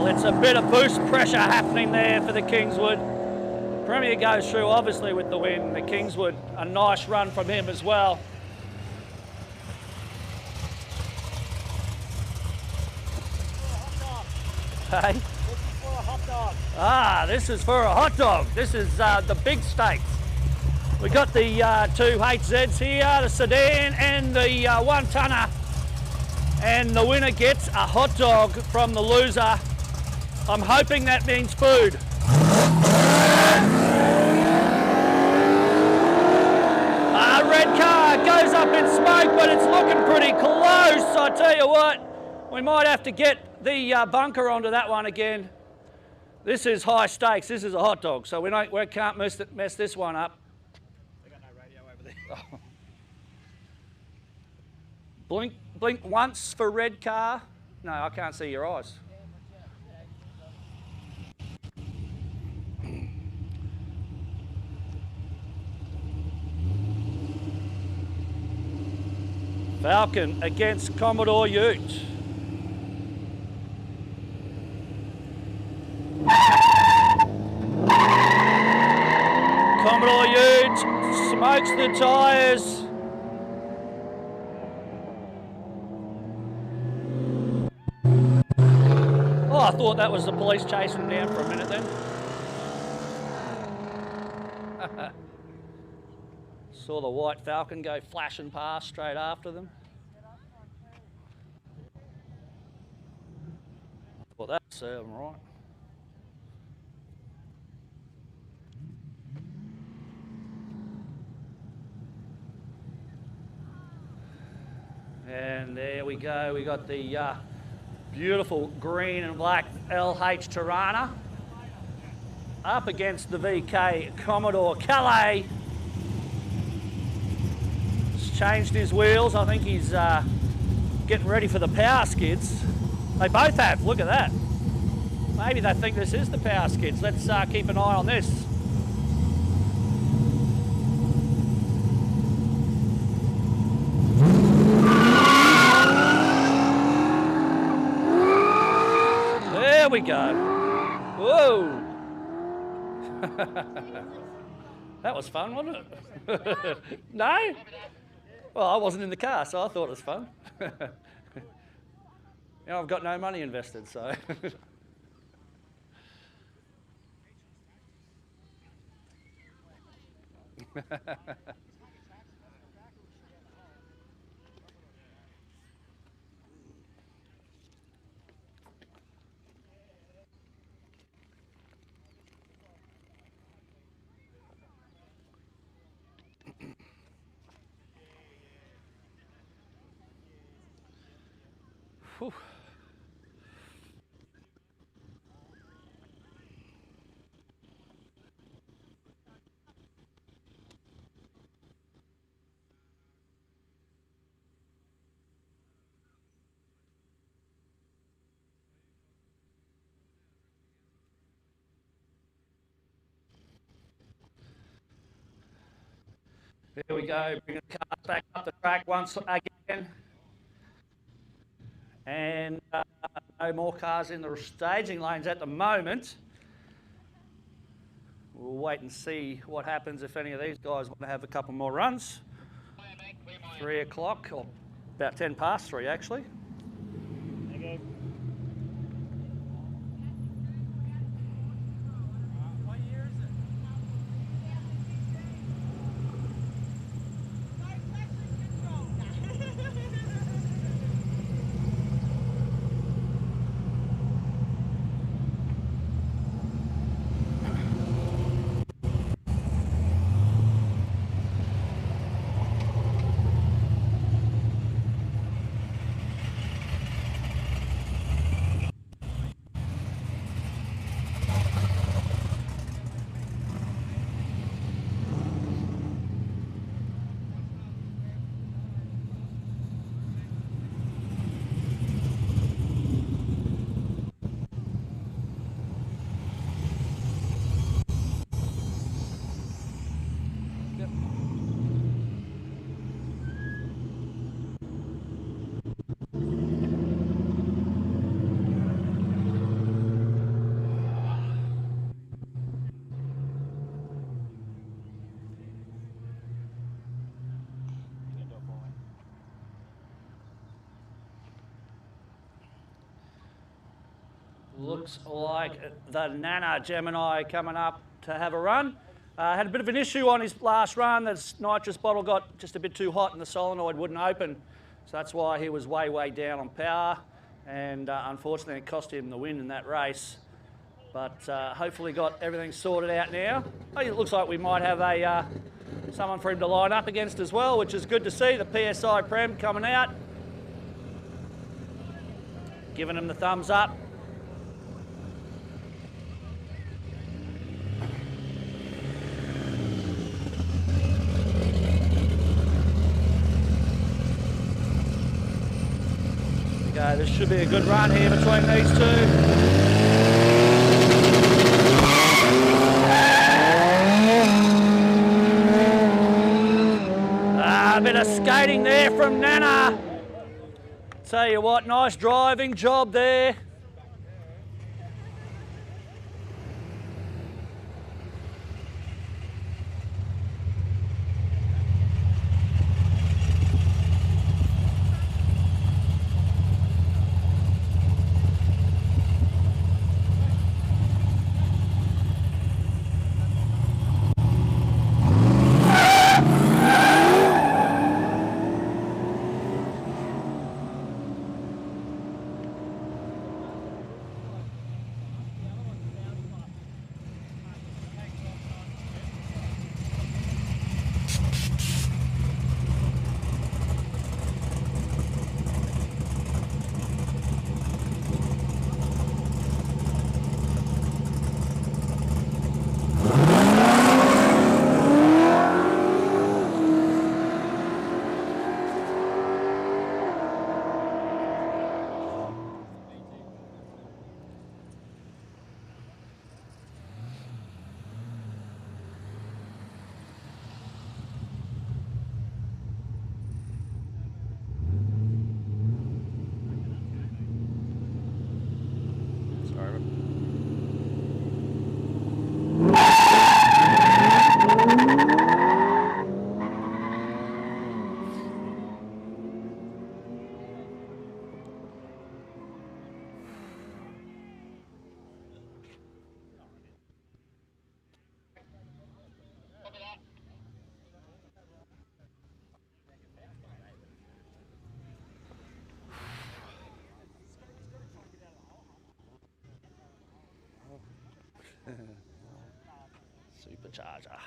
It's a bit of boost pressure happening there for the Kingswood. Premier goes through obviously with the win. The Kingswood, a nice run from him as well. Hey? This is for a hot dog. Ah, this is for a hot dog. This is the big stakes. We got the two HZs here, the sedan and the one-tonner. And the winner gets a hot dog from the loser. I'm hoping that means food. Red car goes up in smoke, but it's looking pretty close. I tell you what, we might have to get the bunker onto that one again. This is high stakes. This is a hot dog, so we can't mess this one up. They got no radio over there. Blink once for red car. No, I can't see your eyes. Falcon against Commodore Ute. Commodore Ute smokes the tyres. Oh, I thought that was the police chasing him down for a minute then. Saw the white Falcon go flashing past straight after them. Well, that served them right. And there we go. We got the beautiful green and black LH Tirana up against the VK Commodore Calais. Changed his wheels. I think he's getting ready for the power skids. They both have. Look at that. Maybe they think this is the power skids. Let's keep an eye on this. There we go. Whoa. That was fun, wasn't it? No? Well, I wasn't in the car, so I thought it was fun. You know, I've got no money invested, so. Whew. Here we go, bringing the cars back up the track once again. And no more cars in the staging lanes at the moment. We'll wait and see what happens if any of these guys want to have a couple more runs. 3 o'clock, or about 10 past 3 actually. Okay. Looks like the Nana Gemini coming up to have a run. Had a bit of an issue on his last run. This nitrous bottle got just a bit too hot and the solenoid wouldn't open. So that's why he was way down on power. And unfortunately it cost him the win in that race. But hopefully got everything sorted out now. It looks like we might have a someone for him to line up against as well, which is good to see. The PSI Prem coming out. Giving him the thumbs up. Okay, this should be a good run here between these two. A bit of skating there from Nana. Tell you what, nice driving job there. Supercharger.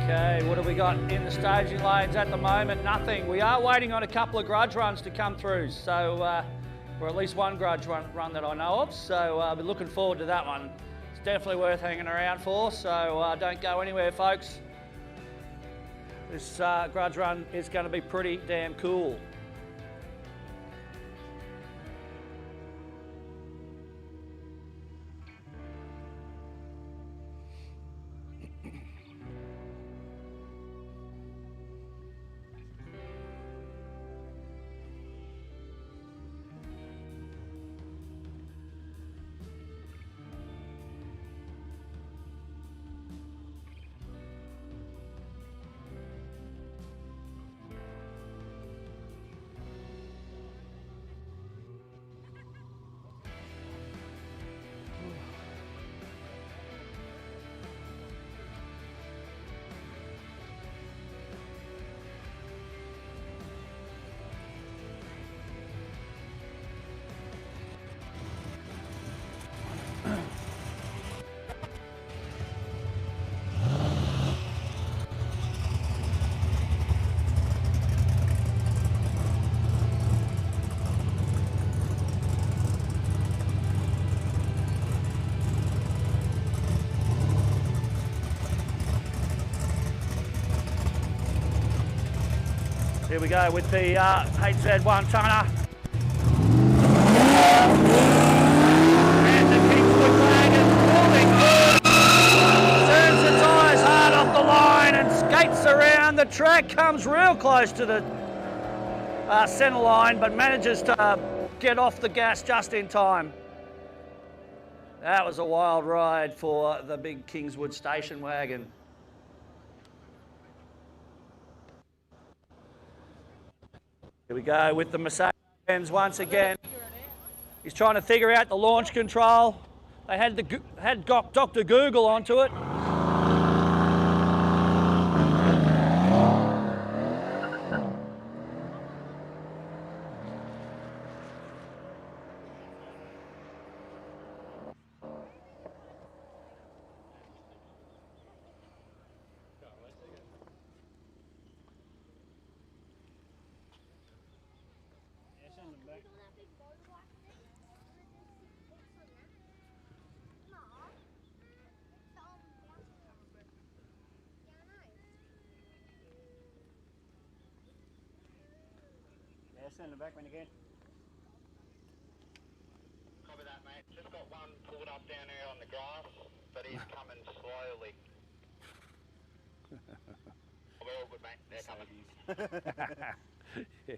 Okay, what have we got in the staging lanes at the moment? Nothing. We are waiting on a couple of grudge runs to come through, so or at least one grudge run that I know of, so I'll be looking forward to that one. It's definitely worth hanging around for, so don't go anywhere, folks. This grudge run is going to be pretty damn cool. Here we go with the HZ1 tonner. And the Kingswood wagon pulling. Turns the tyres hard off the line and skates around the track, comes real close to the centre line, but manages to get off the gas just in time. That was a wild ride for the big Kingswood station wagon. Here we go with the Mercedes once again. He's trying to figure out the launch control. They had Dr. Google onto it. Send them back when you can. Copy that, mate. Just got one pulled up down here on the grass, but he's coming slowly. We're all good, mate. They're coming. Yeah.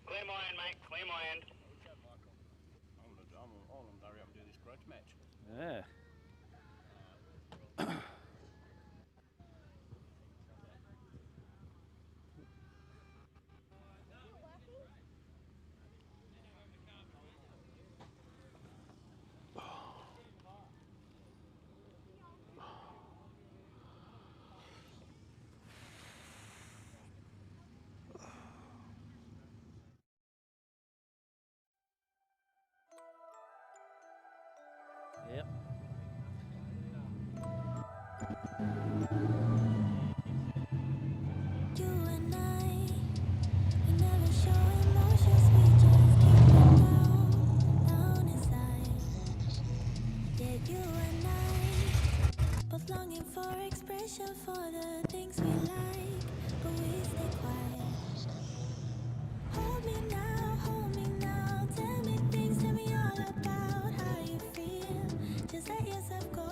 Clear my end, mate. Clear my end. I'm going to hurry up and do this grudge match. Yeah. Yep. You and I, we never show emotions, we just keep them down inside. Yeah, you and I, both longing for expression for the things we like, but we stay quiet. Hold me now, tell me things, tell me all about how you feel. Just let yourself go.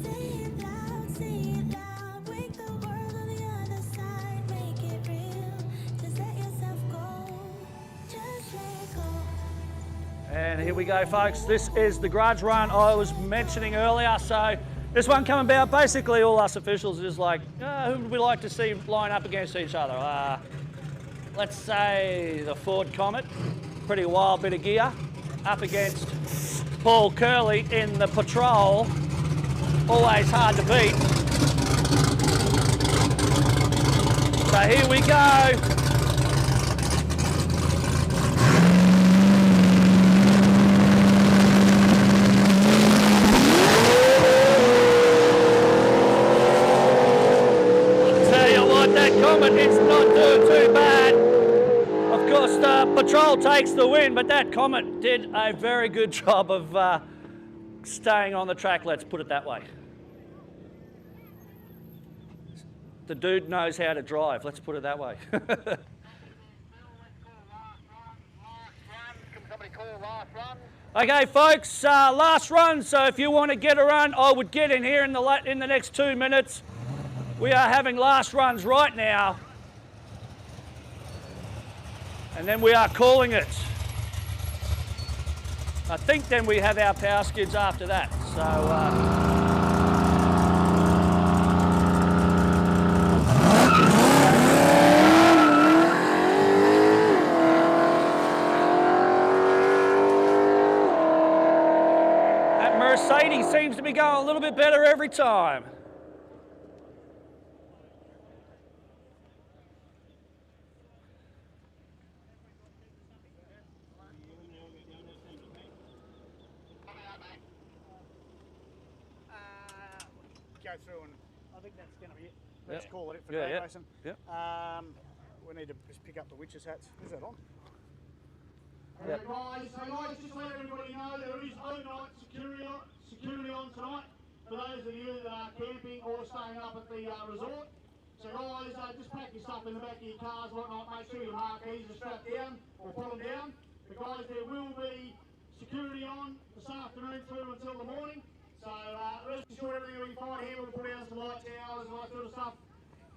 Say it loud, wake the world on the other side, make it real. Just let yourself go, just let go. And here we go, folks. This is the grudge run I was mentioning earlier. So this one coming about, basically all us officials is like, who would we like to see line up against each other? Let's say the Ford Comet, pretty wild bit of gear, up against Paul Curley in the Patrol, always hard to beat. So here we go. Comet is not doing too bad. Of course, Patrol takes the win, but that Comet did a very good job of staying on the track, let's put it that way. The dude knows how to drive, let's put it that way. Okay, folks, last run. So if you want to get a run, I would get in here in the next 2 minutes. We are having last runs right now, and then we are calling it. I think then we have our power skids after that. So. Mercedes seems to be going a little bit better every time. Go through and I think that's going to be it. Let's call it for drag racing. Yep. We need to just pick up the witches' hats. Is that on? Yep. Guys, just let everybody know there is overnight security on tonight for those of you that are camping or staying up at the resort. So guys, just pack your stuff in the back of your cars, whatnot. Make sure your marquees are strapped down or put them down. But guys, there will be security on this afternoon through until the morning. So rest assured everything will be fine here. We'll put down some light towers and all that sort of stuff.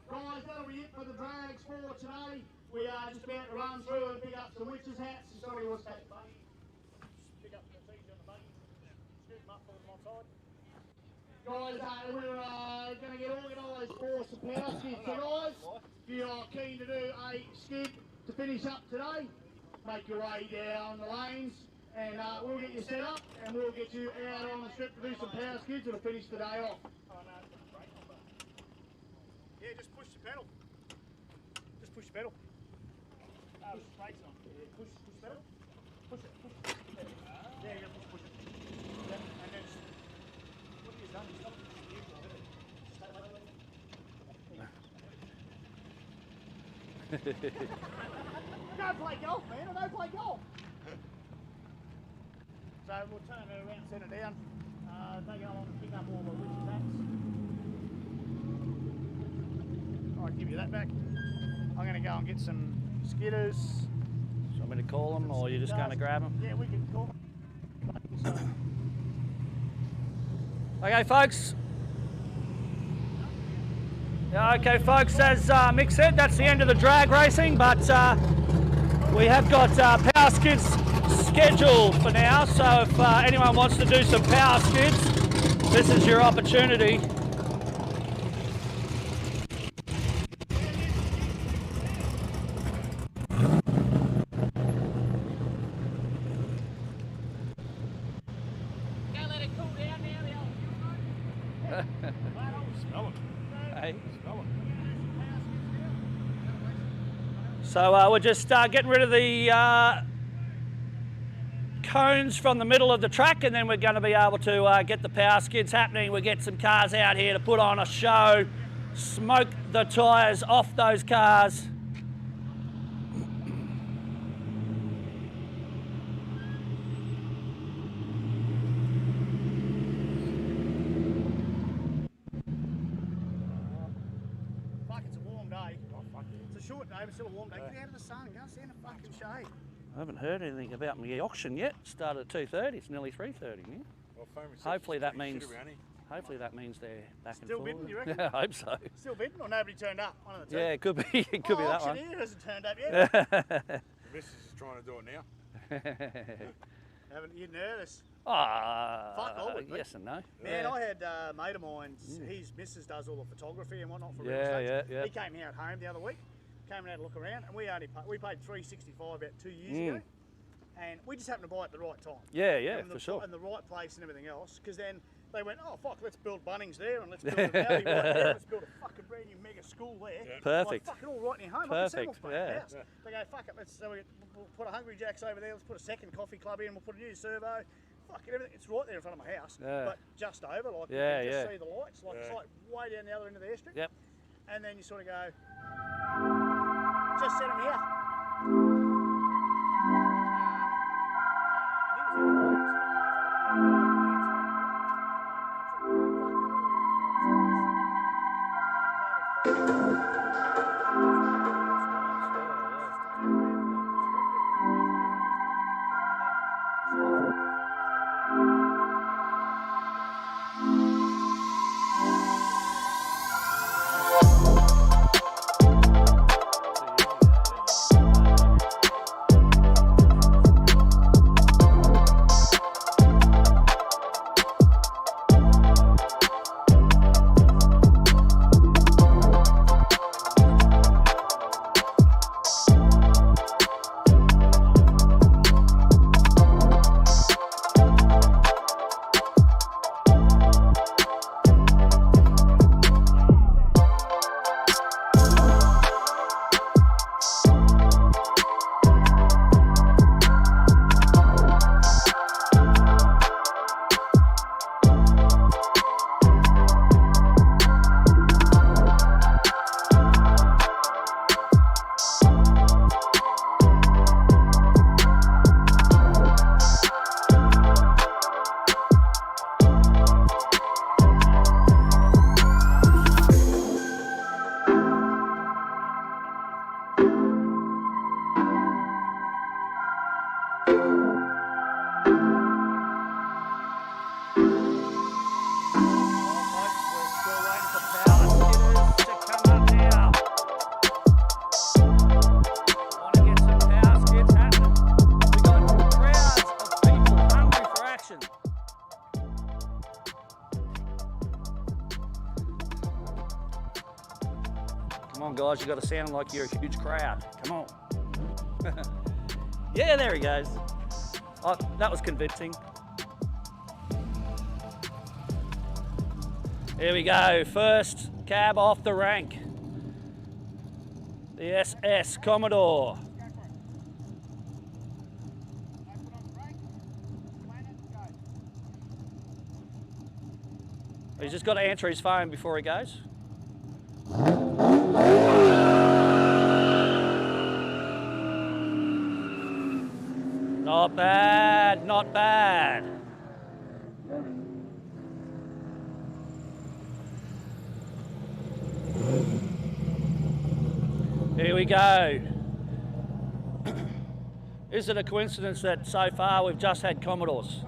Guys, that'll be it for the drags for today. We are just about to run through and pick up some witches' hats. Somebody wants to take the buggy. Pick up the things on the buggy. Scoop them up, put them on side. Guys, we're going to get organised for some power skids. So guys, if you are keen to do a skid to finish up today, make your way down the lanes and we'll get you set up and we'll get you out on the strip to do some power skids that'll finish the day off. Yeah, just push the pedal. Just push the pedal. Push the brakes on. Yeah, push the pedal. Push it. Yeah, you push it. Yeah, and then what have you done? Stop it. Go play golf, man. Or go play golf. So we'll turn it around, set it down. Take it along and pick up all the witches' hats. I'll give you that back. I'm going to go and get some skidders. Do you want me to call them or are you just going to grab them? Yeah, we can call them. Okay, folks. Yeah, okay, folks, as Mick said, that's the end of the drag racing, but we have got power skids scheduled for now, so if anyone wants to do some power skids, this is your opportunity. So we're just getting rid of the cones from the middle of the track, and then we're going to be able to get the power skids happening. We get some cars out here to put on a show, smoke the tyres off those cars. Still a warm day. Get out of the sun. Go and stand in the fucking shade. I haven't heard anything about my auction yet. It started at 2:30. It's nearly 3:30 now. Well, hopefully that means they're back and Still forth. bidding, you reckon? Yeah, I hope so. Still bidding, or nobody turned up? One of the two. Yeah, it could be. It could be that one. Auctioneer hasn't turned up yet. The missus is trying to do it now. Haven't you nervous? Fuck, I would be. yes and no. Man, I had a mate of mine. His missus does all the photography and whatnot for real Yeah, estate. yeah. He came out home the other week. Came and had a look around, and we paid $365 about 2 years ago, and we just happened to buy it at the right time. Yeah, for sure. And the right place and everything else, because then they went, oh fuck, let's build Bunnings there, and let's build an alley right there, let's build a fucking brand new mega school there. Yeah. Perfect. Like, fucking all right near home. Perfect. Yeah. They go, fuck it, we'll put a Hungry Jack's over there. Let's put a second coffee club in. We'll put a new servo. Fucking everything. It's right there in front of my house, but just over, like you can just see the lights. Like it's like way down the other end of the airstrip. Yep. And then you sort of go. just set him here. Come on, guys, you got to sound like you're a huge crowd. Come on. Yeah, there he goes. Oh, that was convincing. Here we go, first cab off the rank. The SS Commodore. He's just got to answer his phone before he goes. Not bad, not bad. Here we go. Is it a coincidence that so far we've just had Commodores?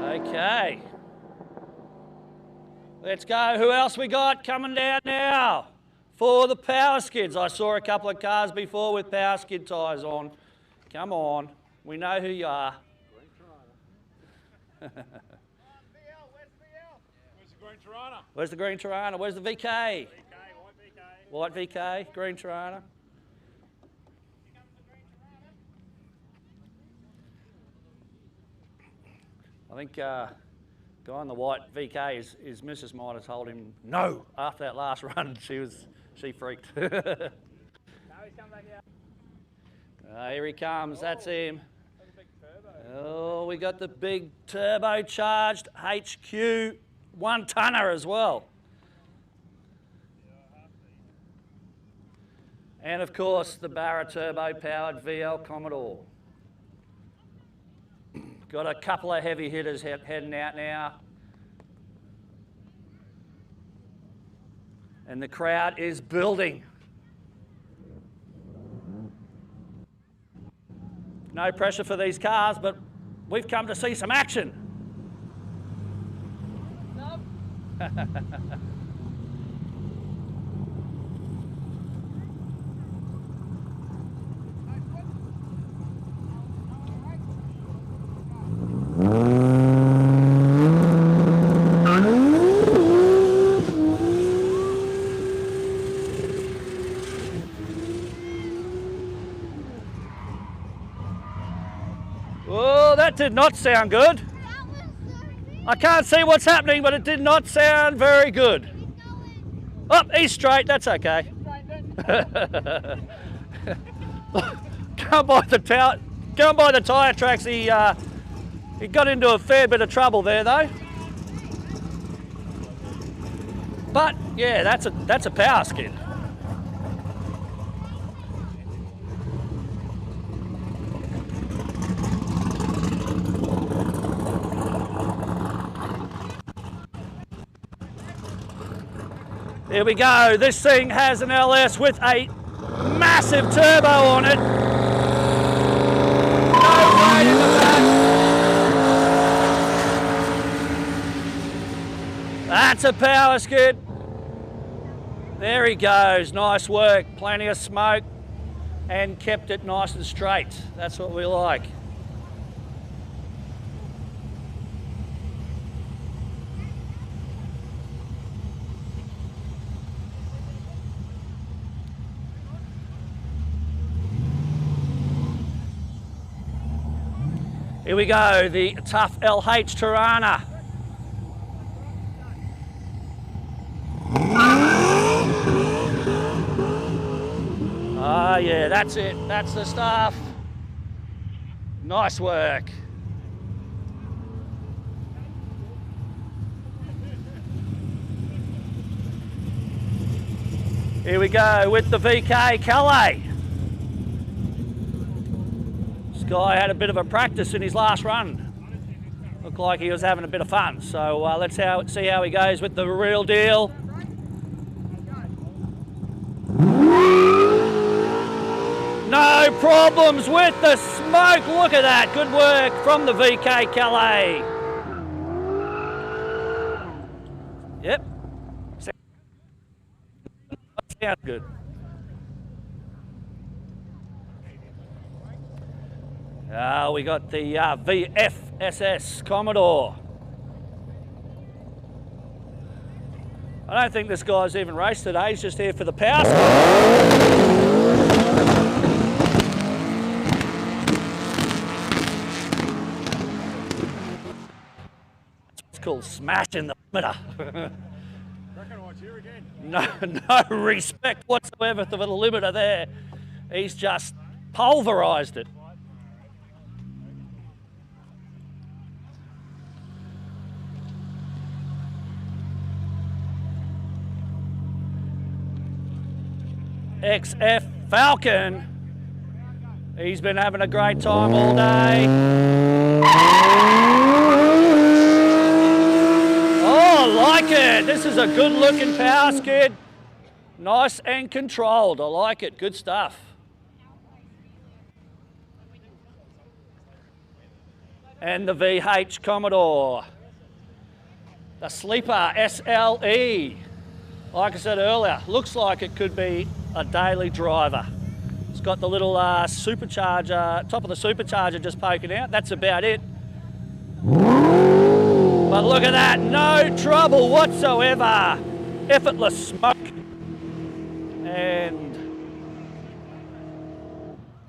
Okay. Let's go. Who else we got coming down now for the power skids? I saw a couple of cars before with power skid tyres on. Come on. We know who you are. Where's the green Tirana? Where's the green Tirana? Where's the VK? White VK. White VK, green Tirana. I think guy on the white VK is Mrs. might have told him no after that last run. She freaked. Here he comes. That's him. Oh, we got the big turbocharged HQ 1-tonner as well. And of course, the Barra turbo-powered VL Commodore. Got a couple of heavy hitters heading out now. And the crowd is building. No pressure for these cars, but we've come to see some action. Oh, that did not sound good. I can't see what's happening, but it did not sound very good. Oh, he's straight, that's okay. Go by the tyre tracks, he He got into a fair bit of trouble there though. But yeah, that's a power skid. Here we go. This thing has an LS with a massive turbo on it. No weight in the back. That's a power skid. There he goes. Nice work. Plenty of smoke and kept it nice and straight. That's what we like. Here we go, the tough LH Tirana. Ah, yeah, that's it. That's the stuff. Nice work. Here we go with the VK Calais. This guy had a bit of a practice in his last run. Looked like he was having a bit of fun. So let's see how he goes with the real deal. No problems with the smoke. Look at that. Good work from the VK Calais. Yep. Sounds good. We got the VFSS Commodore. I don't think this guy's even raced today. He's just here for the power skid. It's called smashing the limiter. No respect whatsoever for the limiter there. He's just pulverised it. XF Falcon. He's been having a great time all day. Oh, I like it. This is a good looking power skid. Nice and controlled. I like it. Good stuff. And the VH Commodore. The Sleeper SLE. Like I said earlier, looks like it could be a daily driver. It's got the little supercharger, top of the supercharger just poking out. That's about it. But look at that, no trouble whatsoever. Effortless smoke. And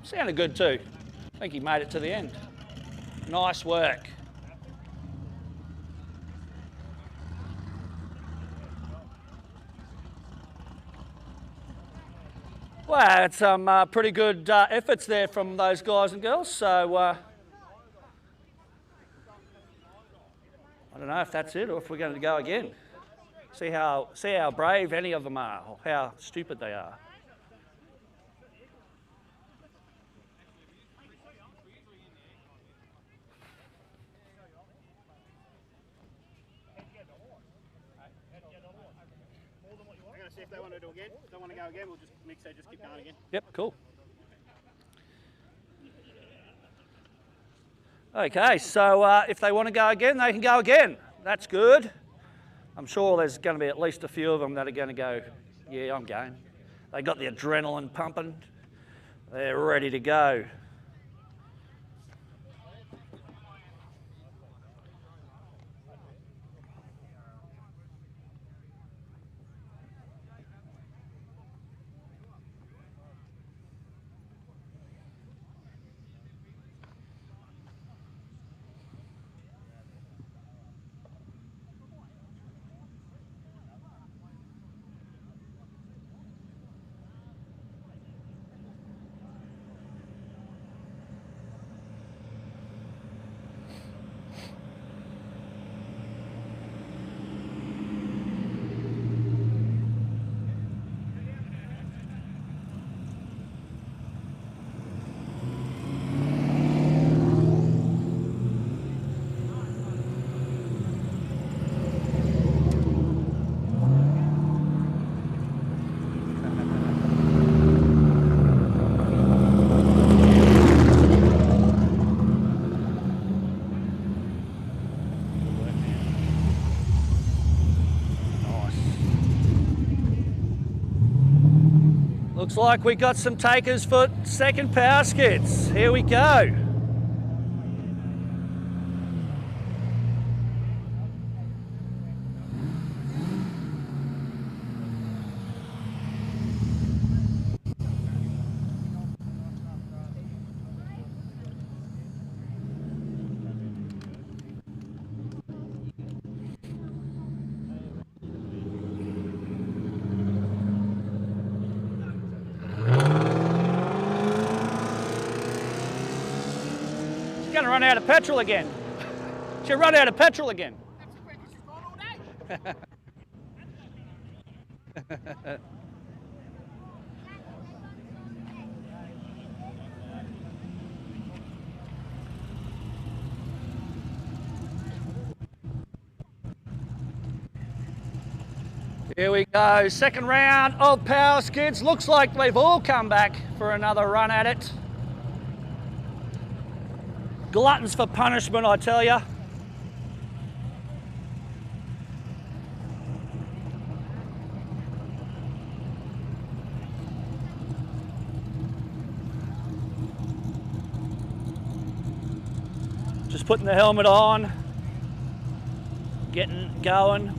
sounded good too. I think he made it to the end. Nice work. Well, it's some pretty good efforts there from those guys and girls. So I don't know if that's it or if we're going to go again. See how brave any of them are or how stupid they are. See if they want to do again. If they want to go again, we'll just mix it, just keep going again. Yep, cool. Okay, so if they want to go again, they can go again. That's good. I'm sure there's going to be at least a few of them that are going to go, yeah, I'm going. They got the adrenaline pumping. They're ready to go. Looks like we got some takers for second power skids. Here we go. Gonna run out of petrol again. She'll run out of petrol again. Here we go, second round of power skids. Looks like we've all come back for another run at it. Gluttons for punishment, I tell you. Just putting the helmet on, getting going.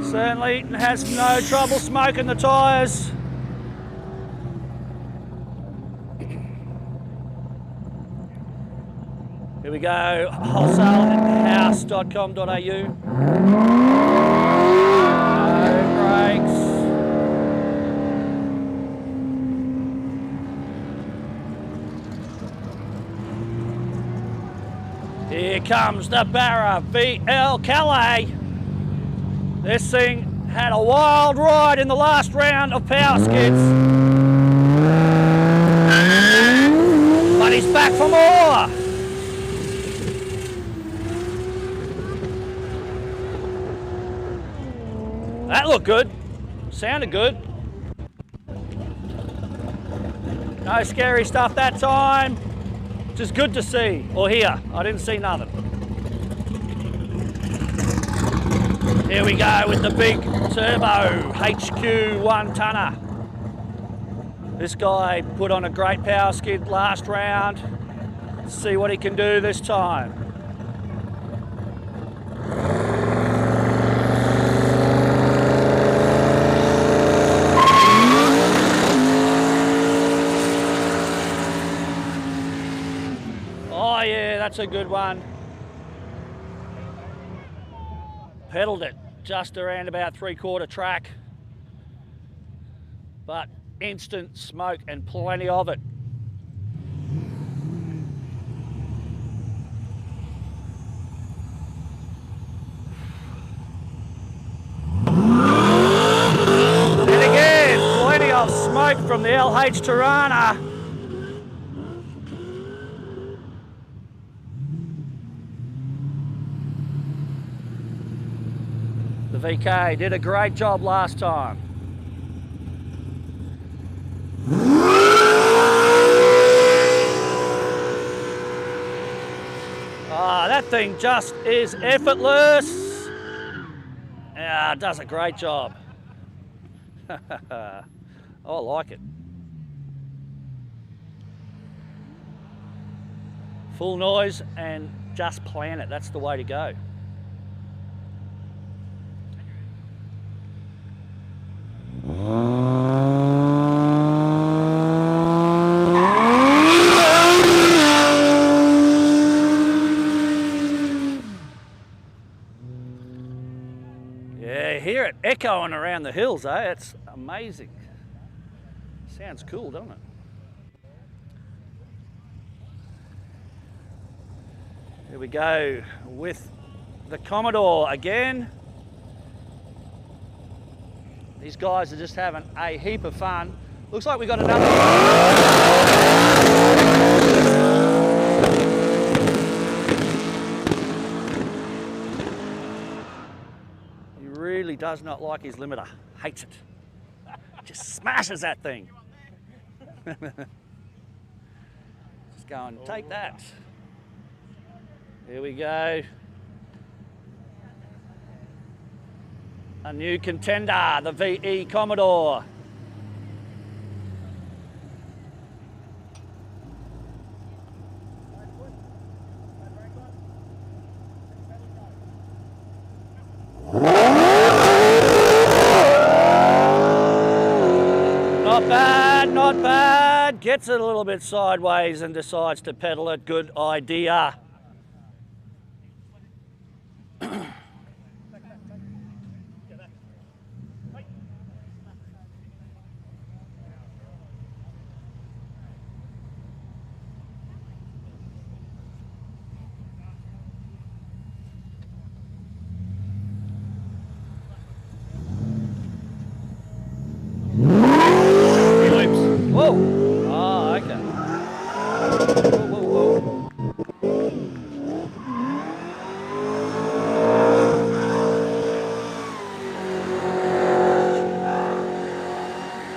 Certainly has no trouble smoking the tyres. Here we go, wholesalehouse.com.au. No brakes. Here comes the Barra VL Calais. This thing had a wild ride in the last round of power skids. But he's back for more. That looked good. Sounded good. No scary stuff that time. Just good to see, or hear. I didn't see nothing. Here we go with the big turbo HQ 1-tonner. This guy put on a great power skid last round. Let's see what he can do this time. Oh yeah, that's a good one. Pedalled it just around about 3/4 track, but instant smoke and plenty of it. And again, plenty of smoke from the LH Tirana. The VK did a great job last time. Ah, that thing just is effortless. Yeah, it does a great job. I like it. Full noise and just plan it. That's the way to go. Yeah, hear it echoing around the hills, eh? It's amazing. Sounds cool, doesn't it? Here we go with the Commodore again. These guys are just having a heap of fun. Looks like we got another. He really does not like his limiter. Hates it. Just smashes that thing. Just go and take that. Here we go. A new contender, the VE Commodore. Not bad, not bad. Gets it a little bit sideways and decides to pedal it. Good idea. Whoa! Oh, okay. Whoa, whoa, whoa.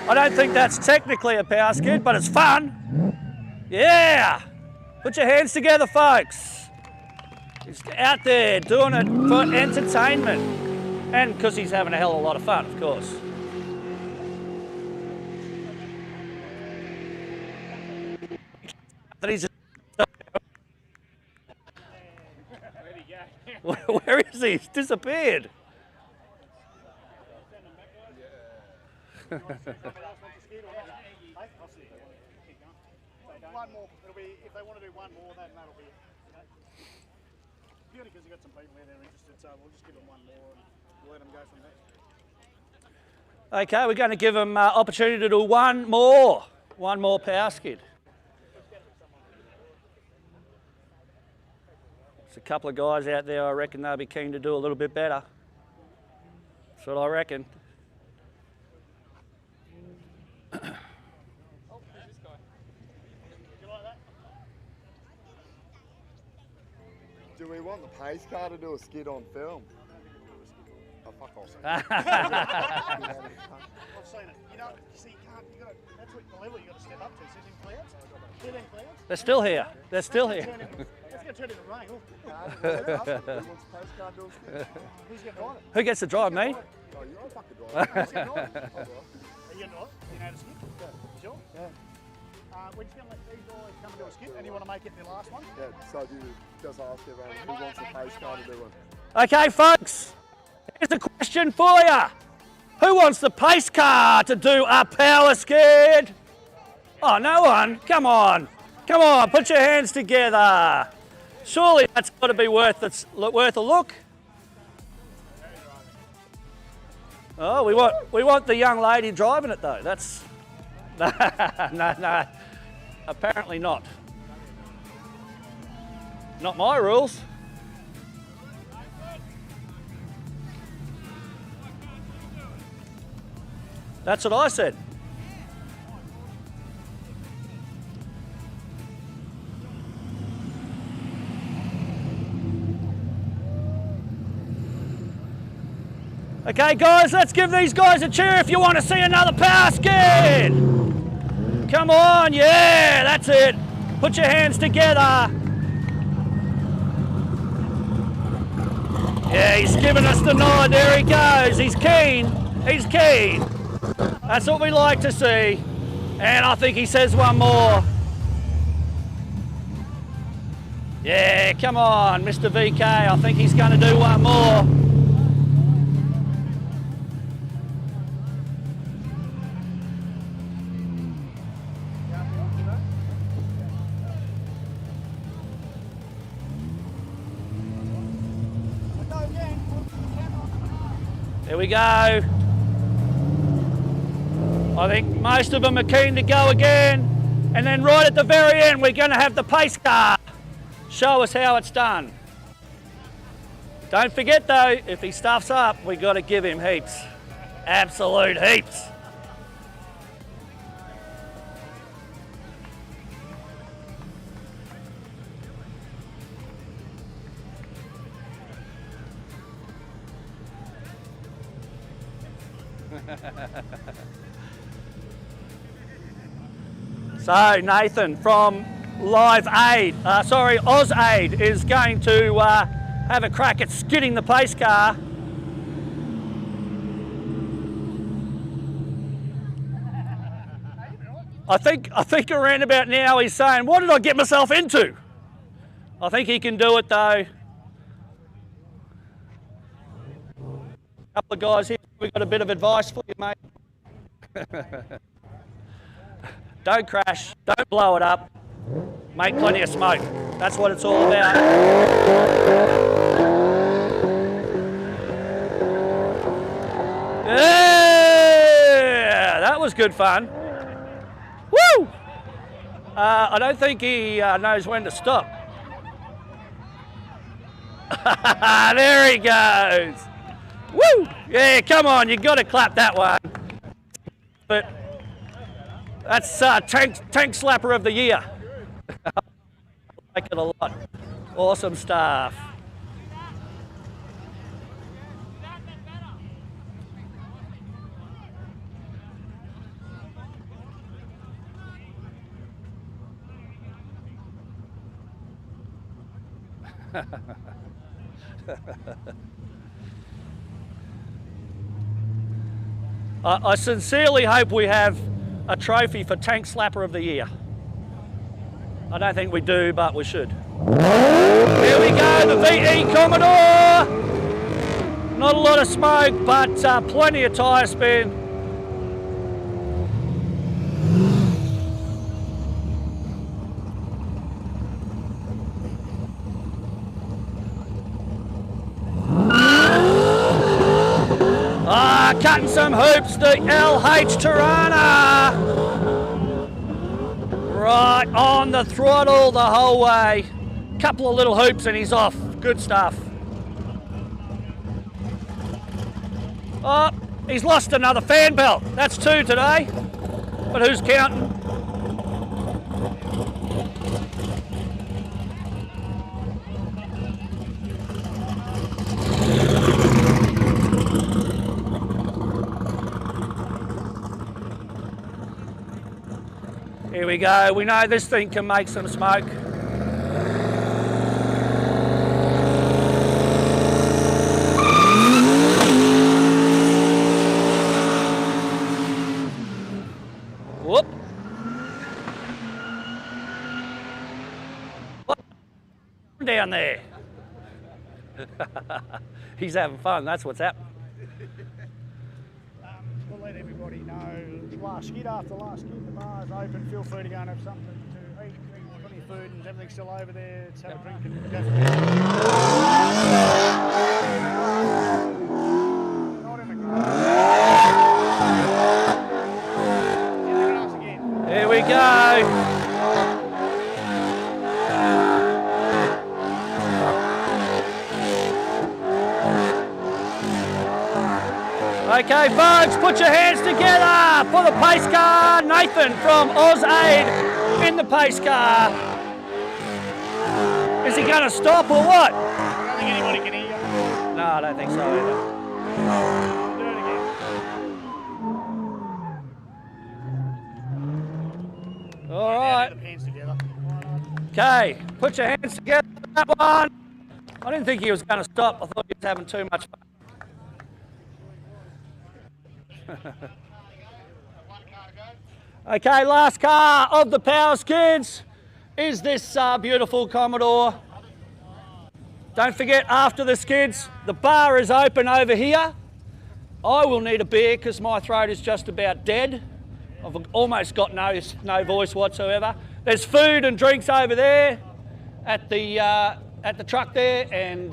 I don't think that's technically a power skid, but it's fun. Yeah! Put your hands together, folks. He's out there doing it for entertainment. And because he's having a hell of a lot of fun, of course. That he's where is he? He's disappeared. One more. It'll be, if they want to do one more, then that'll be it. Purely because you've got some people there that are interested, so we'll just give them one more and we'll let them go from there. Okay, we're going to give them opportunity to do one more power skid. There's a couple of guys out there, I reckon they'll be keen to do a little bit better. That's what I reckon. Do we want the pace car to do a skid on film? Oh, fuck off. I've seen it. You know, you see, you can't, you got to, that's what the level you got to step up to. See them clouds? See them clouds? They're still here. They're still here. That's going to turn into rain. Who's going to drive it? Who gets to drive, me? Oh, you're a fucking driver. Who's going to drive it? Are you not? You know how to skid? Sure? Yeah. We're just going to let these guys come and do a skid, and you want to make it the last one? Yeah, so do you just ask everyone who wants the pace car to do one? Okay, folks, here's a question for you. Who wants the pace car to do a power skid? Oh, no one? Come on. Come on, put your hands together. Surely that's got to be worth a look. Oh, we want the young lady driving it though. That's no. Apparently not. Not my rules. That's what I said. Okay, guys, let's give these guys a cheer if you want to see another power skid. Come on, yeah, that's it. Put your hands together. Yeah, he's giving us the nod. There he goes. He's keen. He's keen. That's what we like to see. And I think he says one more. Yeah, come on, Mr. VK. I think he's going to do one more. There we go. I think most of them are keen to go again. And then right at the very end, we're going to have the pace car show us how it's done. Don't forget though, if he stuffs up, we've got to give him heaps. Absolute heaps. So Nathan from OZAID is going to have a crack at skidding the pace car. I think around about now he's saying, what did I get myself into? I think he can do it though. A couple of guys here, we've got a bit of advice for you, mate. Don't crash, don't blow it up, make plenty of smoke. That's what it's all about. Yeah, that was good fun. Woo! I don't think he knows when to stop. There he goes. Woo! Yeah, come on, you've got to clap that one. But that's tank slapper of the year. I like it a lot. Awesome stuff. I sincerely hope we have a trophy for Tank Slapper of the Year. I don't think we do, but we should. Here we go, the VE Commodore. Not a lot of smoke, but plenty of tyre spin. Cutting some hoops, the LH Tirana. Right on the throttle the whole way. Couple of little hoops and he's off. Good stuff. Oh, he's lost another fan belt. That's 2 today. But who's counting? Here we go. We know this thing can make some smoke. Whoop. What's down there? He's having fun. That's what's happening. We'll let everybody know. Last skid after last skid, the bar's open. Feel free to go and have something to eat, drink, plenty of food, and everything's still over there. Let's have a drink and go for Not in the grass. Here we go. Okay, folks, put your hands together for the pace car. Nathan from OZAID in the pace car. Is he going to stop or what? I don't think anybody can hear you. No, I don't think so either. Do it again. All right. Put the hands together. Okay, put your hands together for that one. I didn't think he was going to stop. I thought he was having too much fun. Okay, last car of the Power Skids is this beautiful Commodore. Don't forget, after the skids, the bar is open over here. I will need a beer because my throat is just about dead. I've almost got no voice whatsoever. There's food and drinks over there at the truck there, and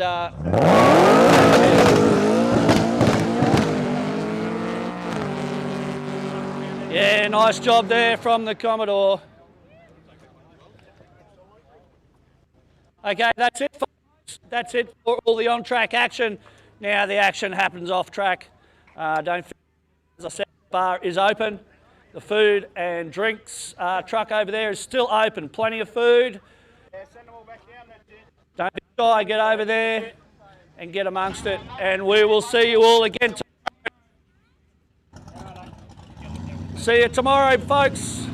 yeah, nice job there from the Commodore. Okay, that's it, folks. That's it for all the on-track action. Now the action happens off-track. Don't forget, as I said, the bar is open. The food and drinks truck over there is still open. Plenty of food. Don't be shy, get over there and get amongst it. And we will see you all again tomorrow. See you tomorrow, folks.